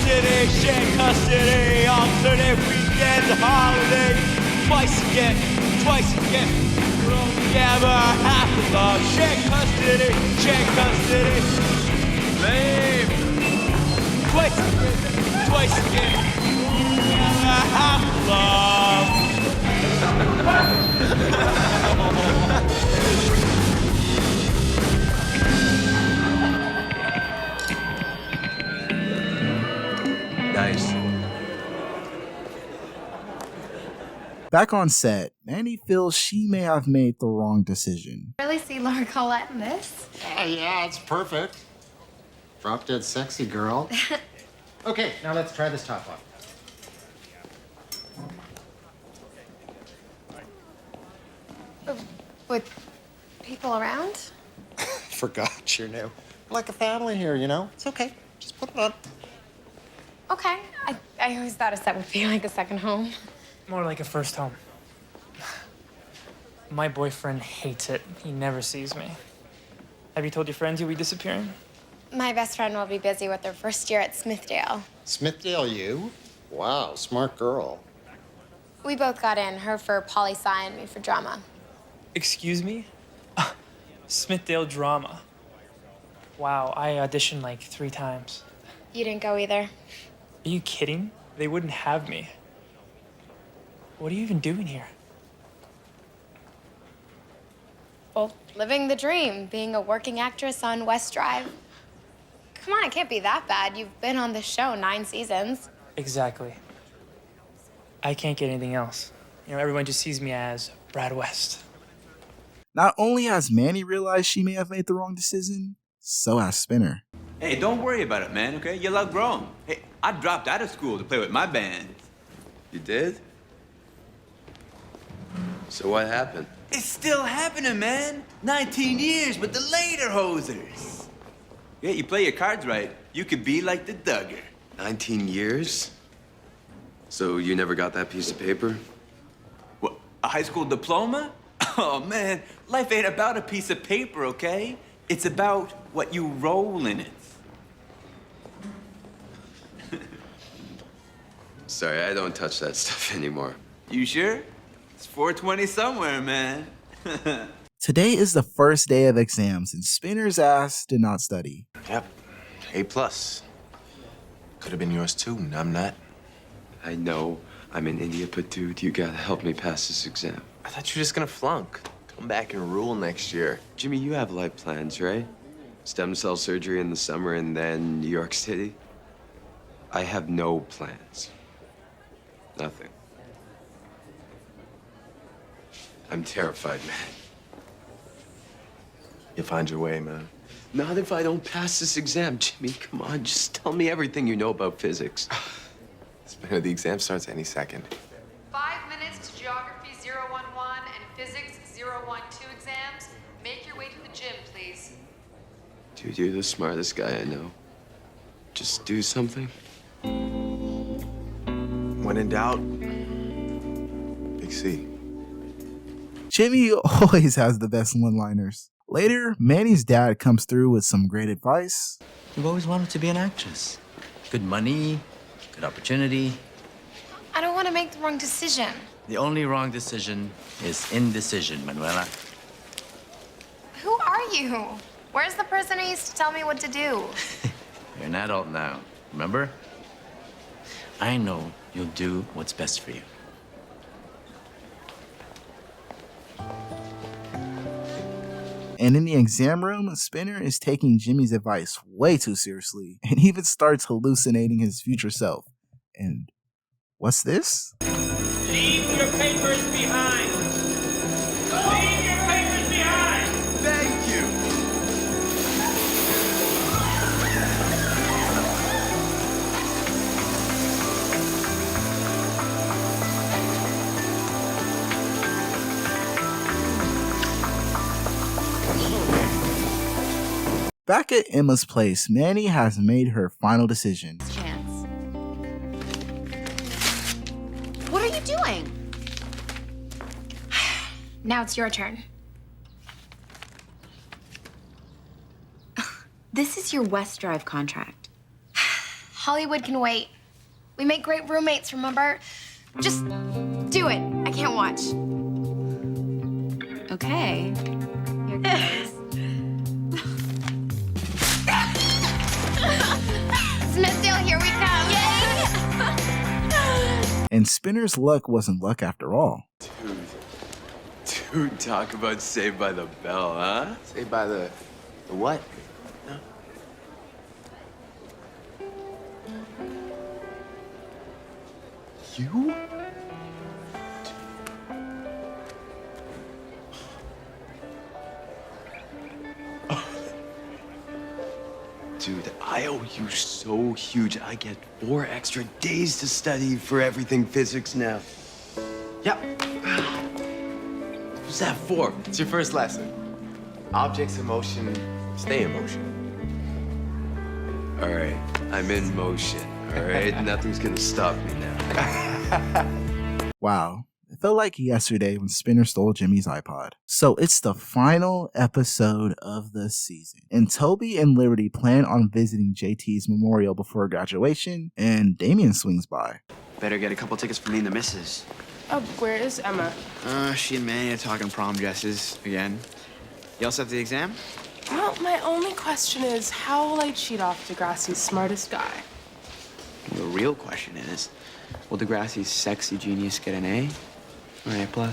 Share custody, alternate weekends, holidays, twice again, we'll only ever have to love. Share custody, lame. Twice again, we'll only ever have to love. Nice. Back on set, Manny feels she may have made the wrong decision. Really see Laura Collette in this? Yeah, it's perfect. Drop dead sexy girl. Okay, now let's try this top on. With people around? Forgot you're new. Like a family here, you know? It's okay. Just put it on. Okay. I always thought a set would be like a second home. More like a first home. My boyfriend hates it. He never sees me. Have you told your friends you'll be disappearing? My best friend will be busy with her first year at Smithdale. Smithdale, you? Wow, smart girl. We both got in, her for poli-sci and me for drama. Excuse me? Smithdale drama. Wow, I auditioned like 3 times. You didn't go either. Are you kidding? They wouldn't have me. What are you even doing here? Well, living the dream, being a working actress on West Drive. Come on, it can't be that bad. You've been on this show 9 seasons. Exactly. I can't get anything else. You know, everyone just sees me as Brad West. Not only has Manny realized she may have made the wrong decision, so has Spinner. Hey, don't worry about it, man, okay? You'll outgrow 'em. Hey, I dropped out of school to play with my band. You did? So what happened? It's still happening, man. 19 years with the later hosers. Yeah, you play your cards right, you could be like the Duggar. 19 years? So you never got that piece of paper? What, a high school diploma? Oh, man, life ain't about a piece of paper, okay? It's about what you roll in it. Sorry, I don't touch that stuff anymore. You sure? It's 420 somewhere, man. Today is the first day of exams, and Spinner's ass did not study. Yep, A+. Could have been yours too, and I'm not. I know I'm an idiot, but dude, you gotta help me pass this exam. I thought you were just gonna flunk. Come back and rule next year. Jimmy, you have life plans, right? Stem cell surgery in the summer and then New York City? I have no plans. Nothing. I'm terrified, man. You'll find your way, man. Not if I don't pass this exam, Jimmy. Come on, just tell me everything you know about physics. Spinner, the exam starts any second. 5 minutes to Geography 011 and Physics 012 exams. Make your way to the gym, please. Dude, you're the smartest guy I know. Just do something. When in doubt, big C. Jimmy always has the best one-liners. Later, Manny's dad comes through with some great advice. You've always wanted to be an actress. Good money, good opportunity. I don't want to make the wrong decision. The only wrong decision is indecision, Manuela. Who are you? Where's the person who used to tell me what to do? You're an adult now, remember? I know you'll do what's best for you. And in the exam room, Spinner is taking Jimmy's advice way too seriously and even starts hallucinating his future self. And what's this? Leave your papers behind. Leave your papers behind. Thank you. Back at Emma's place, Manny has made her final decision. Chance. What are you doing? Now it's your turn. This is your West Drive contract. Hollywood can wait. We make great roommates, remember? Just do it. I can't watch. Okay. Here goes. Smithfield, here we come. And Spinner's luck wasn't luck after all. Dude, talk about Saved by the Bell, huh? Saved by the what? No. You? Dude, I owe you so huge. I get 4 extra days to study for everything physics now. Yep. What's that for? It's your first lesson. Objects in motion stay in motion. All right, I'm in motion, all right? Nothing's gonna stop me now. Wow. It felt like yesterday when Spinner stole Jimmy's iPod. So it's the final episode of the season. And Toby and Liberty plan on visiting JT's memorial before graduation, and Damien swings by. Better get a couple tickets for me and the missus. Oh, where is Emma? She and Manny are talking prom dresses again. You also have the exam? Well, my only question is, how will I cheat off DeGrassi's smartest guy? The real question is, will DeGrassi's sexy genius get an A or an A+?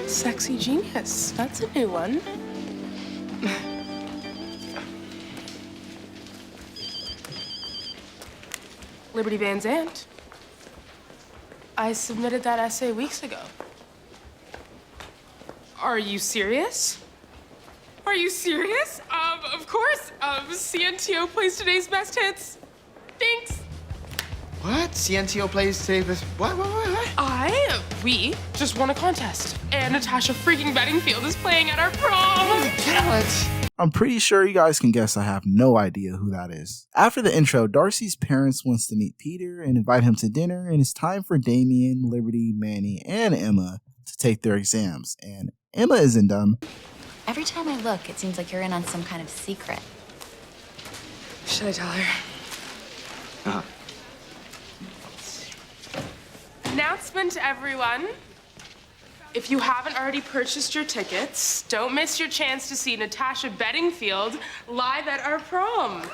Sexy genius. That's a new one. Liberty Van's aunt. I submitted that essay weeks ago. Are you serious? Are you serious? Of course. CNTO plays today's best hits. Thanks. What? CNTO plays today this. What? We just won a contest. And Natasha freaking Bedingfield is playing at our prom. I'm pretty sure you guys can guess I have no idea who that is. After the intro, Darcy's parents wants to meet Peter and invite him to dinner, and it's time for Damien, Liberty, Manny, and Emma to take their exams. And Emma isn't dumb. Every time I look, it seems like you're in on some kind of secret. Should I tell her? Announcement, everyone. If you haven't already purchased your tickets, don't miss your chance to see Natasha Bedingfield live at our prom. For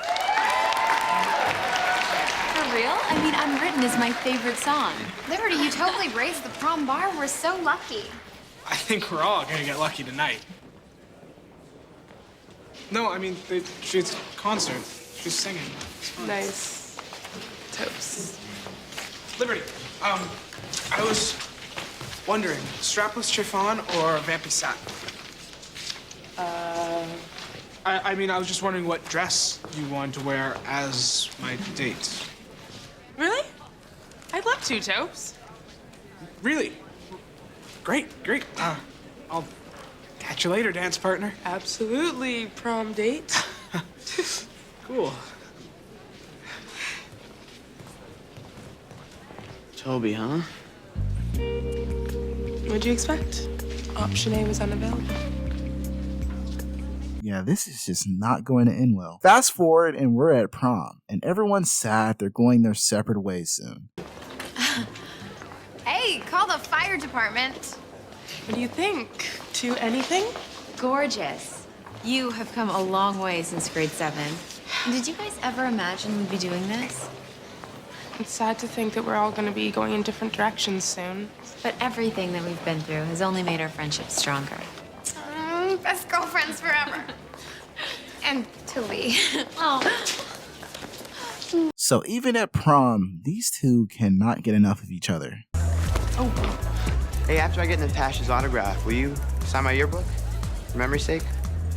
real? I mean, Unwritten is my favorite song. Liberty, you totally raised the prom bar. We're so lucky. I think we're all gonna get lucky tonight. No, I mean, she's a concert. She's singing. It's fun. Nice. Toast. Liberty, I was wondering, strapless chiffon or vampy satin? I mean, I was just wondering what dress you wanted to wear as my date. Really? I'd love to, Topes. Really? Great. I'll catch you later, dance partner. Absolutely, prom date. Cool. Toby, huh? What'd you expect? Option A was unavailable. Yeah, this is just not going to end well. Fast forward and we're at prom, and everyone's sad they're going their separate ways soon. Hey, call the fire department. What do you think? To anything? Gorgeous. You have come a long way since grade 7. Did you guys ever imagine we'd be doing this? It's sad to think that we're all going to be going in different directions soon. But everything that we've been through has only made our friendship stronger. Best girlfriends forever. And Toby. Oh. So even at prom, these two cannot get enough of each other. Oh. Hey, after I get Natasha's autograph, will you sign my yearbook? For memory's sake?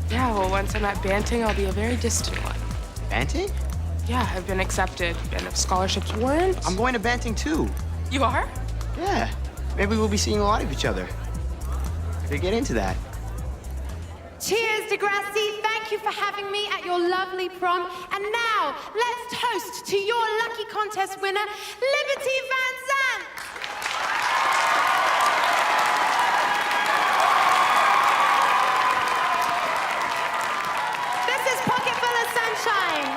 Yeah, well, once I'm at Banting, I'll be a very distant one. Banting? Yeah, I've been accepted, and if scholarships warrant... I'm going to Banting, too. You are? Yeah. Maybe we'll be seeing a lot of each other. Maybe get into that. Cheers, DeGrassi. Thank you for having me at your lovely prom. And now, let's toast to your lucky contest winner, Liberty Vance. This is Pocket Full of Sunshine.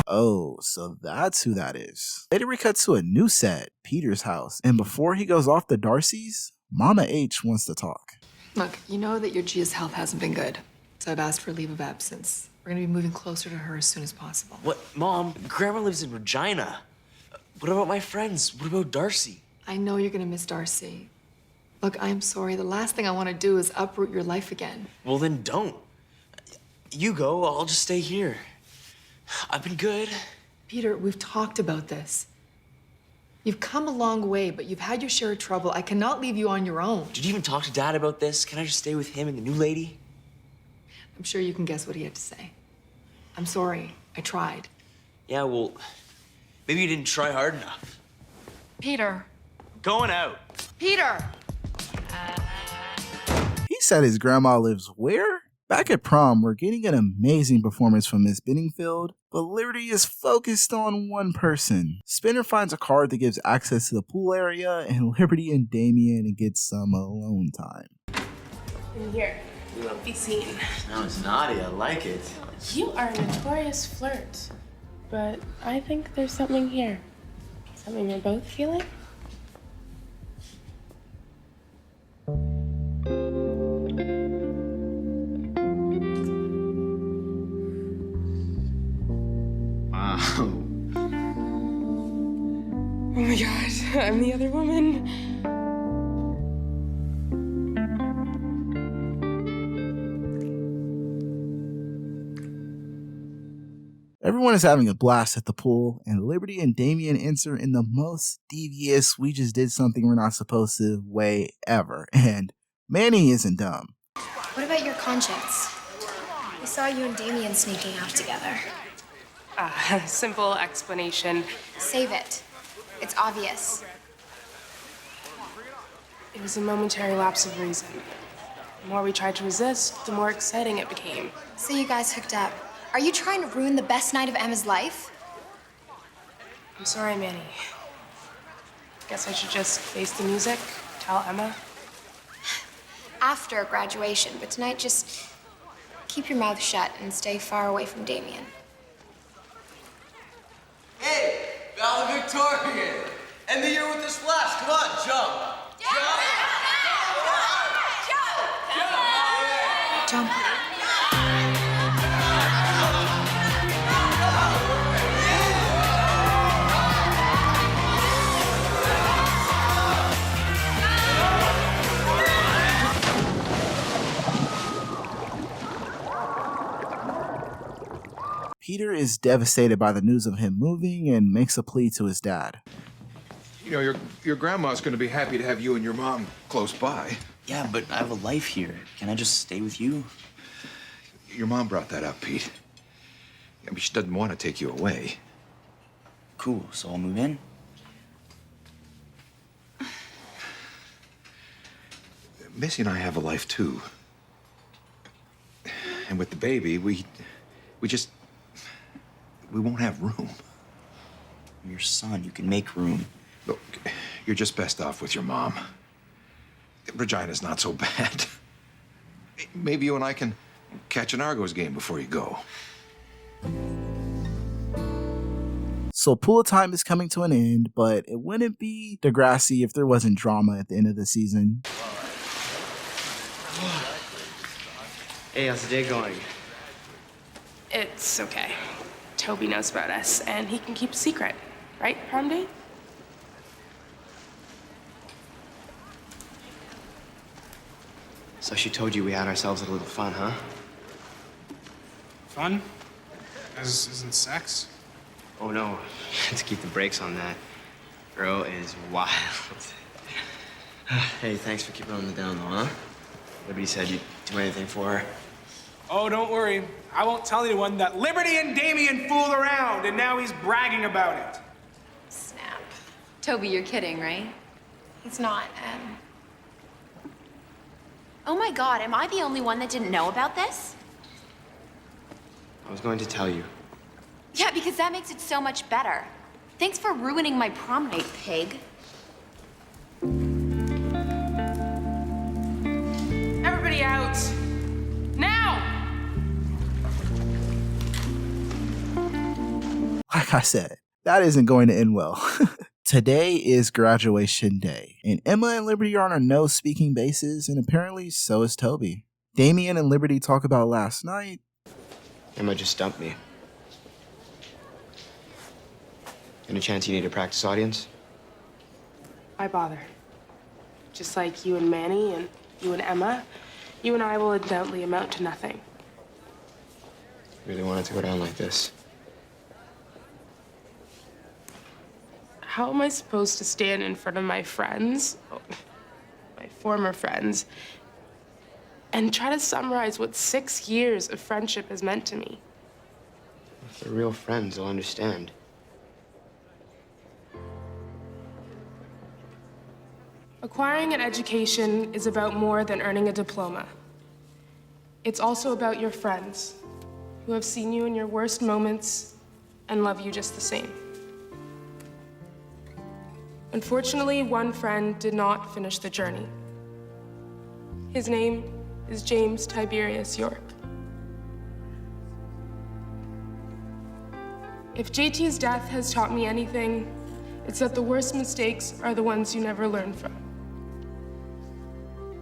Oh, so that's who that is. Later we cut to a new set, Peter's house. And before he goes off to Darcy's, Mama H wants to talk. Look, you know that your Gia's health hasn't been good, so I've asked for a leave of absence. We're gonna be moving closer to her as soon as possible. What? Mom, Grandma lives in Regina. What about my friends? What about Darcy? I know you're gonna miss Darcy. Look, I'm sorry. The last thing I want to do is uproot your life again. Well, then don't. You go, I'll just stay here. I've been good. Peter, we've talked about this. You've come a long way, but you've had your share of trouble. I cannot leave you on your own. Did you even talk to Dad about this? Can I just stay with him and the new lady? I'm sure you can guess what he had to say. I'm sorry. I tried. Yeah, well, maybe you didn't try hard enough. Peter. Going out. Peter! He said his grandma lives where? Back at prom, we're getting an amazing performance from Miss Bedingfield, but Liberty is focused on one person. Spinner finds a card that gives access to the pool area, and Liberty and Damien get some alone time. In here, you won't be seen. No, it's naughty. I like it. You are a notorious flirt, but I think there's something here. Something you're both feeling? I'm the other woman. Everyone is having a blast at the pool, and Liberty and Damien enter in the most devious, we just did something we're not supposed to way ever. And Manny isn't dumb. What about your conscience? We saw you and Damien sneaking out together. Simple explanation. Save it. It's obvious. It was a momentary lapse of reason. The more we tried to resist, the more exciting it became. So you guys hooked up. Are you trying to ruin the best night of Emma's life? I'm sorry, Manny. Guess I should just face the music, tell Emma. After graduation, but tonight just keep your mouth shut and stay far away from Damien. Hey, valedictorian! End the year with a splash. Come on, jump! Jump. Peter is devastated by the news of him moving and makes a plea to his dad. You know, your grandma's going to be happy to have you and your mom close by. Yeah, but I have a life here. Can I just stay with you? Your mom brought that up, Pete. I mean, she doesn't want to take you away. Cool, so I'll move in? Missy and I have a life, too. And with the baby, we won't have room. I'm your son. You can make room. Look, you're just best off with your mom. Regina's not so bad. Maybe you and I can catch an Argos game before you go. So pool time is coming to an end, but it wouldn't be DEGRASSI if there wasn't drama at the end of the season. Hey, how's the day going? It's okay. Toby knows about us, and he can keep a secret. Right, prom date? So she told you we had ourselves a little fun, huh? Fun? As in sex? Oh, no. To keep the brakes on that. Girl is wild. Hey, thanks for keeping on the down low, huh? Liberty said you'd do anything for her. Oh, don't worry. I won't tell anyone that Liberty and Damien fooled around, and now he's bragging about it. Snap. Toby, you're kidding, right? He's not, Oh my God, am I the only one that didn't know about this? I was going to tell you. Yeah, because that makes it so much better. Thanks for ruining my prom night, pig. Everybody out. Now! Like I said, that isn't going to end well. Today is graduation day, and Emma and Liberty are on a no-speaking basis, and apparently so is Toby. Damien and Liberty talk about last night. Emma just dumped me. Any chance you need a practice audience? Why bother? Just like you and Manny and you and Emma, you and I will undoubtedly amount to nothing. Really wanted to go down like this. How am I supposed to stand in front of my friends, my former friends, and try to summarize what 6 years of friendship has meant to me? If they're real friends, they'll understand. Acquiring an education is about more than earning a diploma. It's also about your friends, who have seen you in your worst moments and love you just the same. Unfortunately, one friend did not finish the journey. His name is James Tiberius York. If JT's death has taught me anything, it's that the worst mistakes are the ones you never learn from.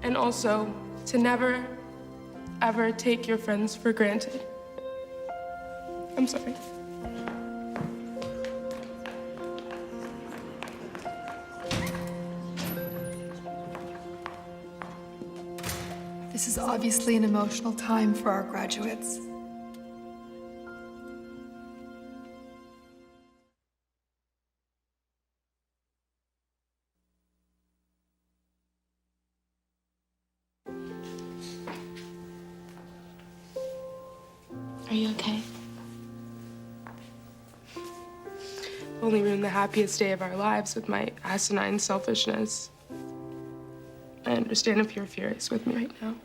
And also, to never, ever take your friends for granted. I'm sorry. This is obviously an emotional time for our graduates. Are you okay? Only ruined the happiest day of our lives with my asinine selfishness. I understand if you're furious with me right now.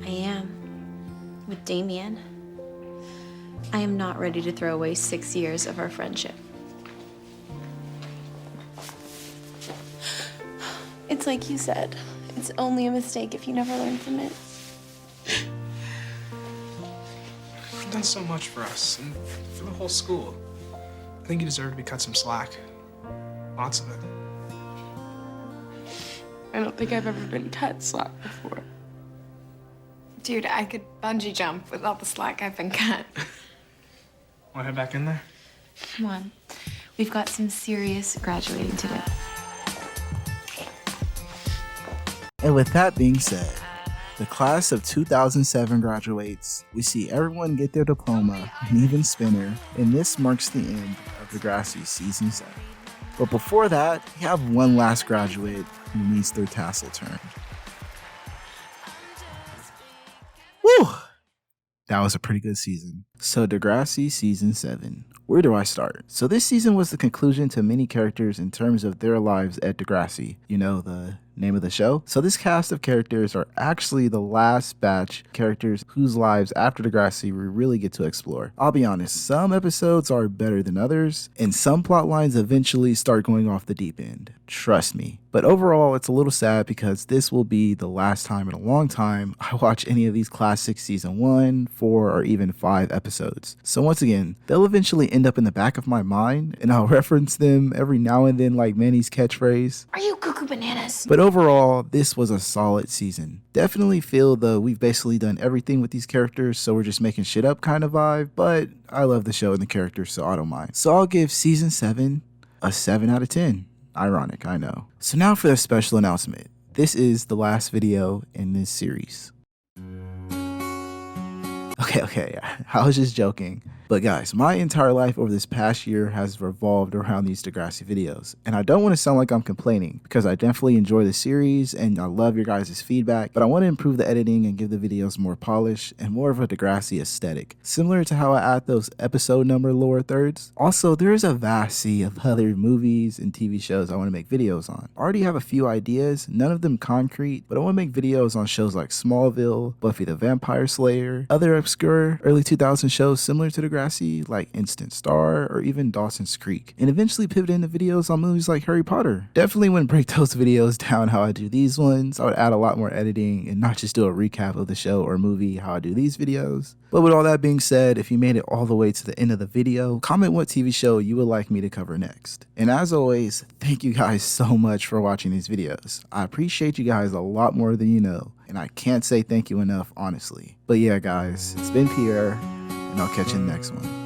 I am. With Damien. I am not ready to throw away 6 years of our friendship. It's like you said. It's only a mistake if you never learn from it. You've done so much for us and for the whole school. I think you deserve to be cut some slack. Lots of it. I don't think I've ever been cut slack before. Dude, I could bungee jump with all the slack I've been cut. Want to head back in there? Come on. We've got some serious graduating to do. And with that being said, the class of 2007 graduates. We see everyone get their diploma, and even Spinner, and this marks the end of DEGRASSI Season 7. But before that, we have one last graduate who needs their tassel turned. Woo! That was a pretty good season. So DEGRASSI Season 7. Where do I start? So this season was the conclusion to many characters in terms of their lives at DEGRASSI. You know, the name of the show? So this cast of characters are actually the last batch characters whose lives after DEGRASSI we really get to explore. I'll be honest, some episodes are better than others, and some plot lines eventually start going off the deep end. Trust me. But overall, it's a little sad because this will be the last time in a long time I watch any of these classic season 1, 4, or even 5 episodes. So once again, they'll eventually end up in the back of my mind, and I'll reference them every now and then like Manny's catchphrase. Are you cuckoo bananas? But overall, this was a solid season. Definitely feel the we've basically done everything with these characters, so we're just making shit up kind of vibe, but I love the show and the characters, so I don't mind. So I'll give season 7 a 7 out of 10. Ironic, I know. So now for the special announcement. This is the last video in this series. Okay, I was just joking. But guys, my entire life over this past year has revolved around these DEGRASSI videos. And I don't want to sound like I'm complaining, because I definitely enjoy the series and I love your guys' feedback, but I want to improve the editing and give the videos more polish and more of a DEGRASSI aesthetic, similar to how I add those episode number lower thirds. Also, there is a vast sea of other movies and TV shows I want to make videos on. I already have a few ideas, none of them concrete, but I want to make videos on shows like Smallville, Buffy the Vampire Slayer, other obscure early 2000s shows similar to DEGRASSI like Instant Star or even Dawson's Creek, and eventually pivot into videos on movies like Harry Potter. Definitely wouldn't break those videos down how I do these ones. I would add a lot more editing and not just do a recap of the show or movie how I do these videos. But with all that being said, if you made it all the way to the end of the video, comment what TV show you would like me to cover next. And as always, thank you guys so much for watching these videos. I appreciate you guys a lot more than you know, and I can't say thank you enough, honestly. But yeah guys, it's been Pierre, and I'll catch you in the next one.